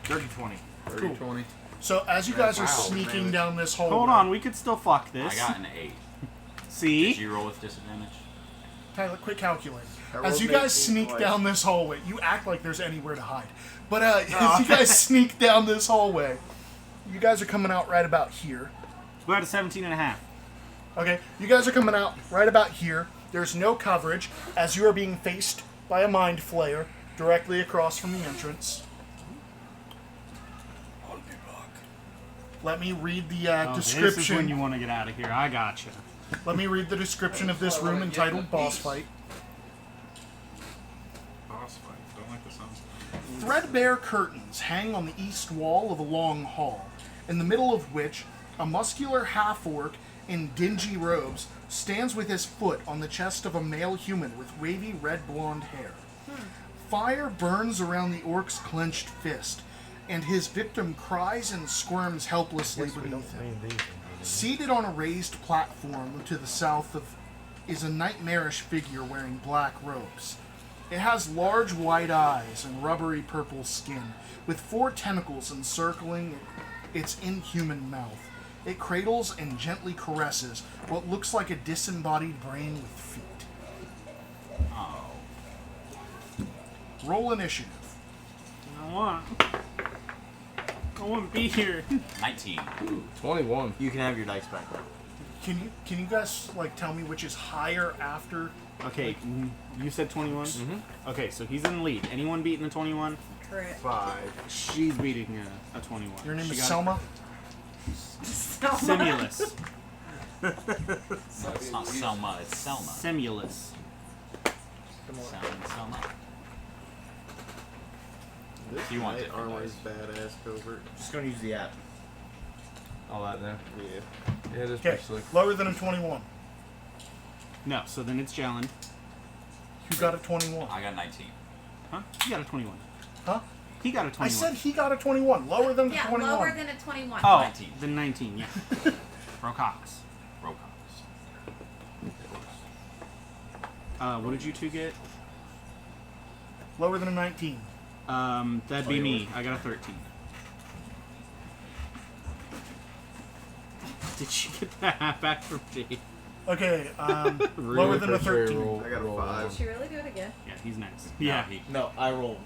30-20. 30, 20. So as you guys are Wow, sneaking man. down this hallway... Hold on, we could still fuck this. I got an 8. See? Did you roll with disadvantage? Tyler, quick calculator. I As rolled you guys 19 sneak twice. down this hallway, you act like there's anywhere to hide. But as you guys sneak down this hallway, you guys are coming out right about here. We're at a 17 and a half. Okay, you guys are coming out right about here. There's no coverage as you are being faced by a mind flayer directly across from the entrance. Let me read the description. This is when you want to get out of here. I gotcha. Let me read the description of this room entitled Boss Fight. Boss fight. Don't like the sounds. Threadbare curtains hang on the east wall of a long hall, in the middle of which a muscular half-orc in dingy robes stands with his foot on the chest of a male human with wavy red blonde hair. Fire burns around the orc's clenched fist, and his victim cries and squirms helplessly beneath him. Seated on a raised platform to the south of is a nightmarish figure wearing black robes. It has large white eyes and rubbery purple skin, with 4 tentacles encircling its inhuman mouth. It cradles and gently caresses what looks like a disembodied brain with feet. Oh. Roll initiative. I want to be here. 19. 21. You can have your dice back. Can you guys like tell me which is higher after? Okay, you said 21? Mm-hmm. Okay, so he's in the lead. Anyone beating the 21? Crit. 5. She's beating a 21. Your name She is got Selma. Simulus. No, it's not Selma, it's Selma. Simulus. Selma. This You want knight different armor is dice. badass covert. Just gonna use the app. All that there. Yeah. Yeah, it is Okay, pretty slick. lower than a 21. No, so then it's Jalen. Who got a 21? I got 19. Huh? He got a 21. Huh? He got a 21. I said he got a 21. Lower than the Yeah, 21. lower than a 21. Oh, 19. then 19, yeah. Rokas. Rokos. What did you two get? Lower than a 19. That'd be me. I got a 13. Did you get the half back from me? Okay, Really lower than a appreciate 13. roll- I got a roll 5. Did she really do it again? Yeah, he's next. No, Yeah. he- No, I rolled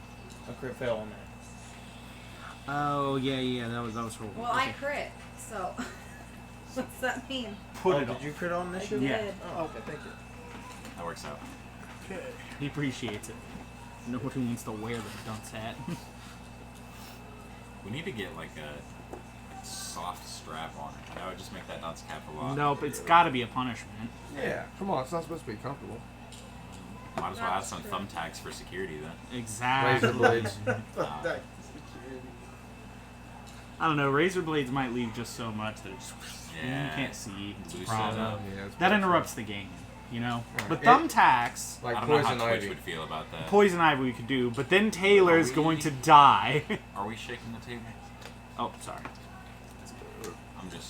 a crit fail on that. Oh, yeah. That was roll. Well, I crit, so what's that mean? Put Oh, it did on. you crit on I this did. shit? Yeah. Oh, okay, thank you. That works out. Okay. He appreciates it. Nobody wants to wear the dunce hat. We need to get like a soft strap on it. That would just make that dunce cap a lot. Nope, it's got to be a punishment. Yeah, come on, it's not supposed to be comfortable. Might as well have some That's true. thumbtacks for security then. Exactly. Razor blades. I don't know. Razor blades might leave just so much that it's, Yeah. you can't see. It's a Loosen problem. up. Yeah, it's That pretty interrupts the game, you know. Right. But It- thumbtacks, Like I don't know poison how Twitch ivy. would feel about that. poison ivy we could do, but then Taylor's Are we- going to die. Are we shaking the table? Oh, sorry.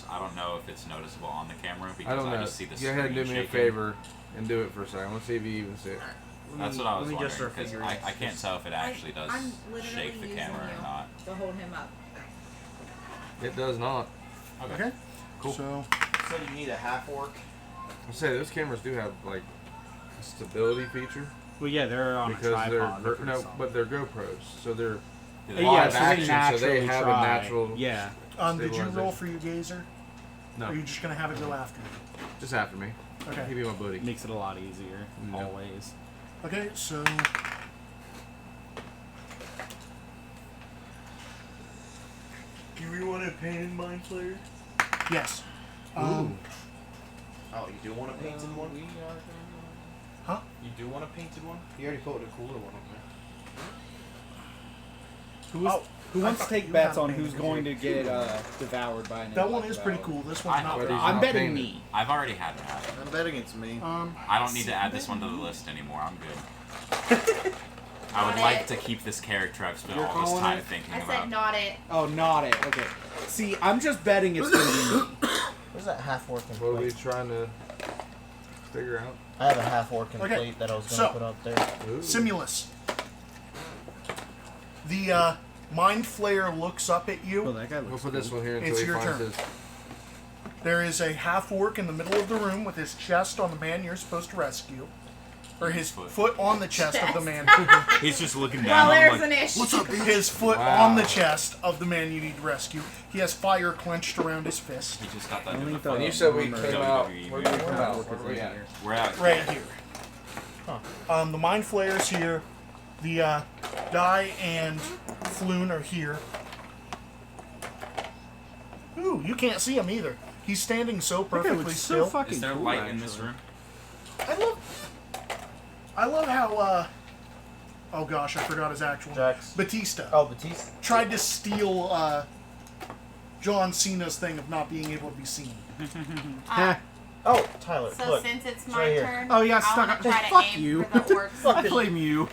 I don't know if it's noticeable on the camera because I don't know. just see the Go ahead and do screen me a shaking. favor and do it for a second. Let's see if you even see it. That's what I was Let me just wondering start because figuring I can't tell if it actually does I'm literally shake the using camera you or not. to hold him up. It does not. Okay. Cool. So, So you need a half orc. I say those cameras do have like a stability feature Well, yeah, they're on a because tripod. they're no, but they're GoPros, so they're Yeah, yeah, live so action, they so naturally they have try. a natural. Yeah. did you stabilization. roll for your gazer? No, Or are you just gonna have it go after? just after me. Okay. Give me my buddy. Makes it a lot easier, No. always. Okay, so Do we want a painted mind flayer? yes. Ooh. Oh, you do want a painted one? Huh? You do want a painted one? You already put a cooler one on there. Who I wants to thought take you bets had on painted who's going to get devoured by an That one Endless is pretty Devourer? cool. This one's I not. know. very But cool. he's I'm not betting painted. me. I've already had it happen. I'm betting it's me. I don't need to add this one to the list anymore. I'm good. I would Not like it. to keep this character I've spent You're all this calling time it? thinking I about. said not it. Oh, not it. Okay. See, I'm just betting it's going to be me. Where's that half orc What are we plate? trying to figure out? I have a half orc Okay, plate that I was so- gonna put up there. Ooh. Simulus. The mind flayer looks up at you. Oh, that guy We'll looks put this one here until It's he your finds turn. his. There is a half orc in the middle of the room with his chest on the man you're supposed to rescue. or his foot on the chest of the man. He's just looking Well, down. there's like, an issue. What's up, his foot on the chest of the man you need to rescue. He has fire clenched around his fist. he just got that. I in the think fight. And you said we came WWE out. WWE. Where did we come out? Where are we at? We're out. Right here. The Mind Flayer's here. The Die and Floon are here. Ooh, you can't see him either. He's standing so perfectly still. Is there light in this room? I love how oh gosh, I forgot his actual name. Jax. Batista Oh, Batista. tried to steal John Cena's thing of not being able to be seen. Oh, Tyler. So look. since it's my right here. turn, Oh, yeah, I stuck want to on- try to fuck aim you. for the orcs. I blame you.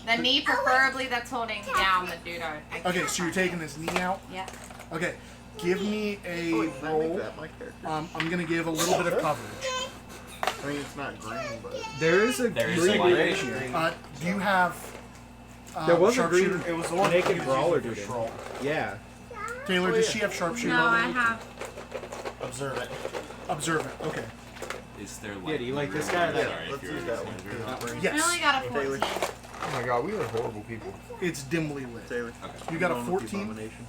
The knee, preferably, that's holding down the dude. I Okay, so you're taking his knee out. Yeah. Okay, give me a Can I make roll. that my character? I'm gonna give a little bit of coverage. I mean, it's not green, but There is a There is green a light. grenade here. Do you have There was a sharpshooter? green. It was the one Naked you brawler used dude. for Shroll. Yeah. Taylor, does she have sharpshooter? No, I have. Observe it. Observant. Okay. Is there light? Yeah, do you like in the this room? guy? Sorry, yeah, if let's you're use that one. listening to it. Not green. I Yes. only got a 14. Taylor. Oh my god, we are horrible people. It's dimly lit. Taylor. You got a I'm going with the 14? abomination.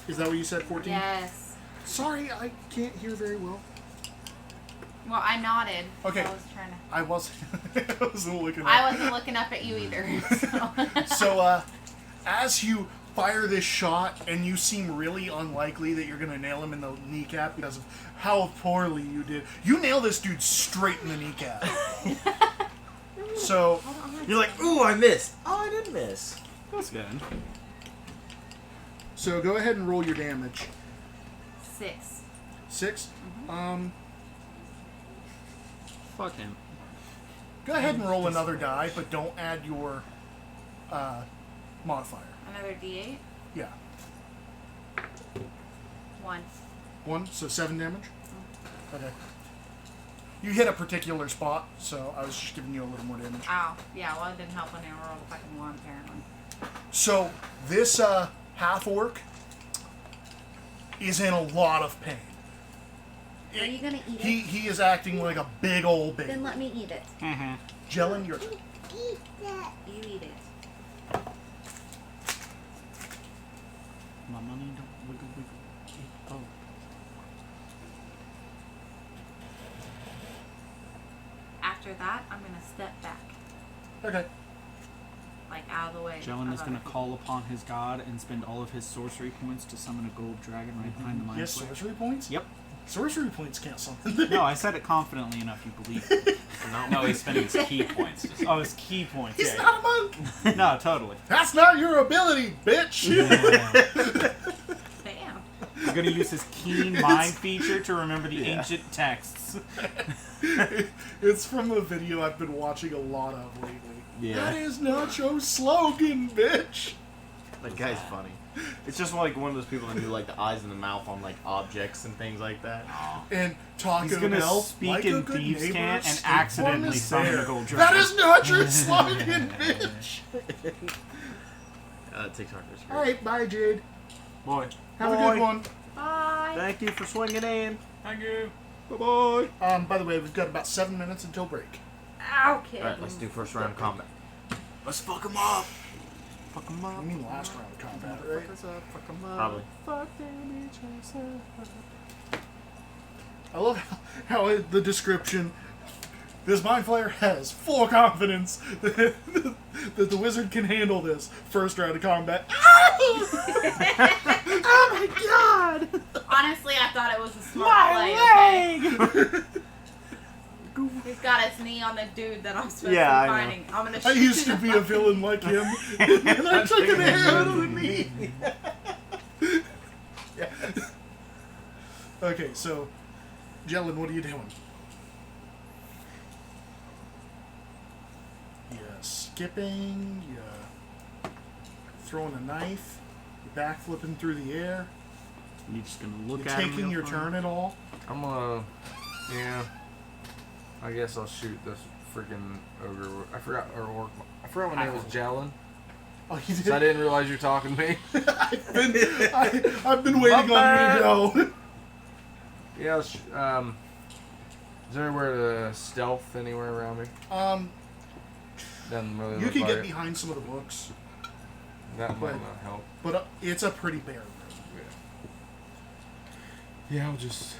Is that what you said? 14? Yes. Sorry, I can't hear very well. Well, I nodded. Okay. So I was trying to. I wasn't. I wasn't looking. Up. I wasn't looking up at you either. So. So, as you fire this shot, and you seem really unlikely that you're gonna nail him in the kneecap because of how poorly you did. You nail this dude straight in the kneecap. So, You're like, ooh, I missed. Oh, I didn't miss. That's good. so go ahead and roll your damage. 6. 6. Fuck him. Go ahead and roll another die, but don't add your modifier. Another D8. Yeah. 1. 1, so 7 damage? Okay. You hit a particular spot, so I was just giving you a little more damage. Oh, yeah. Well, it didn't help when they rolled a fucking 1, apparently. So, this half-orc is in a lot of pain. Are you gonna eat it? He is acting like a big old baby. Then let me eat it. Mm-hmm. Jellin, you're... Eat that. You eat it. My money don't wiggle wiggle. Oh. After that, I'm going to step back. Okay. Like, out of the way. Jellin is of going to other call upon his god and spend all of his sorcery points to summon a gold dragon right behind the mind Yes, flayer. sorcery points? Yep. Sorcery points can't summon. No, I said it confidently enough you believe it. No, he's spending his key points. Just Oh, his key points. He's yeah. not a monk! No, totally. That's not your ability, bitch! Damn. He's going to use his keen mind feature to remember the ancient texts. It's from a video I've been watching a lot of lately. Yeah. That is not your slogan, bitch! That guy's funny. It's just like one of those people that do like the eyes and the mouth on like objects and things like that. And Taco He's going to Bell, speak like in a good thieves' neighbor, cant and State accidentally Farm is summon there. a gold That dragon. is not your slogan, bitch! TikTok is great. Alright, bye, Jade. Boy. Have a good one. Bye. Thank you for swinging in. thank you. Bye-bye. By the way, we've got about 7 minutes until break. Ow, kid. Alright, let's do first round combat. Let's fuck him up. Fuck him up. I mean last round of combat, right? Probably. I love how the description. This Mind Flayer has full confidence that the wizard can handle this first round of combat. Oh my god! Honestly, I thought it was a smart play. Okay? He's got his knee on the dude that I'm supposed to be Yeah, I know. fighting. I'm gonna shoot I used to him. be a villain like him, and I took an arrow to the knee. Okay, so, Jellin, what are you doing? You're skipping, you're throwing a knife, you're backflipping through the air, You're just going to look you're at him. taking real your far. turn at all. I'm gonna, yeah. I guess I'll shoot this freaking ogre. I forgot, or orc. I forgot my name was Jellin. Oh, you So I did? didn't realize you're talking to me. I've been waiting on you to go. Yeah, Is there anywhere to stealth anywhere around me? Doesn't really You look can like get it. behind some of the books, That might but- not help. but it's a pretty bare room. Yeah, I'll just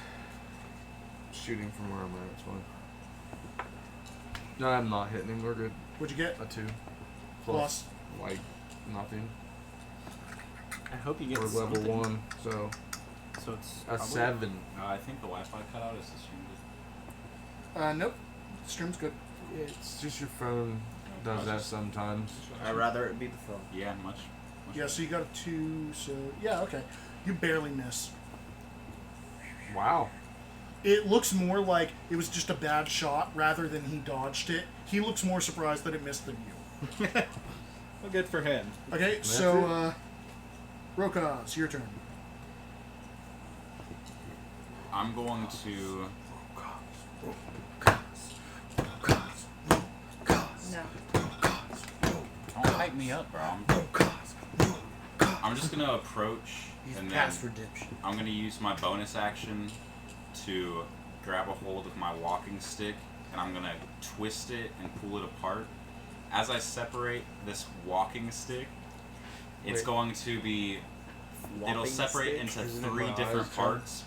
shooting from where I'm at. It's fine. No, I'm not hitting him. We're good. What'd you get? A 2. Plus. Like, nothing. I hope you get We're level something. 1, so So it's a probably- 7. I think the Wi-Fi cut out. Is the stream good? Nope. Stream's good. It's just your phone does that sometimes. I'd rather it be the phone. Yeah, much. Yeah, so you got a 2, so yeah, okay. You barely miss. Wow. It looks more like it was just a bad shot rather than he dodged it. He looks more surprised that it missed than you. Well, good for him. Okay, That's so Roka, it's your turn. I'm going to. No. Don't hype me up, bro. I'm just gonna approach, and then Past redemption. I'm gonna use my bonus action to grab a hold of my walking stick, and I'm gonna twist it and pull it apart. As I separate this walking stick, it's Wait. going to be. It'll Whopping separate stick? into Isn't it 3 my different eyes, John? parts.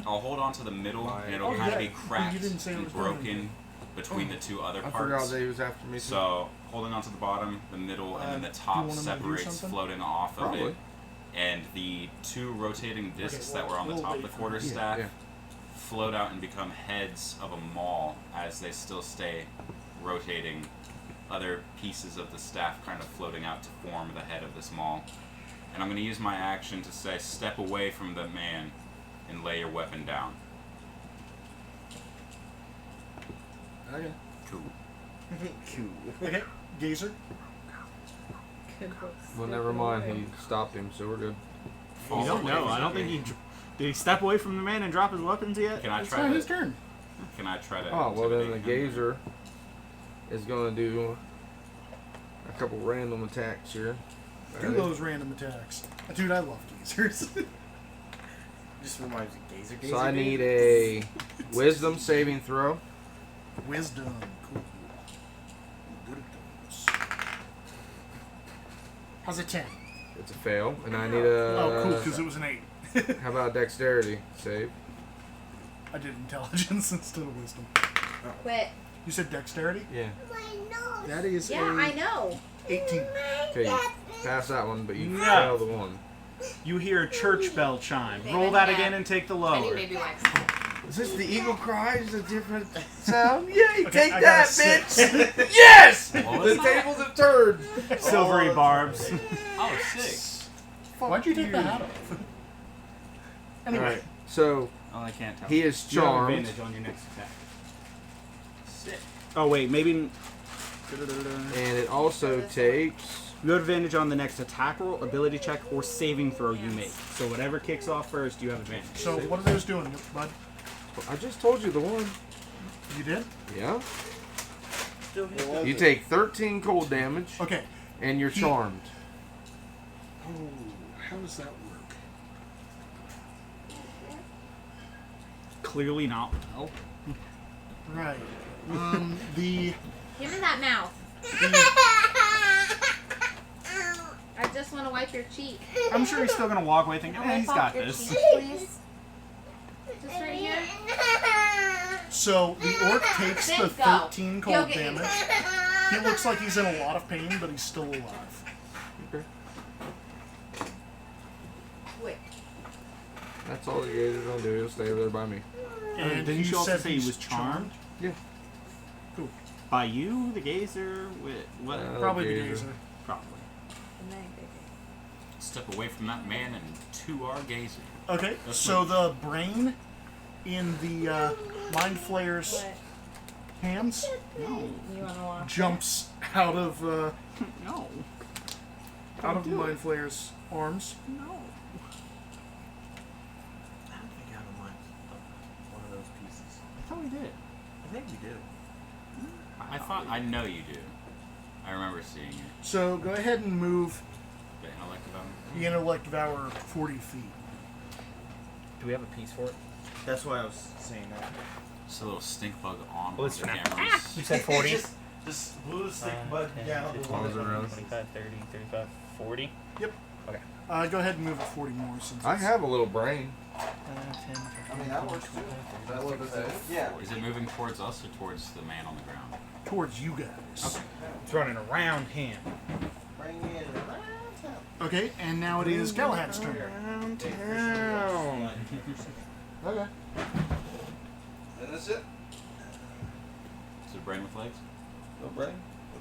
I'll hold on to the middle, and it'll Oh, kind of yeah. be cracked You didn't say it and was going to broken between the 2 other I parts. forgot that he was after me. Too. So, holding onto the bottom, the middle, and then the do you top wanna do separates, something? floating off of Probably. it. And the 2 rotating discs well, that were on the we'll top of wait the for quarterstaff Yeah. float out and become heads of a maul as they still stay rotating. Other pieces of the staff kind of floating out to form the head of this maul. And I'm going to use my action to say, step away from the man and lay your weapon down. Okay. Cool. Cool. Okay, Gazer. Good books. Well, never mind. He stopped him, so we're good. You don't know. I don't think he. Did he step away from the man and drop his weapons yet? Can I It's try not to? his turn. Can I try to? Oh, well, then the intimidate him? gazer is going to do a couple random attacks here. Do those random attacks. Dude, I love Gazers. Just reminds me, Gazer. So I need a wisdom saving throw. Wisdom. Cool. Good at those. How's a 10? It's a fail, and I need a. Oh, cool, because it was an 8. How about dexterity save? I did intelligence instead of wisdom. Quit. You said dexterity? Yeah. That is Yeah, I know. 18. Okay, you pass that one, but you No. fail the one. You hear a church bell chime. David, Roll that yeah. again and take the I need lower. baby wipes. Is this the eagle cry? Is it a different sound? Yeah, you Okay, take I got that, a 6. bitch! Yes! What was The that? tables have turned. Silvery barbs. Oh, 6. Why'd you take the hat off? Anyway, Alright, so Oh, I can't tell. he is You have charmed. advantage on your next attack. 6. Oh wait, maybe And it also takes. you have advantage on the next attack roll, ability check, or saving throw you make. So whatever kicks off first, you have advantage. so what are those doing, bud? I just told you the one. You did? Yeah. Still hit. You take 13 cold damage, Okay. and you're He- charmed. Oh, how does that work? Clearly not well. Right. The Give me that mouth. I just want to wipe your cheek. I'm sure he's still gonna walk away thinking, Can I eh, he's wipe got off your this. cheek, please? Just right here. so the orc takes the Then go. 13 You'll cold get damage. He looks like he's in a lot of pain, but he's still alive. Quick. That's all the gazer's gonna do. He'll stay over there by me. And didn't you also said say he he's was charmed? Yeah. Cool. By you, the gazer, with what? Probably the gazer. gazer. Probably. Step away from that man and to our gazer. Okay, That's so the brain in the mind flayer's What? hands No. You want to walk? jumps out of No. the mind flayer's arms. No. I don't think I have one of those pieces. I thought we did. I think we do. I thought I know you do. I remember seeing you. So go ahead and move The intellect about him. the intellect devour 40 feet. Do we have a piece for it? That's why I was saying that. Just a little stink bug on Well, it's the for now. cameras. You said 40? Just blew the stick bug 10, down. 15, long as it 20, runs. 25, 30, 35, 40. Yep. Okay. Go ahead and move it 40 more since I it's- have a little brain. 10, 15, I mean, that works too. 25, That what it says? Yeah. Is it moving towards us or towards the man on the ground? towards you guys. Okay. It's running around him. Bring it around town. Okay, and now it is Galahad's turn. Around town. Okay. And that's it. Is it brain with legs? No brain.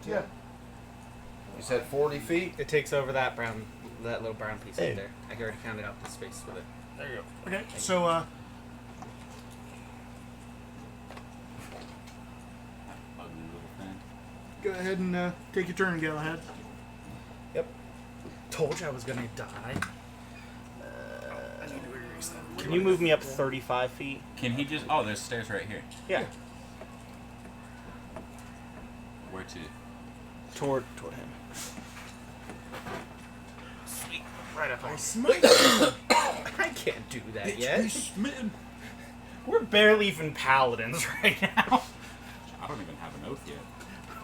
Yeah. You said 40 feet? It takes over that little brown piece right there. I already counted out the space with it. There you go. Okay, so Ugly little thing. go ahead and take your turn, Galahad. Told you I was gonna die. Can you move me up 35 feet? Can he just? Oh, there's stairs right here. Yeah. Where to? Toward him. Sweet. Right up on. Smite. I can't do that yet. We're barely even paladins right now. I don't even have an oath yet.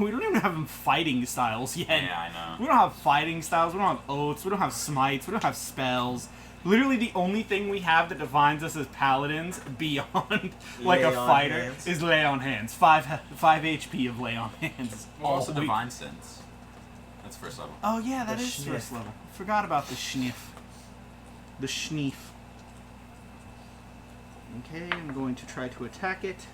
We don't even have fighting styles yet. Yeah, I know. We don't have fighting styles. We don't have oaths. We don't have smites. We don't have spells. Literally, the only thing we have that defines us as paladins beyond like Lay a on fighter hands. is lay on hands. 5 HP of lay on hands. Also, We- divine sense. That's first level. Oh yeah, that The is sniff. first level. Forgot about the sniff. The schneef. Okay, I'm going to try to attack it.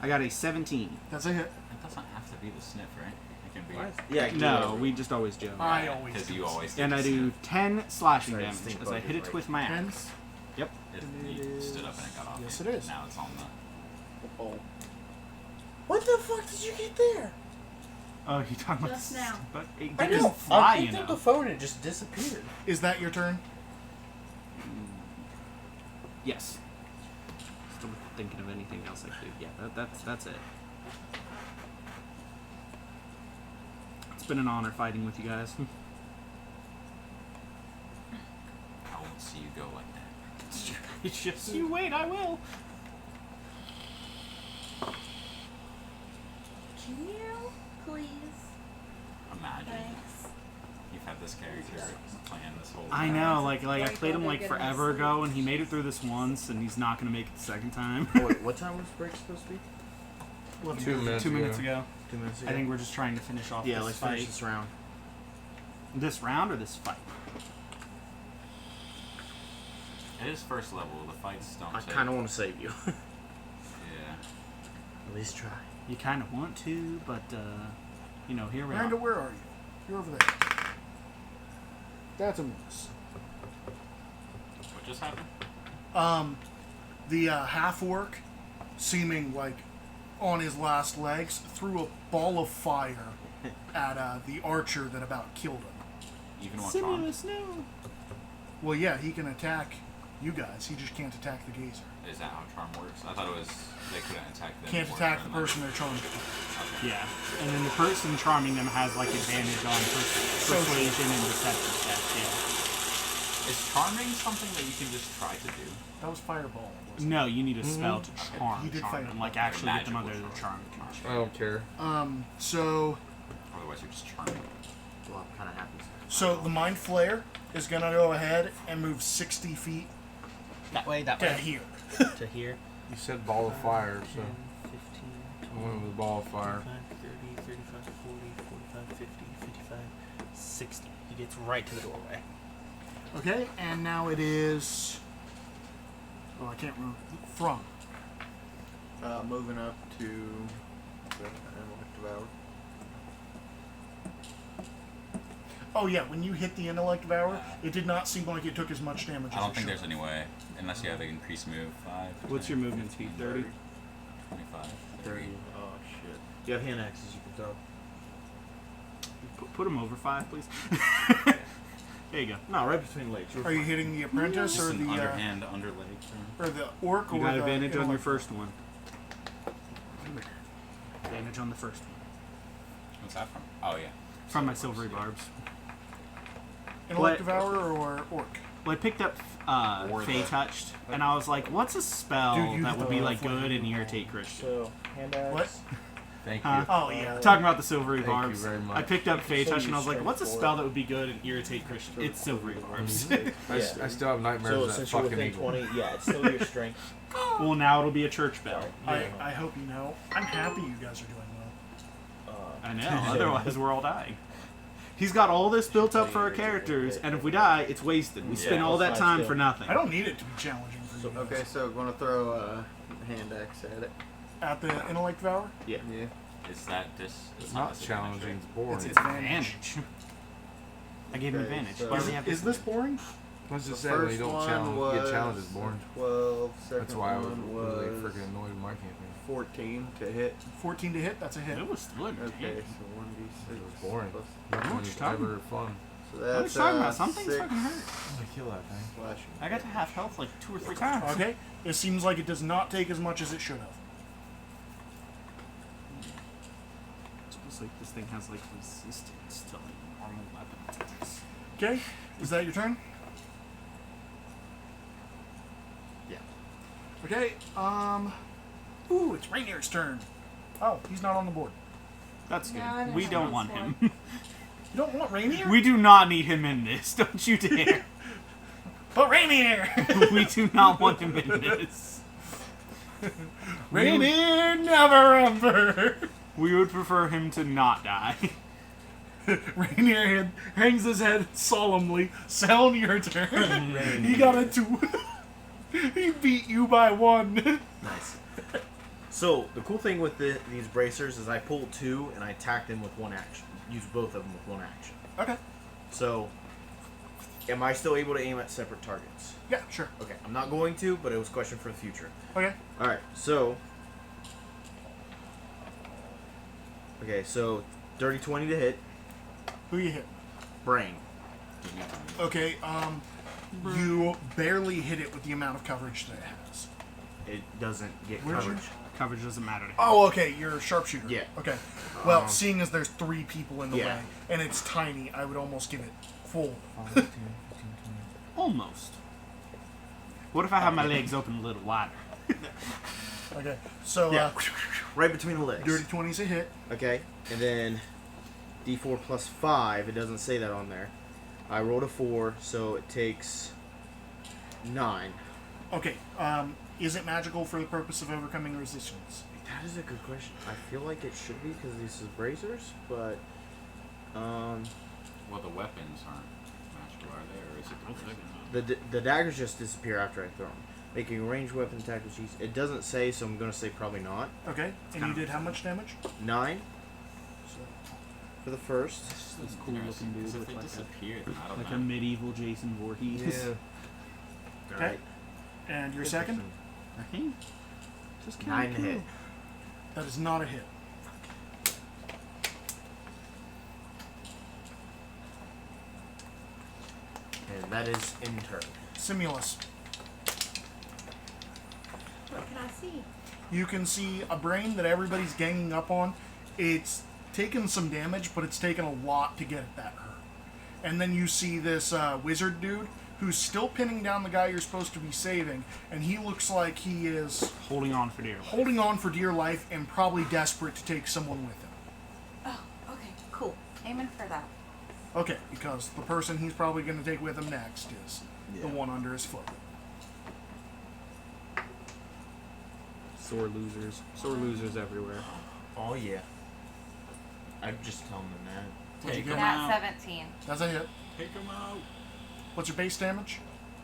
I got a 17. That's a hit. It doesn't have to be the sniff, right? It can be. Yeah. No, we just always jump. I always Because do you this. always. And take I the do sniff. 10 slashing Sorry, damage stink as I bug hit is it right. with my 10. axe. Yep. You stood up and it got off. Yes, you. it is. Now it's on the. Oh. What the fuck did you get there? Oh, you talking about Just the now. But it I didn't know. fly, I you picked up know. the phone and it just disappeared. Is that your turn? Yes. Still thinking of anything else I could. Yeah, that's it. It's been an honor fighting with you guys. I won't see you go like that. It's just you wait, I will. Can you please? Imagine Thanks. you've had this character playing this whole. I time. know, like I Like, played him oh, like they're forever gonna ago, and he made it through this once, and he's not gonna make it the second time. Wait, what time was break supposed to be? 2 minutes ago. 2 minutes ago. I think we're just trying to finish off Yeah, this let's fight. finish this round. This round or this fight? It is first level. The fights don't. I take- kind of want to save you. Yeah. At least try. You kind of want to, but you know, here we Miranda, are. where are you? You're over there. That's a miss. What just happened? The half orc, seeming like on his last legs, threw a ball of fire at the archer that about killed him. Even one charmed? no. Well, yeah, he can attack you guys. He just can't attack the gazer. Is that how charm works? I thought it was they couldn't attack them. Can't or attack the them. person they're charmed. Okay. Yeah, and then the person charming them has like advantage on persuasion and deception checks. Yeah. Is charming something that you can just try to do? That was fireball. Wasn't No, you need a spell to Okay. charm, He did charm fight them, it. like actually get them Magical under the charm. I don't care. it? So Otherwise, you're just charming. Well, it kind of happens. the mind flayer is gonna go ahead and move 60 feet That way, that to here. to here. You said ball of fire, so 15, I went with ball of fire. 30, 35, 40, 45, 50, 55, 60. He gets right to the doorway. Okay, and now it is. Oh, I can't remember. From. Moving up to the intellect devour. Oh yeah, when you hit the intellect devour, it did not seem like it took as much damage. I as don't it think there's should. any way, unless you have an increased move 5. What's 10, your movement speed? 30? 25. 30. Oh, shit. You have hand axes you can throw. Put him over 5, please. There you go. No, right between legs. You're Are you fine. hitting the apprentice Just or an the underhand, underleg turn. or the orc? You or got the advantage on your intellect? first one. Advantage on the first one. What's that from? Oh yeah. From my silvery barbs. Intellect What? devour or orc? Well, I picked up Or Fey the- touched, and I was like, "What's a spell Dude, you that would be like definitely good and roll. irritate Christian?" So, hand axe. What? Thank Huh? you. Oh yeah. Talking about the silvery Thank you barbs. very much. I picked up Fey So touch, you and I was like, strength "What's a four. spell that would be good and irritate Christian?" It's silvery barbs. I still have nightmares So of that since you're fucking within eagle. 20, yeah, it's still your strength. Well, now it'll be a church bell. I hope you know. I'm happy you guys are doing well. I know. Otherwise, we're all dying. He's got all this built up for our characters, and if we die, it's wasted. We spend Yeah, all that that's time fine, for too. nothing. I don't need it to be challenging for you. Okay, so gonna throw a hand axe at it. At the intellect devour, Yeah. Is that this? It's not challenging. It's boring. it's It's advantage. advantage. I gave him Okay, advantage. so- Why does he have Is this boring? Let's The just say when you first don't one challenge, was get challenged is boring. 12. Second That's why I was one really was freaking annoyed with my campaign. 14 to hit. 14 to hit. That's a hit. It was still Okay, entertaining. so 1d6. It was boring. plus- Nothing what was you're talking ever fun. So What are you that's talking about? Some things 6 fucking hurt. I'm gonna kill that thing. slashing. I got to half health like 2 or 3 times. Okay. It seems like it does not take as much as it should have. It's almost like this thing has like resistance to like normal weapon attacks. Okay. Is that your turn? Yeah. Okay. Ooh, it's Rainier's turn. Oh, he's not on the board. That's good. No, I We know don't that's want one. him. You don't want Rainier? We do not need him in this. Don't you dare. But Rainier! We do not want him in this. Rainier never ever! We would prefer him to not die. Rainier hangs his head solemnly. Sound your turn. He got a 2. He beat you by 1. Nice. So, the cool thing with these bracers is I pull 2 and I attack them with 1 action. Use both of them with 1 action. Okay. So, am I still able to aim at separate targets? Yeah, sure. Okay, I'm not going to, but it was a question for the future. Okay. Alright, so... Okay, so, dirty 20 to hit. Who you hit? Brain. Okay, you barely hit it with the amount of coverage that it has. It doesn't get Where's coverage. Coverage doesn't matter to him. Oh, okay, you're a sharpshooter. Yeah. Okay. Well, seeing as there's 3 people in the Yeah. way, and it's tiny, I would almost give it full. Almost. What if I have my legs open a little wider? Okay, so, Yeah. Right between the legs. dirty 20's a hit. Okay, and then D4 plus 5, it doesn't say that on there. I rolled a 4, so it takes 9. Okay, is it magical for the purpose of overcoming resistance? That is a good question. I feel like it should be because these is bracers, but Well, the weapons aren't magical, are they? Or is it the daggers just disappear after I throw them. Making a ranged weapon attack with cheese. It doesn't say, so I'm going to say probably not. Okay, and you did how much damage? 9 for the first. That's cool looking dude If with they like disappear, then I don't a know. medieval Jason Voorhees. Alright. And your second? Right? Just kinda 9 to cool. hit. That is not a hit. And that is in turn. Simulus. What can I see? You can see a brain that everybody's ganging up on. It's taken some damage, but it's taken a lot to get it that hurt. And then you see this wizard dude who's still pinning down the guy you're supposed to be saving, and he looks like he is Holding on for dear life. holding on for dear life and probably desperate to take someone with him. Oh, okay, cool. Aiming for that. Okay, because the person he's probably going to take with him next is the one under his foot. Sore losers. Sore losers everywhere. Oh, yeah. I'm just telling them that. What'd you Take get? him out. Nat 17. That's a hit. Take him out. What's your base damage?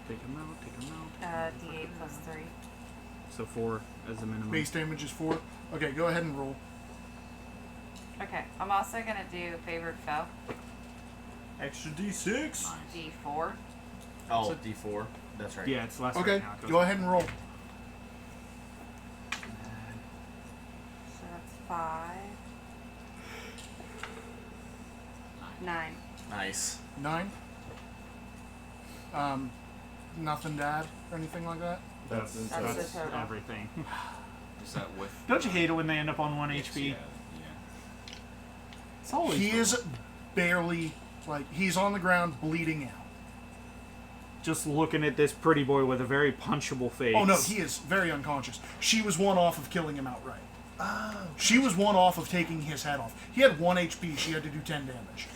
Take him out. Take him out. D8 plus 3. So 4 as the minimum. Base damage is 4. Okay, go ahead and roll. Okay, I'm also gonna do favored foe. Extra D6. D4. Oh, D4. That's right. Yeah, it's less Okay, right now. It goes go ahead and roll. So that's 5. 9. Nice. 9. Nothing to add or anything like that? That's That's the total. everything. Is that with? Don't you hate it when they end up on 1 Yes, HP? Yeah. It's always He the is barely, he's on the ground bleeding out. just looking at this pretty boy with a very punchable face. Oh no, he is very unconscious. She was one off of killing him outright. Oh. She was one off of taking his head off. He had 1 HP. She had to do 10 damage.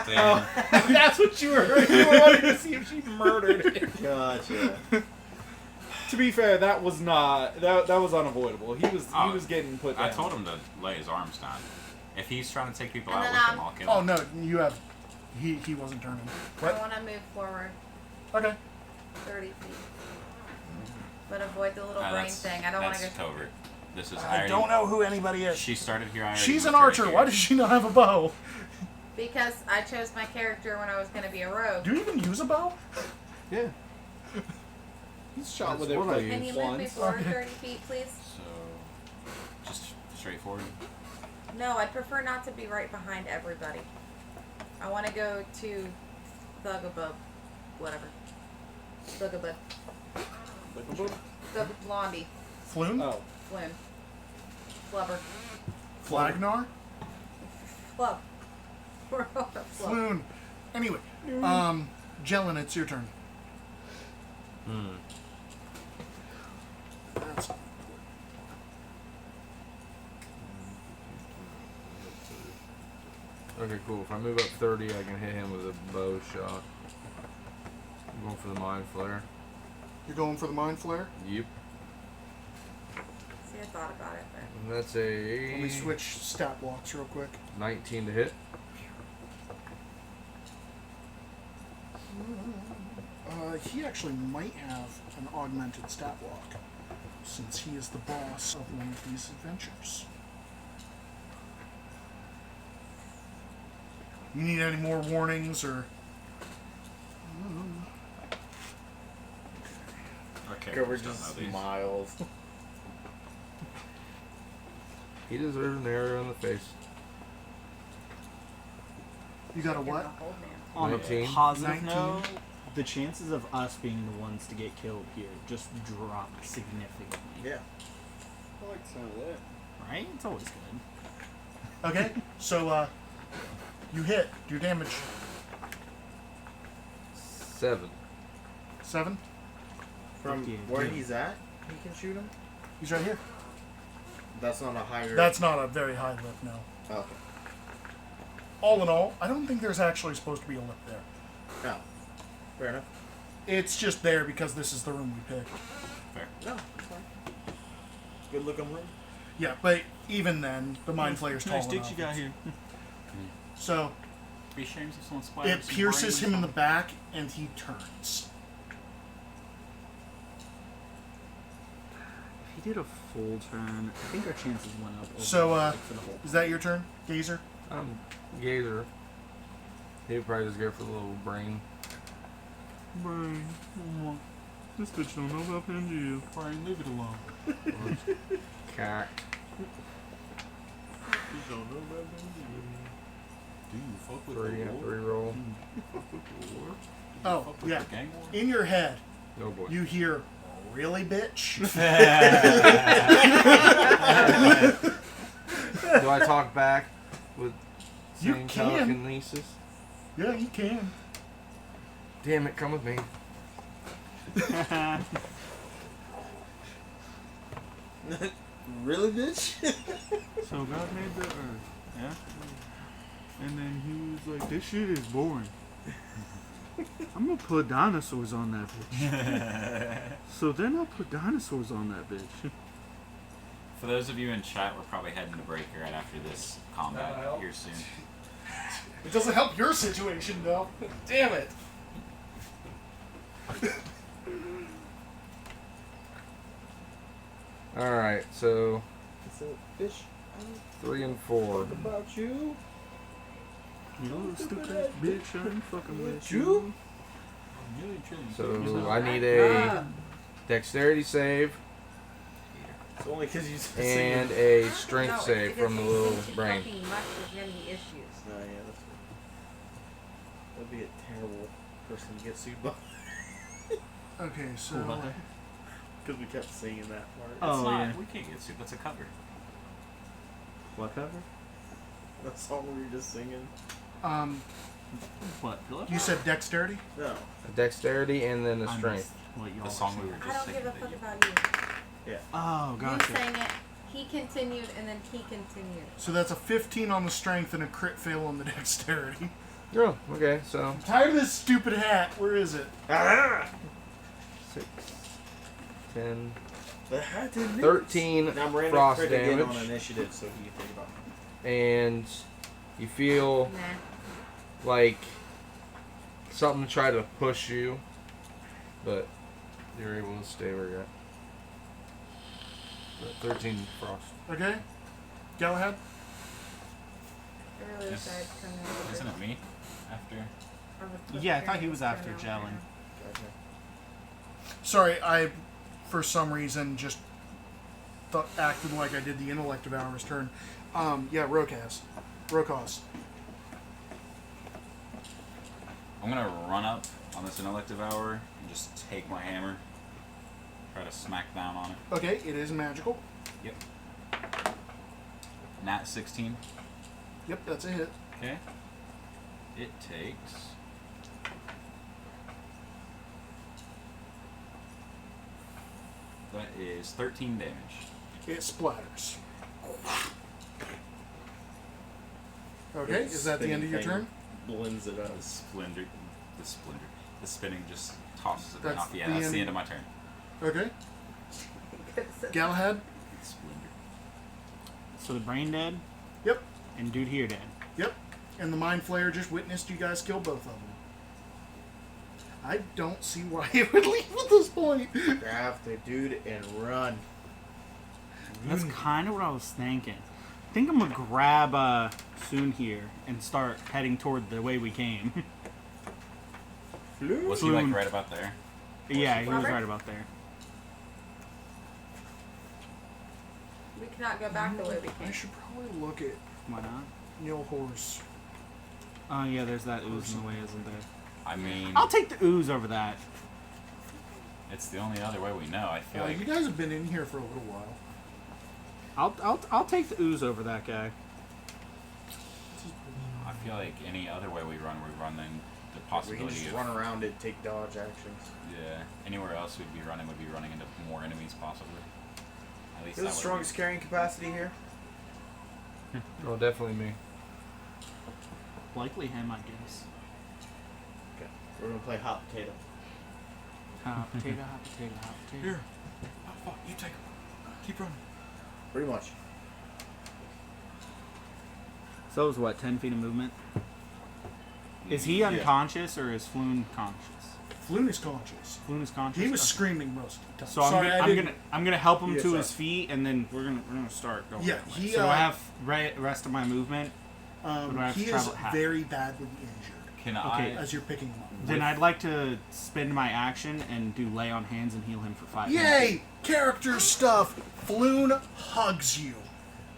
Damn. That's what you were wanting to see if she murdered him. Gotcha. To be fair, that was not that was unavoidable. He was getting put down. I told him to lay his arms down. If he's trying to take people And out then, with him, I'll kill him. Oh no, you have. He wasn't turning. I What? want to move forward Okay. 30 feet. But avoid the little brain That's, thing. I don't want to that's go. covert. This is I don't know who anybody is. She started here. I already She's an moved her archer. here. Why does she not have a bow? Because I chose my character when I was going to be a rogue. Do you even use a bow? Yeah. He's shot That's with it what I like use. Can you move me once. forward 30 feet, please? So, just straightforward. No, I'd prefer not to be right behind everybody. I want to go to Thugabub. Whatever. Thugabub. The blondie. Floon? Oh. Floon. Flubber. Flagnar? Flub. We're all a flub. Floon. Anyway, Jellin, it's your turn. That's Okay, cool. If I move up 30, I can hit him with a bow shot. I'm going for the mind flare. You're going for the mind flare? Yep. See, I thought about it, but And that's a Let me switch stat blocks real quick. 19 to hit. He actually might have an augmented stat block, since he is the boss of one of these adventures. You need any more warnings, or... Okay. Cover just smiles. He deserves an arrow in the face. You got a what? Hold man. On a 19. positive 19. note, the chances of us being the ones to get killed here just drop significantly. Yeah. I like some of that. Right? It's always good. Okay, so, you hit. Do damage. 7. 7. From Okay, where good. he's at, he can shoot him? He's right here. That's not a higher... That's not a very high lip, no. Okay. All in all, I don't think there's actually supposed to be a lip there. No. Fair enough. It's just there because this is the room we picked. Fair. No, it's fine. Good looking room. Yeah, but even then, the mind flayer's tall enough. here. So, Be ashamed if someone splatters it some pierces brains him in the on- back, and he turns. If he did a full turn, I think our chances went up. So, for the whole. Is that your turn, Gazer? Gazer. He would probably just go for the little brain. Brain. This bitch don't know about Pangea. Brian, leave it alone. Cack. Bitch don't know about Pangea. Do you fuck with 3 the and war? 3 roll. Oh, Fuck with yeah. the gang war? In your head, Oh boy. you hear, really, bitch? Do I talk back with You same can. telekinesis? Yeah, you can. Damn it, come with me. Really, bitch? So God made the earth, yeah? And then he was like, this shit is boring. I'm gonna put dinosaurs on that bitch. So then I'll put dinosaurs on that bitch. For those of you in chat, we're probably heading to break right after this combat here soon. It doesn't help your situation, though. Damn it. Alright, so So, fish, 3 and 4. what about you? You little stupid ass bitch, I ain't fucking with You? So I need a dexterity save It's only because you said and singing. a strength save from the little brain. Fucking much, there's gonna be issues. Oh, yeah, that's good. That'd be a terrible person to get sued by. Okay, so... Because we kept singing that part. Oh, It's not, yeah. we can't get sued. That's a cover. What cover? That song we were just singing. What, Philip? You said dexterity? No. A dexterity and then a I strength. missed what y'all The song we were were I just don't give singing. a fuck that you- about you. Oh, You gotcha. sang it. He continued, and then he continued. So that's a 15 on the strength and a crit fail on the dexterity. Oh, okay, so I'm tired of this stupid hat. Where is it? 6, 10, The hat didn't 13 And I'm random frost crit again on damage, initiative, so you think about it. and you feel Nah. like something tried to push you, but you're able to stay where you're at. But 13 frost. Okay. Galahad? I really wish I had come in with Isn't it. it me? After. I would put Yeah, I thought he Karen was in after front of Jalen. him. Sorry, I, for some reason, just acted like I did the intellect of ours turn. Yeah, Rokaz. I'm gonna run up on this intellect hour and just take my hammer. Try to smack down on it. Okay, it is magical. Yep. Nat 16. Yep, that's a hit. Okay. It takes. That is 13 damage. It splatters. Okay, is that the end of your turn? Blends it up. The splinter. The spinning just tosses it right That's off. Yeah, the that's end. the end of my turn. Okay. Galahad? Splinter. So the brain dead, Yep. and dude here dead. Yep. And the Mind Flayer just witnessed you guys kill both of them. I don't see why it would leave at this point. Grab the dude and run. That's kind of what I was thinking. I think I'm gonna grab Soon here and start heading toward the way we came. Was he like right about there? Yeah, he was Robert? right about there. We cannot go back the way we I came. should probably look at Why not? Neil Horse. Oh yeah, there's that ooze in the way, isn't there? I mean, I'll take the ooze over that. it's the only other way we know. I feel like You guys have been in here for a little while. I'll take the ooze over that guy. I feel like any other way we run then the We can possibility just of run around it, take dodge actions. yeah, anywhere else we'd be running into more enemies possibly. At least Who's the that would strongest carrying capacity here? Oh, definitely me. Likely him, I guess. Okay. We're gonna play hot potato. Hot potato, hot potato, hot potato. Here. Oh fuck, you take him. Keep running. Pretty much. So it was what, 10 feet of movement? Is he Yeah. unconscious or is Floon conscious? Floon is conscious. Floon is conscious. He was Okay. screaming most of the time. So I'm Sorry, gonna, I I'm didn't- gonna I'm gonna help him Yeah, to sorry. his feet, and then we're gonna start going. Yeah, that way. he, So I have rest of my movement. Do I have he to is travel half? very badly injured Can Okay. as you're picking him up. Then I'd like to spend my action and do lay on hands and heal him for 5 minutes. Yay! Character stuff! Floon hugs you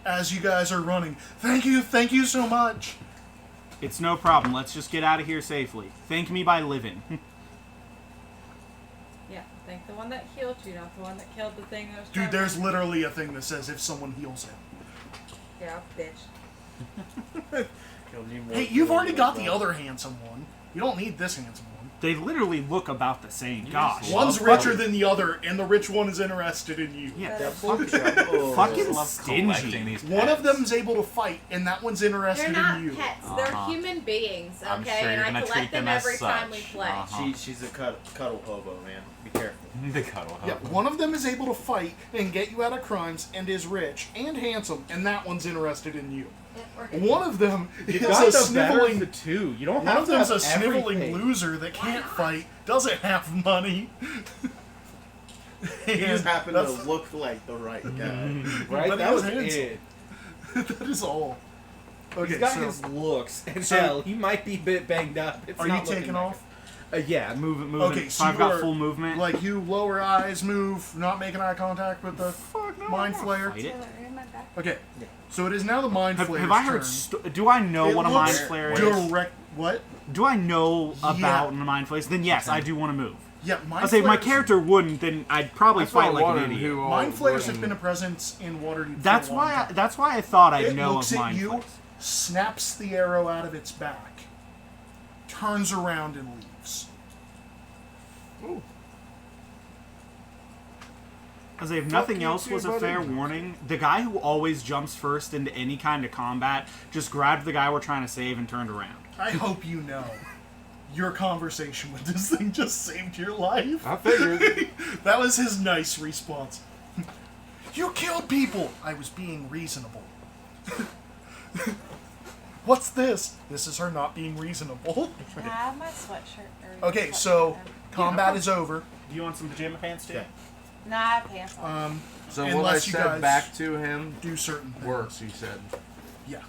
as you guys are running. Thank you so much. It's no problem. Let's just get out of here safely. Thank me by living. Yeah, thank the one that healed you, not the one that killed the thing that was Dude, trying to- there's literally a thing that says if someone heals him. Yeah, bitch. Hey, you've already got the other handsome one. You don't need this handsome one. They literally look about the same. Gosh. One's richer than the other, and the rich one is interested in you. Yeah, That fucking Love collecting stingy. these One of pets. them's able to fight, and that one's They're interested not in you. pets. Uh-huh. They're human beings, okay? I'm sure and you're I gonna collect treat them them as every time we such. play. Uh-huh. She's a cuddle hobo, man. Be careful. The cuddle. Yeah, one of them is able to fight and get you out of crimes, and is rich and handsome, and that one's interested in you. One of them is a sniveling. two. You don't One of them's a sniveling loser that can't fight, doesn't have money. He just And happened that's- to look like the right guy. Right? But That he was was it. that is all. Okay, He's got so his looks. And so- hell, he might be a bit banged up. It's are you not looking taking like off? Yeah, Movement. Okay, so so I've you got are, full movement. Like you lower eyes, move, not making eye contact with the Fuck no, Mind I'm gonna Flayer. fight it. Okay, so it is now the Mind Flayer's Have I heard? turn. Do I know It what a mind looks flare is? direct. What? Do I know Yeah. about the mind flares? Then yes, I do want to move. Yeah, Mind I'll say if my Flayers- character wouldn't, then I'd probably That's why I fight like an wondered idiot. who all Mind Flayers have wouldn't- been a presence in Waterdeep. That's for a long why. time. That's why I thought I'd It know looks of at mind you, flares. snaps the arrow out of its back, turns around and leaves. Ooh. As if nothing you else too, was a buddy. fair warning, the guy who always jumps first into any kind of combat just grabbed the guy we're trying to save and turned around. I hope you know. Your conversation with this thing just saved your life. I figured. That was his nice response. You killed people! I was being reasonable. What's this? This is her not being reasonable. Can I have my sweatshirt? Or Okay, sweatshirt so then? combat is over. Do you want some pajama pants too? Okay. No, I have pants on. So what I Unless you said guys back to him do certain things. works, he said. Yeah.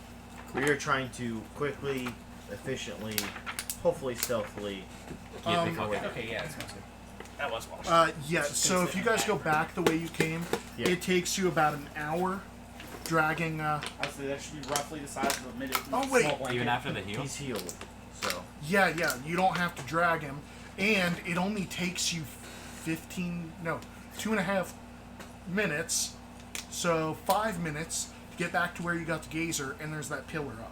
We are trying to quickly, efficiently, hopefully stealthily. Okay, yeah, it's good. That was washed. Yeah, so if you guys go back the way you came, Yeah. it takes you about an hour dragging, Honestly, that should be roughly the size of a minute. Oh, wait. small blanket. Even after the heal? He's healed, so yeah, you don't have to drag him, and it only takes you 2.5 minutes, so 5 minutes to get back to where you got the gazer, and there's that pillar up.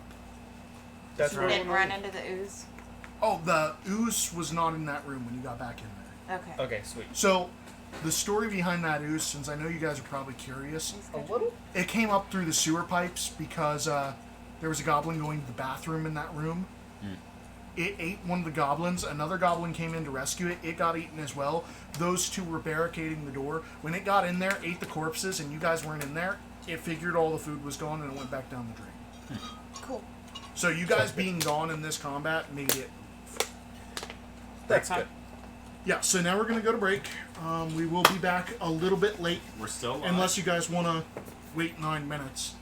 that's You right. didn't run into the ooze. Oh, the ooze was not in that room when you got back in there. Okay. Okay, sweet. So, the story behind that ooze, since I know you guys are probably curious, A little. it came up through the sewer pipes because there was a goblin going to the bathroom in that room. It ate one of the goblins. Another goblin came in to rescue it. It got eaten as well. Those two were barricading the door. When it got in there, ate the corpses, and you guys weren't in there, it figured all the food was gone and it went back down the drain. Cool. So you guys being gone in this combat made it. That's good. Yeah, so now we're going to go to break. We will be back a little bit late, We're still alive. unless you guys want to wait 9 minutes.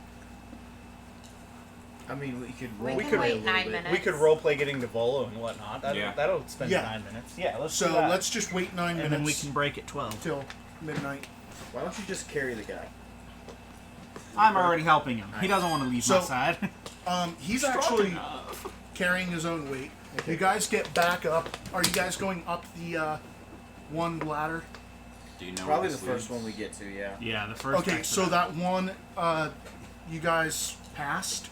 I mean, we could We roll. can play a wait little 9 bit. minutes. We could roleplay getting to Volo and whatnot. Yeah. That'll spend Yeah. 9 minutes. Yeah, let's do So that. let's just wait 9 and minutes then we can break at 12. till midnight. Why don't you just carry the guy? I'm already helping him. He doesn't want to leave So- my side. He's actually carrying his own weight. You guys get back up. Are you guys going up the one ladder? Do you know Probably where the this first leads? one we get to, yeah. Yeah, the first. Okay, exit. so that one you guys passed,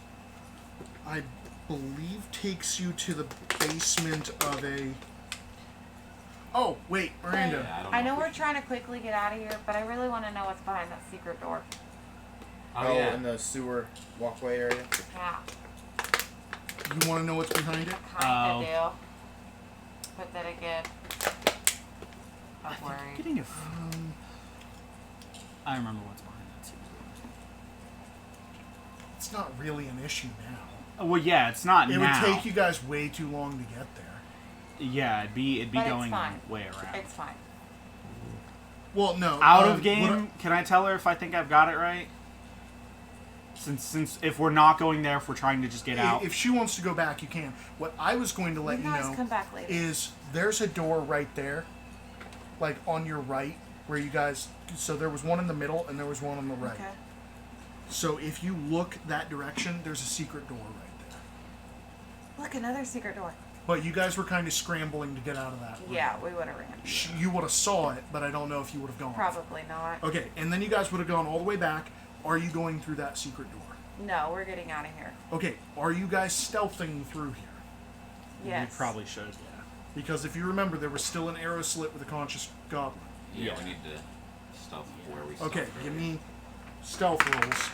I believe takes you to the basement of a... Oh, wait, Miranda. Yeah, don't I know if we we're should- trying to quickly get out of here, but I really want to know what's behind that secret door. Oh, yeah. in the sewer walkway area. Yeah, You want to know what's behind it? kind of do. But then again, I I'm think I'm worried. getting a. I remember what's behind that secret It's not really an issue now. door. Well, yeah, it's not It now. would take you guys way too long to get there. Yeah, it'd be But it's going fine. way around. It's fine. Well, no. Out of what game, can I tell her if I think I've got it right? Since if we're not going there, if we're trying to just get out. If she wants to go back, you can. What I was going to let You you guys know come back later. is there's a door right there, like on your right, where you guys. So there was one in the middle and there was one on the right. Okay. So if you look that direction, there's a secret door right there. Look, another secret door. But you guys were kind of scrambling to get out of that room. Yeah, we would have ran. You would have saw it, but I don't know if you would have gone. Probably not. Okay, and then you guys would have gone all the way back. Are you going through that secret door? No, we're getting out of here. Okay, are you guys stealthing through here? Yes. We probably should, yeah. Because if you remember, there was still an arrow slit with a conscious goblin. Yeah, we need to stealth where we stealth Okay, earlier. give me stealth rolls.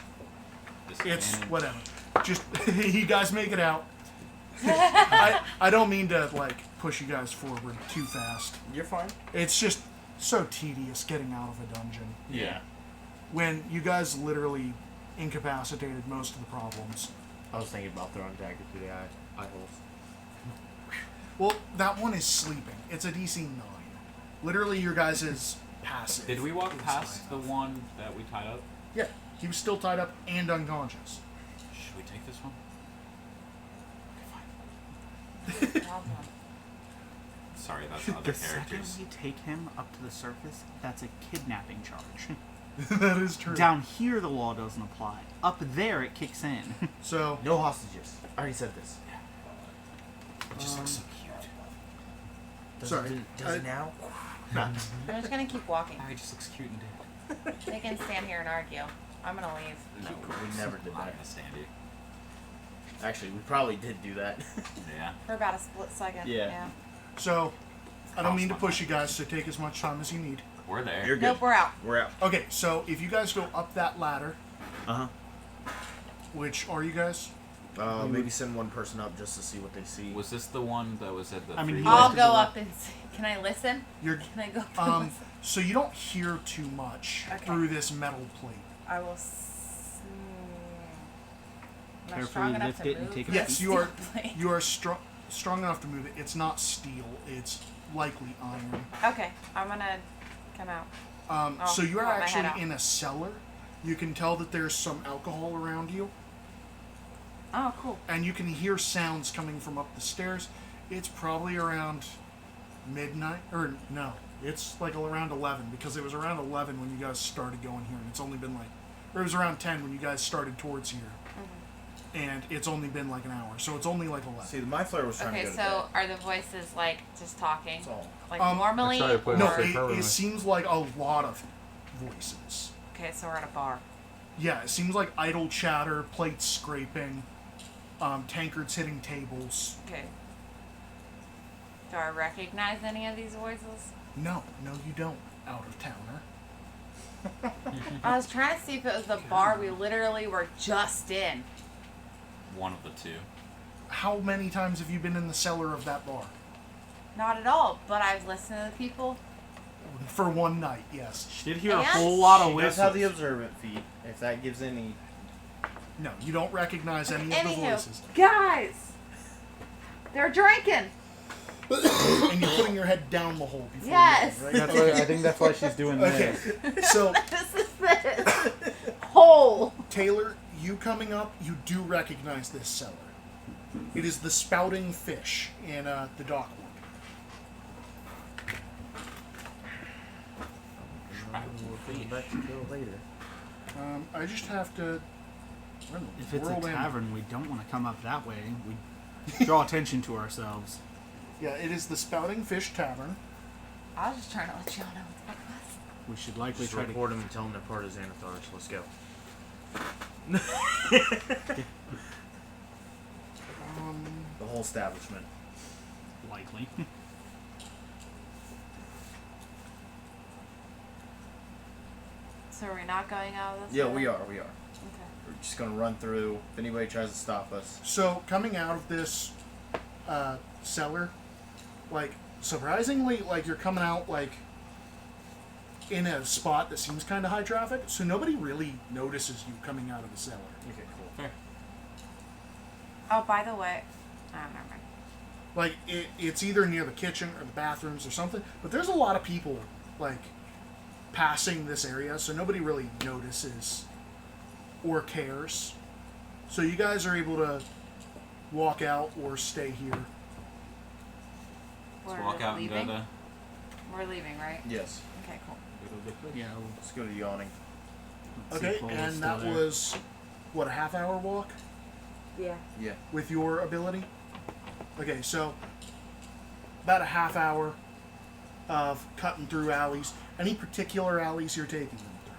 It's Disadvantage. whatever. Just you guys make it out. I don't mean to like push you guys forward too fast. You're fine. It's just so tedious getting out of a dungeon Yeah. when you guys literally incapacitated most of the problems. I was thinking about throwing dagger through the eye holes. Well, that one is sleeping. It's a DC 9. Literally, your guys is passive. Did we walk is past high the enough. one that we tied up? Yeah, he was still tied up and unconscious. Should we take this one? Problem. Sorry, that's The other second characters. we take him up to the surface, that's a kidnapping charge. That is true. Down here, the law doesn't apply. Up there, it kicks in. So, No hostages. I already said this. It just looks so cute. Does Sorry. Does it now? I'm just gonna keep walking. Oh, he just looks cute and dead. They can stand here and argue. I'm gonna leave. No, We never did I'm not that. gonna stand you. Actually, we probably did do that. Yeah. For about a split second. Yeah. So, I don't mean to push you guys, so take as much time as you need. We're there. You're good. Nope, we're out. We're out. Okay, so if you guys go up that ladder, Uh which are you guys? huh. Maybe send one person up just to see what they see. Was this the one that was at the? I mean, freeway? you I'll to go go up and see. Can I listen? You're Can I go up and listen? so you don't hear too much Okay. through this metal plate. I will. Am I Carefully strong enough lift to it and move take it the Yes, you are. steel plate? You are strong enough to move it. It's not steel. It's likely iron. Okay, I'm gonna come out. Oh, So you are pop my head out. actually in a cellar. You can tell that there's some alcohol around you, Oh, cool. and you can hear sounds coming from up the stairs. It's probably around midnight, or no, it's like around 11 because it was around 11 when you guys started going here, and it's only been like, or it was around 10 when you guys started towards here, and it's only been like an hour, so it's only like 11. See, my flare was trying Okay, to go to so are the voices like just talking? bed. That's all. Like Um, normally? I tried to put No, it straight it permanently. seems like a lot of voices. Okay, so we're at a bar. Yeah, it seems like idle chatter, plates scraping, tankards hitting tables. Okay. Do I recognize any of these voices? No, you don't, out of towner. I was trying to see if it was the bar we literally were just in. One of the two. How many times have you been in the cellar of that bar? Not at all, but I've listened to the people. For one night, yes. She did hear a And whole lot of She does whistles. have the observant feat, if that gives any. No, you don't recognize any of the Anywho, voices. guys! They're drinking! And you're putting your head down the hole before Yes. you go, right? That's why, I think that's why she's doing Okay, this. so This is this hole. Taylor, you coming up, you do recognize this cellar. It is the Spouting Fish in the Dockwood. Back to kill later. I just have to. If it's a whirl in. tavern, we don't want to come up that way. We draw attention to ourselves. Yeah, it is the Spouting Fish Tavern. I was just trying to let y'all know what the fuck it was. We should likely Just try to. record them and tell them they're part of Xanathars. Let's go. The whole establishment. Likely. So we're not going out of this? Yeah, way? we are. Okay. We're just gonna run through. If anybody tries to stop us, So coming out of this cellar, like surprisingly, like you're coming out like in a spot that seems kind of high traffic, so nobody really notices you coming out of the cellar. okay, cool. Oh, by the way, never mind. Like it's either near the kitchen or the bathrooms or something, but there's a lot of people like passing this area, so nobody really notices or cares. So you guys are able to walk out or stay here. We're Let's walk out and leaving. go to. We're leaving, right? Yes. Okay, cool. Yeah. Let's go to yawning. Let's see Okay, if Lola's and still that there. was what, a half-hour walk Yeah. Yeah. with your ability? Okay, so about a half hour of cutting through alleys. Any particular alleys you're taking them through?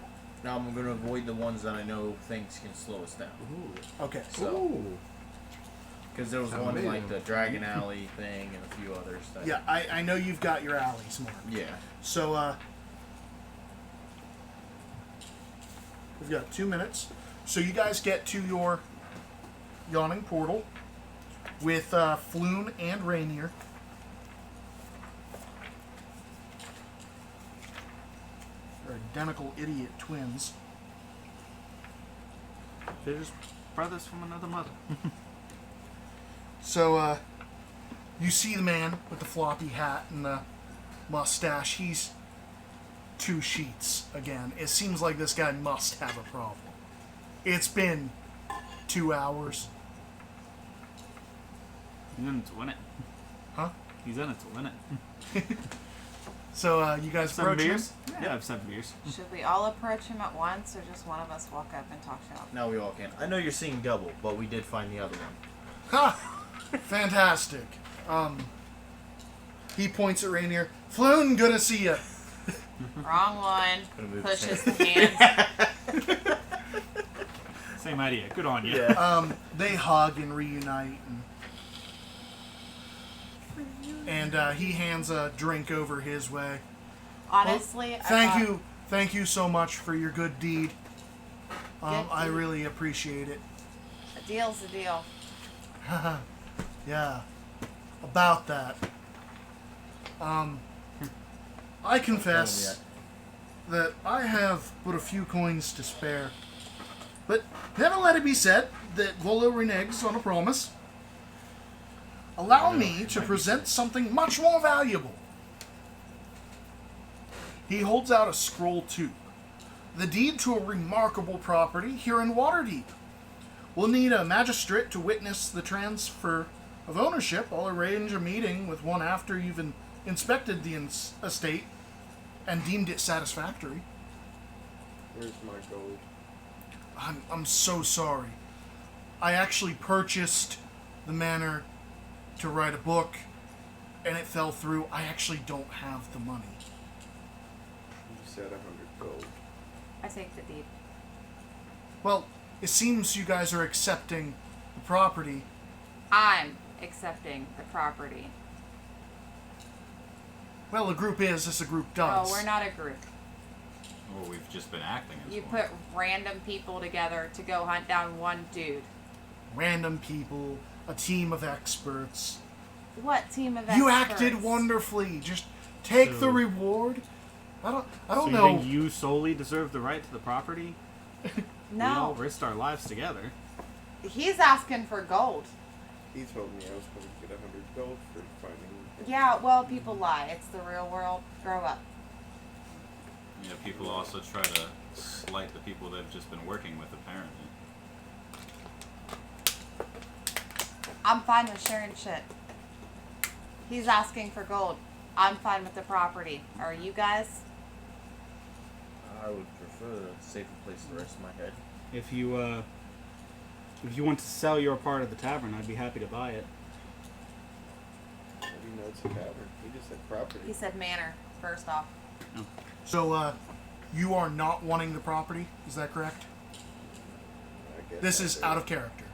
Now I'm gonna avoid the ones that I know things can slow us down. Okay. So, because there was Sound one amazing. like the Dragon Alley thing and a few others. That, Yeah, I know you've got your alleys marked. Yeah. So, we've got 2 minutes. So you guys get to your yawning portal with Floon and Rainier. They're identical idiot twins. They're just brothers from another mother. So, you see the man with the floppy hat and the mustache. He's 2 sheets again. It seems like this guy must have a problem. It's been 2 hours. He's in it to win it. Huh? He's in it to win it. So, you guys 7 approach him? beers? Yeah, I have 7 beers. Should we all approach him at once, or just one of us walk up and talk shop? Now we all can. I know you're seeing double, but we did find the other one. Ha! Fantastic. He points at Rainier. Floon, good to see you. Wrong one. Gonna move Pushes the the hands. Same idea. Good on you. Yeah. They hug and reunite, and he hands a drink over his way. Honestly, Thank you so much for your good deed. I deed. really appreciate it. A deal's a deal. Yeah, about that. I confess that I have but a few coins to spare. But never let it be said that Volo reneges on a promise. Allow me to present something much more valuable. He holds out a scroll tube. The deed to a remarkable property here in Waterdeep. We'll need a magistrate to witness the transfer of ownership. I'll arrange a meeting with one after you've inspected the estate and deemed it satisfactory. Where's my gold? I'm so sorry. I actually purchased the manor to write a book, and it fell through. I actually don't have the money. You said 100 gold. I take the deed. Well, it seems you guys are accepting the property. I'm accepting the property. Well, a group is as a group does. Oh, we're not a group. Well, we've just been acting as You one. put random people together to go hunt down one dude. Random people, a team of experts. What team of You experts? acted wonderfully. Just take the So- reward. I don't So you know. think you solely deserve the right to the property? We all No. risked our lives together. He's asking for gold. He told me I was going to get 100 gold for finding. Yeah, well, people lie. It's the real world. Grow up. You know, people also try to slight the people they've just been working with, apparently. I'm fine with sharing shit. He's asking for gold. I'm fine with the property. Are you guys? I would prefer a safer place to rest my head. If you want to sell your part of the tavern, I'd be happy to buy it. How do you know it's a tavern? He just said property. He said manor, first off. So, you are not wanting the property? Is that correct? I guess This I'll is do out it. of character.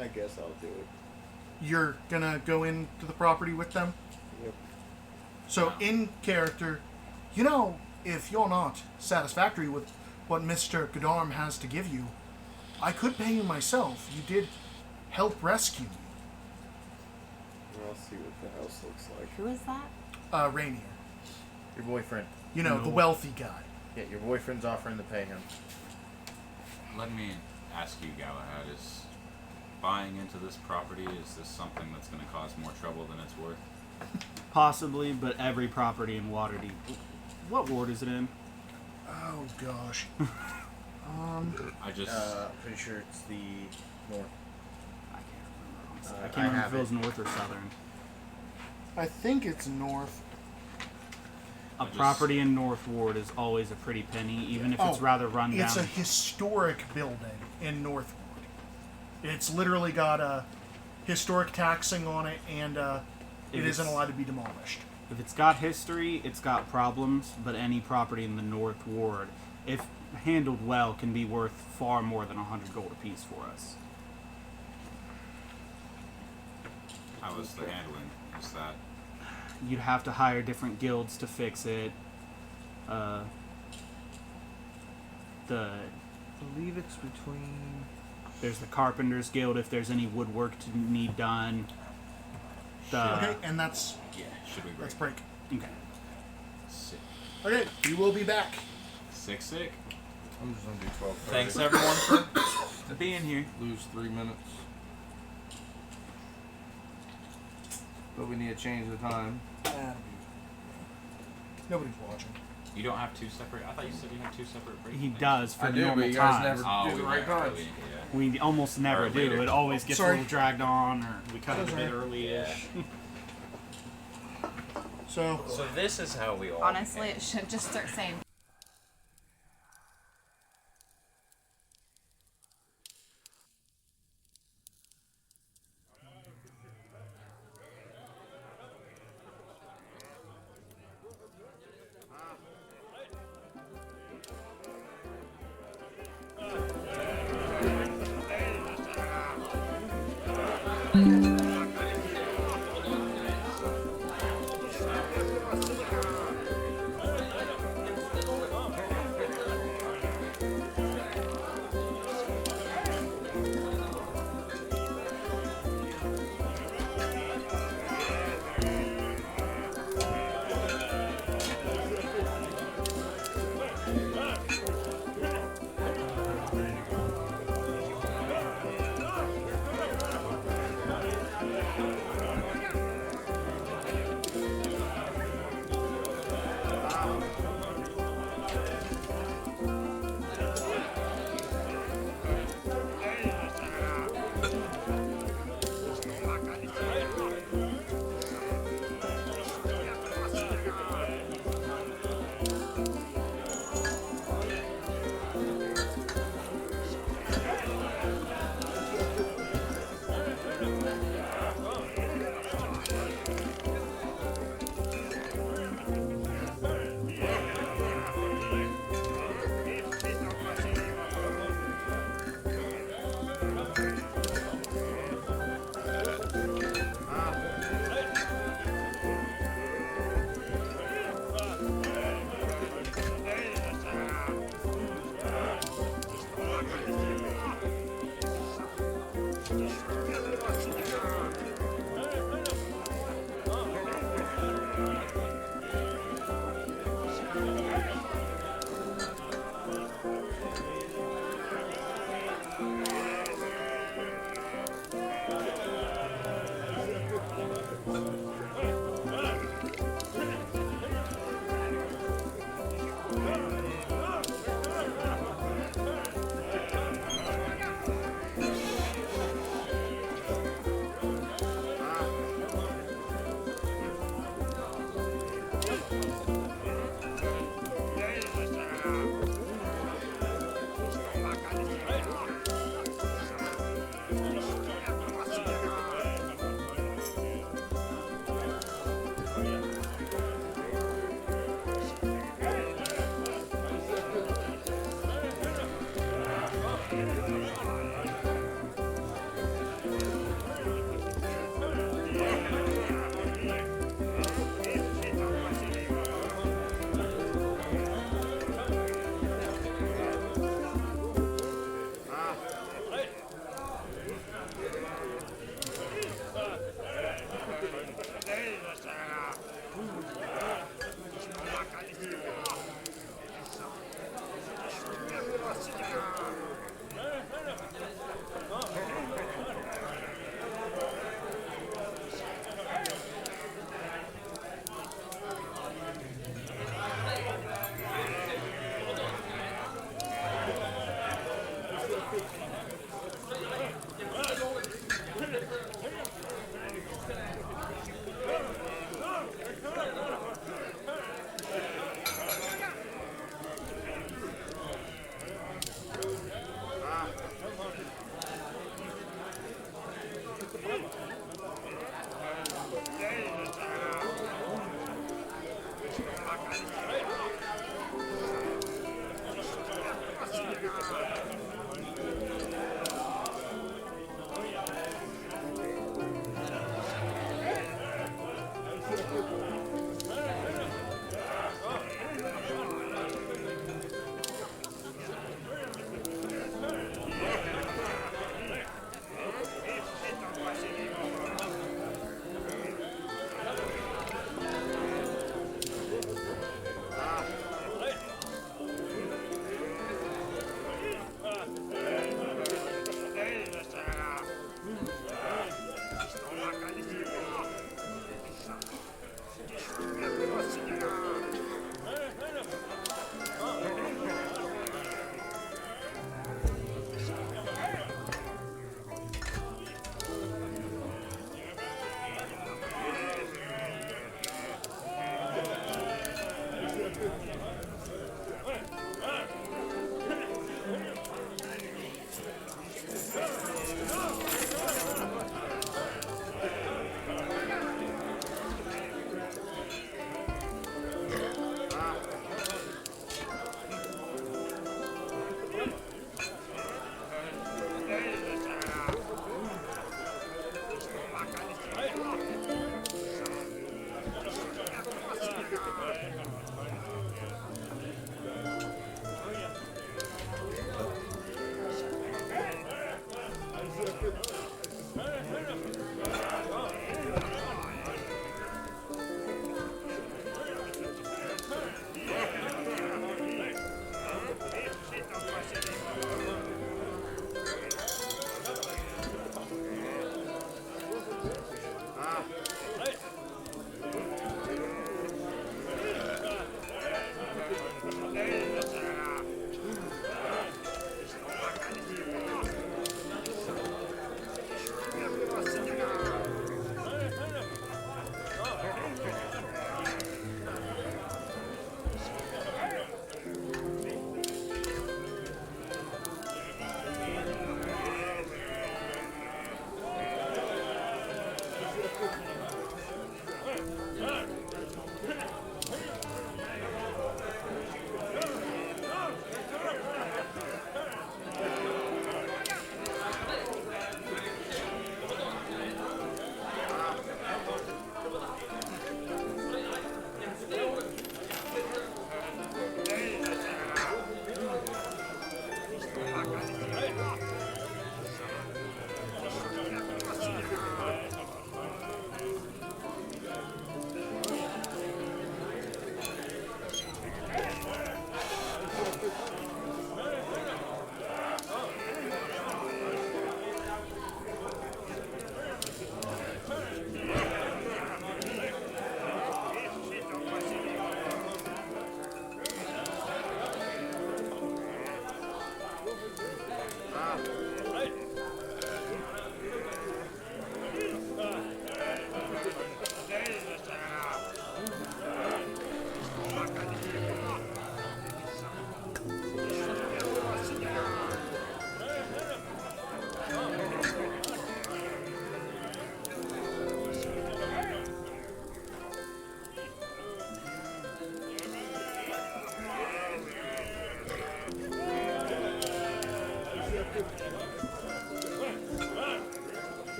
I guess I'll do it. You're gonna go into the property with them? Yep. So, in character, you know, if you're not satisfactory with what Mr. Godarm has to give you, I could pay you myself. You did help rescue me. I'll see what the house looks like. Who is that? Rainier. Your boyfriend. You know, the wealthy guy. Yeah, your boyfriend's offering to pay him. Let me ask you, Galahad, is buying into this property, is this something that's going to cause more trouble than it's worth? Possibly, but every property in Waterdeep. What ward is it in? Oh, gosh. I just... Pretty sure it's the north. I can't remember. Honestly. I I can't remember have if it was it. north or southern. I think it's north. A property in North Ward is always a pretty penny, even if it's Oh, rather run down. It's a historic building in North Ward. It's literally got a historic taxing on it, and it If isn't it's- allowed to be demolished. If it's got history, it's got problems, but any property in the North Ward, if handled well, can be worth far more than 100 gold apiece for us. How is the handling? Is that... You'd have to hire different guilds to fix it. I believe it's between. There's the Carpenters Guild if there's any woodwork to need done. Okay, and that's Yeah, should we break? let's break. Okay. Sick. Okay, we will be back. Sick. I'm just gonna do 12. Thanks, everyone, for being here. Lose 3 minutes. But we need to change the time. Nobody's watching. You don't have two separate... I thought you said you had two separate breaks. He does for I the do, normal but you guys times. never Oh, do we the right went times. early, yeah. We almost never Or do. later. It always gets Sorry. a little dragged on, or we cut it a Sorry. bit early-ish. So, So this is how we all. Honestly, it should just start saying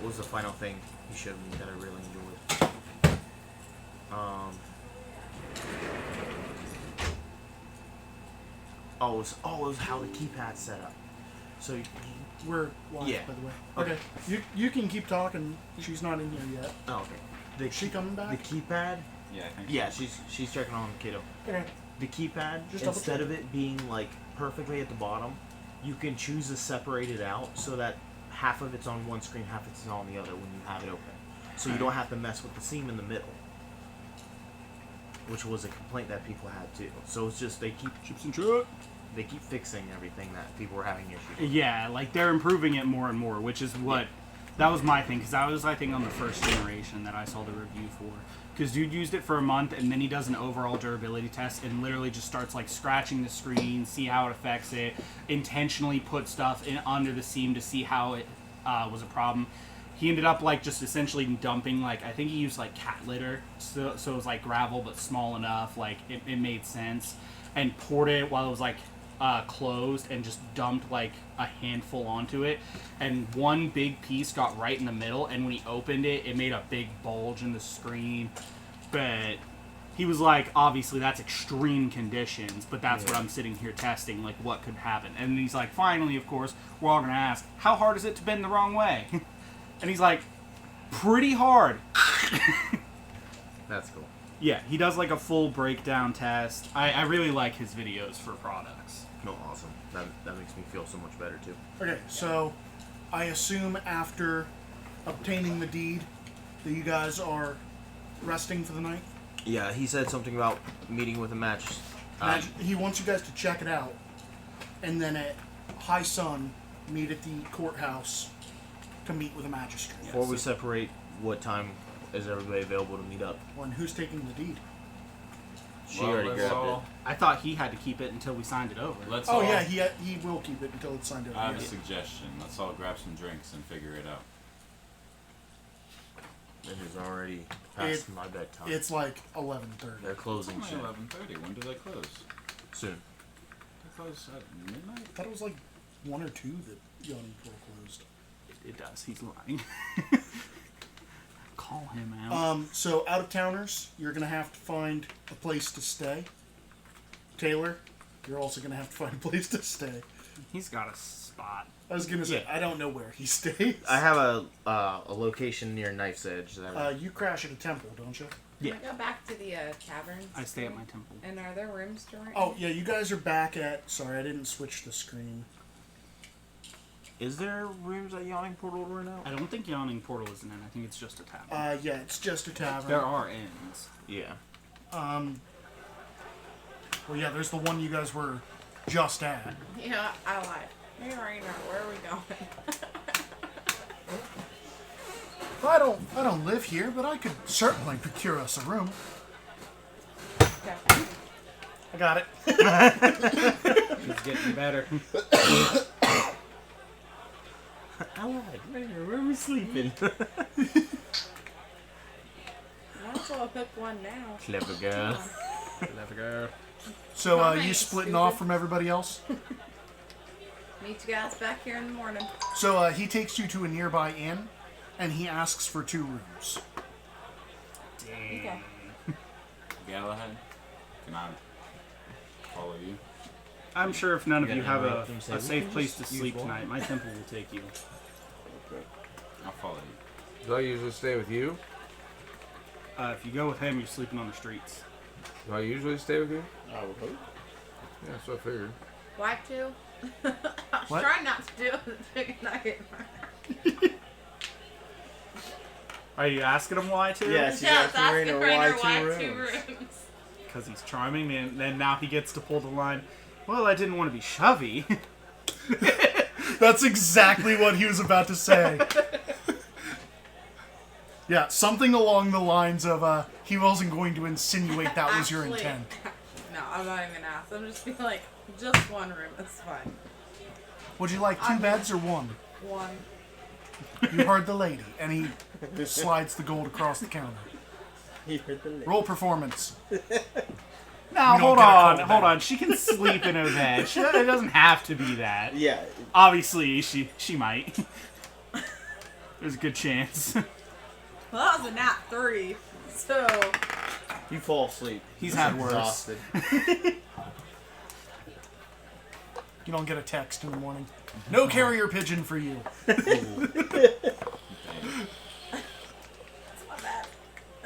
What was the final thing you showed me that I really enjoyed? It was how the keypad's set up. So We're live, Yeah. by the way. Okay. Okay. You can keep talking. She's not in here yet. oh, okay. Is she coming back? The keypad. Yeah, I think. Yeah, she's checking on the kiddo. Okay. The keypad, Just double instead check. of it being like perfectly at the bottom, you can choose to separate it out so that half of it's on one screen, half of it's on the other when you have it open. So you don't have to mess with the seam in the middle, which was a complaint that people had too. So it's just they they keep fixing everything that people were having issues with. Yeah, like they're improving it more and more, which is what that was my thing, because that was I think on the first generation that I saw the review for. Because dude used it for a month and then he does an overall durability test and literally just starts like scratching the screen, see how it affects it, intentionally put stuff in under the seam to see how it was a problem. He ended up like just essentially dumping like I think he used like cat litter, so it was like gravel but small enough, like it made sense, and poured it while it was like closed and just dumped like a handful onto it, and one big piece got right in the middle, and when he opened it, it made a big bulge in the screen. But he was like, obviously that's extreme conditions, but that's what I'm sitting here testing, like what could happen. And he's like, finally, of course, we're all gonna ask, how hard is it to bend the wrong way? And he's like, pretty hard. That's cool. Yeah, he does like a full breakdown test. I really like his videos for products. No, awesome. That makes me feel so much better too. Okay, so I assume after obtaining the deed that you guys are resting for the night? Yeah, he said something about meeting with a match. He wants you guys to check it out, and then at high sun, meet at the courthouse to meet with a magistrate. Before we separate, what time is everybody available to meet up? When who's taking the deed? She already grabbed it. I thought he had to keep it until we signed it over. Let's Oh all, yeah, he will keep it until it's signed over. I have a Yeah. suggestion. Let's all grab some drinks and figure it out. It is already past my bedtime. It's like 11:30. They're closing It's soon. only 11:30. When do they close? Soon. They close at midnight? I thought it was like 1 or 2 that Yawning Portal closed. It does. He's lying. Call him out. So out of towners, you're gonna have to find a place to stay. Taylor, you're also gonna have to find a place to stay. He's got a spot. I was gonna say I don't know where he stays. I have a location near Knife's Edge. That You crash at a temple, don't you? Yeah. Can I go back to the taverns? I stay at my temple. And are there rooms to rent? Oh yeah, you guys are back at. Sorry, I didn't switch the screen. Is there rooms at Yawning Portal right now? I don't think Yawning Portal is an inn. I think it's just a tavern. Yeah, it's just a tavern. There are inns. Yeah. Well, yeah, there's the one you guys were just at. You know, I lied. Hey, Rainer, where are we going? I don't live here, but I could certainly procure us a room. Okay. I got it. She's getting better. I lied. Where are we sleeping? Might as well pick one now. Clever girl. Clever girl. So, Fine, you splitting stupid. off from everybody else? Meet you guys back here in the morning. So, he takes you to a nearby inn, and he asks for 2 rooms. Okay. Galahad, can I follow you? I'm sure if none of You you gotta have interrupt and say, a "We safe can place to just use sleep one." tonight, my temple will take you. I'll follow you. Do I usually stay with you? If you go with him, you're sleeping on the streets. Do I usually stay with you? I would hope. Yeah, that's what I figured. Why two? I was What? trying not to do it with the chicken nugget. Are you asking him why too? Yeah, she's Yeah, I was asking asking Rainer Rainer why why 2 2 rooms. rooms. Because he's charming, and then now he gets to pull the line. Well, I didn't want to be shovey. That's exactly what he was about to say. Yeah, something along the lines of, he wasn't going to insinuate that was your Actually, intent. No, I'm not even gonna ask. I'm just being like, just 1 room. It's fine. Would you like 2 beds or 1? 1. You heard the lady, and he slides the gold across the counter. Roll performance. Now, You don't hold get a on, cold hold bed. on. She can sleep in her bed. It doesn't have to be that. Yeah. Obviously, she might. There's a good chance. Well, that was a nat 3. So, You fall asleep. He's had worse. Exhausted. You don't get a text in the morning. No carrier pigeon for you. it's not bad.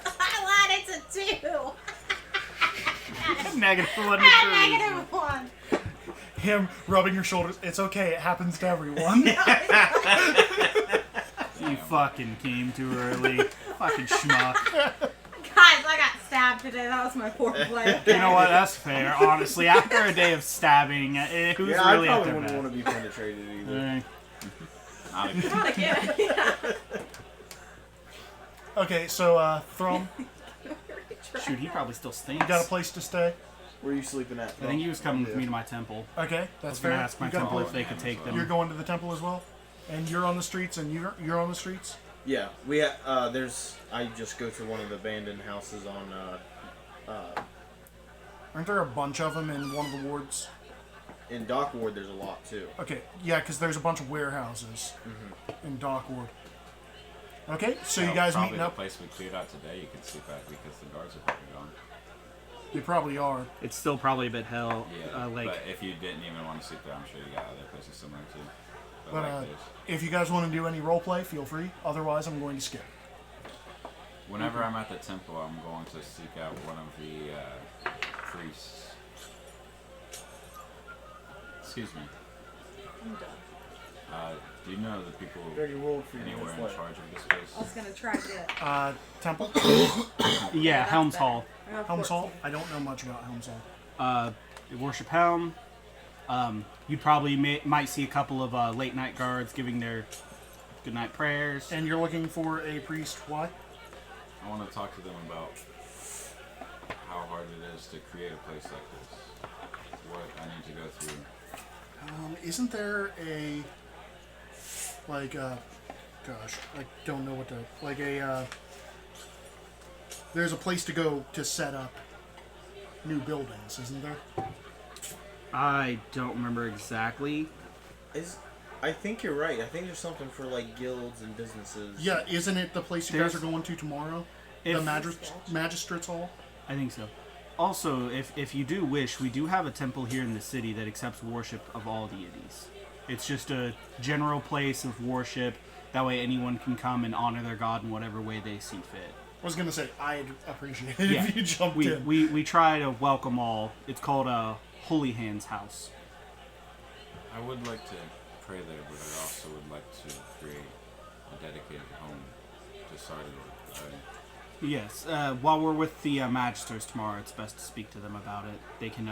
I lied. It's a 2. -1 Negative 1. Him rubbing your shoulders. It's okay. It happens to everyone. You fucking came too early. Fucking schmuck. Guys, I got stabbed today. That was my fourth play. You know what? That's fair. Honestly, after a day of stabbing, who's Yeah, really I at probably their wouldn't want best? to be penetrated either. Not again. Not again. Yeah. Okay, so Thrum, Shoot, he probably still you stinks. got a place to stay? Where are you sleeping at? I think he was coming with me to my temple. Okay, I that's was fair. gonna ask my You got a temple place- if they could take them. You're going to the temple as well, and you're on the streets, and you're on the streets. Yeah, there's. I just go to one of the abandoned houses on. Aren't there a bunch of them in one of the wards? In Dock Ward, there's a lot too. Okay, yeah, because there's a bunch of warehouses in Dock Ward. Okay, so you guys probably meeting the up? place we cleared out today you can sleep at because the guards are probably gone. You probably are. It's still probably a bit hell. Yeah, Like, but if you didn't even want to sleep there, I'm sure you got other places similar too. But like this. if you guys want to do any role play, feel free. Otherwise, I'm going to skip. Whenever I'm at the temple, I'm going to seek out one of the priests. Excuse me. I'm done. Do you know the people Already rolled for you. anywhere in That's charge of this I place? was gonna try to get. Temple, yeah, that's Helm's better. Hall. I got Helm's Hall. 14. I don't know much about Helm's Hall. They worship Helm. You probably might see a couple of late night guards giving their good night prayers. And you're looking for a priest. Why? I want to talk to them about how hard it is to create a place like this. What I need to go through. Isn't there a gosh, I don't know what to there's a place to go to set up new buildings, isn't there? I don't remember exactly. I think you're right. I think there's something for like guilds and businesses. Yeah, isn't it the place you guys There's- are going to tomorrow? If- The Magistrate's Hall? I think so. Also, if you do wish, we do have a temple here in the city that accepts worship of all deities. It's just a general place of worship. That way anyone can come and honor their god in whatever way they see fit. I was gonna say, I'd appreciate it Yeah. if you jumped We, in. we try to welcome all. It's called a Holy Hands House. I would like to pray there, but I also would like to create a dedicated home to Sardis. Yes. While we're with the Magisters tomorrow, it's best to speak to them about it. They can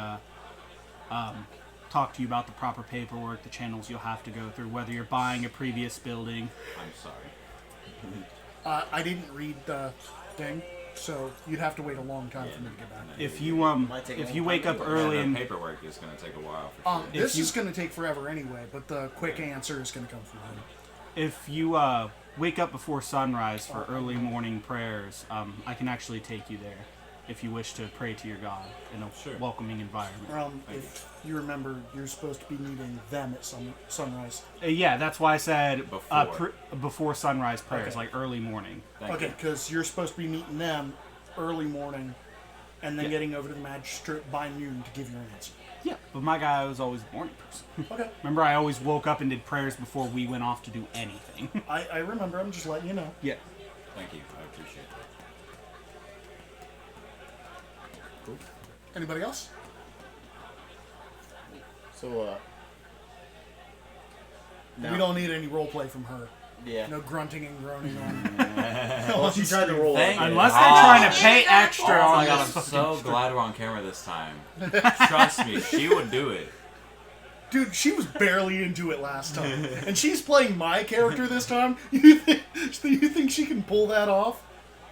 talk to you about the proper paperwork, the channels you'll have to go through, whether you're buying a previous building. I'm sorry. I didn't read the thing, so you'd have to wait a long time for me to get back. If you take a if long you time wake up anyway. early the and paperwork is going to take a while for sure. This you- is gonna take forever anyway, but the quick answer is gonna come from him. if you wake up before sunrise for early morning prayers, I can actually take you there if you wish to pray to your God in a Sure. welcoming environment. If you remember, you're supposed to be meeting them at sunrise. Yeah, that's why I said Before. before sunrise prayers, Okay. like early morning. Thank Okay, you. because you're supposed to be meeting them early morning, and then Yeah. getting over to the magistrate by noon to give your answer. Yeah, but my guy was always a morning person. Okay, Remember, I always woke up and did prayers before we went off to do anything. I remember. I'm just letting you know. Yeah. Thank you. I appreciate that. Anybody else? So We don't need any role play from her. Yeah. No grunting and groaning on. Well, she tried to roll. Thank it. Unless they're Oh. trying to pay extra Oh on my god, this I'm fucking so glad we're on camera this time. Trust me, she would do it. Dude, she was barely into it last time, and she's playing my character this time. You think she can pull that off?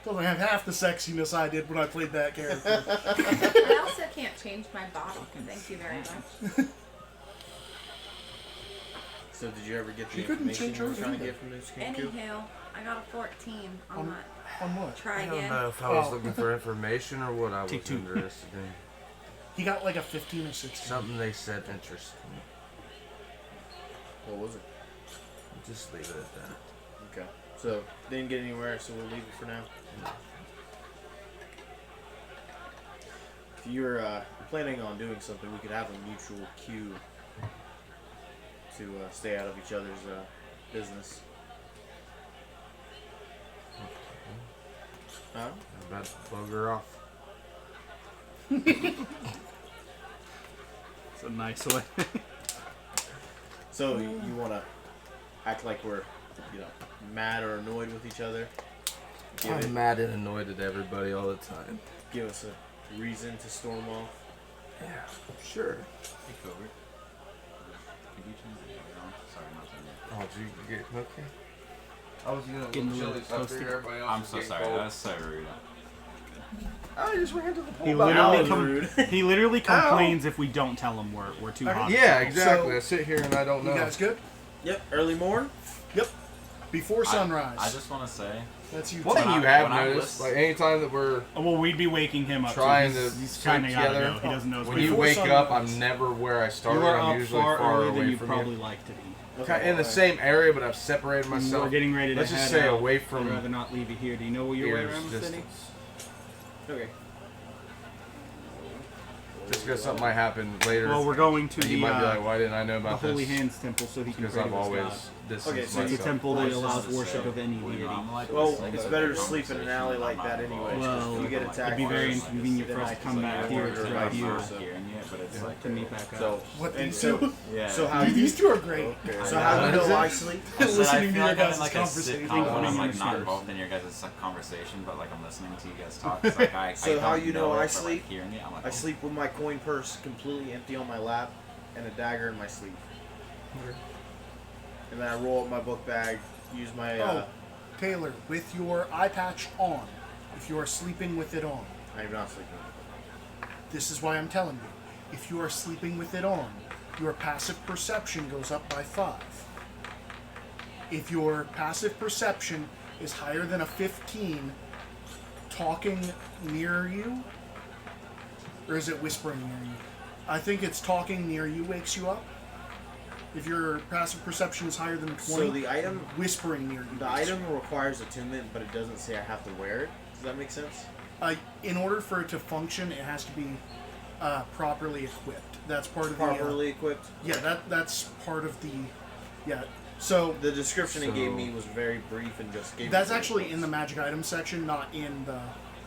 Doesn't have half the sexiness I did when I played that character. I also can't change my body. Thank you very much. So did you ever get the She couldn't information change you were hers trying to either. get from this Kenku? Anyhow, I got a 14 on On- that. On what? Try I don't again. know if I was Oh. looking for information or what I was Take two. interested in. He got like a 15 or 16. Something they said interesting. What was it? Just leave it at that. Okay. So didn't get anywhere, so we'll leave it for now. If you're planning on doing something, we could have a mutual cue to stay out of each other's business. Huh? I'm about to bugger off. It's a nice way. So you want to act like we're, mad or annoyed with each other? Give I'm it. mad and annoyed at everybody all the time. give us a reason to storm off? Yeah, sure. Hey, Covert. Could you turn the light on? Sorry, not turning it. Oh, did you get cookie? I was gonna Getting a chili little stuff toasty. here. Everybody else I'm is so getting sorry. cold. That was so rude. I just ran to the pool. He about literally, an hour. he literally complains if we don't tell him we're too hot. Yeah, exactly. So- I sit here and I don't know. You guys good? Yep, early morn. Yep. Before sunrise. I just want to say, That's you. One two. thing you When have I noticed, was- like anytime that we're Well, we'd be waking him up. trying too. to He's sleep kind of gotta together, go. He doesn't know. his when way. you Before wake up, sunrise. I'm never where I started. You are I'm up usually far far earlier away than you from probably you. like to be. In the same area, but I've separated We're myself. getting ready to Let's head just say out. away I'd from rather not leave you here. Do you know your way ears around the city? distance. Okay. Just because something might happen later. Well, we're going to and you the, might be like, why didn't I know the about Holy this? Hands Temple so he can Because pray I've to his always God. distanced Okay, so It's a myself. temple that I was allows just gonna worship say, of any well, deity. I'm like Well, listening it's to better the to sleep in an conversation alley and like I'm that not anyway. involved. Well, If you get Like, attacked it'd be very first, inconvenient then for us I to can come like back order here it to right grab you. here, I'm so- not hearing it, but it's like To meet back up. So What and these so two? yeah. so how Dude, you these two are great. Okay. so how you What is know it? I sleep? I said, Listening I to feel your like I'm guys' in like a conversation. sitcom when I'm like First. not involved in your guys' conversation, but like I'm listening to you guys talk. It's like I So I how don't you know it, I but, sleep? Like, hearing it, I'm like, I oh. sleep with my coin purse completely empty on my lap and a dagger in my sleeve. And then I roll up my book bag, use my Oh, Taylor, with your eye patch on, if you are sleeping with it on, I'm not sleeping. this is why I'm telling you. If you are sleeping with it on, your passive perception goes up by 5. If your passive perception is higher than a 15, talking near you, or is it whispering near you? I think it's talking near you wakes you up. If your passive perception is higher than 20, So the item whispering near you. the wakes you item requires attunement, but it doesn't say I have to wear it. Does that make sense? in order for it to function, it has to be properly equipped. That's part of Properly equipped. the. Yeah, that's part of the. Yeah. So The description it gave So- me was very brief and just gave that's me actually in the points. magic item section, not in the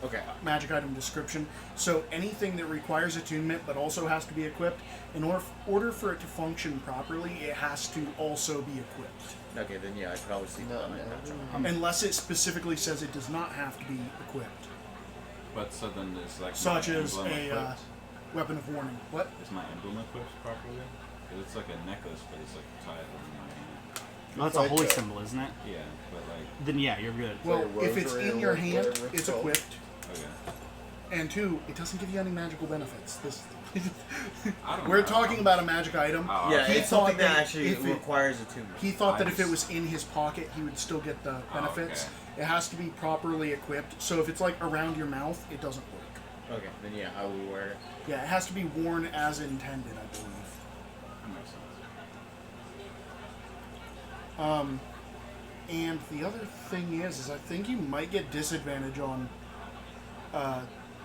Okay. magic item description. So anything that requires attunement but also has to be equipped, in order for it to function properly, it has to also be equipped. Okay, then yeah, I could always sleep on it. Unless it specifically says it does not have to be equipped, But so then there's like such my as emblem a equipped. weapon of warning. What? Is my emblem equipped properly? Because it's like a necklace, but it's like tied around my hand. Well, that's a holy symbol, isn't it? Yeah, but like Then yeah, you're good. Well, like a if it's rosary in or your hand, whatever it's it's called. equipped. okay. And 2, it doesn't give you any magical benefits. This, I don't we're know. talking about a magic item. Oh, Yeah, He it's thought something that that actually if it- requires attunement. He thought that I if it just- was in his pocket, he would still get the benefits. okay. It has to be properly equipped. So if it's like around your mouth, it doesn't work. Okay, then yeah, I will wear it. Yeah, it has to be worn as intended, I believe. That makes sense. And the other thing is I think you might get disadvantage on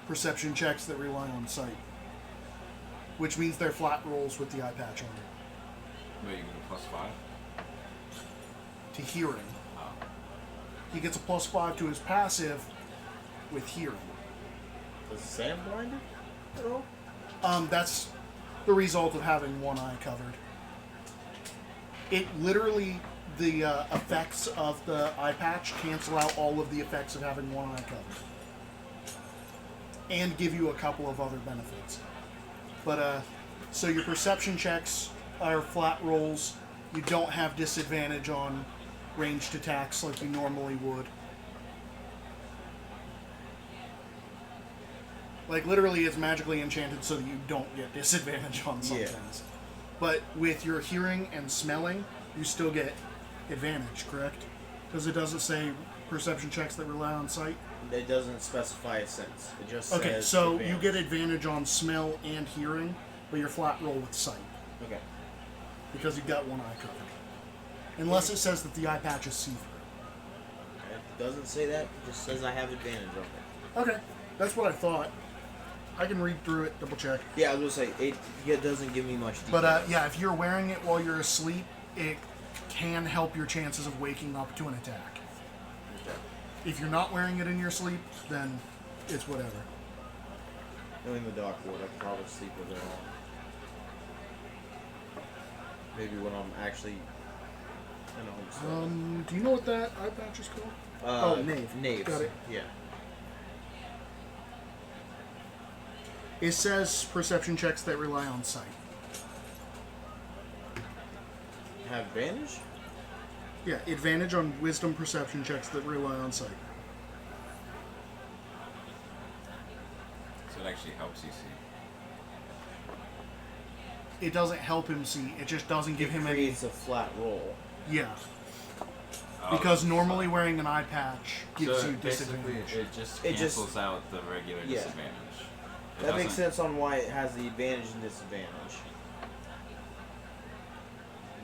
perception checks that rely on sight, which means they're flat rolls with the eye patch on it. Wait, you get a +5? To hearing, Oh. he gets a +5 to his passive with hearing. Does it say I'm blinded at all? That's the result of having one eye covered. It literally, the effects of the eye patch cancel out all of the effects of having one eye covered. And give you a couple of other benefits. But, so your perception checks are flat rolls. You don't have disadvantage on ranged attacks like you normally would. Like, literally, it's magically enchanted so that you don't get disadvantage on some Yeah. things. But with your hearing and smelling, you still get advantage, correct? Because it doesn't say perception checks that rely on sight. It doesn't specify a sense. It just Okay, says so advantage. you get advantage on smell and hearing, but you're flat roll with sight. Okay. Because you've got one eye covered. Unless it says that the eye patch is see-through. It doesn't say that. It just says I have advantage on it. Okay, that's what I thought. I can read through it, double check. Yeah, I was gonna say it doesn't give me much detail. But yeah, if you're wearing it while you're asleep, it can help your chances of waking up to an attack. Okay. If you're not wearing it in your sleep, then it's whatever. Knowing the dark ward, I could probably sleep with it on. Maybe when I'm actually in a homestead. Do you know what that eye patch is called? Oh, Knave. Knaves. Got it. Yeah. It says perception checks that rely on sight. Have advantage? Yeah, advantage on wisdom perception checks that rely on sight. So it actually helps you see. It doesn't help him see. It just doesn't give him any. Creates a flat roll. Yeah. Oh, Because normally wearing an eye patch gives so you basically, disadvantage. it just It just- cancels out the regular Yeah. disadvantage. It That makes doesn't- sense on why it has the advantage and disadvantage.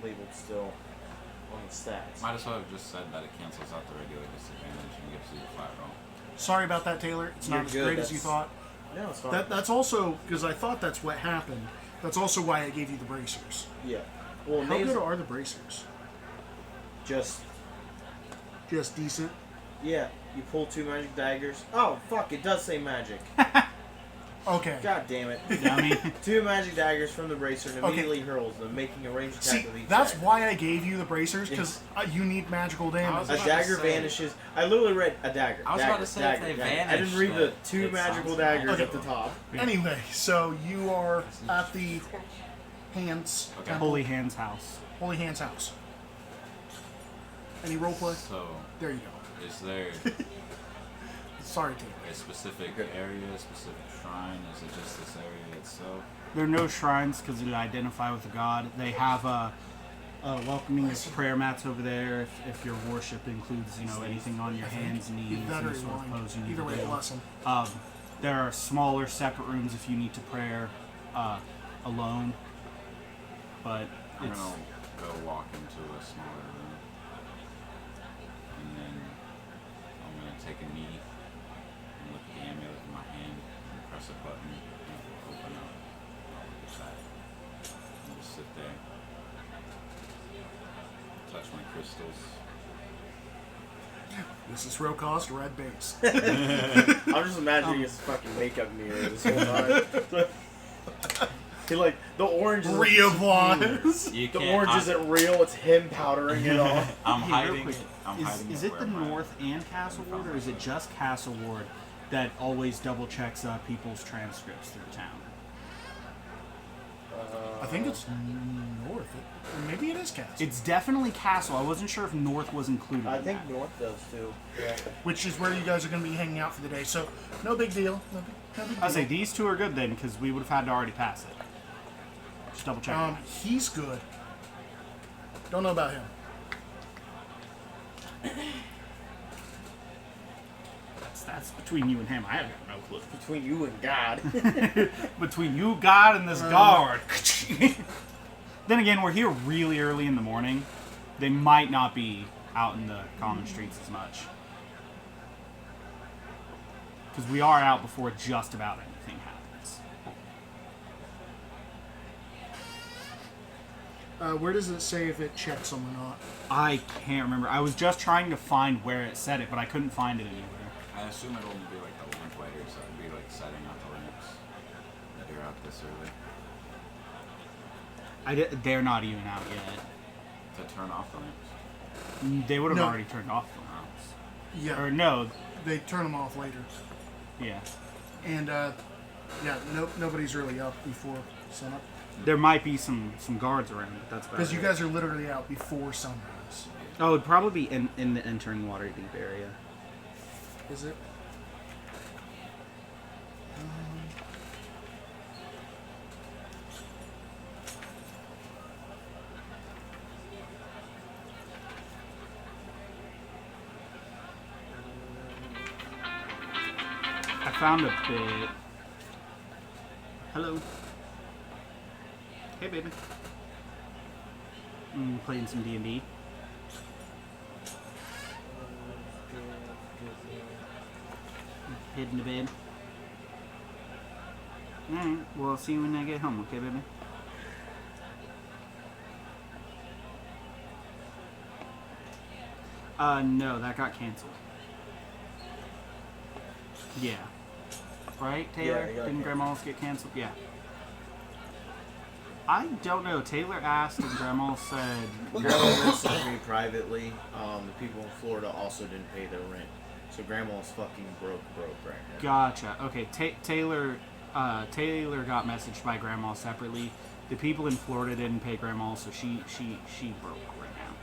Labeled still on the stats. Might as well have just said that it cancels out the regular disadvantage and gives you a flat roll. Sorry about that, Taylor. It's not You're as good, great as you that's- thought. No, it's fine. That's also because I thought that's what happened. That's also why I gave you the bracers. Yeah. Well, How names good are the bracers? just Just decent. yeah. You pull 2 magic daggers. Oh fuck! It does say magic. Okay. God damn it! Dummy. 2 magic daggers from the bracer and Okay. immediately hurls them, making a ranged attack See, with each. that's dagger. why I gave you the bracers because you need magical damage. A about to dagger say- vanishes. I literally read a dagger. I was dagger, about to say dagger, if they dagger. I vanish, didn't read the that 2 it magical sounds daggers Okay. at the top. Anyway, so you are at the hands Okay. temple, Holy Hands house. Holy Hands house. Any roleplay? So, There you go. is there Sorry, Taylor. a specific area, a specific shrine? Is it just this area itself? There are no shrines because they identify with the god. They have welcoming prayer mats over there. If your worship includes, anything on your hands, knees, Either that or any you're sort of lying. pose you need Either to way, do. bless him. There are smaller separate rooms if you need to prayer alone. But I'm it's gonna go walk into a smaller room. And then I'm gonna take a knee and look at the amulet in my hand and press a button and it will open up. I'll look at that. And just sit there. Touch my crystals. This is real cost, red base. I'm just imagining his fucking makeup mirror this whole time. He like the orange. Reapplies. You The can't- orange I- isn't real. It's him powdering it off. I'm Hey, real hiding quick, it. I'm hiding Is it it the where my- North and Castle Ward, or is it just Castle Ward that always double checks people's transcripts through town? I think it's north. Maybe it is cast. It's definitely Castle. I wasn't sure if North was included. I in think that. North does too. Yeah. Which is where you guys are going to be hanging out for the day. So, no big deal. No big I deal. say these two are good then, because we would have had to already pass it. Just double check. He's good. Don't know about him. That's between you and him. I have no clue. Between you and God. Between you, God, and this guard. Then again, we're here really early in the morning. They might not be out in the common streets as much. Because we are out before just about anything happens. Where does it say if it checks them or not? I can't remember. I was just trying to find where it said it, but I couldn't find it anywhere. I assume it'll be like the lamp lighter, so it'll be like setting up the lamps that you're out this early. They're not even out yet. To turn off the lamps. They would have No. already turned off the lamps. Yeah. Or no, They turn them off later. yeah. And, nobody's really up before sunup. There might be some guards around, but that's about Because you it. guys are literally out before sunrise. Oh, it'd probably be in the entering Waterdeep area. Is it? I found a bit. Hello. Hey, baby. Playing some D&D. Heading to bed. Alright, well, I'll see you when I get home, okay, baby? No, that got canceled. Yeah. Right, Taylor? Yeah, it got Didn't Grandma's get canceled? Yeah. I don't know. Taylor asked and Grandma said... Grandma messaged me privately. The people in Florida also didn't pay their rent. So Grandma's fucking broke right now. Gotcha. Okay, Taylor Taylor got messaged by Grandma separately. The people in Florida didn't pay Grandma, so she broke right now.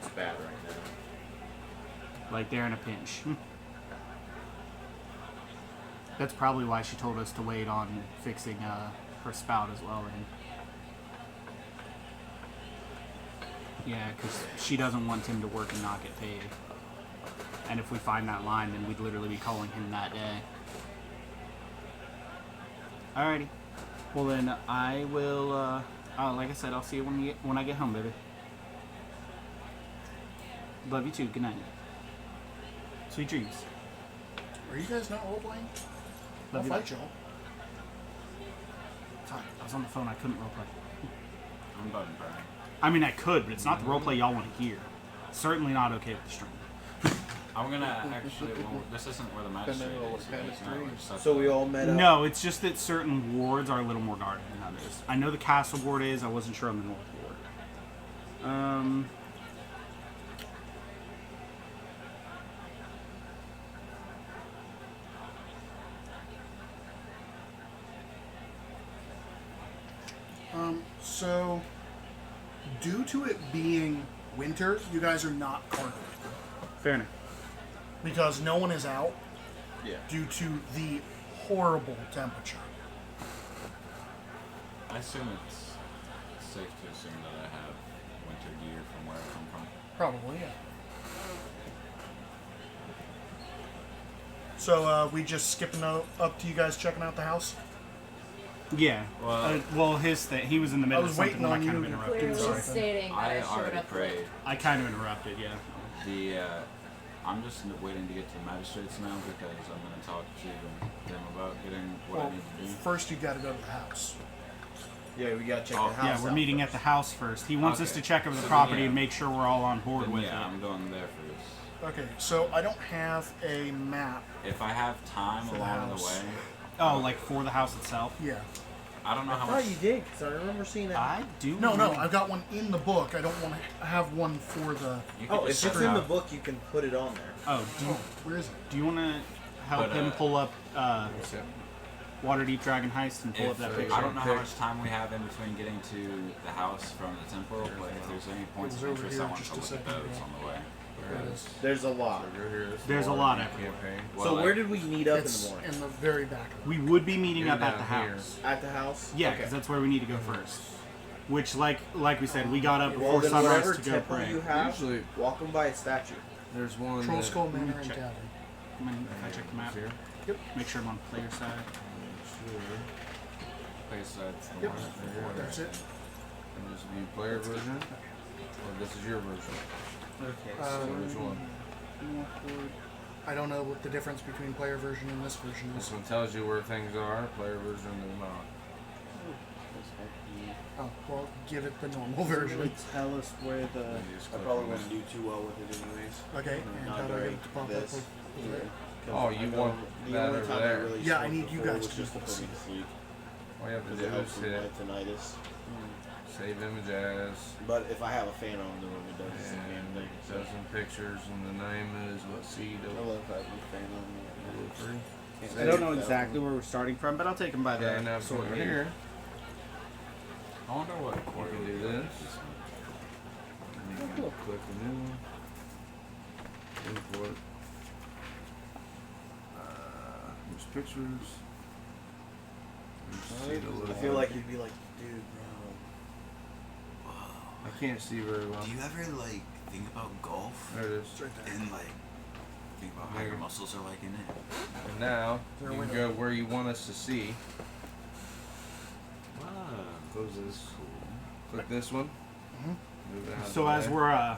It's bad right now. Like they're in a pinch. That's probably why she told us to wait on fixing her spout as well. And yeah, because she doesn't want him to work and not get paid. And if we find that line, then we'd literally be calling him that day. Alrighty. Well then, I will. Like I said, I'll see you when I get home, baby. Love you too. Good night. Sweet dreams. Are you guys not role playing? I'll Love you. fight y'all. Sorry, I was on the phone. I couldn't roleplay. I'm button burning. I mean, I could, but it's not the roleplay y'all want to hear. Certainly not okay with the stream. I'm gonna actually. Well, this isn't where the magistrate is. So we all met up. No, it's just that certain wards are a little more guarded than others. I know the castle ward is. I wasn't sure on the north ward. So, due to it being winter, you guys are not carted Fair enough. because no one is out Yeah. due to the horrible temperature. I assume it's safe to assume that I have winter gear from where I come from. Probably, yeah. So, we just skipping up to you guys checking out the house? Yeah. Well, his thing. He was in the middle I of was something waiting when I on kind of you to interrupted. clearly Sorry. stating that I I showed already up prayed. I kind of interrupted. Yeah. I'm just waiting to get to the magistrates now because I'm going to talk to them about getting what I Well, need to do. first you gotta go to the house. Yeah, we gotta check Oh, the house. Yeah, we're out meeting first. at the house first. He wants us Okay. to check over the So, property yeah. and make sure we're all on board Then, with yeah, it. I'm going there first. Okay, so I don't have a map. If I have time For the along the house. way, Oh, like for the house itself? Yeah. I don't know I how thought much. you did, because I remember seeing that. I do. No, I've got one in the book. I don't want to have one for the. You could Oh, if just it's sort in the out- book, you can put it on there. Oh, Where is it? do you want to help But, him pull up What's that? Waterdeep Dragon Heist and pull up If, that I picture? don't know how much time we have in between getting to the house from the temple, but if there's any points It of was over interest, I here want just to a look at second those ago. on the way. There it is. There's a lot. So go here, this is There's a the lot Waterdeep everywhere. campaign. Well, So like- where did we meet up in It's the morning? in the very back of it. We would be meeting You're up at the down here. house. At the house? Yeah, Okay. because that's where we need to go first. Which, like we said, we got up Well, before then sunrise whatever to go temple pray. you have, Usually walk them by a statue. there's one. Troll that- Skull Manor and check. Tavern. Come in, if I check the map. Here. Make sure I'm on the player side. Sure. Place that's the Yep. one before That's there. it. And this view player version, or this is your version. Okay. So which one? I don't know what the difference between player version and this version This is. one tells you where things are. Player version does not. Oh, well, give it the normal version. Tell us where the. Then you just I click probably on wouldn't this. do too well with it anyways. Okay, and Not how do I get during it to pop this. up? Over there? Oh, you want the that only over time there. I really Yeah, I smoked need you before guys was to just to do put me this. to sleep. All you have to Because do it helps is with hit my tinnitus. save image as. But if I have a fan on the room, it does the same And thing. it does some pictures, and the name is what seed I of love having a fan on me. three. I don't know exactly where we're starting from, but I'll take him by the Yeah, now sword over hand. here, I wonder what you quarter can we do did. this. And you can click a new one. Import. There's pictures. You see the little I feel like you'd be like, dude, bro. I can't see very well. Do you ever like think about golf There it is. It's right there. and like think about how your muscles are like in it? And now There you we can go. go where you want us to see. Wow. Close this. Click this one. Mhm. Move it out of So the as way. we're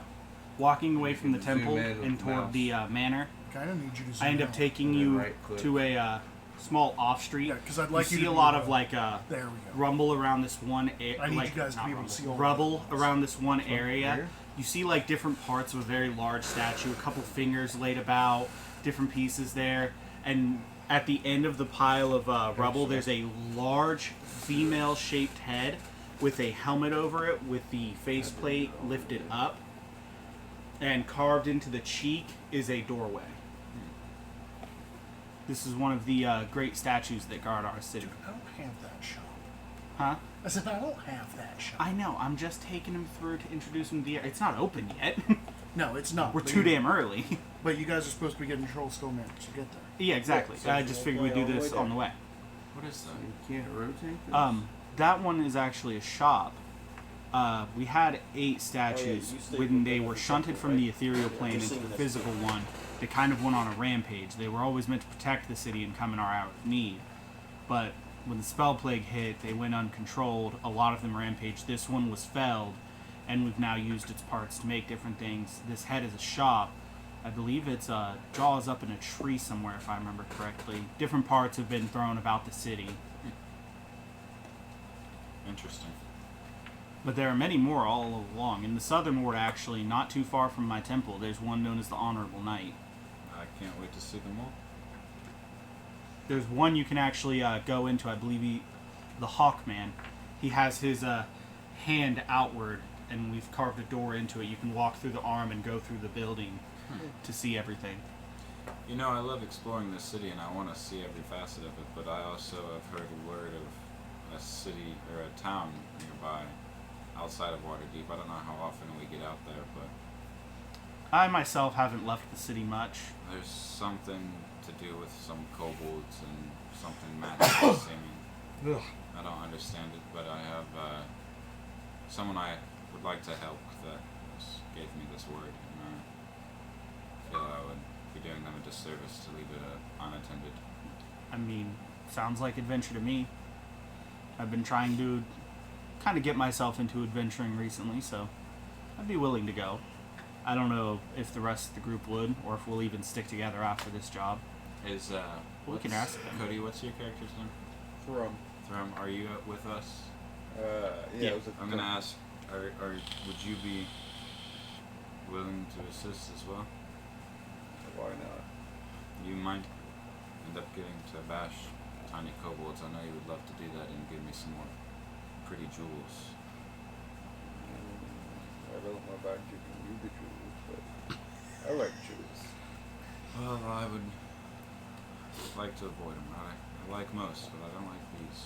walking away from the Zoom temple in with and the toward mouse. the manor, Kind of need you to zoom I end up out. taking And then you right-click. to a small off street. Yeah, 'cause I'd you like you see to a be, lot of like There we go. rumble around this one area. I need like, you guys to not be able to rumble, see all rubble the around this one area. here? You see like different parts of a very large statue, a couple fingers laid about, different pieces there, and at the end of the pile of rubble, there's a large female-shaped head with a helmet over it, with the faceplate lifted up, and carved into the cheek is a doorway. This is one of the great statues that guard our city. I don't have that shop. Huh? I said, I don't have that shop. I know. I'm just taking him through to introduce him to the... It's not open yet. No, it's not. We're but too you- damn early. But you guys are supposed to be getting Troll Skull Manor to get there. Yeah, exactly. So I just figured we'd do this on the way. What is that? You can't rotate this? That one is actually a shop. We had 8 statues you stayed when with they them were at the shunted temple, from right? the ethereal You're plane into seeing the this. physical one. They kind of went on a rampage. They were always meant to protect the city and come in our hour of need. But when the spell plague hit, they went uncontrolled. A lot of them rampaged. This one was felled, and we've now used its parts to make different things. This head is a shop. I believe its jaw is up in a tree somewhere, if I remember correctly. Different parts have been thrown about the city. Interesting. But there are many more all along. In the southern ward, actually, not too far from my temple, there's one known as the Honorable Knight. I can't wait to see them all. There's one you can actually go into, I believe the Hawkman. He has his hand outward, and we've carved a door into it. You can walk through the arm and go through the building to see everything. You know, I love exploring this city, and I want to see every facet of it. But I also have heard word of a city or a town nearby, outside of Waterdeep. I don't know how often we get out there, but I myself haven't left the city much. there's something to do with some kobolds and something magical seeming. Ugh. I don't understand it, but I have someone I would like to help that gave me this word, and I feel I would be doing them a disservice to leave it unattended. I mean, sounds like adventure to me. I've been trying to kind of get myself into adventuring recently, so I'd be willing to go. I don't know if the rest of the group would, or if we'll even stick together after this job. Is We can ask them. Cody, what's your character's name? From. Are you with us? Yeah, it was a I'm gonna ask. Would you be willing to assist as well? Why not? You might end up getting to bash tiny kobolds. I know you would love to do that and give me some more pretty jewels. I don't know about giving you the jewels, but I like jewels. Well, I would like to avoid them. I like most, but I don't like these.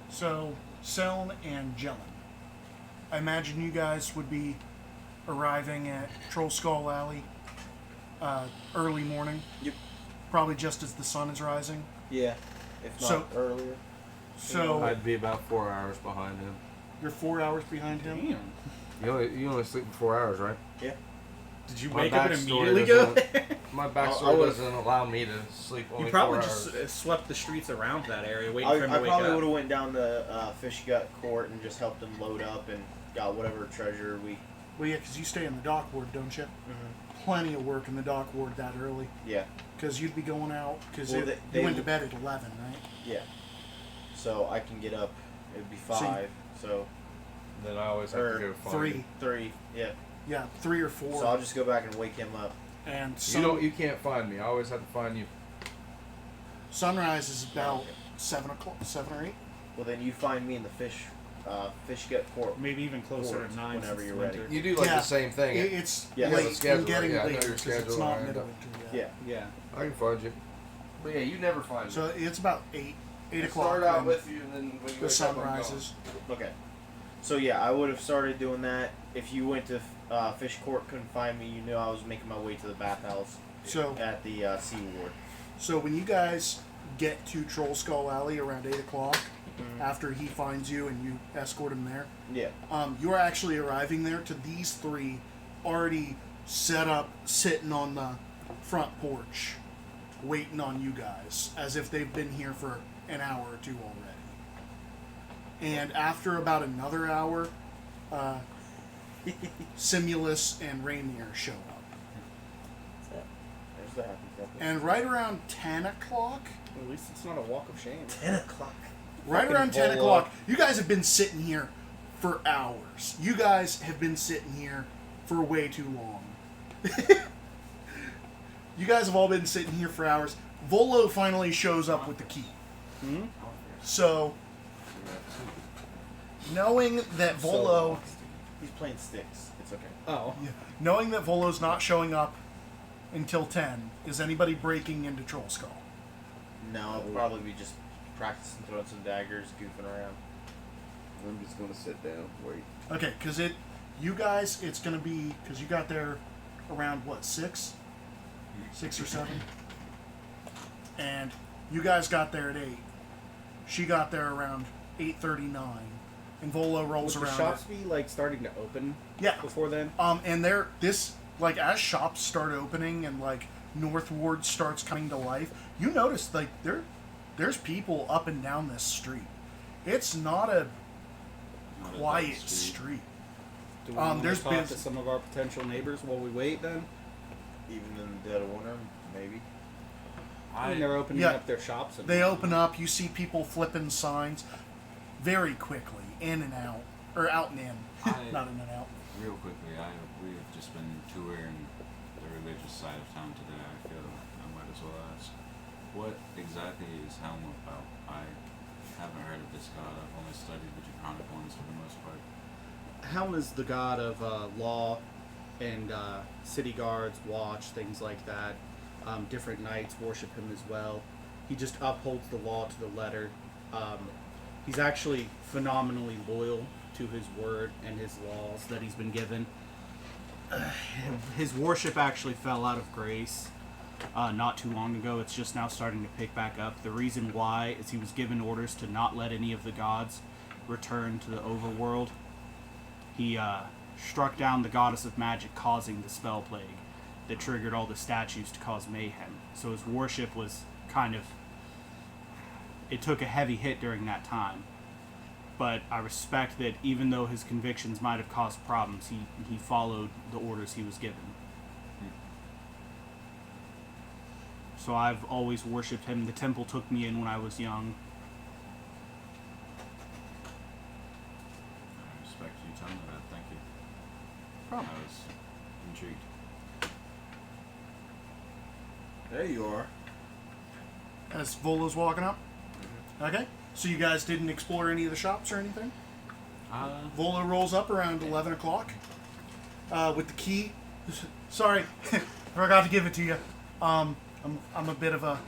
So, Seln and Jellin. I imagine you guys would be arriving at Troll Skull Alley early morning. Yep. Probably just as the sun is rising. Yeah, if not So- earlier. So, I'd be about 4 hours behind him. you're 4 hours behind him? You only sleep for 4 hours, right? Yeah. Did you My wake up and backstory immediately go doesn't- there? My I backstory would've- doesn't allow me to sleep only You probably 4 just hours. swept the streets around that area, waiting I for him to wake probably up. would have went down the fish gut court and just helped him load up and got whatever treasure we. Well, yeah, because you stay in the dock ward, don't you? Mm-hmm. Plenty of work in the dock ward that early. Yeah. Because you'd be going out, because Well, you they- went to bed at 11, right? Yeah. So I can get up. It'd be 5. So Then I always have to go find 3. you. 3. Yeah. Yeah, 3 or 4. So I'll just go back and wake him up. And You can't find me. I always have to find you. sunrise is about 7 o'clock, 7 or 8. Well, then you find me in the fish gut court. Maybe even closer Court to 9 whenever since you're winter. ready. You do like Yeah. the same thing. It's Yeah. You have a late schedule, and getting yeah, I know later your because it's schedule, not I know. midwinter yet. Yeah. Yeah. I can find you. But yeah, you never find me. So it's about 8 I o'clock. start out when with you, and then when you the wake sun up, I'm gone. rises. Okay. So yeah, I would have started doing that if you went to fish court, couldn't find me. You knew I was making my way to the bathhouse So, at the sea ward. so when you guys get to Troll Skull Alley around 8 o'clock, after he finds you and you escort him there, Yeah. you are actually arriving there to these 3 already set up, sitting on the front porch, waiting on you guys, as if they've been here for an hour or 2 already. And after about another hour, Simulus and Rainier show up. There's the happy couple. And right around 10 o'clock, At least it's not a walk of shame. 10 o'clock. right Fucking around 10 Volo. o'clock, you guys have been sitting here for hours. You guys have been sitting here for way too long. You guys have all been sitting here for hours. Volo finally shows up with the key. So, knowing that Volo, He's playing sticks. It's okay. Oh. knowing that Volo's not showing up until 10. Is anybody breaking into Troll Skull? No, I'll probably be just practicing throwing some daggers, goofing around. I'm just gonna sit down, wait. Okay, because you guys, it's going to be, because you got there around, what, 6? 6 or 7? And you guys got there at 8. She got there around 8:39. And Volo rolls Would the around. shops be like starting to open? Yeah. Before then. And like as shops start opening and like Northward starts coming to life, you notice like there's people up and down this street. It's not a quiet street. Do we want to there's talk been to some of our potential neighbors while we wait then? Even in the dead of winter, maybe. I mean, they're opening up their shops. And they open up. You see people flipping signs very quickly, in and out, or out and in, not in and out. Real quickly, we've just been touring the religious side of town today. I feel I might as well ask, what exactly is Helm about? I haven't heard of this god. I've only studied the Draconic ones for the most part. Helm is the god of law and city guards, watch, things like that. Different knights worship him as well. He just upholds the law to the letter. He's actually phenomenally loyal to his word and his laws that he's been given. His worship actually fell out of grace not too long ago. It's just now starting to pick back up. The reason why is he was given orders to not let any of the gods return to the overworld. He struck down the goddess of magic, causing the spell plague that triggered all the statues to cause mayhem. So his worship was kind of... It took a heavy hit during that time. But I respect that even though his convictions might have caused problems, he followed the orders he was given. So I've always worshipped him. The temple took me in when I was young. I respect you telling me that. Thank you. Problem. I was intrigued. There you are. As Volo's walking up. Okay. So you guys didn't explore any of the shops or anything? Volo rolls up around 11 o'clock with the key. Sorry, forgot to give it to you. I'm a bit of a...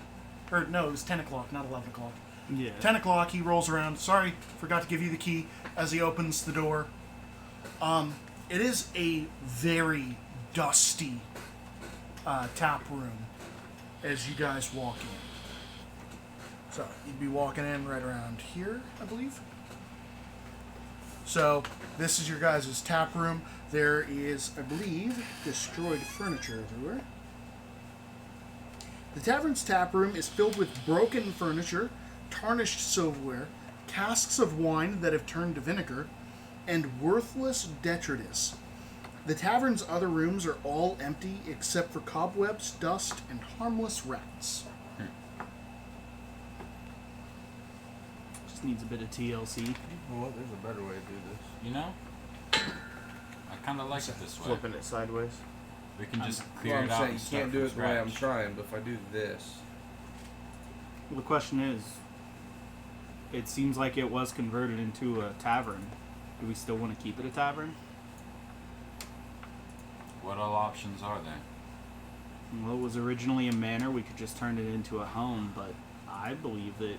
Or no, it was 10 o'clock, not 11 o'clock. Yeah. 10 o'clock, he rolls around. Sorry, forgot to give you the key as he opens the door. It is a very dusty tap room as you guys walk in. So, you'd be walking in right around here, I believe. So, this is your guys' tap room. There is, I believe, destroyed furniture everywhere. The tavern's tap room is filled with broken furniture, tarnished silverware, casks of wine that have turned to vinegar, and worthless detritus. The tavern's other rooms are all empty except for cobwebs, dust, and harmless rats. Just needs a bit of TLC. Well, there's a better way to do this. You know? I kind of like it this way. Flipping it sideways. We can just clear Well, I'm it out saying and you start can't do from it the way I'm scratch. trying, but if I do this, Well, the question is, it seems like it was converted into a tavern. Do we still want to keep it a tavern? What all options are there? Well, it was originally a manor. We could just turn it into a home, but I believe that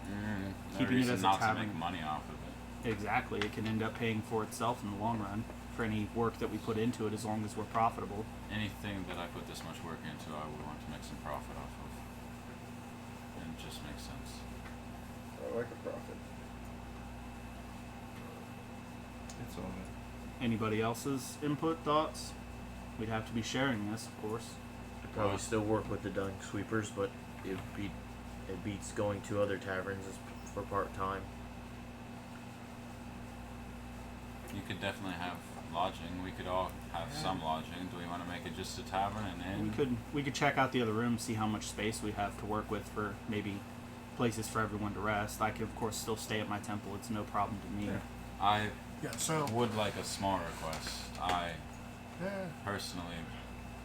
No keeping it reason as a not to tavern... make money off of it. Exactly. It can end up paying for itself in the long run for any work that we put into it, as long as we're profitable. Anything that I put this much work into, I would want to make some profit off of. And it just makes sense. I like a profit. it's all good. Anybody else's input, thoughts? We'd have to be sharing this, of course. I'd probably still work with the dung sweepers, but it beats going to other taverns for part time. You could definitely have lodging. We could all have some lodging. Do we want to make it just a tavern and inn? We could check out the other rooms, see how much space we have to work with for maybe places for everyone to rest. I could, of course, still stay at my temple. It's no problem to me. I so would like a small request. I Yeah. personally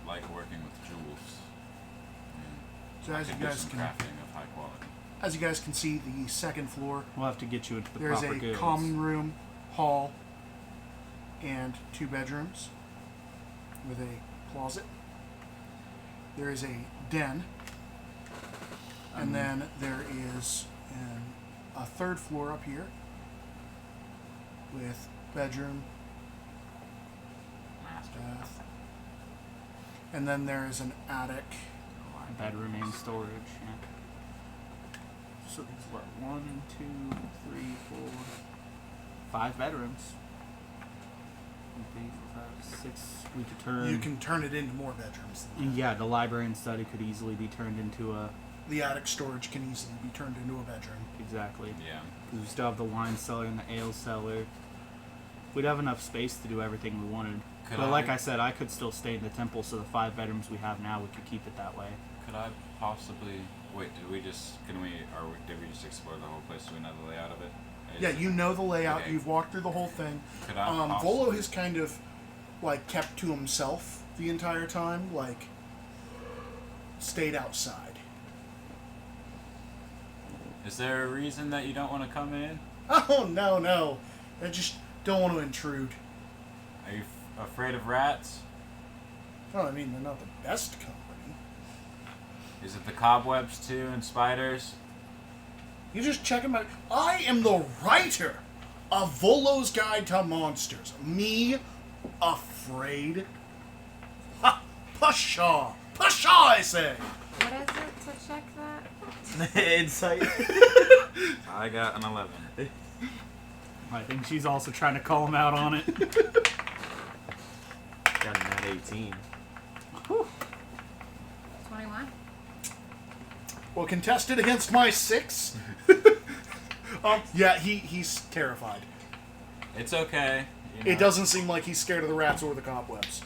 like working with jewels. So I as could you do guys some can, crafting of high quality. as you guys can see, the second floor. We'll have to get you into the There's proper a goods. common room, hall, and 2 bedrooms with a closet. there is a den, and then there is a third floor up here with bedroom, Master. bath, and then there is an attic. Bedroom and storage. Yeah. So it's what? 1, 2, 3, 4, 5 bedrooms. 1, 2, 3, 4, 5, 6. We could turn. You can turn it into more bedrooms than that. Yeah, the library and study could easily be turned into a. The attic storage can easily be turned into a bedroom. Exactly. Yeah. Because we still have the wine cellar and the ale cellar. We'd have enough space to do everything we wanted. But like I said, I could still stay in the temple, so the 5 bedrooms we have now, we could keep it that way. Could I possibly wait? Did we just did we just explore the whole place? Do we know the layout of it? Yeah, you know the layout. Okay. You've walked through the whole thing. Could I Volo has kind of like kept to himself the entire time, like stayed outside. Is there a reason that you don't want to come in? Oh no! I just don't want to intrude. Are you afraid of rats? Well, I mean, they're not the best company. Is it the cobwebs too and spiders? You just check them out. I am the writer of Volo's Guide to Monsters. Me afraid? Ha! Pshaw! Pshaw, I say! What is it to check that? Insight. I got an 11. I think she's also trying to call him out on it. Got an at 18. 21. Well, contested against my 6. Yeah, he's terrified. It's okay. You know. It doesn't seem like he's scared of the rats or the cobwebs.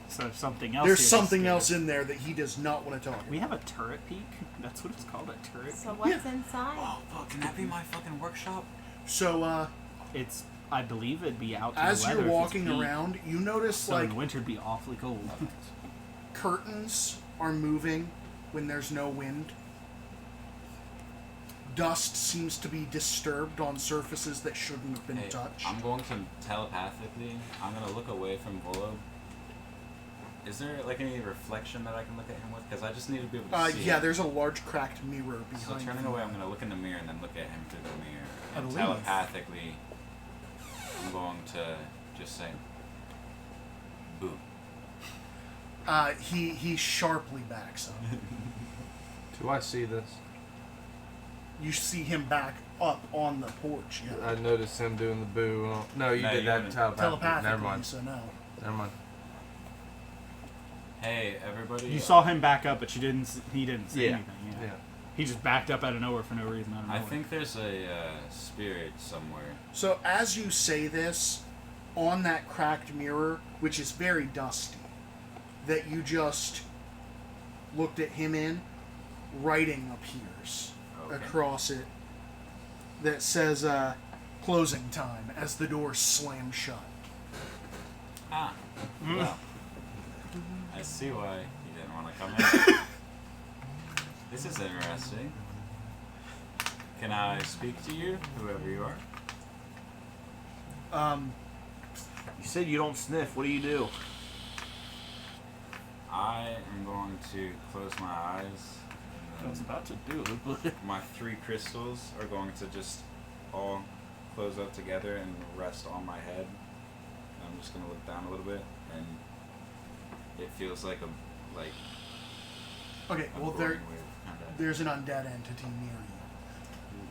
So something else. There's here something to else in there that he does not want to talk about. We have a turret peak? That's what it's called, a turret So peak? what's inside? Oh fuck! Can that be my fucking workshop? So, It's, I believe it'd be out to as the weather you're if it's walking peak. around, you notice, So like, in winter it'd be awfully cold. curtains are moving when there's no wind. Dust seems to be disturbed on surfaces that shouldn't have been Hey, touched. I'm going to telepathically. I'm gonna look away from Volo. Is there like any reflection that I can look at him with? Because I just need to be able to see. Yeah, him. there's a large cracked mirror So behind turning him. away, I'm gonna look in the mirror and then look at him through the mirror. I And believe. telepathically, I'm going to just say, "Boo." He sharply backs up. Do I see this? You see him back up on the porch. Yeah. I noticed him doing the boo. No, you No, did you that wouldn't. Telepathically, Never mind. so no. Never mind. Hey, everybody. You saw him back up, but he didn't say anything. Yeah. Yeah. He just backed up out of nowhere for no reason. I don't know. I think there's a spirit somewhere. So as you say this, on that cracked mirror, which is very dusty, that you just looked at him in, writing appears across it that says closing time as the door slams shut. Ah. Well, I see why you didn't want to come in. This is interesting. Can I speak to you, whoever you are? You said you don't sniff. What do you do? I am going to close my eyes. I was about to do it, but My 3 crystals are going to just all close up together and rest on my head. I'm just going to look down a little bit, and it feels like a Okay, well growing wave, kinda. there's an undead entity near you.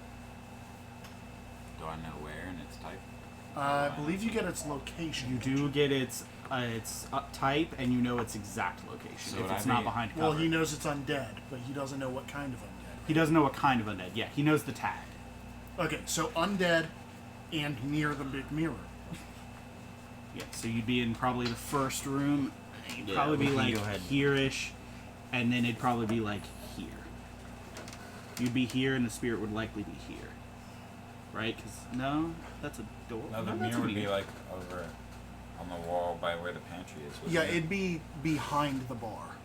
Do I know where and its type? I believe you get its location. you do get its type, and you know its exact location So if would it's I not be- behind cover. Well, he knows it's undead, but he doesn't know what kind of undead. He doesn't know what kind of undead. Yeah, he knows the tag. Okay, so undead and near the big mirror. Yeah, so you'd be in probably the first room. You'd Yeah, probably we be can like go ahead. here-ish, and then it'd probably be like here. You'd be here, and the spirit would likely be here. Right? Because, no, that's a door. No, the that's mirror a would be mirror. like over on the wall by where the pantry is. wouldn't Yeah, it? it'd be behind the bar.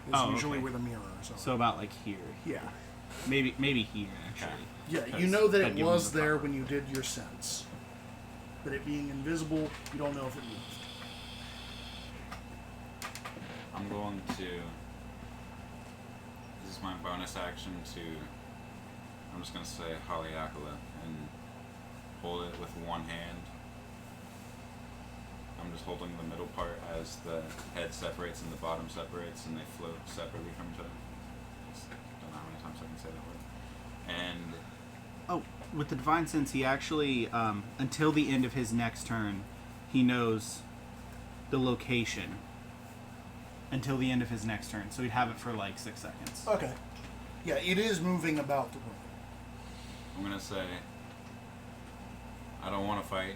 It's Oh, usually okay. where the mirrors are. So about like here. Yeah. Maybe here, actually. Yeah, you 'Cause know that that'd it give him was the there cover. when you did your sense. But it being invisible, you don't know if it moved. I'm I'm going to. This is my bonus action to. I'm just going to say Haleakala and hold it with one hand. I'm just holding the middle part as the head separates and the bottom separates, and they float separately from each other. I don't know how many times I can say that word. And Oh, with the Divine Sense, he actually, until the end of his next turn, he knows the location. Until the end of his next turn. So he'd have it for like 6 seconds. Okay. Yeah, it is moving about the room. I'm going to say, I don't want to fight.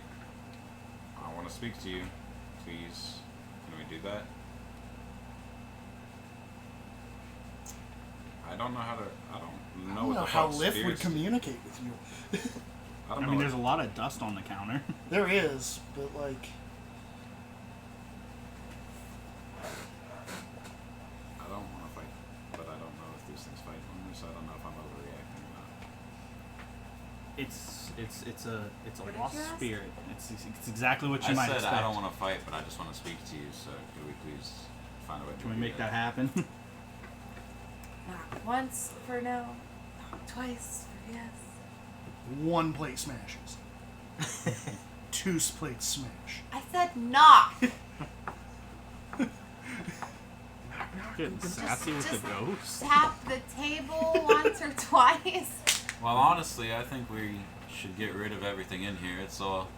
I want to speak to you. Please, can we do that? I don't know how to. I don't know, I don't know what the how fuck Lift would spirits- communicate with you. I don't I know. mean, what- there's a lot of dust on the counter. There is, but like, I don't want to fight, but I don't know if these things fight on me, so I don't know if I'm overreacting or not. It's a What did lost you ask? spirit. It's exactly what you I might said expect. I don't want to fight, but I just want to speak to you. So could we please find a way to Can we do make that happen? Not once for no, not twice for yes. one plate smashes. Two plates smash. I said not. Getting sassy with the ghost. Tap the table once or twice. Well, honestly, I think we should get rid of everything in here. It's all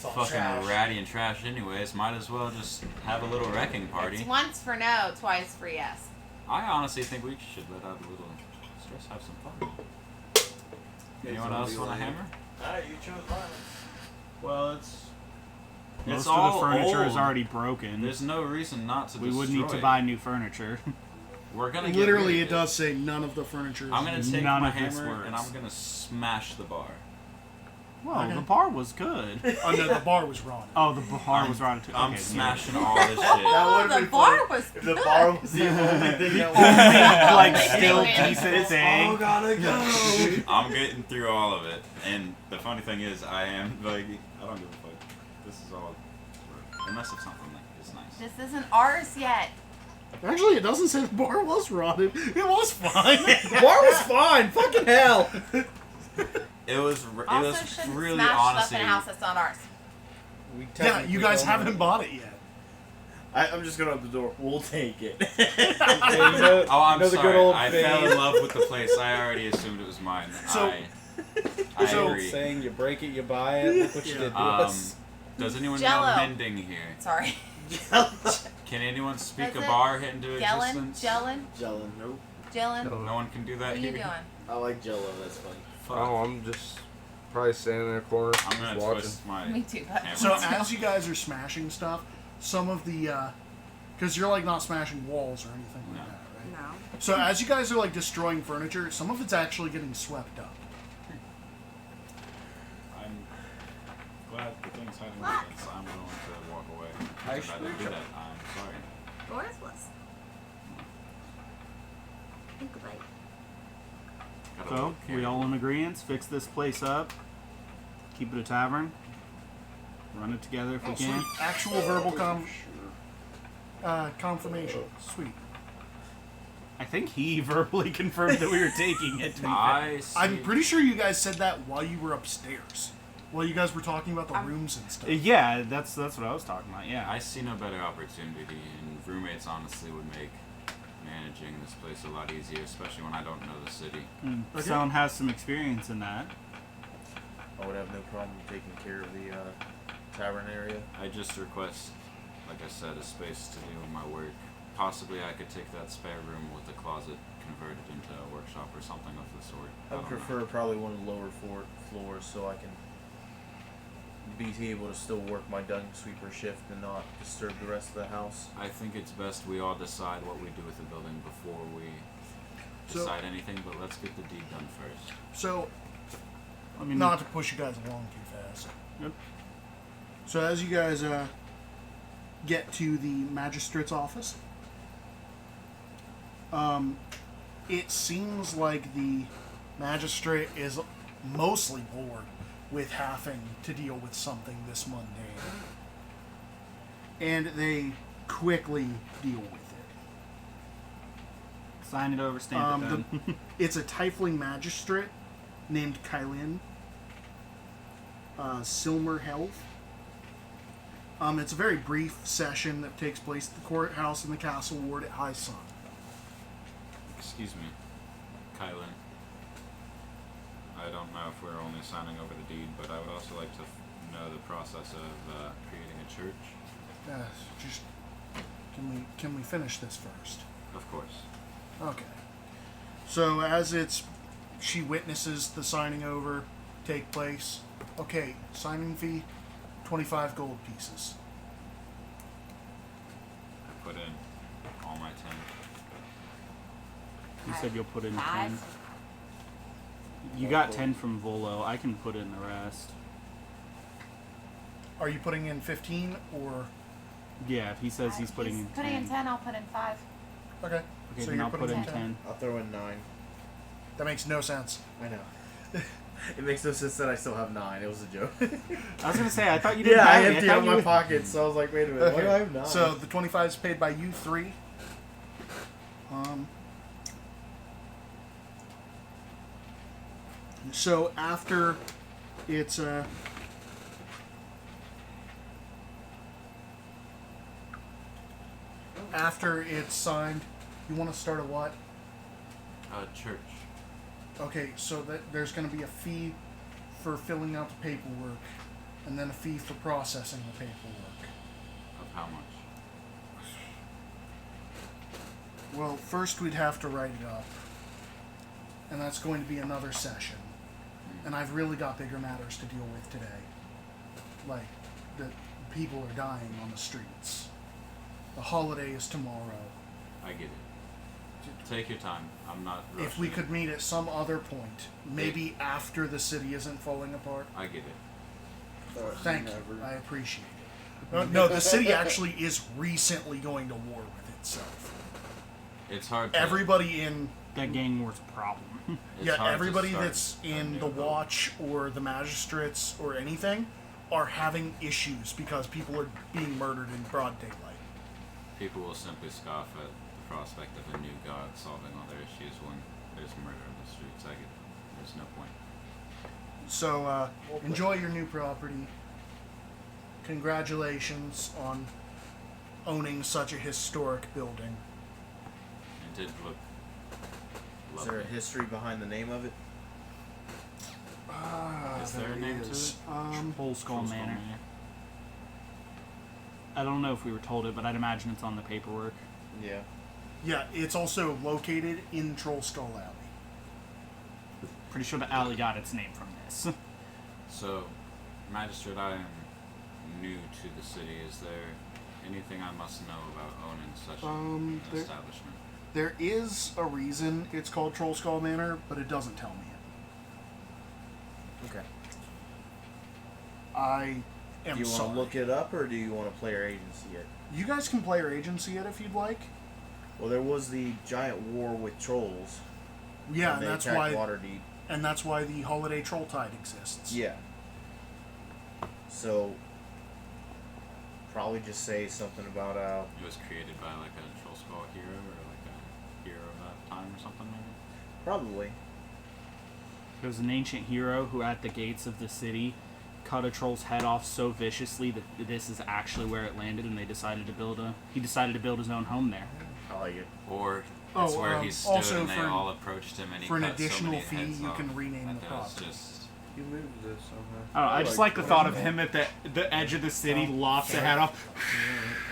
all fucking trash. ratty and trash anyways. Might as well just have a little wrecking party. It's once for no, twice for yes. I honestly think we should let out a little stress, have some fun. Anyone else want a hammer? Alright, you chose violence. Well, it's Most all of the furniture is old. already broken. There's no reason not to We destroy would need to it. buy new furniture. We're gonna Literally, get it rid of does say none of the furniture is I'm gonna take None my of this hammer and works. I'm gonna smash the bar. Well, Okay. the bar was good. Oh no, the bar was wrong. Oh, the bar was rotted too. I'm Okay, smashing all this shit. Oh, would've the been bar funny was If the good. bar was the only thing that yeah. like They still did win. decent It's thing. all gotta go. I'm getting through all of it, and the funny thing is, I am like, I don't give a fuck. This is all, unless it's something like is nice. This isn't ours yet. Actually, it doesn't say the bar was rotted. It was fine. The bar was fine. Fucking hell. It was Also, shouldn't really smash honestly. stuff in a house that's not ours. We Yeah, technically you guys own haven't it. bought it yet. I'm just going to open the door. We'll take it. Yeah, you know, Oh, I'm you know the sorry. good old I thing. fell in love with the place. I already assumed it was mine. So- I so- agree. Saying you break it, you buy it. Look what you did to Um, us. does anyone Jello. know mending here? Sorry. Can anyone speak Does a it? bar into Gellin, existence? Jellin, Jellin, nope. Jellin. No one can do What that are you here. doing? I like Jello. That's funny. Fuck. Oh, I'm just probably standing in a corner, I'm gonna just watching. twist my. Me too, but hammer. So as you guys are smashing stuff, some of the, because you're like not smashing walls or anything like No. that, right? no. So as you guys are like destroying furniture, some of it's actually getting swept up. I'm glad the thing's hiding distance. I'm willing to walk away. If I didn't do that, I'm sorry. Yours was. Think about it. Gotta So, look we here. all in agreement. Fix this place up. Keep it a tavern. Run it together if we Oh, can. sweet. Actual verbal confirmation. Sweet. I think he verbally confirmed that we were taking it. To be fair. I see. I'm pretty sure you guys said that while you were upstairs. While you guys were talking about the rooms and stuff. Yeah, that's what I was talking about. Yeah. I see no better opportunity, and roommates honestly would make managing this place a lot easier, especially when I don't know the city. Okay. Someone has some experience in that. I would have no problem taking care of the tavern area. I just request, like I said, a space to do my work. Possibly I could take that spare room with the closet converted into a workshop or something of the sort. I would don't know. prefer probably one of the lower floors so I can be able to still work my dungeon sweeper shift and not disturb the rest of the house. I think it's best we all decide what we do with the building before we So- decide anything, but let's get the deed done first. So, I mean, not to push you guys along too fast. Yep. So as you guys get to the magistrate's office, it seems like the magistrate is mostly bored with having to deal with something this mundane. And they quickly deal with it. Sign it over, stamp it down. It's a tiefling magistrate named Kylin. Silmer Health. It's a very brief session that takes place at the courthouse in the castle ward at Heist. Excuse me, Kylan. I don't know if we're only signing over the deed, but I would also like to know the process of creating a church. Just can we finish this first? Of course. Okay. So as she witnesses the signing over take place. Okay, signing fee, 25 gold pieces. I put in all my 10. You said you'll put in 10. 5. You got 10 from Volo. I can put in the rest. Are you putting in 15 or? Yeah, if he says he's putting in 10. Putting in 10, I'll put in 5. Okay. Okay, So then you're I'll put putting in in 10. I'll throw in 9. That makes no sense. I know. It makes no sense that I still have 9. It was a joke. I was gonna say, I thought you didn't Yeah, I have it. emptied out my pockets, so I was like, wait a minute, why do I have 9? So the 25 is paid by you 3. So after it's signed, you want to start a what? Church. Okay, so there's going to be a fee for filling out the paperwork, and then a fee for processing the paperwork. Of how much? Well, first we'd have to write it up, and that's going to be another session. And I've really got bigger matters to deal with today. Like, the people are dying on the streets. The holiday is tomorrow. I get it. Take your time. I'm not rushing. If we could meet at some other point, maybe after the city isn't falling apart. I get it. Thank you. I appreciate it. No, the city actually is recently going to war with itself. It's hard to... Everybody in... That gang war's a problem. Yeah, everybody that's in the Watch or the Magistrates or anything are having issues because people are being murdered in broad daylight. People will simply scoff at the prospect of a new god solving all their issues when there's murder in the streets. I get it. There's no point. So, enjoy your new property. Congratulations on owning such a historic building. It did look Is there a history behind the name of it? Is there a name to it? Troll Skull Manor. I don't know if we were told it, but I'd imagine it's on the paperwork. Yeah. Yeah, it's also located in Troll Skull Alley. Pretty sure the alley got its name from this. So, Magistrate, I am new to the city. Is there anything I must know about owning such an establishment? There is a reason it's called Troll Skull Manor, but it doesn't tell me it. Okay. I am Do you want sorry. to look it up, or do you want to play our agency it? You guys can play your agency it if you'd like. Well, there was the giant war with trolls. Yeah, and and they that's attacked why. Waterdeep. And that's why the Holiday Trolltide exists. Yeah. So, probably just say something about It was created by like a Troll Skull hero or like a hero of that time or something maybe? probably. There was an ancient hero who, at the gates of the city, cut a troll's head off so viciously that this is actually where it landed, and he decided to build his own home there. I like it. Or it's where he stood also and they for an- all approached him and he for an cut so additional many fee, heads you off can rename that the there was property. just You moved this somehow. I don't know, I just like the thought of him at the edge of the city, lops the head off.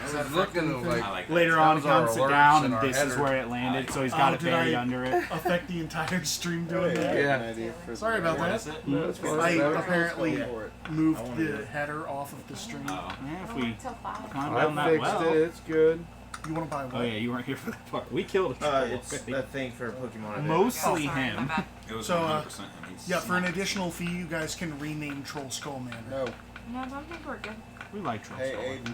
I was looking like I like that. Later on, That he was our comes it alerts down, and and our this is header. where it landed, so he's got it did buried I under it. affect the entire stream doing yeah. that? An Yeah. idea for Sorry about What that. is it? No, it's fine. I Whatever. apparently Go for it. I moved wanna do the it. header off of the stream. Oh. Yeah, if I we went till 5. climb I down that fixed well. it. It's good. You want to buy what? Oh yeah, you weren't here for that part. We killed a troll. It's that thing for Pokemon. Mostly Sorry, him. my bad. It was So, 100% him. He's Yeah, for an not- additional fee, you guys can rename Troll Skull Manor. No. No, I don't think we're good. We like trolls. Hey, Aiden.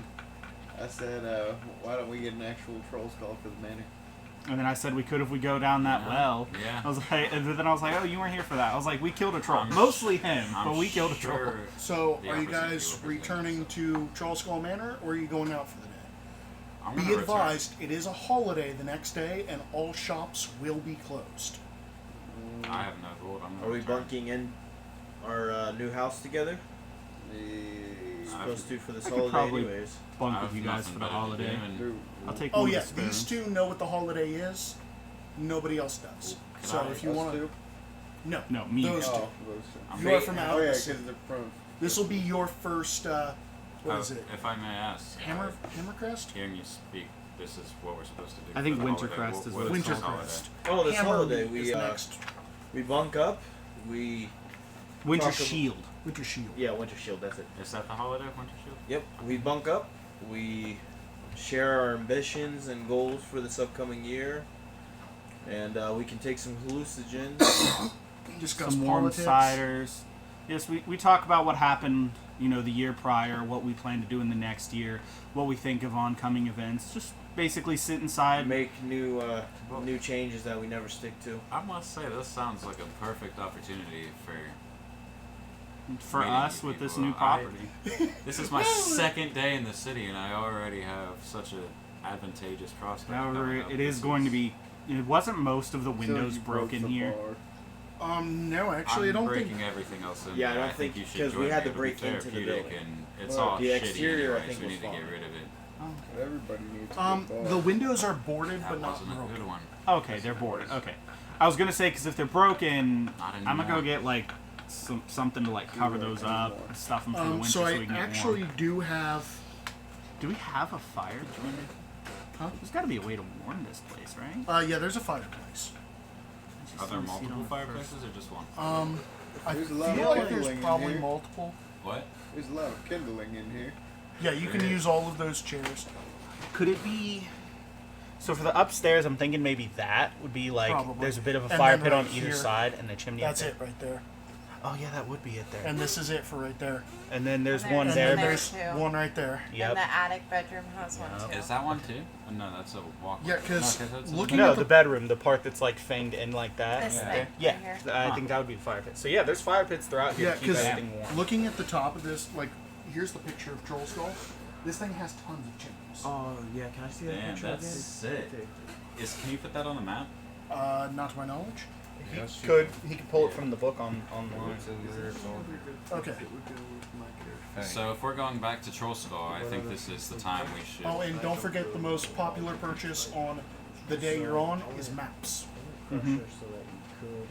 I said, why don't we get an actual troll skull for the manor? And then I said we could if we go down that well. Yeah. I was like, and then I was like, oh, you weren't here for that. I was like, we killed a troll. I'm Mostly him, I'm but we killed a sure troll. So, the are you opposite guys view of his returning name, to Troll Skull Manor, or are you going out for the day? I'm Be gonna advised, it is a holiday the next day, and all shops will be closed. Return. I have no gold. I'm gonna Are we return. bunking in our new house together? Supposed to for this I could holiday, probably anyways. bunk I with have you guys nothing for the better to holiday. do, and I'll take Oh one yeah, of the these sparrows. two know what the holiday is. Nobody else does. Could So I- if you want to, no, No, me. those two. Oh, those I'm You are ba- from two. out Oh of yeah, the because city. they're from. This will be your first. What is it? If I may ask, Hammercrest? hearing you speak, this is what we're supposed to do. I think for the holiday. Wintercrest is what is it's this called. holiday? Wintercrest. Oh, this Hammer holiday is we the next. we bunk up. We Winter talk ab- Shield. Winter Shield. yeah, Winter Shield. That's it. Is that the holiday, Winter Shield? Yep, we bunk up. We share our ambitions and goals for this upcoming year, and we can take some hallucinogens. Discuss Some warm politics. ciders. Yes, we talk about what happened, the year prior, what we plan to do in the next year, what we think of oncoming events. Just basically sit inside. Make new changes that we never stick to. I must say, this sounds like a perfect opportunity For meeting us you with this people. new property. This is my second day in the city, and I already have such a advantageous prospect. However, coming up. it is This going to be. It wasn't most of the windows you broke broken the here. bar. No, actually, I'm I don't breaking think. everything else in Yeah, I there. don't think- you should 'cause we join had me. to It'll break be into the therapeutic, building. and it's Well, all the shitty exterior, I anyway, think, so we was need to get fine. rid of it. Everybody needs. The windows are boarded, That but not wasn't a broken. good one. Okay, they're boarded. Okay. I was gonna say because if they're broken, Not I'm gonna go anymore. get like something to like cover those up and stuff them for the winter So so I we can get actually warm. do have. Do we have a fire? Huh? There's got to be a way to warm this place, right? Yeah, there's a fireplace. Are there multiple fireplaces or just one? I There's a feel lot of like there's kindling in probably here. multiple. What? There's a lot of kindling in here. Yeah, you can use all of those chairs. Could it be? So for the upstairs, I'm thinking maybe that would be like Probably. there's a bit of a And fire then pit on right either here, side and the chimney. up That's there. it right there. Oh yeah, that would be it there. And this is it for right there. And then there's And one And there. then there's there's two. one right there. Yep. And the attic bedroom has one too. Is that one too? Oh, no, that's a walk. Yeah, 'cause no, that's a- looking No, at the bedroom, the part that's like fanged in like that. This Yeah. thing Yeah, right here. I think that would be the fire pit. So yeah, there's fire pits throughout here Yeah, to keep because everything warm. looking at the top of this, like, here's the picture of Troll Skull. This thing has tons of chimneys. Oh yeah, can I see that Damn, picture that's again? sick. Can you put that on the map? Not to my knowledge. He could pull it from the book online. Okay. So if we're going back to Troll Skull, I think this is the time we should. Oh, and don't forget the most popular purchase on the day you're on is maps. Mhm. So that you could.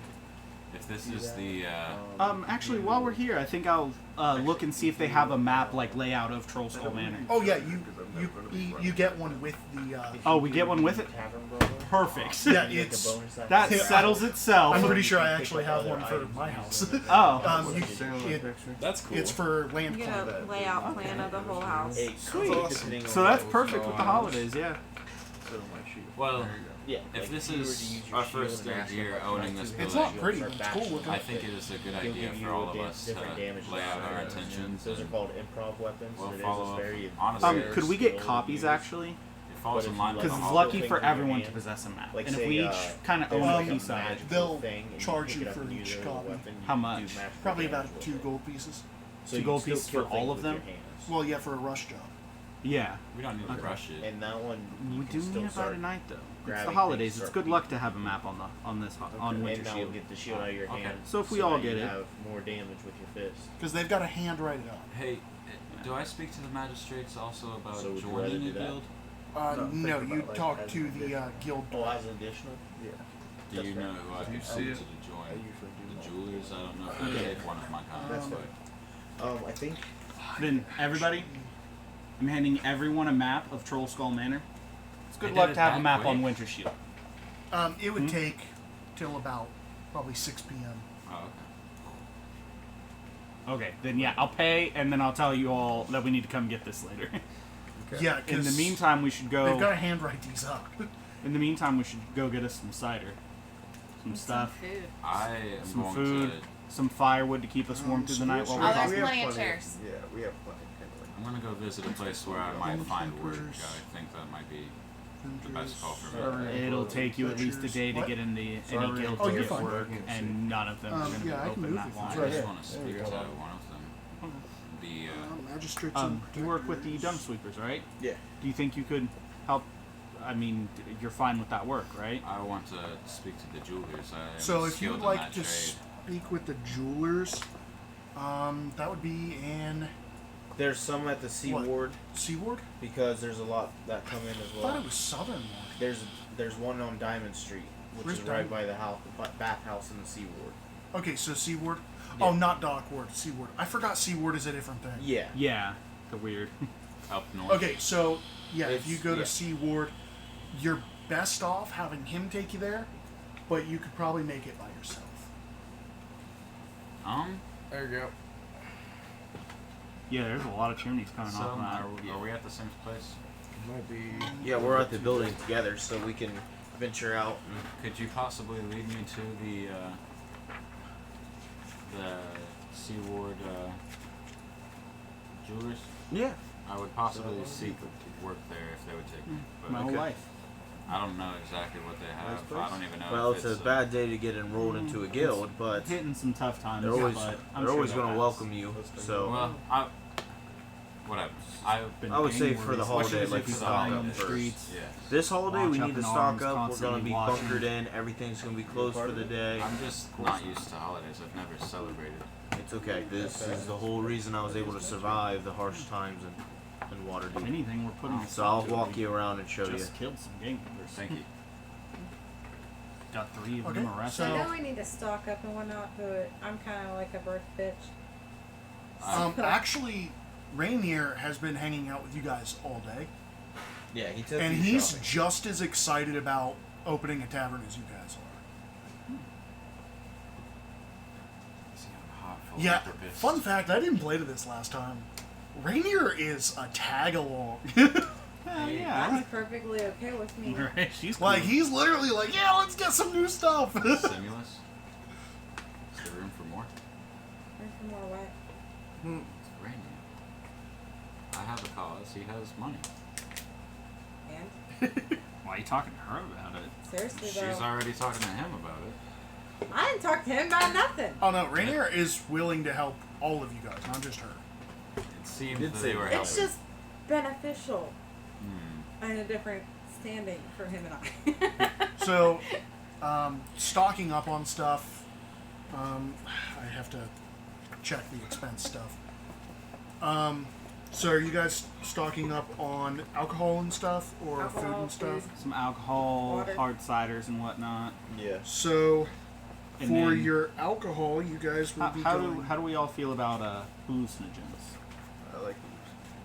If this is the Actually, while we're here, I think I'll look and see if they have a map like layout of Troll Skull Manor. Oh yeah, you get one with the. Oh, we get one with it. Tavern Brother. Perfect. Yeah, it's. That settles itself. I'm pretty sure I actually have one for my house. Oh. that's cool. It's for land You get a layout plan of the whole house. Sweet. So that's perfect with the holidays, yeah. Well, Yeah. if like, this you were to is use your our shield first and mash year up owning this It's building, not pretty, but it's cool looking. I think it is a good It'll idea give for you all of da- us to different damage lay out our dice. intentions. Those are and called improv weapons. We'll so it is follow a very honestly, Could we get copies actually? It falls But in if line you with Because the it's holiday. lucky for everyone to possess a map. Like And if say, we each kind of own like a a piece of it. they'll thing, and charge pick you it up for and use each it as a copy. weapon, you How do much? magical Probably damage about with 2 it. gold pieces. So 2 you gold can pieces still for kill all things of with them? your hands. Well, yeah, for a rush job. Yeah. We don't need to rush it. And that one, you We can do still need it by start tonight though. It's grabbing the things, holidays. It's start good luck to have a map on and Winter that will Shield. get the shield out of your Okay. hand. So if we all that get you it. have more damage with your fist. Because they've got to hand write it up. Hey, do I speak to the magistrates also about So would you rather joining do the that? guild? No, think you about, like, talk as to an the guild. Oh, as an additional? Yeah. Do That's you fair. know who I Do you could see speak it? to I join? usually do. The jewelers? I don't know if they take one of my That's comments. fine. I think Then everybody, I'm handing everyone a map of Troll Skull Manor. It's good They luck did to it have a that map on quick? Winter Shield. It would take till about probably 6 p.m. Oh, okay. Okay, then yeah, I'll pay and then I'll tell you all that we need to come get this later. Yeah, In the because meantime, we should they've got go. to hand write these up. In the meantime, we should go get us some cider, some stuff, Food. I am some going food, to. some firewood to keep us warm through the night while Oh, we're there's talking. plenty of chairs. Yeah, we have plenty of kindling. I'm gonna go visit a place where I might find work. I think that might be the best call for me. It'll take you at least a day to What? get into any Sorry. guild Oh, to you're get fine. work, and none of them are going to yeah, I be can open move that you. long. I Right just here. want to speak to one of them. The Magistrates. You work with the dump sweepers, right? Yeah. Do you think you could Help. I mean, you're fine with that work, right? I want to speak to the jewelers. I am So if skilled you'd in like that to trade. speak with the jewelers, that would be in There's some at the Sea What? Ward Seaward? because there's a lot that come in as I thought well. it was Southern Ward. There's one on Diamond Street, which Where's is right Diamond? by the house, bathhouse in the Sea Ward. Okay, so Seaward. Yeah. Oh, not Dock Ward. Seaward. I forgot Seaward is a different thing. Yeah. Yeah. The weird. Up north. Okay, so yeah, if you It's- go to yeah. Seaward, you're best off having him take you there, but you could probably make it by yourself. There you go. Yeah, there's a lot of chimneys coming So, off that. are we at the same place? Might be. Yeah, we're at the building together, so we can venture out. Could you possibly lead me to the Seaward jewelers? Yeah. I would possibly seek work there if they would take me. But My whole life. I don't know exactly what they have. I don't even know. Well, if it's a bad day to get enrolled into a guild, but Hitting some tough times, they're always but I'm they're sure always that going to has. welcome you. So Well, whatever. I would say for the holiday, like you stock on up the first. streets. Yeah. This holiday, Launch we up need to in stock arms, up. We're going constantly to be watching. bunkered in. Everything's going to be closed for the day. I'm just not used to holidays. I've never celebrated. It's okay. This is the whole reason I was able to survive the harsh times in If Waterdeep. anything, we're putting. So I'll walk you around and show you. Just killed some gang members. Thank you. Got 3 of Okay, them arrested. so- I know we need to stock up and whatnot, but I'm kind of like a birth bitch. Actually, Rainier has been hanging out with you guys all day, Yeah, he took and you he's shopping. just as excited about opening a tavern as you guys are. See, I'm hot for Yeah, purpose. fun fact, I didn't play to this last time. Rainier is a tag-along. Yeah. That's perfectly okay with me. Right, she's cool. Like, he's literally like, yeah, let's get some new stuff. Stimulus. Is there room for more? Or for more what? It's raining. I have a cause. He has money. And Why are you talking to her about it? seriously She's though, already talking to him about it. I didn't talk to him about nothing. Oh no, Rainier is willing to help all of you guys, not just her. It seemed Did that say they were It's helping. just beneficial Hmm. in a different standing for him and I. So, stocking up on stuff. I have to check the expense stuff. So are you guys stocking up on alcohol and stuff, or food Alcohol, and stuff? food. Some alcohol, Water. hard ciders, and whatnot. Yeah. So, And for then- your alcohol, you guys will be going How do we all feel about hallucinogens? I like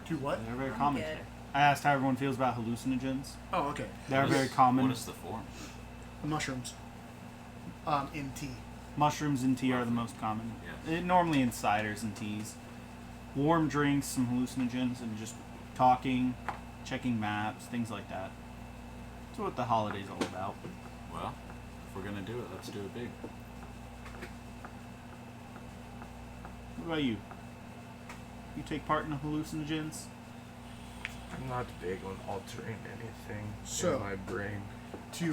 to what? They're very I'm common. good. I asked how everyone feels about hallucinogens. Oh, okay. They're What very is- common. What is the form? Mushrooms. In tea. Mushrooms and tea are the most common. Yes. Normally in ciders and teas. Warm drinks, some hallucinogens, and just talking, checking maps, things like that. That's what the holiday's all about. Well, if we're gonna do it, let's do it big. What about you? You take part in the hallucinogens? I'm not big on altering anything So- in my brain. To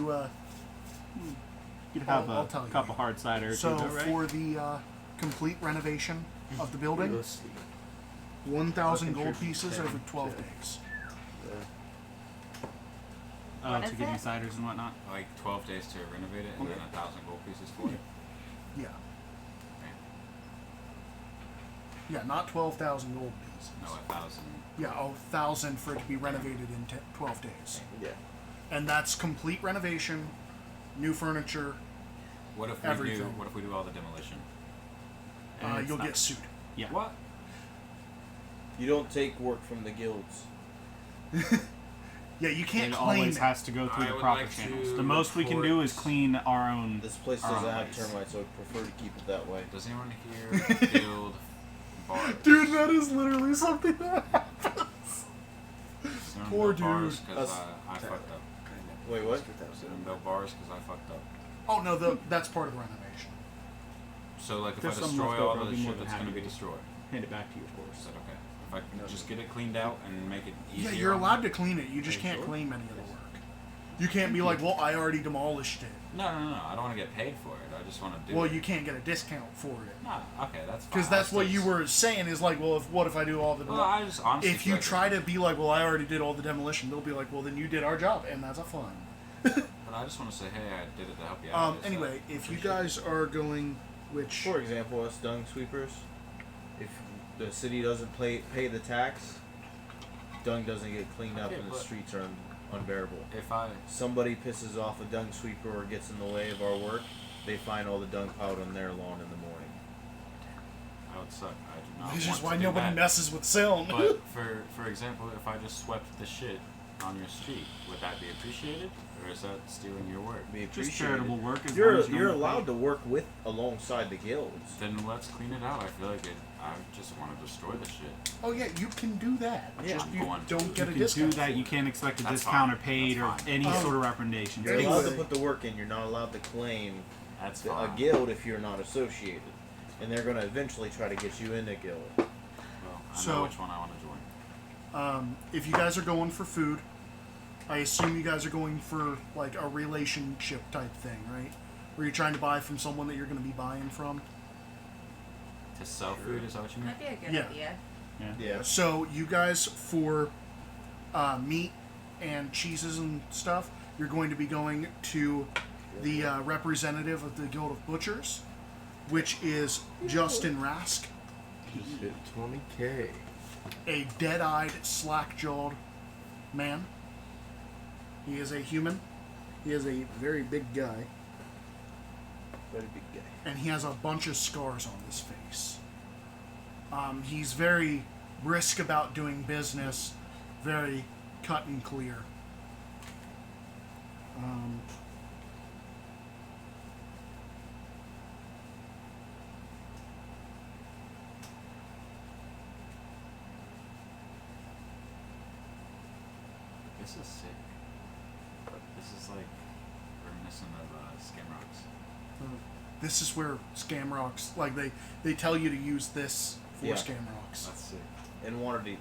You'd have I'll a tell you. cup of hard cider or so two, right? for the complete renovation of the building, Let's see. 1,000 I'll gold contribute pieces 10 over 12 to- days. Oh, What to is give you it? ciders and whatnot. Like 12 days to renovate it, and then 1,000 gold pieces for it. Yeah. Yeah, not 12,000 gold pieces. No, 1,000. Yeah, 1,000 for it to be renovated in 12 days. Yeah. And that's complete renovation, new furniture. What if we Everything. do? What if we do all the demolition? And it's You'll not- get sued. Yeah. What? You don't take work from the guilds. Yeah, you can't It claim always it. has to go through I the would proper like to channels. The most we can do is clean our own. This place Our doesn't own have ways. termites, so I prefer to keep it that way. Does anyone here build bars? Dude, that is literally something that Does anyone poor build bars dude. 'cause Us- I fucked up. Wait, what? Does anyone build bars because I fucked up? Oh, no, that's part of the renovation. So like if There's I some destroy left all over, of I'll the be more shit, than it's gonna happy be to destroyed. hand it back to you, of Is course. that okay? If I can just get it cleaned out and make it easier. Yeah, you're on allowed me? to clean it. You just Are you can't sure? claim any of the work. You can't be like, well, I already demolished it. No. I don't want to get paid for it. I just want to do Well, it. you can't get a discount for it. No, okay, that's fine. Because that's I what still you just- were saying is like, well, what if I do all the Well, I just honestly if you feel like try to be like, well, I already did all the demolition, they'll be like, well, then you did our job, and that's a fun. But I just want to say, hey, I did it to help you out. so Anyway, if you appreciate guys are going, which For example, us dung sweepers, if the city doesn't pay the tax, dung doesn't get cleaned up Okay, and the but- streets are unbearable. If I Somebody pisses off a dung sweeper or gets in the way of our work, they find all the dung piled on their lawn in the morning. I would suck. I do not. this is want why to do nobody that. messes with sound. But for example, if I just swept the shit on your street, would that be appreciated, or is that stealing your work? Be Just appreciated. charitable work. As You're long as you you're don't get allowed paid. to work with alongside the guilds. Then let's clean it out. I feel like it. I just want to destroy the shit. Oh yeah, you can do that. Yeah. Just I'm you going to. don't get You a can discount. do that. You can't expect a That's discount fine. or paid That's or fine. any Oh. sort of recommendations. You're Anyway. allowed to put the work in. You're not allowed to claim That's a fine. guild if you're not associated, and they're going to eventually try to get you in a guild. Well, I So- know which one I want to join. If you guys are going for food, I assume you guys are going for like a relationship type thing, right? Where you're trying to buy from someone that you're going to be buying from. To sell food, is that what you mean? That'd be a good Yeah. idea. Yeah. So you guys for meat and cheeses and stuff, you're going to be going to the representative of the Guild of Butchers, which is Justin Rask, Just hit 20K. a dead-eyed, slack-jawed man. He is a human. He is a very big guy, Very big guy. and he has a bunch of scars on his face. He's very brisk about doing business, very cut and clear. This is sick. This is like reminiscent of Skinrocks. This is where Scamrocks, like they tell you to use this for Yeah. Scamrocks. That's sick. In Waterdeep,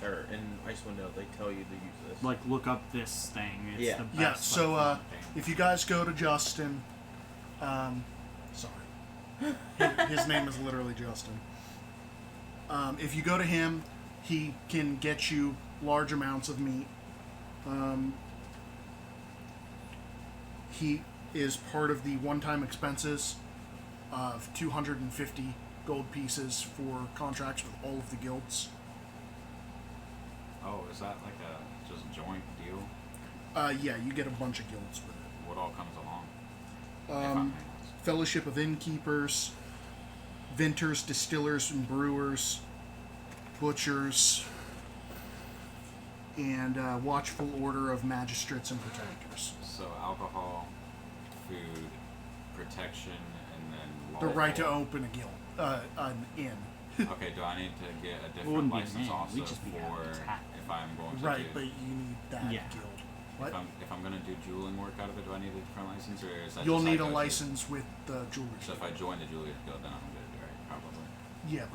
or in Icewind Dale, they tell you to use this. Like, look up this thing. It's Yeah. the best. Yeah, so like, if you guys go to Justin, sorry, his name is literally Justin. If you go to him, he can get you large amounts of meat. He is part of the one-time expenses of 250 gold pieces for contracts with all of the guilds. Oh, is that like a just joint deal? Yeah, you get a bunch of guilds with it. What all comes along? If I may ask. Fellowship of Innkeepers, Vinters, Distillers and Brewers, Butchers, and Watchful Order of Magistrates and Protectors. So alcohol, food, protection, and then The right to lawful- open a guild, an inn. Okay, do I need to get a different wouldn't be license an inn, also we'd just be for happy. if I'm going to Right, do but you need that Yeah. guild. What? if I'm gonna do jeweling work out of it, do I need a different license, or is that You'll just need I a go to- license with the jewelry So if I join the Julius Guild, then I'm good, right? Probably. Yeah,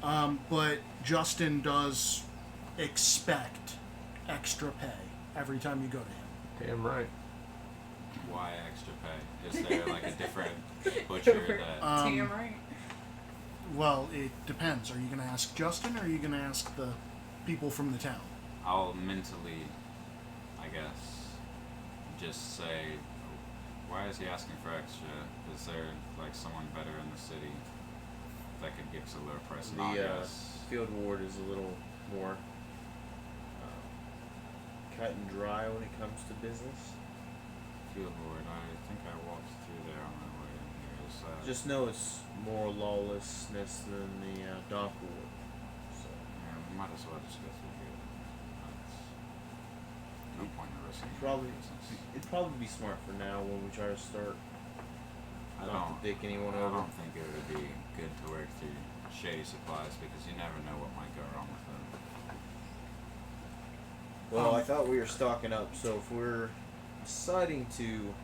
probably. But Justin does expect extra pay every time you go to him. Damn right. Why extra pay? Is there like a different butcher that? Damn right. Well, it depends. Are you going to ask Justin or are you going to ask the people from the town? I'll mentally, I guess, just say, why is he asking for extra? Is there like someone better in the city that could give us a lower price? Not The us. field ward is a little more cut and dry when it comes to business. Field Lord, I think I walked through there on my way in here. Is that Just know it's more lawlessness than the dock ward. So yeah, we might as well just go through here. That's no point in risking probably business. it'd probably be smart for now when we try to start. I not don't to dick anyone I over. don't think it would be good to work through shady supplies because you never know what might go wrong with them. Well, I thought we were stocking up, so if we're deciding to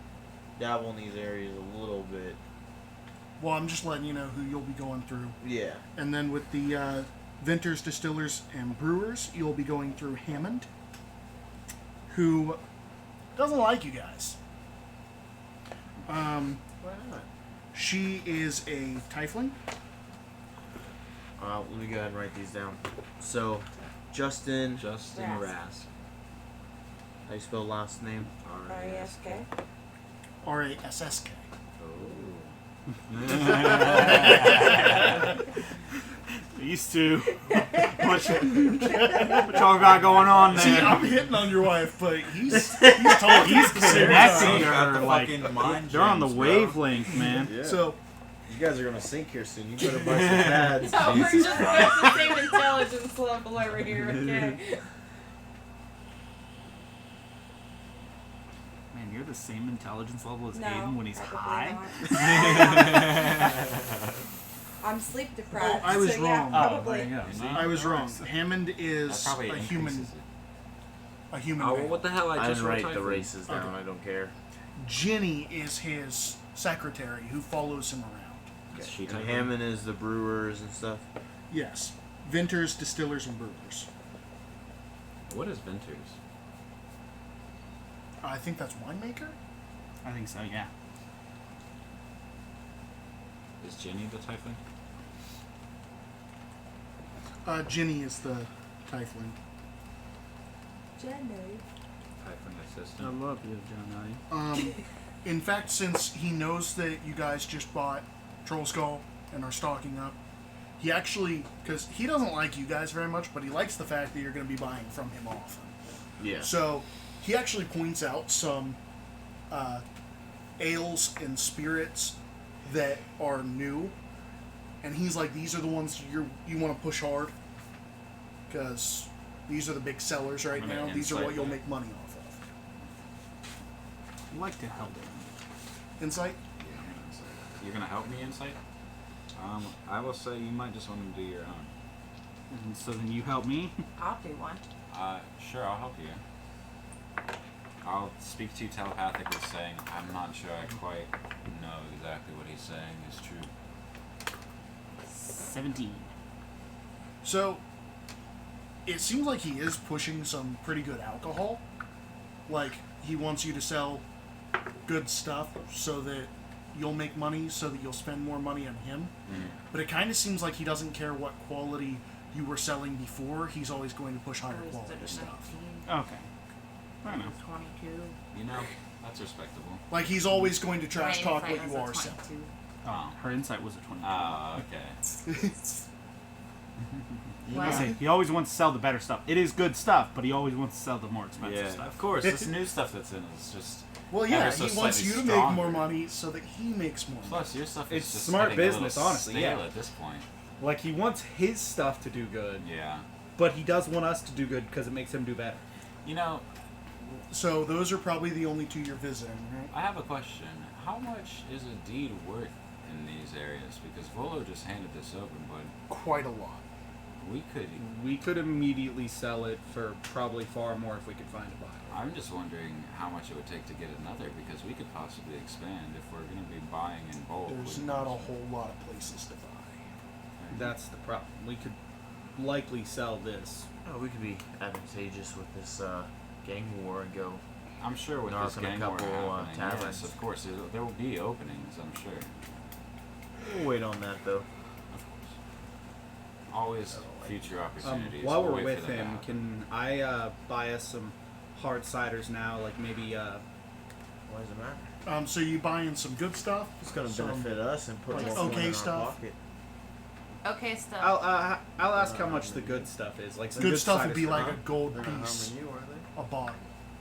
dabble in these areas a little bit, Well, I'm just letting you know who you'll be going through. yeah. And then with the Vinters, Distillers, and Brewers, you'll be going through Hammond, who doesn't like you guys. Why not? She is a tiefling. Let me go ahead and write these down. So, Justin. Justin Rask. Rask. How do you spell last name? R-A-S-K. R-A-S-S-K. These two. What y'all got going on there? See, I'm hitting on your wife, but he's talking. He's at the same connecting time. her. Like, they're on the wavelength, man. Yeah. So, You guys are gonna sink here soon. You better buy some pads. No, we're Jesus just Christ. the same intelligence level over here, okay? Man, you're the same intelligence level as No, Aiden when he's probably high. not. I'm sleep deprived. I was so yeah, wrong. probably. there you go. See? I was wrong. Hammond That is probably a increases human. it. A human. Oh, well, male. what the hell? I I just didn't wrote write the typing. races down. Okay. I don't care. Ginny is his secretary, who follows him around. Is she And typing? Hammond is the brewers and stuff. Yes, vintners, distillers, and brewers. What is Ventures? I think that's winemaker. I think so, yeah. Is Jenny the typing? Ginny is the tiefling. Jenny. Typing I assistant. love you, Johnny. In fact, since he knows that you guys just bought Troll Skull and are stocking up, he actually, because he doesn't like you guys very much, but he likes the fact that you're going to be buying from him often. Yeah. So he actually points out some ales and spirits that are new, and he's like, these are the ones you want to push hard, because these are the big sellers right I'm gonna now. These are what insight you'll that. make money off of. I'd like to help him. Insight? Yeah, I'm gonna insight. You're gonna help me insight? I will say you might just want to do your own. And so then you help me? I'll do one. Sure, I'll help you. I'll speak to you telepathically, saying I'm not sure I quite know exactly what he's saying is true. 17. So, it seems like he is pushing some pretty good alcohol. Like, he wants you to sell good stuff so that you'll make money, so that you'll spend more money on him. But it kind of seems like he doesn't care what quality you were selling before. He's always going to push higher quality stuff. Okay. I know. 22. You know, that's respectable. Like, he's always going to trash My talk what insight you was are a selling. 22. Oh, her insight was a 20. Oh, okay. I say, he always wants to sell the better stuff. It is good stuff, but he always wants to sell the more expensive Yeah, stuff. of course. This new stuff that's in is just. Well, yeah, ever so he wants slightly you to make stronger. more money so that he makes more money. Plus, your stuff is It's just smart getting a little business, honestly, stale yeah. at this point. Like, he wants his stuff to do good, Yeah. but he does want us to do good because it makes him do better. You know, So those are probably the only two you're visiting, right? I have a question. How much is a deed worth in these areas? Because Volo just handed this open, but Quite a lot. we could. We could immediately sell it for probably far more if we could find a buyer. I'm just wondering how much it would take to get another, because we could possibly expand if we're going to be buying in bulk. There's we- not a whole lot of places to buy. That's the problem. We could likely sell this. Oh, we could be advantageous with this gang war and go. I'm sure with Knock this on a gang war couple, happening, taverns. yes, of course, there will be openings, I'm sure. We'll wait on that though. Of course. Always future opportunities. While we'll we're wait with for them to him, happen. can I buy us some hard ciders now? Like maybe Why does it matter? So you buying some good stuff? It's gonna Some, benefit us and put like, more money okay in stuff. our pocket. Okay, stuff. I'll ask how much the good stuff is. Like some Good stuff would ciders be for like now. a gold They're not piece, harming you, are they? a bottle.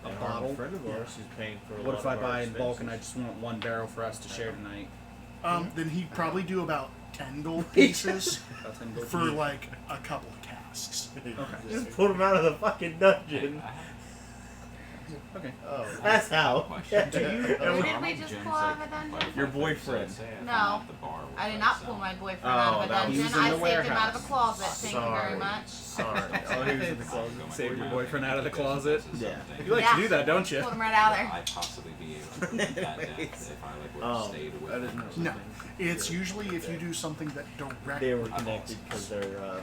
A They harm bottle? A friend of ours who's paying for a What lot if I of our buy in bulk and I expenses. just want one barrel for us to share tonight? Then he'd probably do about 10 gold pieces About 10 gold for pieces. like a couple of casks. Okay. Just pulled him out of the fucking dungeon. Okay. Oh, that's how. Question. Who did we just pull out of a dungeon? Your boyfriend. No, I did not pull my boyfriend out of a that was- dungeon. He was in I the saved him out of a warehouse. closet. Thank you very Sorry. much. Sorry. Oh, he was in the closet. Save your boyfriend out of the closet? Yeah. You like to do that, don't you? Pulled him right out of there. I'd possibly be able to meet that death if I like would have Oh, stayed with I him. didn't know. No, it's usually if you do something that directly They were I've connected because they're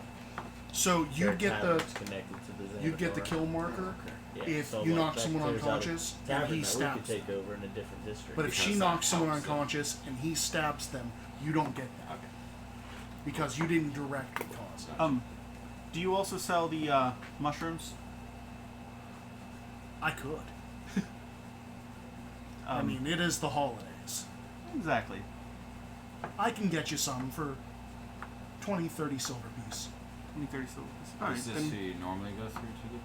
So Their you'd get the tavern's connected to the you'd get the Xanador. kill marker Yeah, if so, you like, knock that someone clears out a unconscious and tavern he that we stabs could take them. over in a different district. But if she Because knocks that someone helps it. unconscious and he stabs them, you don't get that Okay. because you didn't directly cause it. Do you also sell the mushrooms? I could. I mean, it is the holidays. Exactly. I can get you some for 20, 30 silver piece. 20, 30 silver. Is Alright, this then who you normally go through to get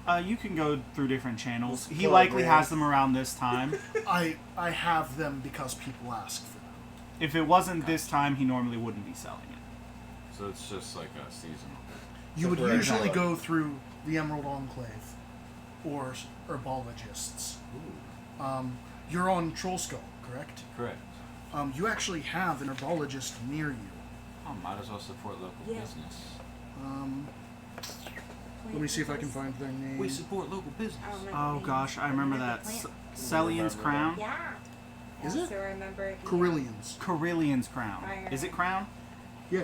them? you can go through different channels. We'll He likely plug has them around this time. I have them because people ask for them. If it wasn't this time, he normally wouldn't be selling it. So it's just like a seasonal. You would for usually example- go through the Emerald Enclave or herbologists. You're on Troll Skull, correct? Correct. You actually have an herbologist near you. Oh, might as well support local business. Let me see if I can find their name. We support local business. Oh gosh, I remember that. Celian's Crown? Yeah. Is I it? also remember it. Carillions. Carillian's Crown. Is it Crown? Yeah.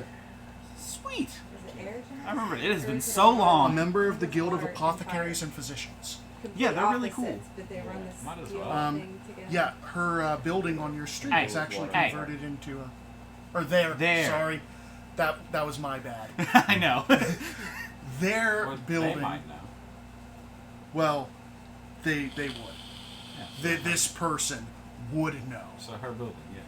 Sweet. Is it Ayrton? I remember it. It has Or been is it so a- A long. member of the Guild of Apothecaries and Physicians. Yeah, they're really Opposites, cool. But they run this Might as deal well. thing together. Yeah, her building on your street Hey, is actually hey. converted into a... Or there. There. Sorry. That was my bad. I know. Their Or building... they might know. Well, they would. This person would know. So her building, yeah.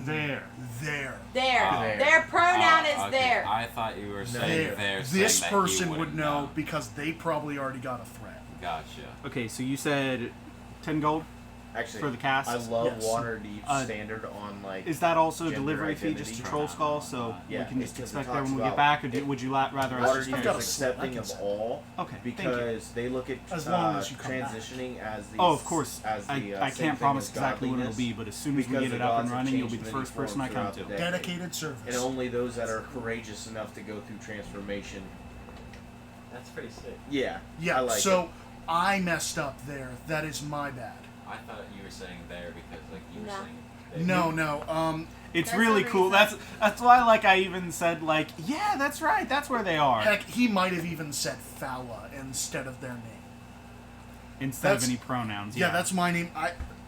There. There. There. Oh. Their pronoun Oh, is okay. there. I thought you were saying There. there. This saying that he person would wouldn't know because they probably already got a threat. Gotcha. Okay, so you said 10 gold Actually, for the cast? I love Yes. Waterdeep standard on like. Is that also a gender delivery fee identity. just to Troll Skull, so Yeah, we can just because it expect that talks when we get about back, or it- would you rather us just I've Waterdeep got is a slip, I accepting can of send all Okay, thank you. because they look at As long as you come back. transitioning as the. Oh, of course. As the, I same can't thing promise as exactly what it'll godliness, be, but as soon as we because get it the up and gods have running, you'll be changed the many first person I forms come throughout to. the decade. Dedicated service. And only those that are courageous enough to go through transformation. That's pretty sick. Yeah. Yeah, I like so it. I messed up there. That is my bad. I thought you were saying there because like you were No. saying. No. It's There's really no cool. reason. That's why I even said yeah, that's right. That's where they are. Heck, he might have even said Fala instead of their name. Instead of that's- any pronouns. Yeah, that's my name.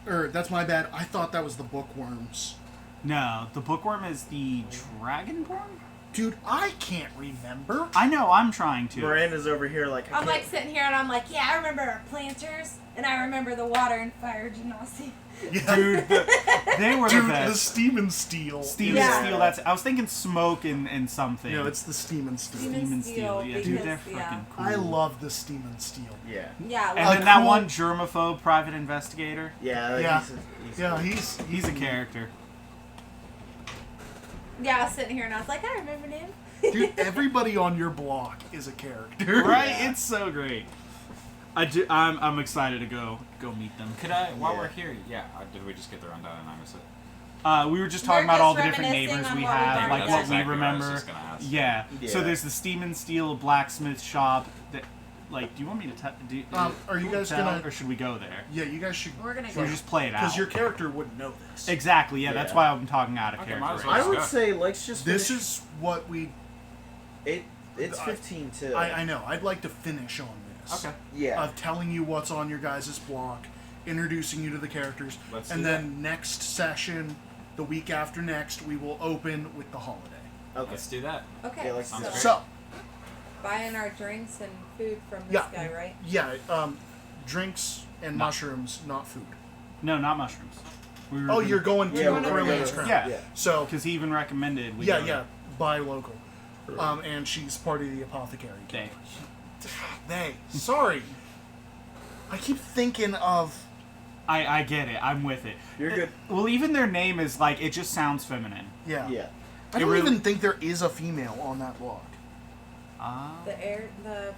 That's my bad. I thought that was the bookworms. No, the bookworm is the dragonborn? Dude, I can't remember. I know, I'm trying to. Miranda's over here like. I I'm like can't- sitting here and I'm like, yeah, I remember our planters and I remember the water and fire genasi. Yeah. Dude, they were Dude, the the best. Steam and Steel. Steam Yeah. and Steel, that's I was thinking smoke and something. No, it's the Steam and Steel. Steam Steam and Steel. Yeah, dude, because, they're yeah. freaking cool. I love the Steam and Steel. Yeah. Yeah, And like, then that cool- one germaphobe private investigator. Yeah. Yeah. He's Yeah, cool. He's a character. yeah, I was sitting here and I was like, I remember him. Dude, everybody on your block is a character. Right? Yeah. It's so great. I'm excited to go meet them. Could I, while Yeah. we're here, did we just get the rundown and I missed it? We were just We're talking about just all the different reminiscing neighbors on we what we've have, already like done. what That's we exactly what I was remember. just gonna ask. Yeah. So Yeah. there's the Steam and Steel blacksmith shop. That, do you want me to tell? Are you guys tell, gonna- or should we go there? Yeah, you guys should. We're gonna Should go. we just play it out? Because your character wouldn't know this. Exactly. Yeah, that's Yeah. why I'm talking out of Okay, character. might as right well. I Let's would go. say let's just. This finish- is what we. It's 15 to. I know. I'd like to finish on this. Okay. Yeah. Of telling you what's on your guys' block, introducing you to the characters, Let's and do then next session, the week after next, we will open with the holiday. Okay. Let's do that. Okay, Yeah, let's so do that. So, buying our drinks and food from this Yeah. guy, right? yeah, drinks and mushrooms, not food. No, not mushrooms. We were Oh, gonna- you're going to Yeah, we're gonna Carillions go- Crown. Yeah. Yeah. So, Because he even recommended. We yeah, go yeah, buy local. And she's part of the apothecary. They. They. Sorry. I keep thinking of. I get it. I'm with it. You're good. Well, even their name is it just sounds feminine. Yeah. Yeah. I It don't really- even think there is a female on that block. The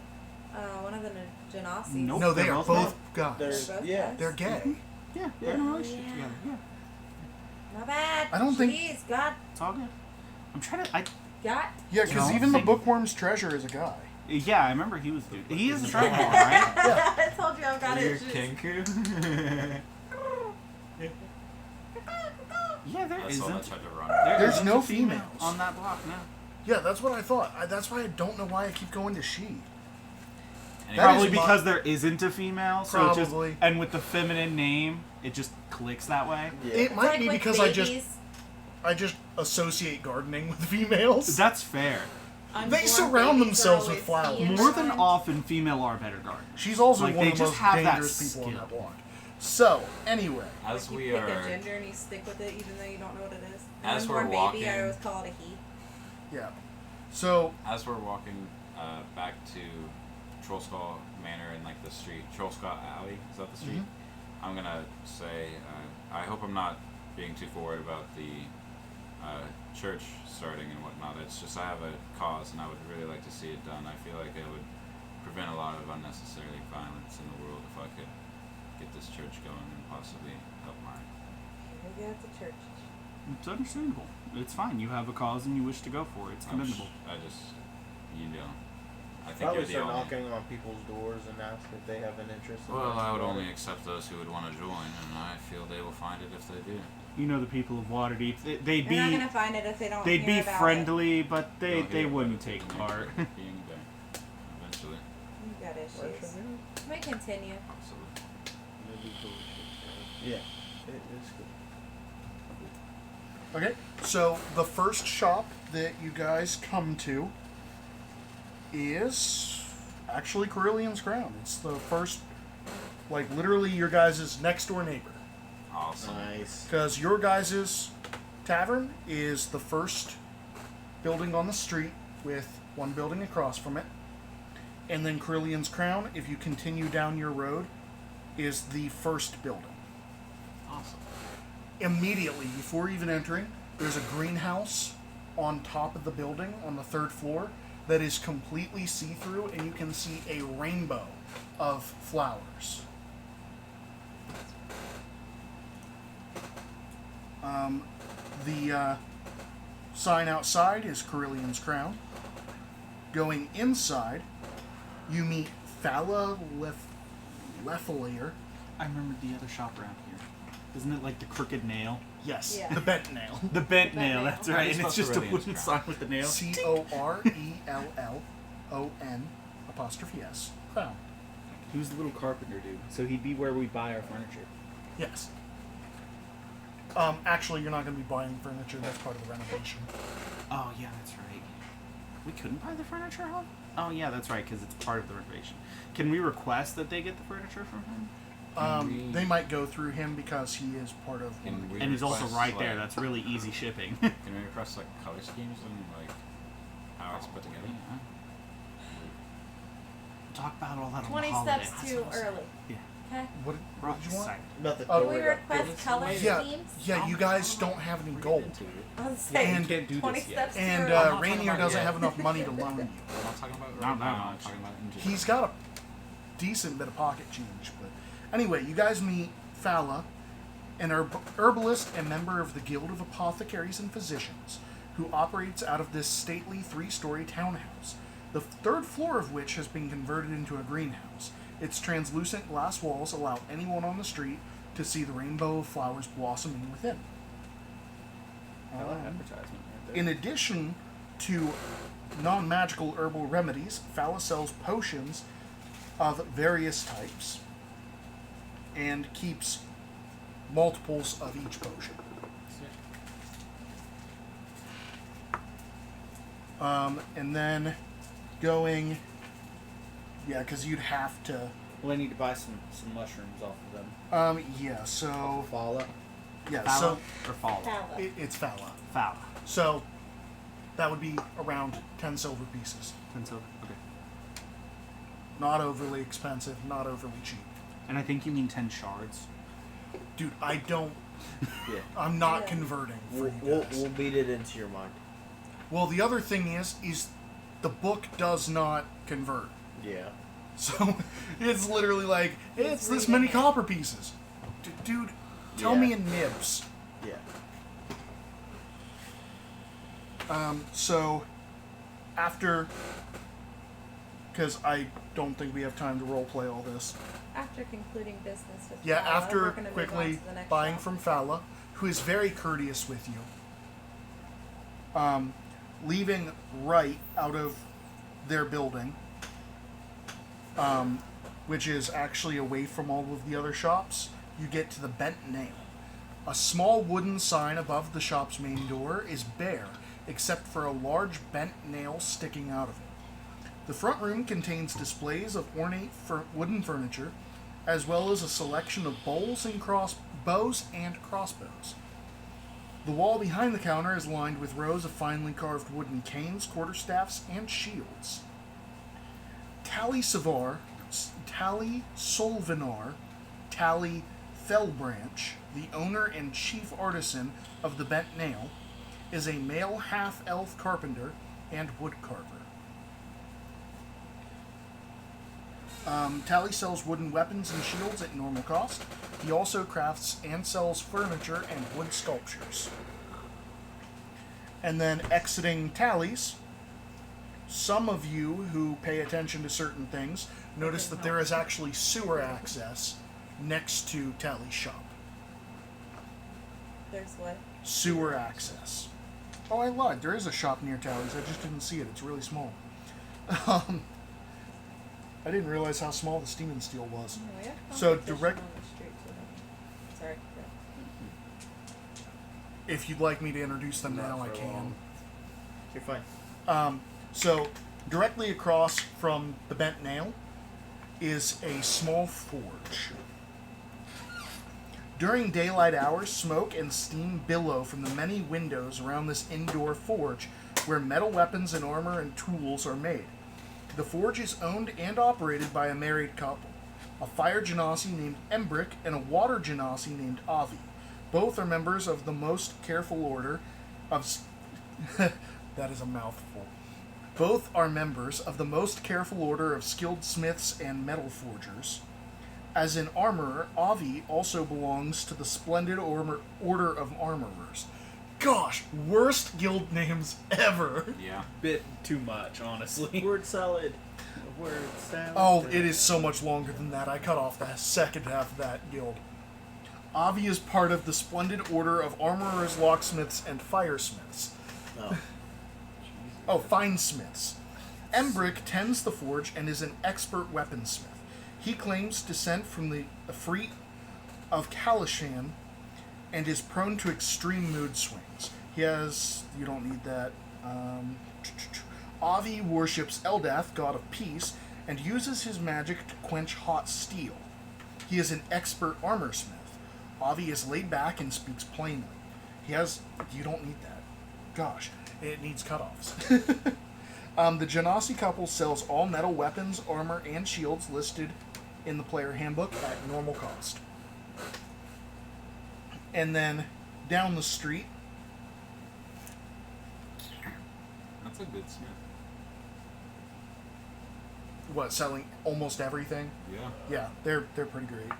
one of the Genasis. Nope. No, they they're are both both They're, guys. both yeah. guys? They're gay. Yeah, they're Yeah. in a relationship Yeah. together. Yeah, My bad. I don't think- Jeez, God, it's all good. I'm trying to. God. Yeah, because No. even the bookworm's treasure is a guy. Yeah, I remember he was. He is a dragonborn, right? I told you I've got You're issues. Kinku? Yeah, there That's all I isn't. tried to run. There There's isn't no a female females. on that block. No. Yeah, that's what I thought. That's why I don't know why I keep going to she. And Probably is my- because there isn't a female, so it just, Probably. and with the feminine name, it just clicks that way. Yeah. It might Like be with because babies, I just associate gardening with females. That's fair. unborn surround babies themselves are with always flowers. female. More than often, female are better gardeners. She's also Like, one they of the just most have that dangerous people on skill. that block. So, anyway. As Like, we you pick are, a gender and you stick with it even though you don't know what it is. As we're Unborn baby, I walking- always call it a he. Yeah. So, as we're walking back to Trollskull Manor and like the street, Trollskull Alley, is that the street? I'm gonna say, I hope I'm not being too forward about the church starting and whatnot. It's just I have a cause and I would really like to see it done. I feel like it would prevent a lot of unnecessary violence in the world if I could get this church going and possibly help mine. Maybe that's a church. It's understandable. It's fine. You have a cause and you wish to go for it. It's commendable. I just, you know, I think Probably you're the start only. knocking on people's doors and ask if they have an interest. in Well, this I would water. only accept those who would want to join, and I feel they will find it if they do. You know the people of Waterdeep. They'd You're not be gonna find it if they don't they'd hear be about friendly, but they They'll hear wouldn't about it take and part. being there, eventually. it. You got issues. Russian, We continue. Absolutely. Maybe cool. yeah, it is good. okay. So, the first shop that you guys come to is actually Carillian's Crown. It's the first, like, literally your guys' next door neighbor. Awesome. Nice. Because your guys' tavern is the first building on the street with one building across from it. And then Carillian's Crown, if you continue down your road, is the first building. Awesome. Immediately, before even entering, there's a greenhouse on top of the building on the third floor that is completely see-through, and you can see a rainbow of flowers. The sign outside is Carillian's Crown. Going inside, you meet Fala Lefalier. I remember the other shop around here. Isn't it like the crooked nail? Yes, Yeah. the bent nail. The bent Bent nail, nail. that's right. How do And you it's spell just a Carillian's wooden Crown? sign with the nail. Corellon''s Crown. He was the little carpenter dude, so he'd be where we buy our furniture. Yes. Actually, you're not going to be buying furniture. That's part of the renovation. Oh, yeah, that's right. We couldn't buy the furniture, huh? Oh, yeah, that's right, because it's part of the renovation. Can we request that they get the furniture from him? They might go through him because he is part of one of the We And he's also request, right there. like- That's really easy shipping. Can we request like color schemes and like how it's put together? Yeah. Talk about all that 20 on the holiday. steps too early. Yeah. Okay. What We're all did you want? excited. Nothing. Oh, Can we Here we go. request color Yeah, schemes? yeah. You guys don't have any gold, I was saying, And- Can't do 20 this yet. steps too and early. not Rainier talking about doesn't yet. have enough money to loan you. I'm not talking about Not right that now. I'm much. talking about in general. He's got a decent bit of pocket change, but anyway, you guys meet Fala, an herbalist and member of the Guild of Apothecaries and Physicians, who operates out of this stately 3-story townhouse, the third floor of which has been converted into a greenhouse. Its translucent glass walls allow anyone on the street to see the rainbow of flowers blossoming within. I like advertisement right there. In addition to non-magical herbal remedies, Fala sells potions of various types and keeps multiples of each potion. And then going, yeah, because you'd have to, Well, I need to buy some mushrooms off of them. yeah, so, Fala. yeah, Fala so or Fala? Fala. it's Fala. Fala. So that would be around 10 silver pieces. And so, okay. Not overly expensive, not overly cheap. And I think you mean 10 shards. Dude, I don't. Yeah. I'm not Yeah. converting for you We'll guys. beat it into your mind. Well, the other thing is the book does not convert. Yeah. So it's literally like, it's this many copper pieces. Dude, tell Yeah. me in nibs. Yeah. So after, because I don't think we have time to roleplay all this. After concluding business with Yeah, Fala, after we're gonna move on quickly to the next buying shop. from Fala, who is very courteous with you. leaving right out of their building, which is actually away from all of the other shops, you get to the Bent Nail. A small wooden sign above the shop's main door is bare, except for a large bent nail sticking out of it. The front room contains displays of ornate wooden furniture, as well as a selection of bows and crossbows. The wall behind the counter is lined with rows of finely carved wooden canes, quarterstaffs, and shields. Tally Solvinar, Tally Fellbranch, the owner and chief artisan of the Bent Nail, is a male half-elf carpenter and woodcarver. Tally sells wooden weapons and shields at normal cost. He also crafts and sells furniture and wood sculptures. And then exiting Tally's, some of you who pay attention to certain things notice that there is actually sewer access next to Tally's shop. There's what? Sewer access. Oh, I lied. There is a shop near Tally's. I just didn't see it. It's really small. I didn't realize how small the Steam and Steel was. No, we have So competition direct. on the streets with them. Sorry. If you'd like me to introduce them now, I can. You're fine. So directly across from the Bent Nail is a small forge. During daylight hours, smoke and steam billow from the many windows around this indoor forge where metal weapons and armor and tools are made. The forge is owned and operated by a married couple, a fire genasi named Embrick and a water genasi named Avi. Both are members of the most careful order of... that is a mouthful. Both are members of the most careful order of skilled smiths and metal forgers. As an armorer, Avi also belongs to the Splendid Order of Armorers. Gosh, worst guild names ever. Yeah. Bit too much, honestly. Word salad. Word salad. Oh, it is so much longer than that. I cut off the second half of that guild. Avi is part of the Splendid Order of Armorers, Locksmiths, and Firesmiths. Oh. Finesmiths. Embrick tends the forge and is an expert weaponsmith. He claims descent from the Efreet of Kalishan and is prone to extreme mood swings. He has... You don't need that. Avi worships Eldath, god of peace, and uses his magic to quench hot steel. He is an expert armorsmith. Avi is laid back and speaks plainly. He has... You don't need that. Gosh, it needs cutoffs. The Genasi couple sells all metal weapons, armor, and shields listed in the player handbook at normal cost. And then down the street... That's a good smith. What, selling almost everything? Yeah. Yeah, they're pretty great.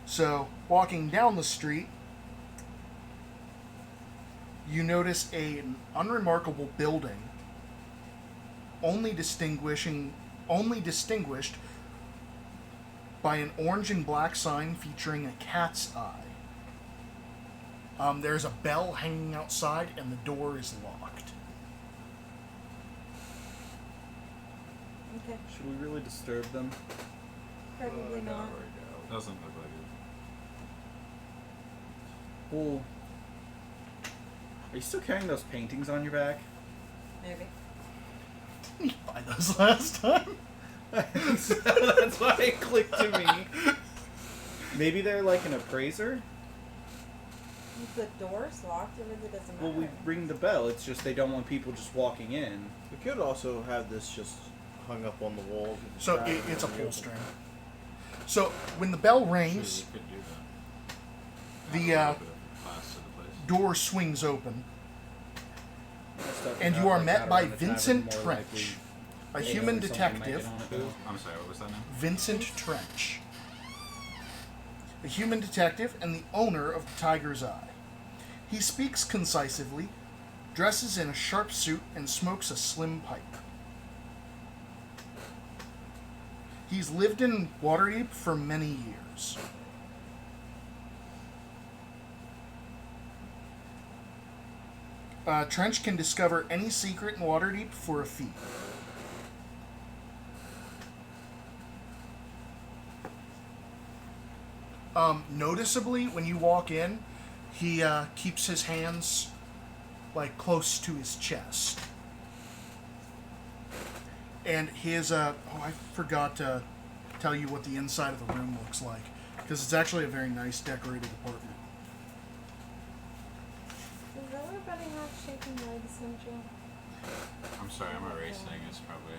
So, walking down the street, you notice an unremarkable building only distinguished by an orange and black sign featuring a cat's eye. There's a bell hanging outside and the door is locked. Okay. Should we really disturb them? Probably not. Doesn't look like it. Well, are you still carrying those paintings on your back? Maybe. Didn't you buy those last time? That's why it clicked to me. Maybe they're like an appraiser? If the door's locked, it really doesn't matter. Well, we ring the bell. It's just they don't want people just walking in. We could also have this just hung up on the wall. So it's a pull string. So when the bell rings, We could do that. the Open up the class to the place. door swings open, Stuff and out you are like met that by around the tavern, Vincent more Trench, likely a they human know something might detective. get on it, Who? though. I'm sorry, what was that name? Vincent Trench, a human detective and the owner of the Tiger's Eye. He speaks concisively, dresses in a sharp suit, and smokes a slim pipe. He's lived in Waterdeep for many years. Trench can discover any secret in Waterdeep for a fee. Noticeably, when you walk in, he keeps his hands like close to his chest. And his, I forgot to tell you what the inside of the room looks like, because it's actually a very nice decorated apartment. Does everybody have shaking legs, Central? I'm sorry, I'm erasing. It's probably.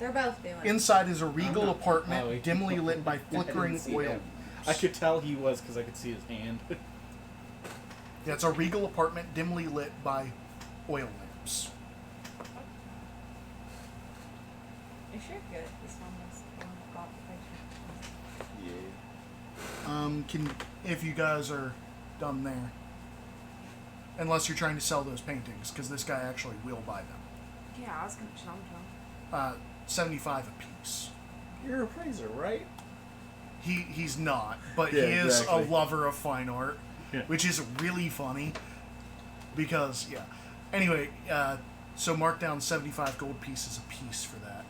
They're both doing it. Inside is a regal apartment, Oh, he- dimly lit by flickering see oil him. lamps. I could tell he was because I could see his hand. Yeah, it's a regal apartment, dimly lit by oil lamps. You sure good. This one was the one that got the picture. If you guys are done there, unless you're trying to sell those paintings, because this guy actually will buy them. Yeah, I was gonna chum chum. 75 apiece. You're a appraiser, right? He's not, but Yeah, he is exactly. a lover of fine art, Yeah. which is really funny. Because anyway, so mark down 75 gold pieces a piece for that.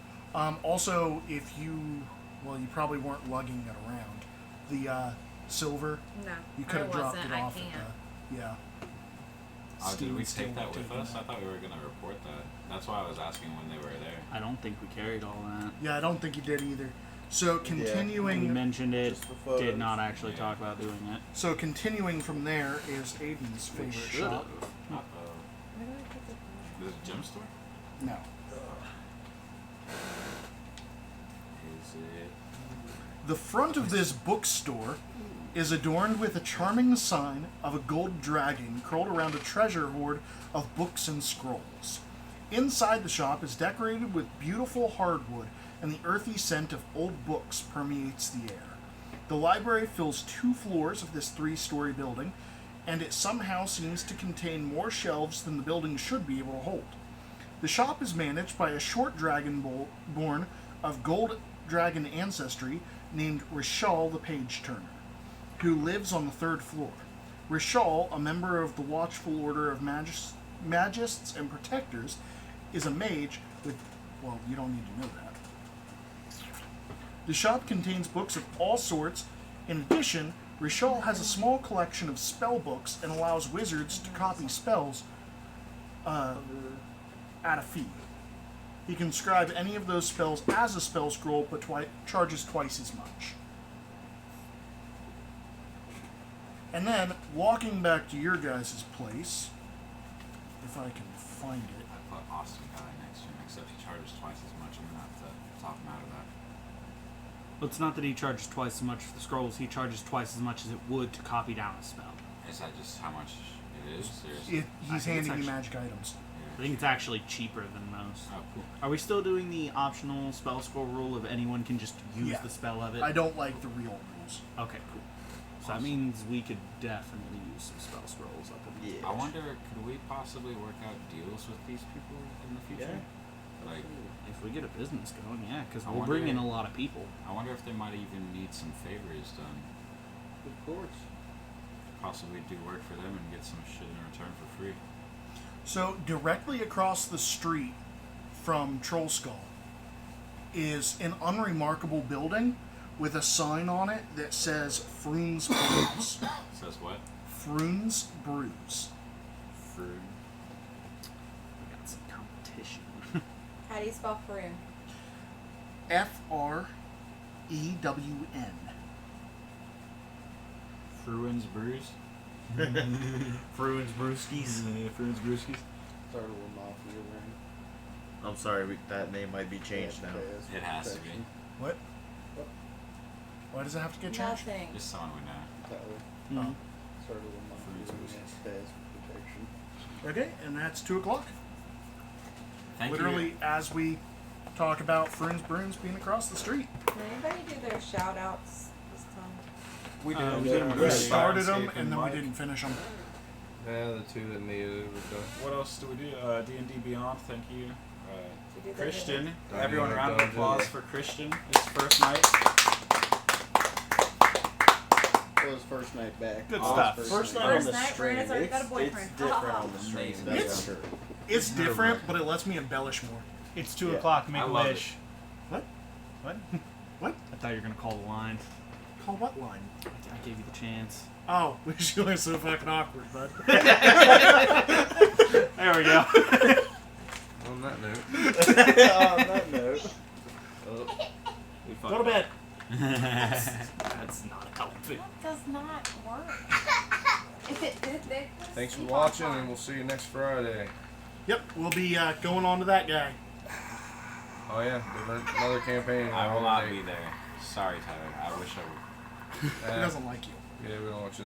Also, if you probably weren't lugging it around. The silver, No, you could have I dropped wasn't. it I off. can't. Oh, did we Steven take that still with taking us? I thought we were gonna report that. That's why I was asking when they were there. I don't think we carried all that. Yeah, I don't think you did either. So We continuing, mentioned it, Just the photos. did not actually Yeah. talk about doing it. so continuing from there is Aiden's favorite shop. Where do I put the Is it a gem store? No. Is it? The front of this bookstore is adorned with a charming sign of a gold dragon curled around a treasure hoard of books and scrolls. Inside the shop is decorated with beautiful hardwood, and the earthy scent of old books permeates the air. The library fills 2 floors of this 3-story building, and it somehow seems to contain more shelves than the building should be able to hold. The shop is managed by a short dragon born of gold dragon ancestry named Rishal the Page Turner, who lives on the 3rd floor. Rishal, a member of the Watchful Order of Magists and Protectors, is a mage with... well, you don't need to know that. The shop contains books of all sorts. In addition, Rishal has a small collection of spell books and allows wizards to copy spells at a fee. He can scribe any of those spells as a spell scroll, but charges twice as much. And then, walking back to your guys' place, if I can find it. I put Austin guy next to him, except he charges twice as much. I'm gonna have to top him out of that. Well, it's not that he charges twice as much for the scrolls, he charges twice as much as it would to copy down a spell. Is that just how much it is? He's handing you magic items. I think it's actually cheaper than most. Oh, cool. Are we still doing the optional spell scroll rule of anyone can just use Yeah. the spell of it? I don't like the real rules. Okay, cool. So that means we could definitely use some spell scrolls up in the I wonder, could we possibly work out deals with these people in the future? Like, if we get a business going, yeah, because I we'll wonder- bring in a lot of people. I wonder if they might even need some favors done. Of course. Possibly do work for them and get some shit in return for free. So, directly across the street from Troll Skull is an unremarkable building with a sign on it that says Froon's Brews. Says what? Froon's Brews. Froon. We got some competition. How do you spell Faroon? Frewen. Fruin's Brews? Fruin's Brewskis. Fruin's Brewskis? Started with Mafia ring. I'm sorry, that name might be changed now. It has to be. What? Why does it have to get changed? Nothing. Just someone we know. Tyler. Oh. Started with Mafia ring. Stays protection. Okay, and that's 2 o'clock. Thank Literally, you. as we talk about Froon's Brews being across the street. Did anybody do their shout outs this time? We did. We started them, and then we didn't finish them. Yeah, the 2 that needed it were done. What else do we do? D&D Beyond, thank you. Did you do that? Christian. Don't Everyone, do it, round of don't do applause it. for Christian. His first night. was first night back. Good It was stuff. First night First on the night, stream. Brandon's already got a It's boyfriend. different on the stream. That's It's- for sure. It's different, but it lets me embellish more. It's 2 Yeah. o'clock. Make I a love wish. What? What? What? I thought you were gonna call the line. Call what line? I gave you the chance. Oh, wish you were so fucking awkward, bud. There we go. On that note. On that note. Go to bed. That's not helping. That does not work. If it did, they Thanks for watching, and we'll see you next Friday. Yep, we'll be going on to that guy. Oh yeah, another campaign. I will not be there. Sorry, Tyler. I wish I would. He doesn't like you. Yeah, we don't want you.